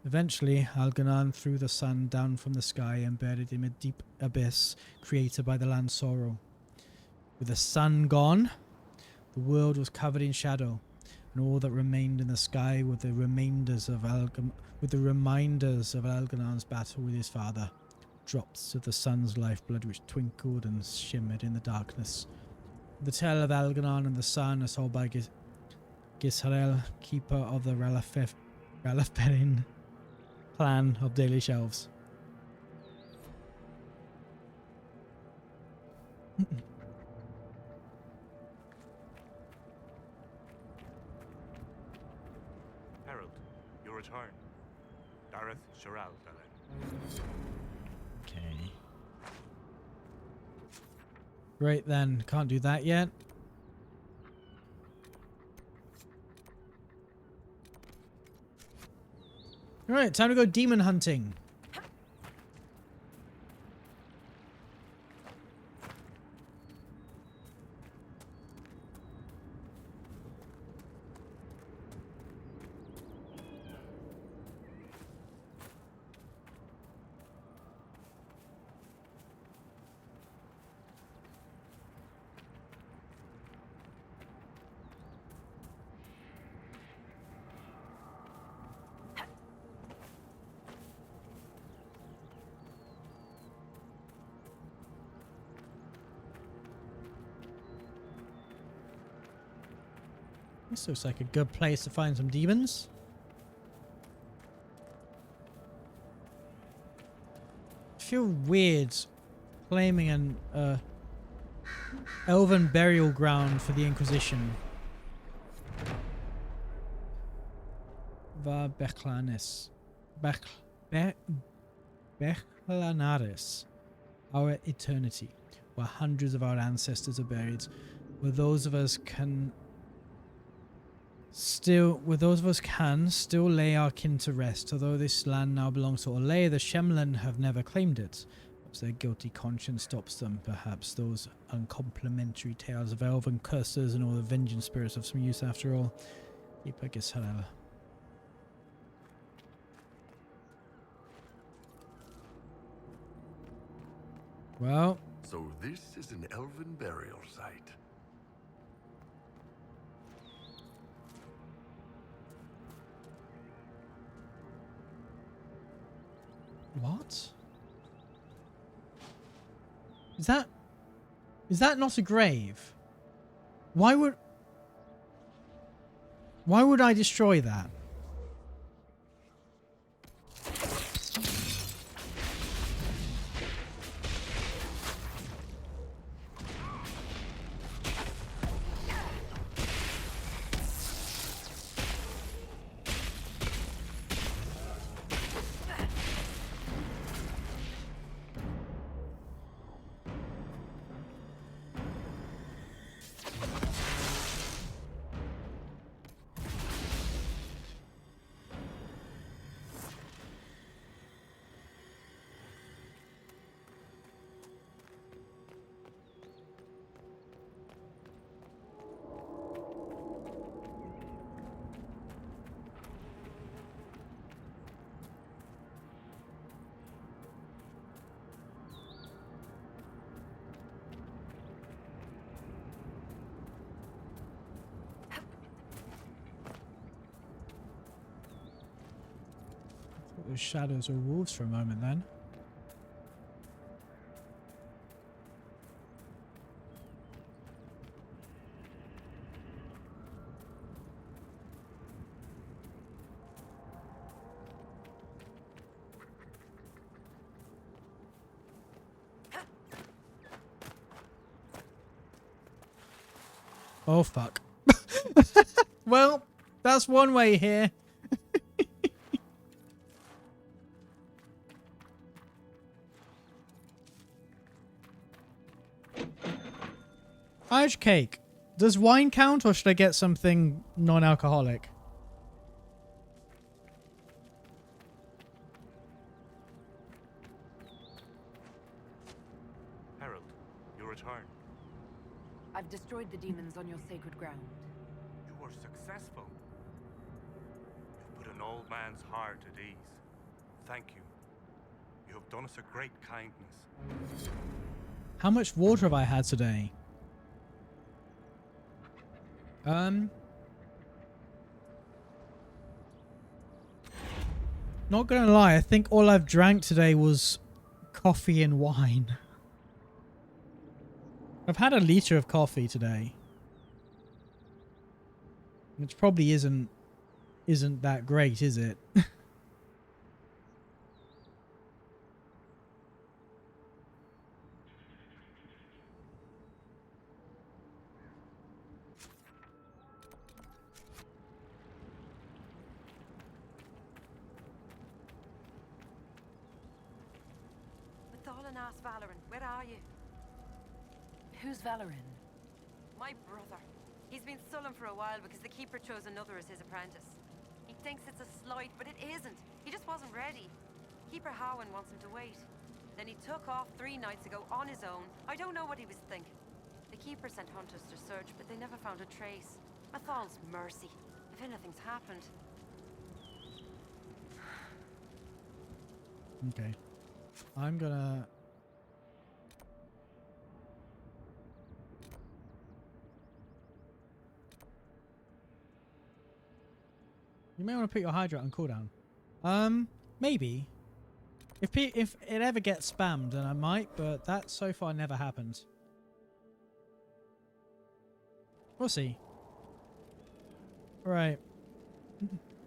Eventually, Elganan threw the sun down from the sky and buried him in a deep abyss created by the land's sorrow. With the sun gone, the world was covered in shadow, and all that remained in the sky were the reminders of Elganan's battle with his father, drops of the sun's lifeblood which twinkled and shimmered in the darkness. The tale of Elganan and the sun is told by Gisharel, keeper of the Ralaferin clan of Dalish elves. Herald, you return. Dareth Shiral, Dalin. Okay. Great then, can't do that yet. Alright, time to go demon hunting. This looks like a good place to find some demons. I feel weird claiming an elven burial ground for the Inquisition. Va Beclanis. Beclanaris. Our eternity, where hundreds of our ancestors are buried, where those of us can still lay our kin to rest. Although this land now belongs to Olay, the Shemlen have never claimed it. Perhaps their guilty conscience stops them. Perhaps those uncomplimentary tales of elven curses and all the vengeance spirits have some use after all. Keep Gisharel. Well. So this is an elven burial site. What? Is that not a grave? Why would I destroy that? Those shadows are wolves for a moment then. Oh fuck. Well, that's one way here. Irish cake. Does wine count, or should I get something non-alcoholic? Harold, you return. I've destroyed the demons on your sacred ground. You were successful. You put an old man's heart at ease. Thank you. You have done us a great kindness. How much water have I had today? Not gonna lie, I think all I've drank today was coffee and wine. I've had a liter of coffee today, which probably isn't that great, is it? Valoran, where are you? Who's Valoran? My brother. He's been sullen for a while because the Keeper chose another as his apprentice. He thinks it's a slight, but it isn't. He just wasn't ready. Keeper Howen wants him to wait. Then he took off 3 nights ago on his own. I don't know what he was thinking. The Keeper sent hunters to search, but they never found a trace. Athal's mercy, if anything's happened. Okay. I'm gonna... You may want to put your hydrate on cooldown. Maybe. If it ever gets spammed, then I might, but that so far never happened. We'll see. Right.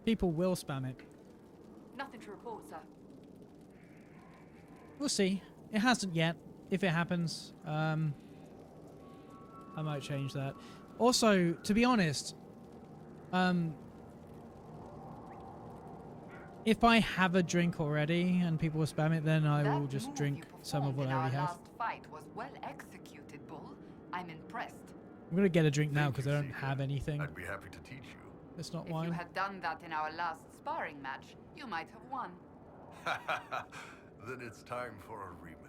People will spam it. Nothing to report, sir. We'll see. It hasn't yet. If it happens, I might change that. Also, to be honest, if I have a drink already and people will spam it, then I will just drink some of what I already have. Last fight was well executed, Bull. I'm impressed. I'm gonna get a drink now because I don't have anything. I'd be happy to teach you. It's not If wine. you had done that in our last sparring match, you might have won. Then it's time for a rematch.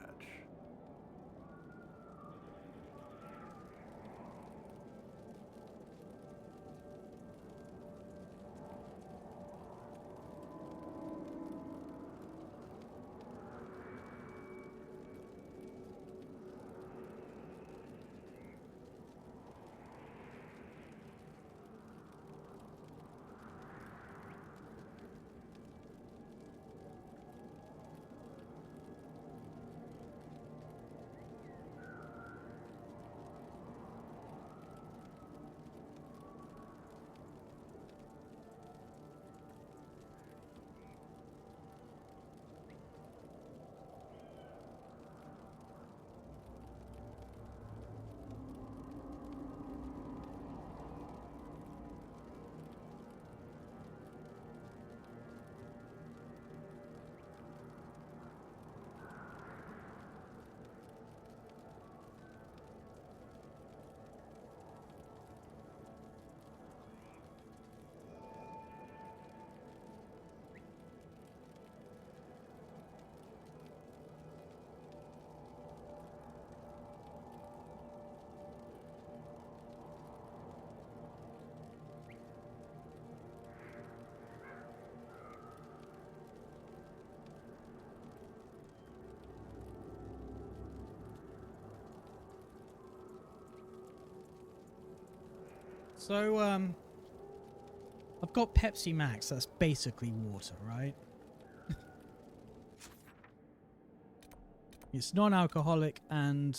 So, I've got Pepsi Max. That's basically water, right? It's non-alcoholic and...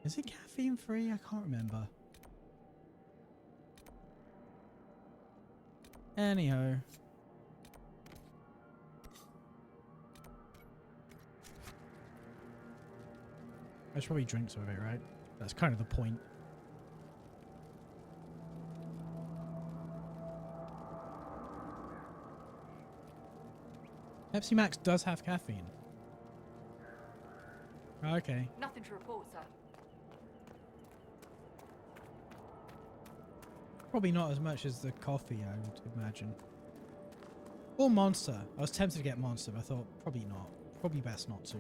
Is it caffeine free? I can't remember. Anyhow. I should probably drink some of it, right? That's kind of the point. Pepsi Max does have caffeine. Okay. Nothing to report, sir. Probably not as much as the coffee, I would imagine. Or Monster. I was tempted to get Monster, but I thought probably not. Probably best not to.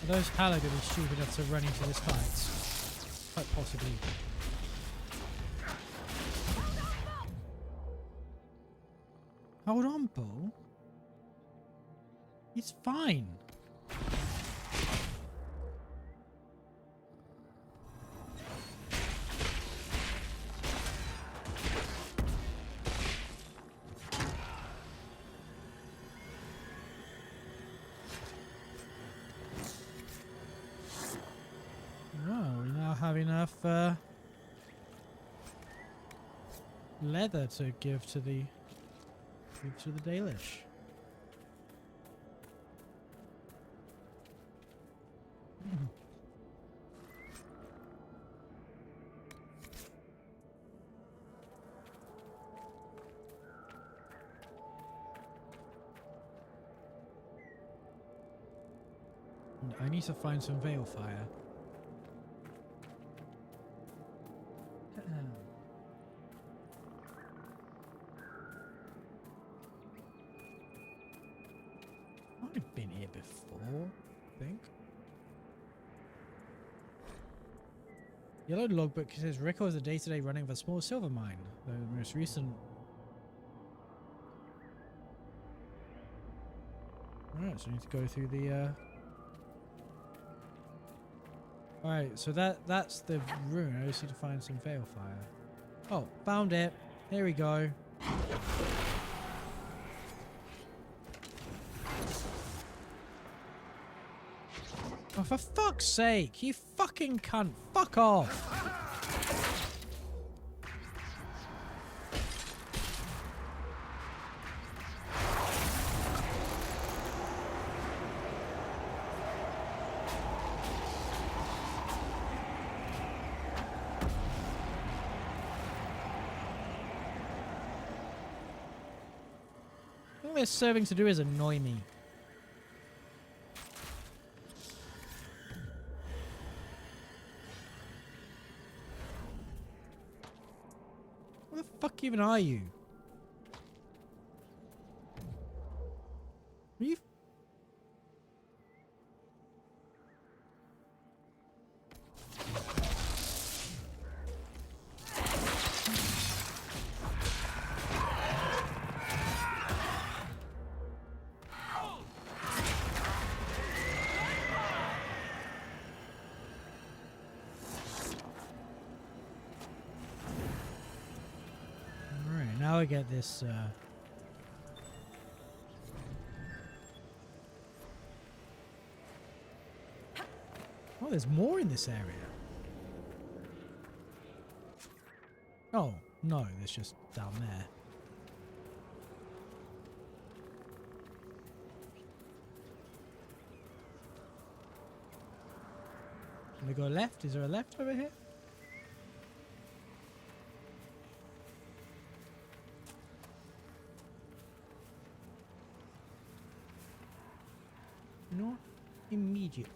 Are those Pala going to be stupid enough to run into this fight? Quite possibly. Hold on, Bull. It's fine. leather to give to the Dalish. I need to find some veil fire. I've been here before, I think. Yellow logbook says Rico is a day-to-day running of a small silver mine. The most recent. Alright, so we need to go through the Alright, so that's the rune. I just need to find some veil fire. Oh, found it. Here we go. Oh, for fuck's sake, you fucking cunt. Fuck off. All they're serving to do is annoy me. What the fuck even are you? Are you? Now I get this, Oh, there's more in this area. Oh, no, there's just down there. Can we go left? Is there a left over here? Not immediately.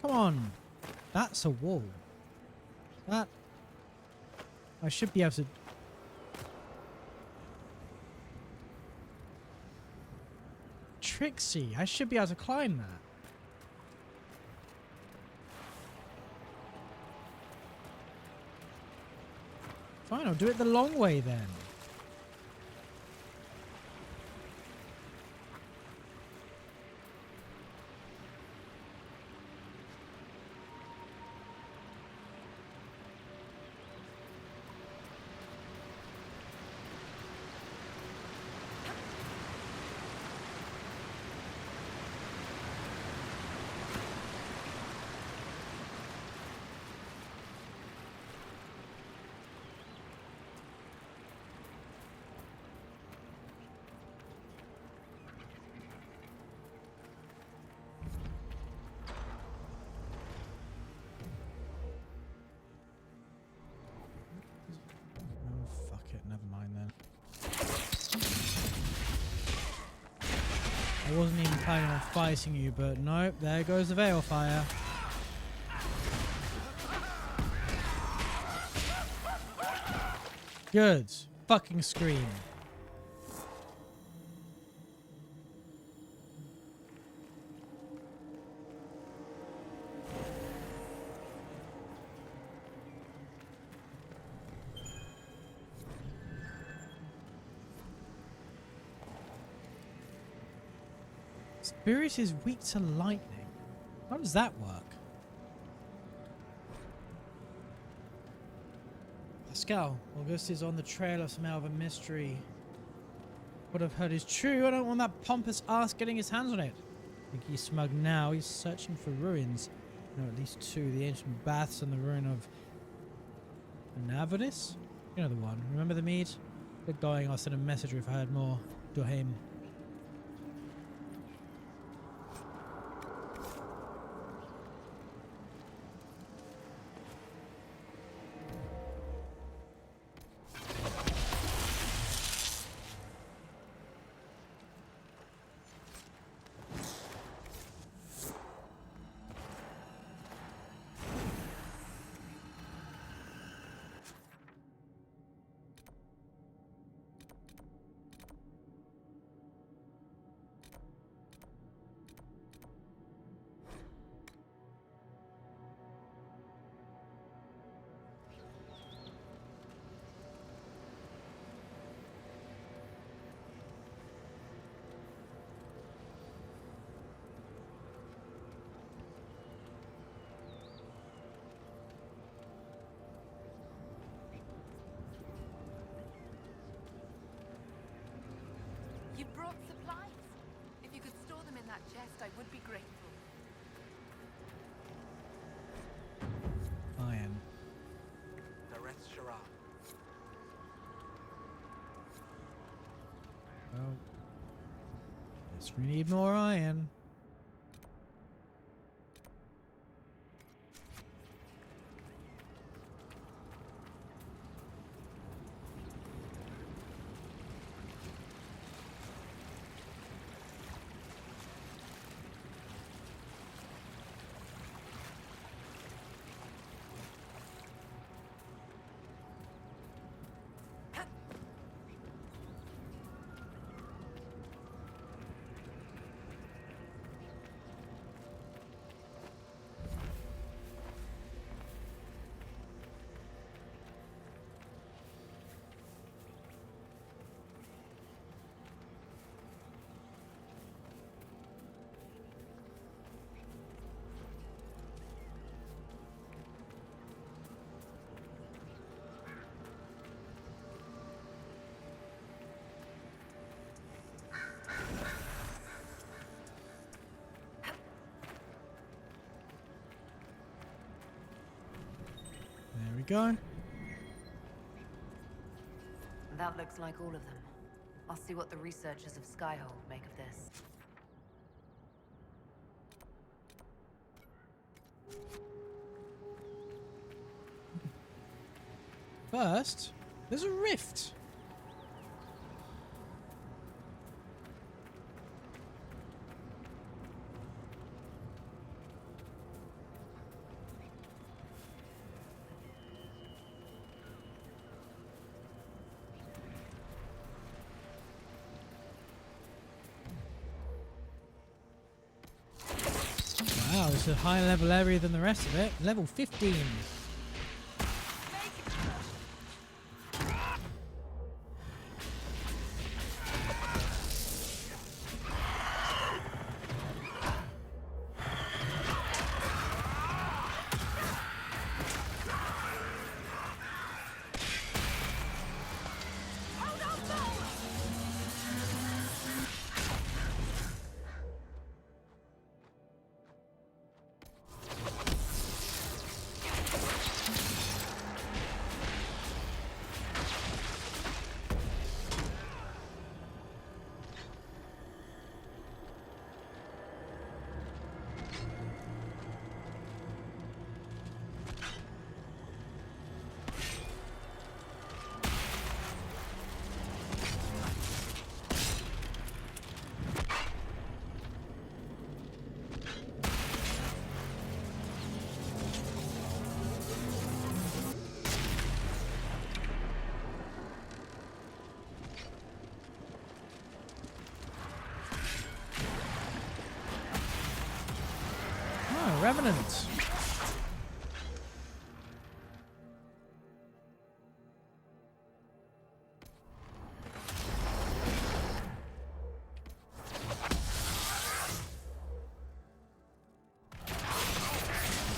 Come on. That's a wall. That... I should be able to... Trixie, I should be able to climb that. Fine, I'll do it the long way then. Never mind then. I wasn't even planning on fighting you, but nope, there goes the veil fire. Good. Fucking scream. Spirit is weak to lightning. How does that work? Skull. August is on the trail of some elven mystery. What I've heard is true. I don't want that pompous ass getting his hands on it. I think he's smug now. He's searching for ruins. No, at least two. The ancient baths and the ruin of Navadis? You know the one. Remember the mead? Get going. I'll send a message if I heard more. To him. You brought supplies? If you could store them in that chest, I would be grateful. Iron. The rest, Shara. Well, guess we need more iron. There we go. That looks like all of them. I'll see what the researchers of Skyhold make of this. First, there's a rift. Wow, it's a higher level area than the rest of it. Level 15. Revenant.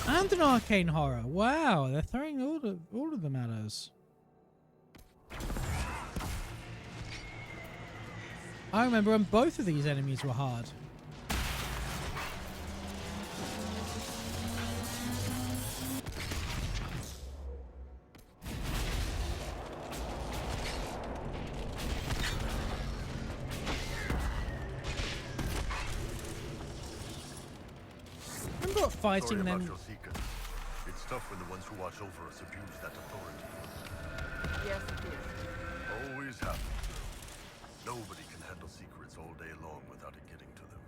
And an arcane horror. Wow, they're throwing all of them at us. I remember when both of these enemies were hard. Remember fighting Sorry them? about your secret. It's tough when the ones who watch over us abuse that authority. Yes, it is. Always happens. Nobody can handle secrets all day long without it getting to them.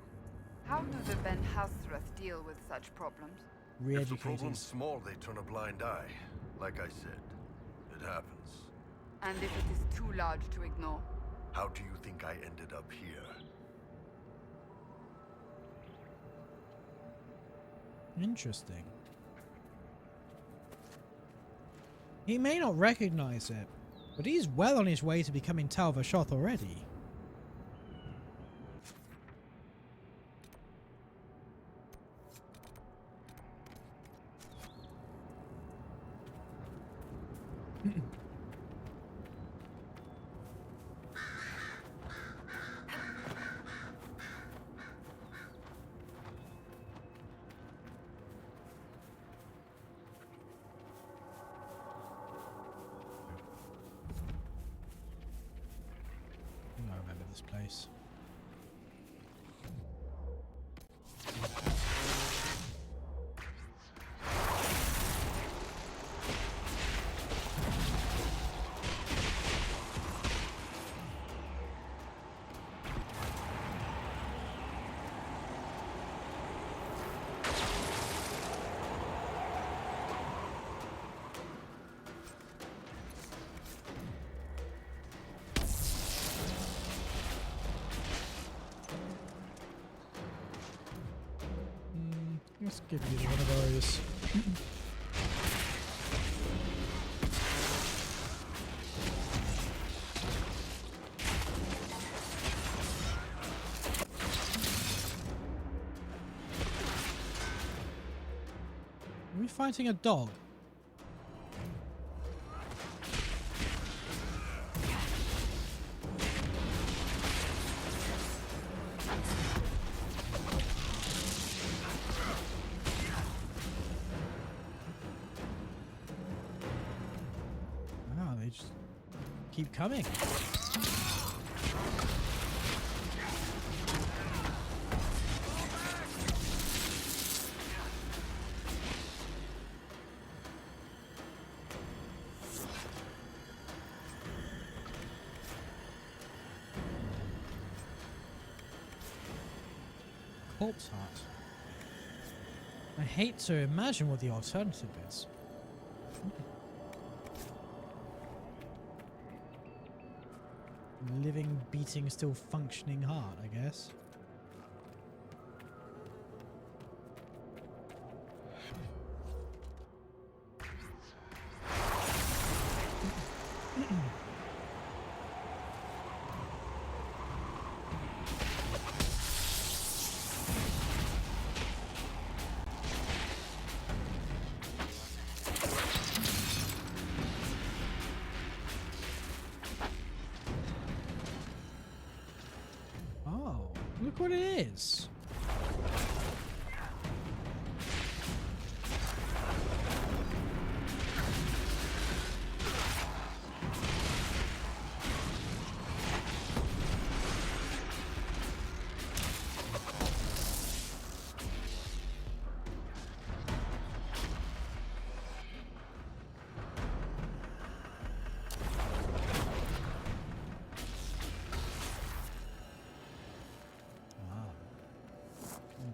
How do the Ben Hasrath deal with such problems? If the problem's small, they turn a blind eye. Like I said, it happens. And if it is too large to ignore? How do you think I ended up here? Interesting. He may not recognize it, but he's well on his way to becoming Tal Vashoth already. I remember this place. Let's give you one of those. Are we fighting a dog? They just keep coming. Corpse heart. I hate to imagine what the alternative is. Living, beating, still functioning heart, I guess. Look what it is.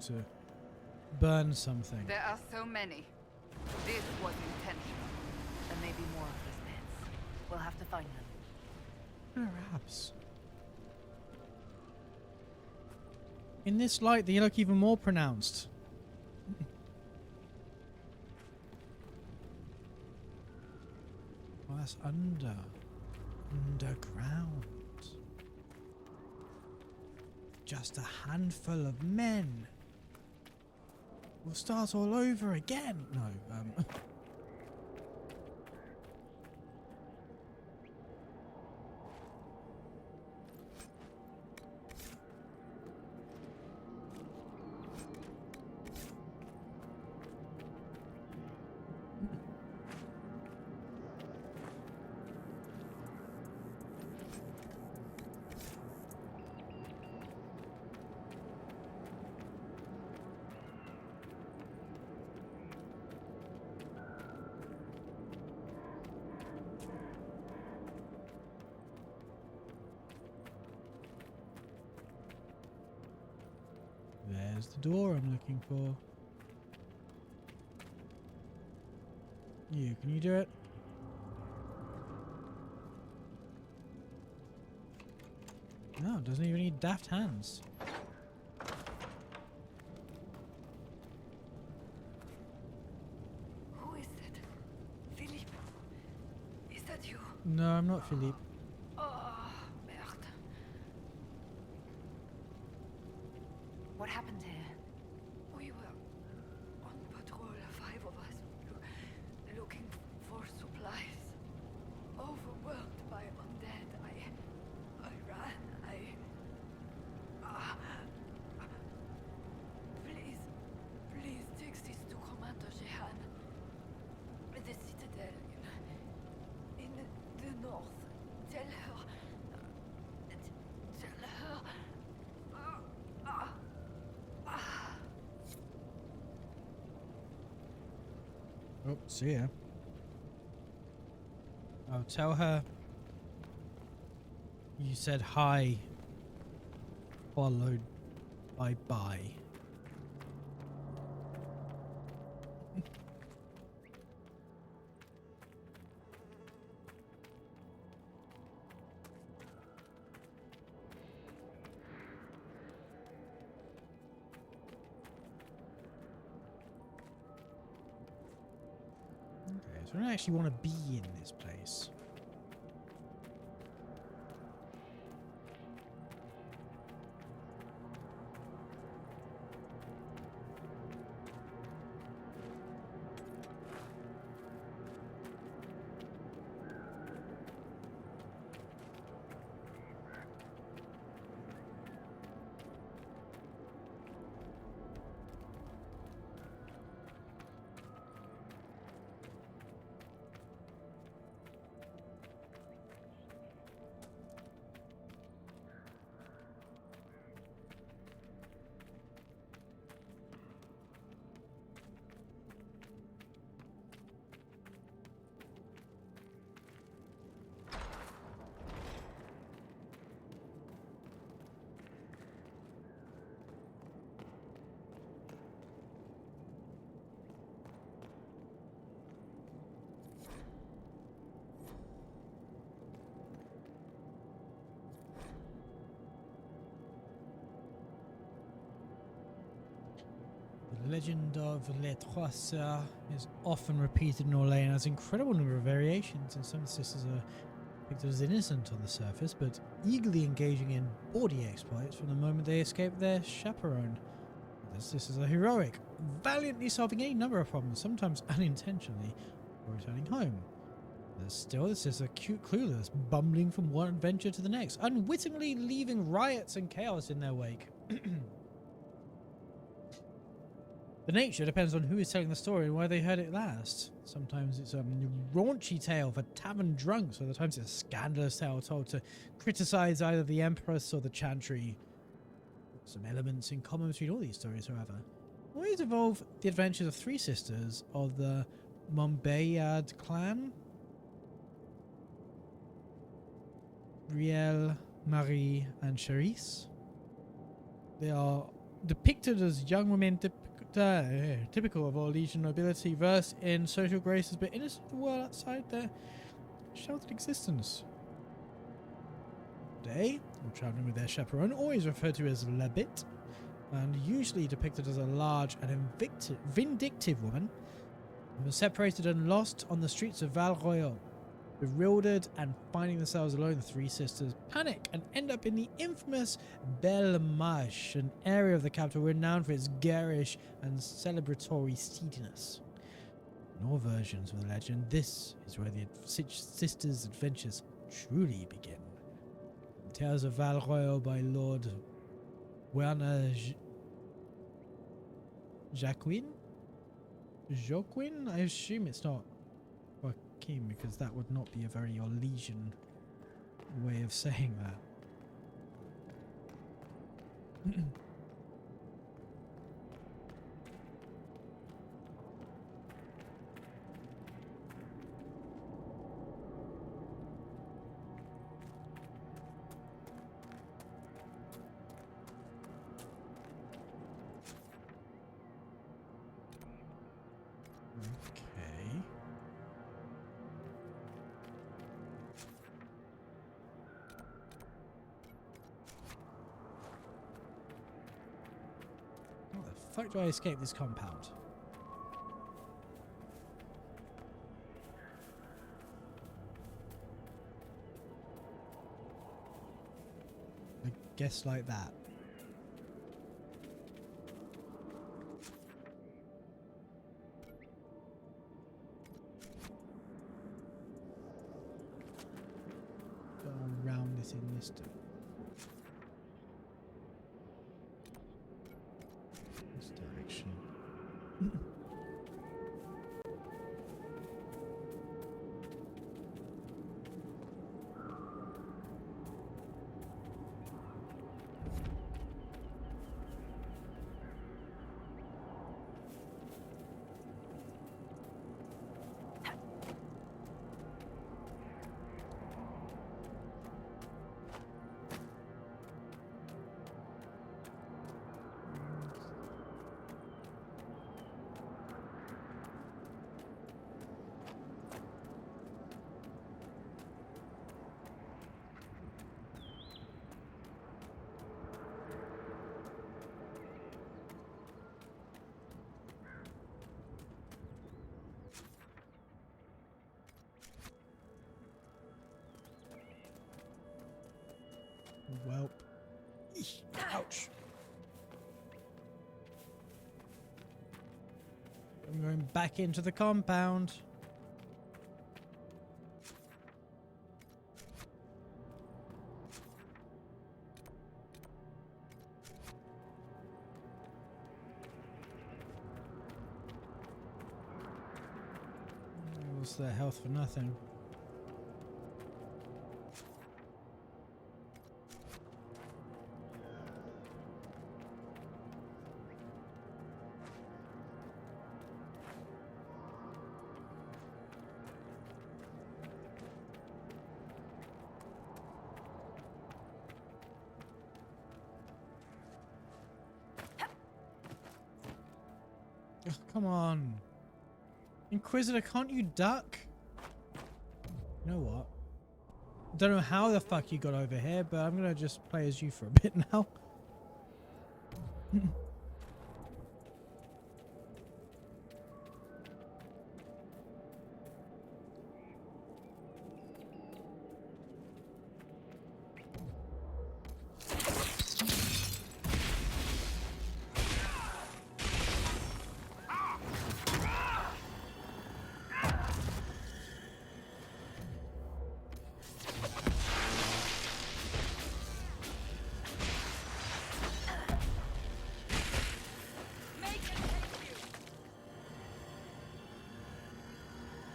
To burn something. There are so many. This was intentional. There may be more of these pits. We'll have to find them. Perhaps. In this light, they look even more pronounced. Oh, that's underground. Just a handful of men. We'll start all over again. No, There's the door I'm looking for. Can you do it? No, it doesn't even need daft hands. Who is that? Philippe? Is that you? No, I'm not Philippe. Oh, merde. What happened here? We were on patrol, 5 of us, looking for supplies. Overwhelmed by undead, I ran. Please take this to Commander Jehan. The Citadel in the north. Tell her. Oh, see ya. I'll tell her you said hi, followed by bye. Okay, so I don't actually want to be in this place. The legend of Les Trois Sœurs is often repeated in Orlais and has an incredible number of variations, and some of the sisters are depicted as innocent on the surface, but eagerly engaging in bawdy exploits from the moment they escape their chaperone. The sisters are heroic, valiantly solving any number of problems, sometimes unintentionally, or returning home. Still, the sisters are clueless, bumbling from one adventure to the next, unwittingly leaving riots and chaos in their wake. The nature depends on who is telling the story and where they heard it last. Sometimes it's a raunchy tale for tavern drunks, other times it's a scandalous tale told to criticize either the Empress or the Chantry. Some elements in common between all these stories, however, always involve the adventures of 3 sisters of the Montbéliard clan. Riel, Marie, and Charisse. They are depicted as young women typical of Orlesian nobility, versed in social graces but innocent of the world outside their sheltered existence. They, or traveling with their chaperone, always referred to as La Bite, and usually depicted as a large and vindictive woman, who was separated and lost on the streets of Val Royal. Bewildered and finding themselves alone, the 3 sisters panic and end up in the infamous Belle Marche, an area of the capital renowned for its garish and celebratory seediness. In all versions of the legend, this is where the sisters' adventures truly begin. Tales of Val Royal by Lord Werner Jacquin? I assume it's not Joaquin, because that would not be a very Orlesian way of saying that. Okay. How the fuck do I escape this compound? I guess like that. Go around this in this direction. Welp. Ouch. I'm going back into the compound. What's their health for nothing? Oh, come on. Inquisitor, can't you duck? You know what? I don't know how the fuck you got over here, but I'm gonna just play as you for a bit now.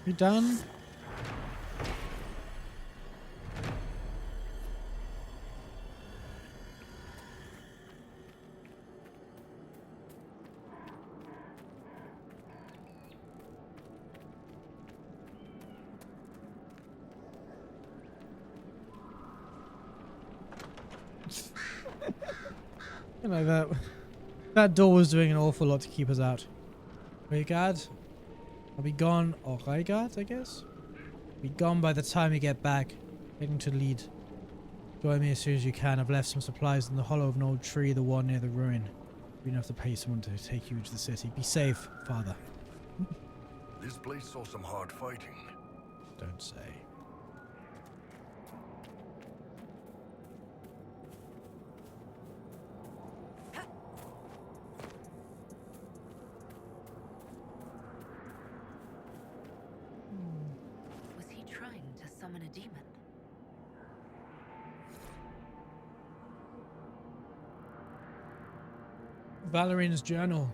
You done? You know, that door was doing an awful lot to keep us out. Regard, I'll be gone, or Regard, I guess? Be gone by the time you get back. Heading to lead. Join me as soon as you can. I've left some supplies in the hollow of an old tree, the one near the ruin. We don't have to pay someone to take you into the city. Be safe, Father. This place saw some hard fighting. Don't say. Was he trying to summon a demon? Valerine's journal.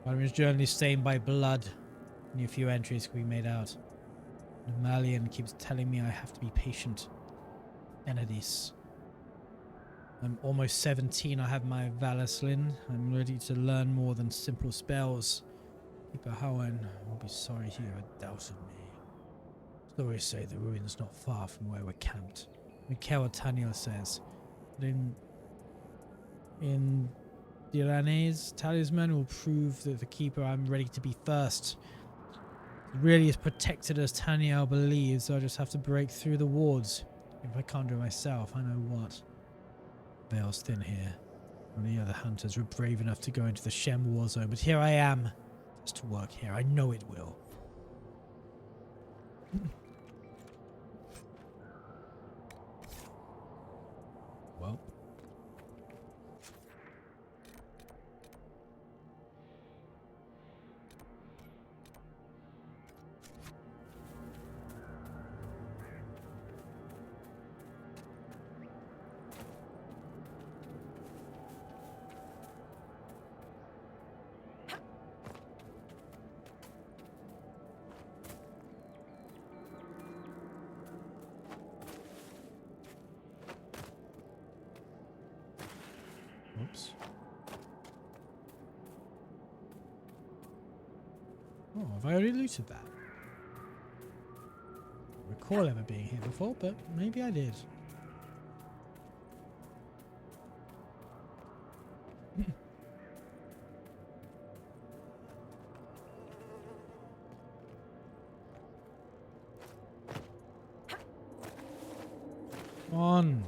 Valerine's journal is stained by blood. Only a few entries can be made out. The Malian keeps telling me I have to be patient. Enadis. I'm almost 17. I have my Valislin. I'm ready to learn more than simple spells. Keeper Howen will be sorry to hear a doubt of me. Stories say the ruin's not far from where we're camped. Mikael Taniel says that in Dirane's talisman will prove that the Keeper I'm ready to be first. really as protected as Taniel believes, so I just have to break through the wards. If I can't do it myself, I know what. Veil's thin here. None of the other hunters were brave enough to go into the Shem war zone, but here I am. Just to work here. I know it will. Well. Oops. Oh, have I already looted that? I don't recall ever being here before, but maybe I did. Come on.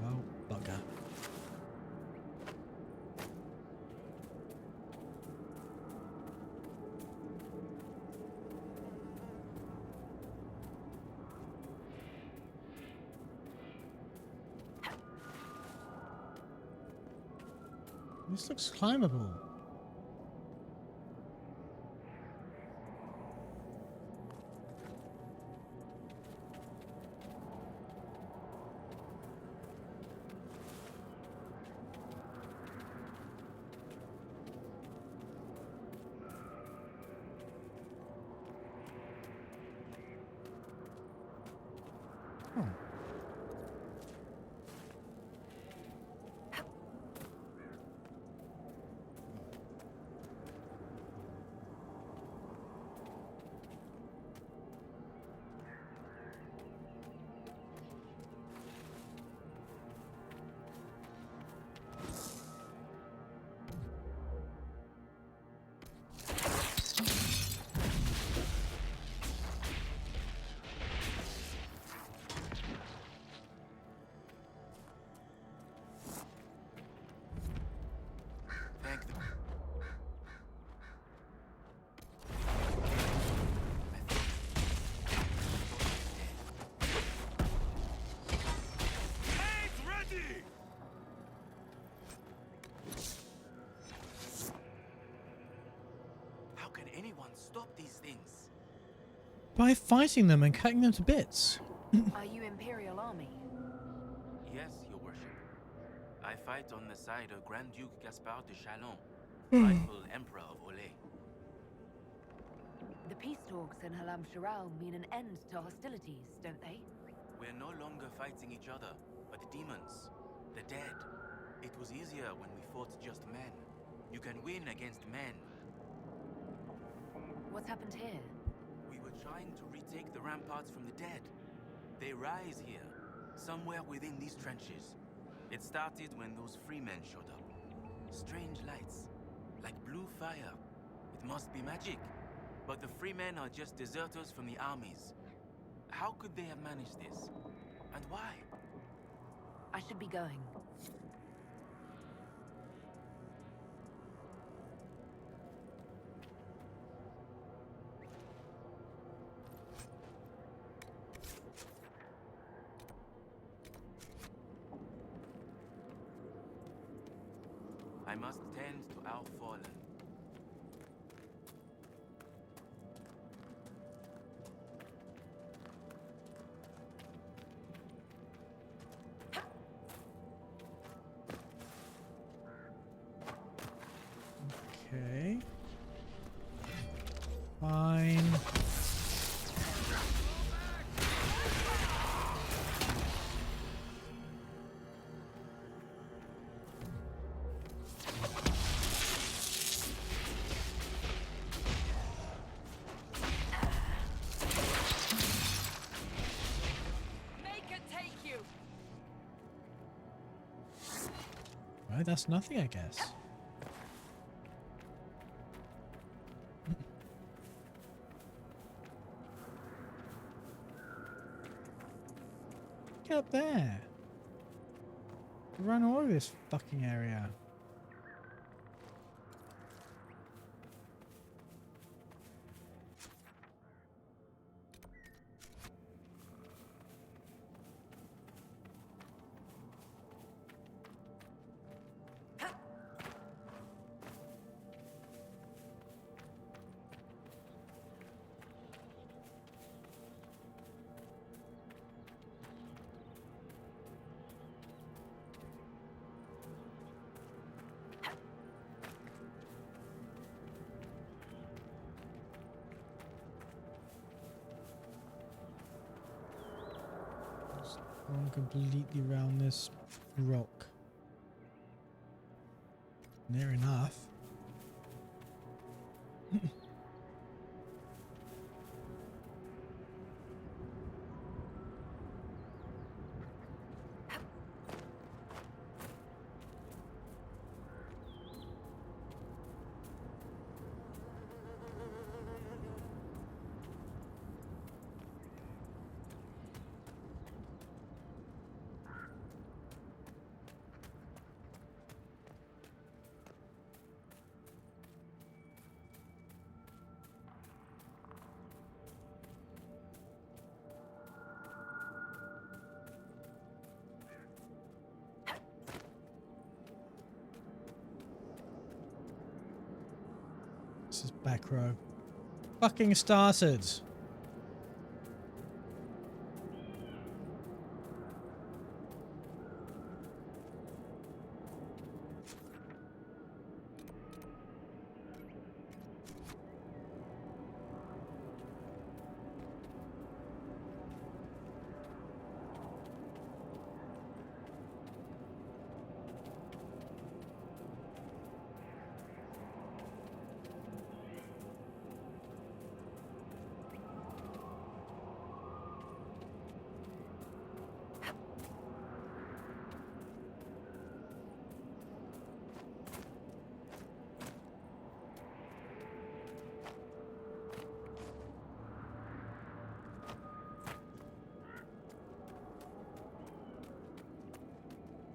Well, bugger. This looks climbable. Oh. Thank them. It's ready! How can anyone stop these things? By fighting them and cutting them to bits. Are you Imperial Army? Yes, your worship. I fight on the side of Grand Duke Gaspard de Chalon, Hmm. rightful Emperor of Olay. The peace talks in Halam Sharal mean an end to hostilities, don't they? We're no longer fighting each other, but the demons, the dead. It was easier when we fought just men. You can win against men. What's happened here? We were trying to retake the ramparts from the dead. They rise here, somewhere within these trenches. It started when those free men showed up. Strange lights, like blue fire. It must be magic. But the free men are just deserters from the armies. How could they have managed this? And why? I should be going. I must tend to our fallen. Okay. Fine. know. That's nothing, I guess. Get up there. Run all over this fucking area. Going completely around this rock. Near enough. This is back row. Fucking started.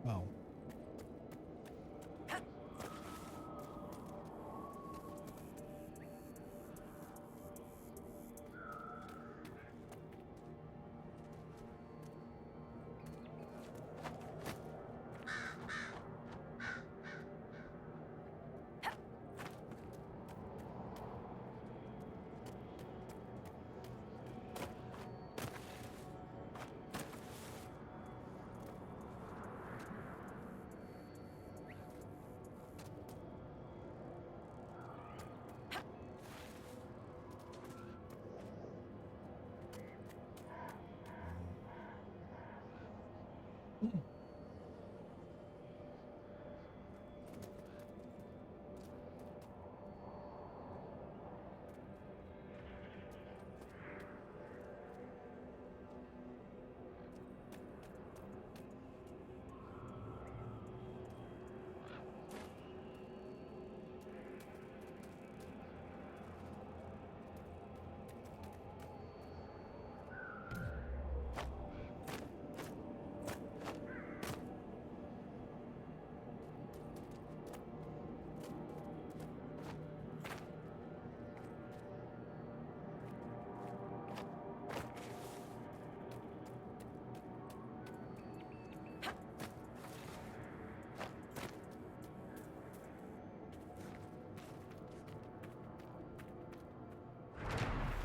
Wow.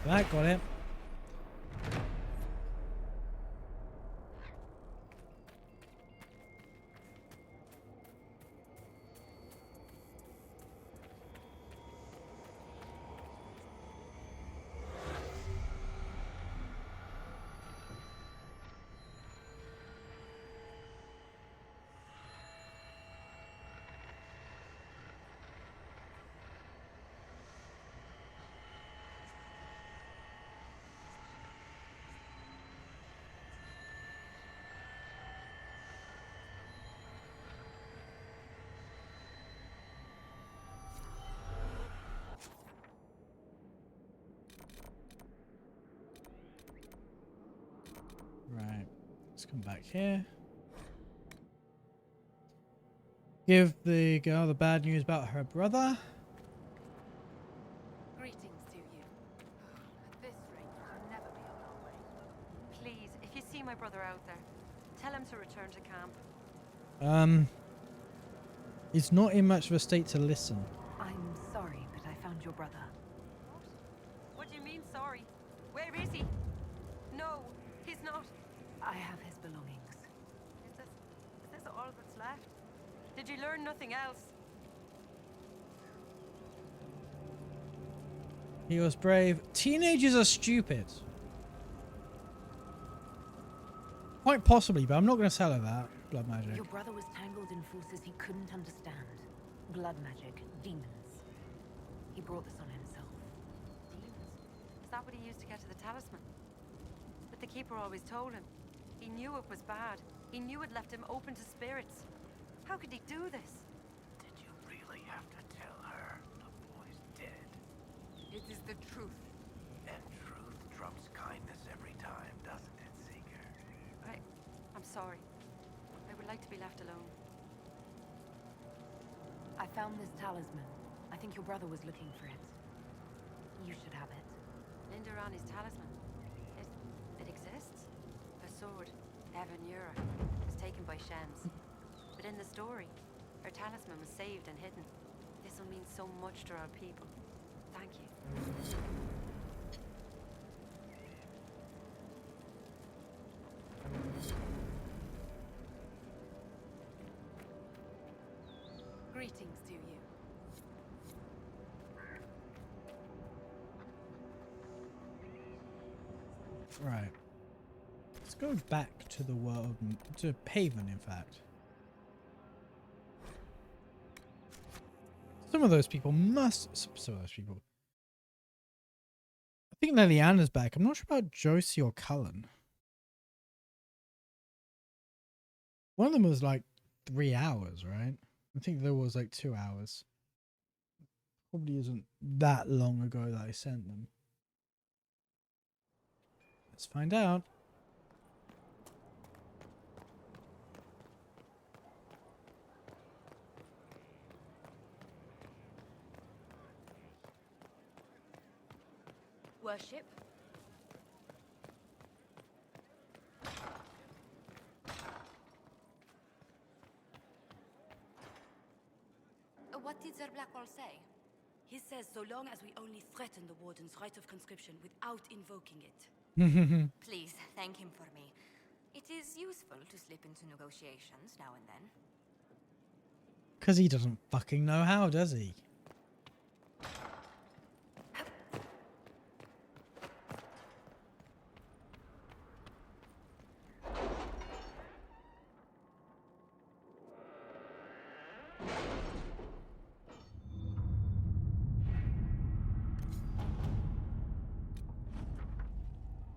That got it. Let's come back here. Give the girl the bad news about her brother. Greetings to you. At this rate, we'll never be on our way. Please, if you see my brother out there, tell him to return to camp. He's not in much of a state to listen. I'm sorry, but I found your brother. What do you mean, sorry? Where is he? No, he's not. I have his belongings. Is this all that's left? Did you learn nothing else? He was brave. Teenagers are stupid. Quite possibly, but I'm not going to tell her that. Blood magic. Your brother was tangled in forces he couldn't understand. Blood magic, demons. He brought this on himself. Demons? Is that what he used to get to the talisman? But the keeper always told him. He knew it was bad. He knew it left him open to spirits. How could he do this? Did you really have to tell her the boy's dead? It is the truth. And truth trumps kindness every time, doesn't it, Seeker? I'm sorry. I would like to be left alone. I found this talisman. I think your brother was looking for it. You should have it. Linda Rani's talisman. It exists? Her sword, Evanura, was taken by Shems. But in the story, her talisman was saved and hidden. This will mean so much to our people. Thank you. Greetings to you. Right. Let's go back to the world, to Paven, in fact. Some of those people some of those people. I think Liliana's back. I'm not sure about Josie or Cullen. One of them was like 3 hours, right? I think there was like 2 hours. Probably isn't that long ago that I sent them. Let's find out. Worship. What did Sir Blackwall say? He says so long as we only threaten the Warden's right of conscription without invoking it. Please, thank him for me. It is useful to slip into negotiations now and then. Because he doesn't fucking know how, does he?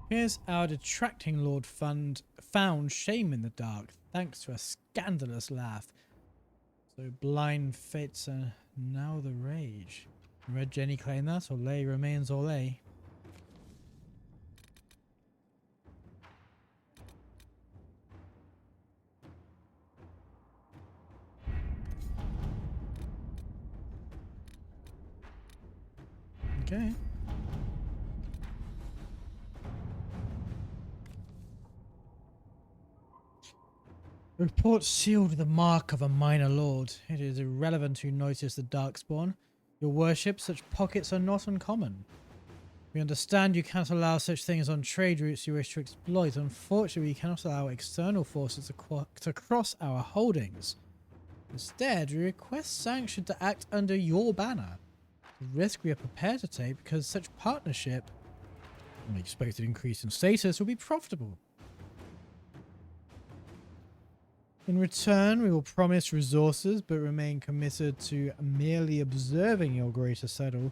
Here's our detracting Lord found shame in the dark, thanks to a scandalous laugh. So blind fates are now the rage. Red Jenny claim that, or lay remains or lay. Okay. Report sealed with the mark of a minor lord. It is irrelevant who noticed the Darkspawn. Your worship, such pockets are not uncommon. We understand you cannot allow such things on trade routes you wish to exploit. Unfortunately, we cannot allow external forces to cross our holdings. Instead, we request sanction to act under your banner. The risk we are prepared to take because such partnership, an expected increase in status, will be profitable. In return, we will promise resources, but remain committed to merely observing your greater struggle.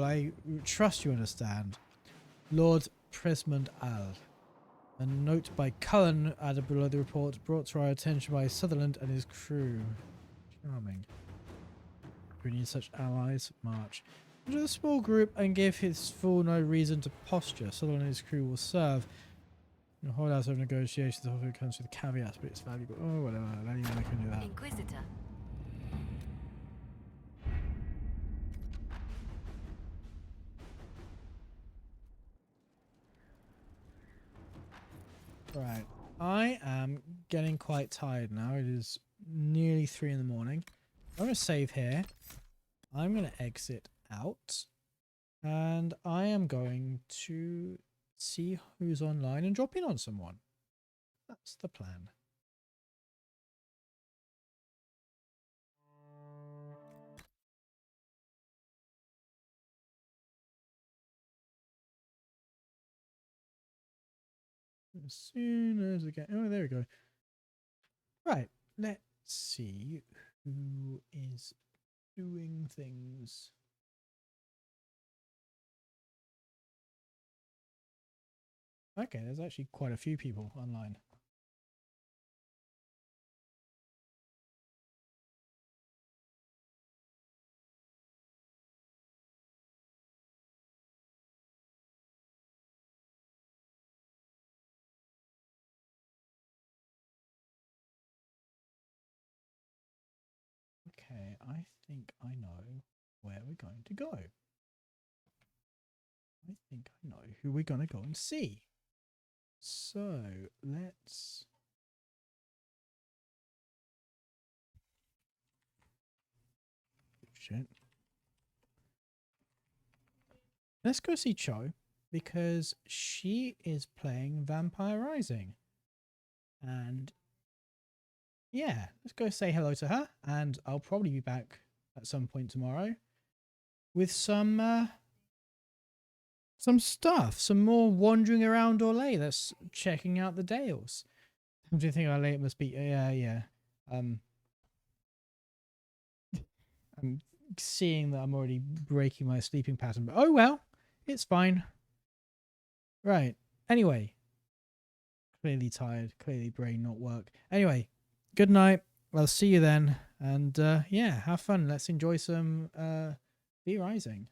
I trust you understand. Lord Presmond Al. A note by Cullen added below the report, brought to our attention by Sutherland and his crew. Charming. We need such allies. March. Enter the small group and give his fool no reason to posture. Sutherland and his crew will serve. The whole house of negotiations often comes with caveats, but it's valuable. Oh, whatever. Anyone can do that. Inquisitor. Right. I am getting quite tired now. It is nearly 3 in the morning. I'm going to save here. I'm going to exit out. And I am going to see who's online and drop in on someone. That's the plan. As soon as we get... Oh, there we go. Right. Let's see who is doing things. Okay, there's actually quite a few people online. Okay, I think I know where we're going to go. I think I know who we're going to go and see. So, let's... Shit. Let's go see Cho, because she is playing Vampire Rising. And yeah, let's go say hello to her, and I'll probably be back at some point tomorrow with some stuff, some more wandering around Orlais. That's checking out the Dales. I'm just thinking Orlais must be yeah. I'm seeing that I'm already breaking my sleeping pattern, but oh well, it's fine. Right. Anyway, clearly tired, clearly brain not work. Anyway, good night. I'll see you then, and yeah, have fun. Let's enjoy some V Rising.